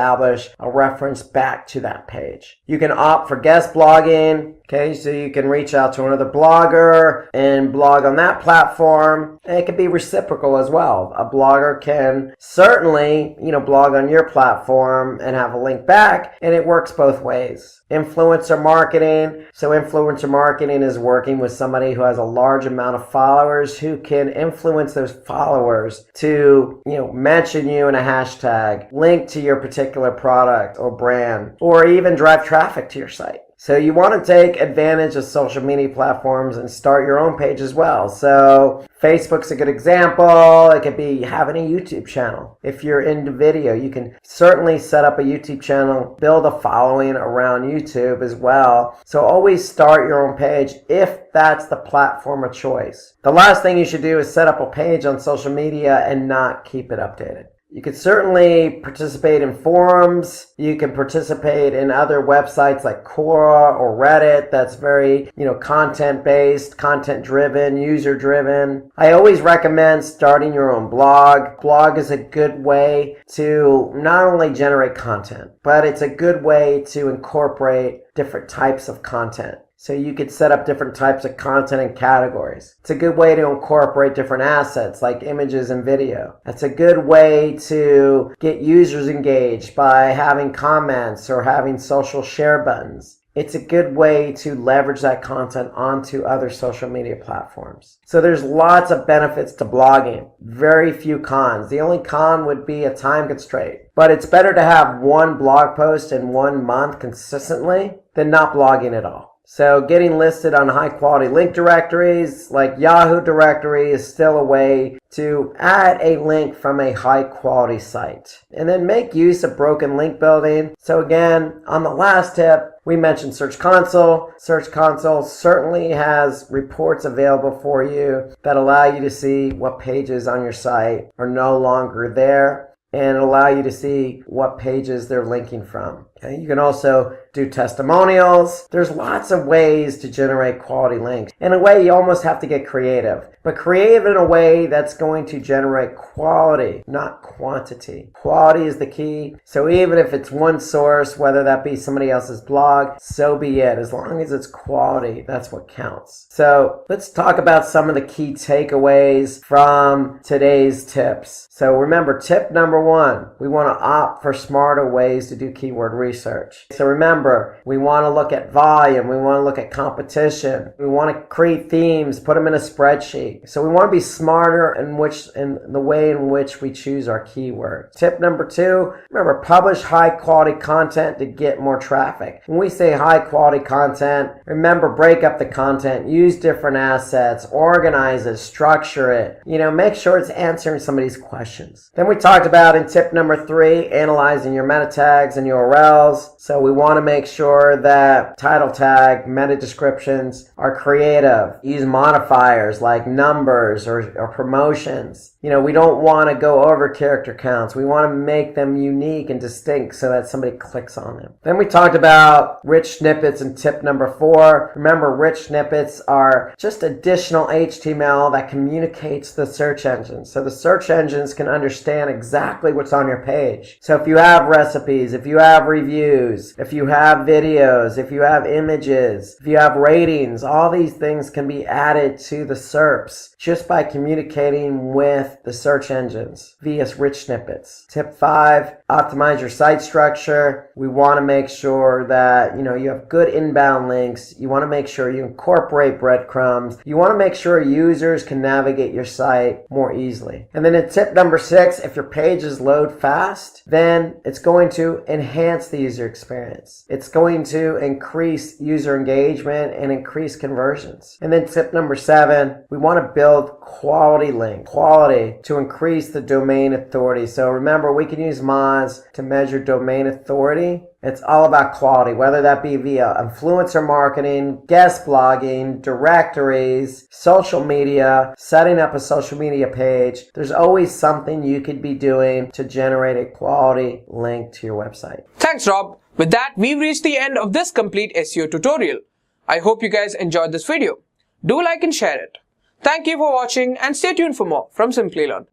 a reference back to that page. You can opt for guest blogging. Okay, so you can reach out to another blogger and blog on that platform. And it can be reciprocal as well. A blogger can certainly, blog on your platform and have a link back, and it works both ways. Influencer marketing. So influencer marketing is working with somebody who has a large amount of followers who can influence those followers to, mention you in a hashtag, link to your particular product or brand, or even drive traffic to your site. So you want to take advantage of social media platforms and start your own page as well. So Facebook's a good example. It could be having a YouTube channel. If you're into video, you can certainly set up a YouTube channel, build a following around YouTube as well. So always start your own page if that's the platform of choice. The last thing you should do is set up a page on social media and not keep it updated. You can certainly participate in forums. You can participate in other websites like Quora or Reddit that's very, content-based, content-driven, user-driven. I always recommend starting your own blog. Blog is a good way to not only generate content, but it's a good way to incorporate different types of content. So you could set up different types of content and categories. It's a good way to incorporate different assets like images and video. That's a good way to get users engaged by having comments or having social share buttons. It's a good way to leverage that content onto other social media platforms. So there's lots of benefits to blogging. Very few cons. The only con would be a time constraint. But it's better to have one blog post in 1 month consistently than not blogging at all. So getting listed on high quality link directories like Yahoo directory is still a way to add a link from a high quality site. And then make use of broken link building. So again, on the last tip, we mentioned Search Console. Search Console certainly has reports available for you that allow you to see what pages on your site are no longer there and allow you to see what pages they're linking from. Okay? You can also do testimonials. There's lots of ways to generate quality links. In a way, you almost have to get creative, but creative in a way that's going to generate quality, not quantity. Quality is the key. So even if it's one source, whether that be somebody else's blog, so be it. As long as it's quality, that's what counts. So let's talk about some of the key takeaways from today's tips. So remember, tip number 1, we want to opt for smarter ways to do keyword research. So remember, remember, we want to look at volume. We want to look at competition. We want to create themes, put them in a spreadsheet. So we want to be smarter in the way in which we choose our keywords. Tip number 2, remember, publish high quality content to get more traffic. When we say high quality content, remember, break up the content, use different assets, organize it, structure it, make sure it's answering somebody's questions. Then we talked about in tip number 3, analyzing your meta tags and URLs. So we want to make sure that title tag, meta descriptions are creative. Use modifiers like numbers or promotions. We don't want to go over character counts. We want to make them unique and distinct so that somebody clicks on them. Then we talked about rich snippets in tip number 4. Remember, rich snippets are just additional HTML that communicates the search engines. So the search engines can understand exactly what's on your page. So if you have recipes, if you have reviews, if you have videos, if you have images, if you have ratings, all these things can be added to the SERPs just by communicating with the search engines via rich snippets. Tip 5, optimize your site structure. We want to make sure that you have good inbound links. You want to make sure you incorporate breadcrumbs. You want to make sure users can navigate your site more easily. And then in tip number 6, if your pages load fast, then it's going to enhance the user experience. It's going to increase user engagement and increase conversions. And then tip number 7, we want to build quality links. Quality to increase the domain authority. So remember, we can use Moz to measure domain authority. It's all about quality, whether that be via influencer marketing, guest blogging, directories, social media, setting up a social media page. There's always something you could be doing to generate a quality link to your website. Thanks, Rob. With that, we've reached the end of this complete SEO tutorial. I hope you guys enjoyed this video. Do like and share it. Thank you for watching and stay tuned for more from Simply Learn.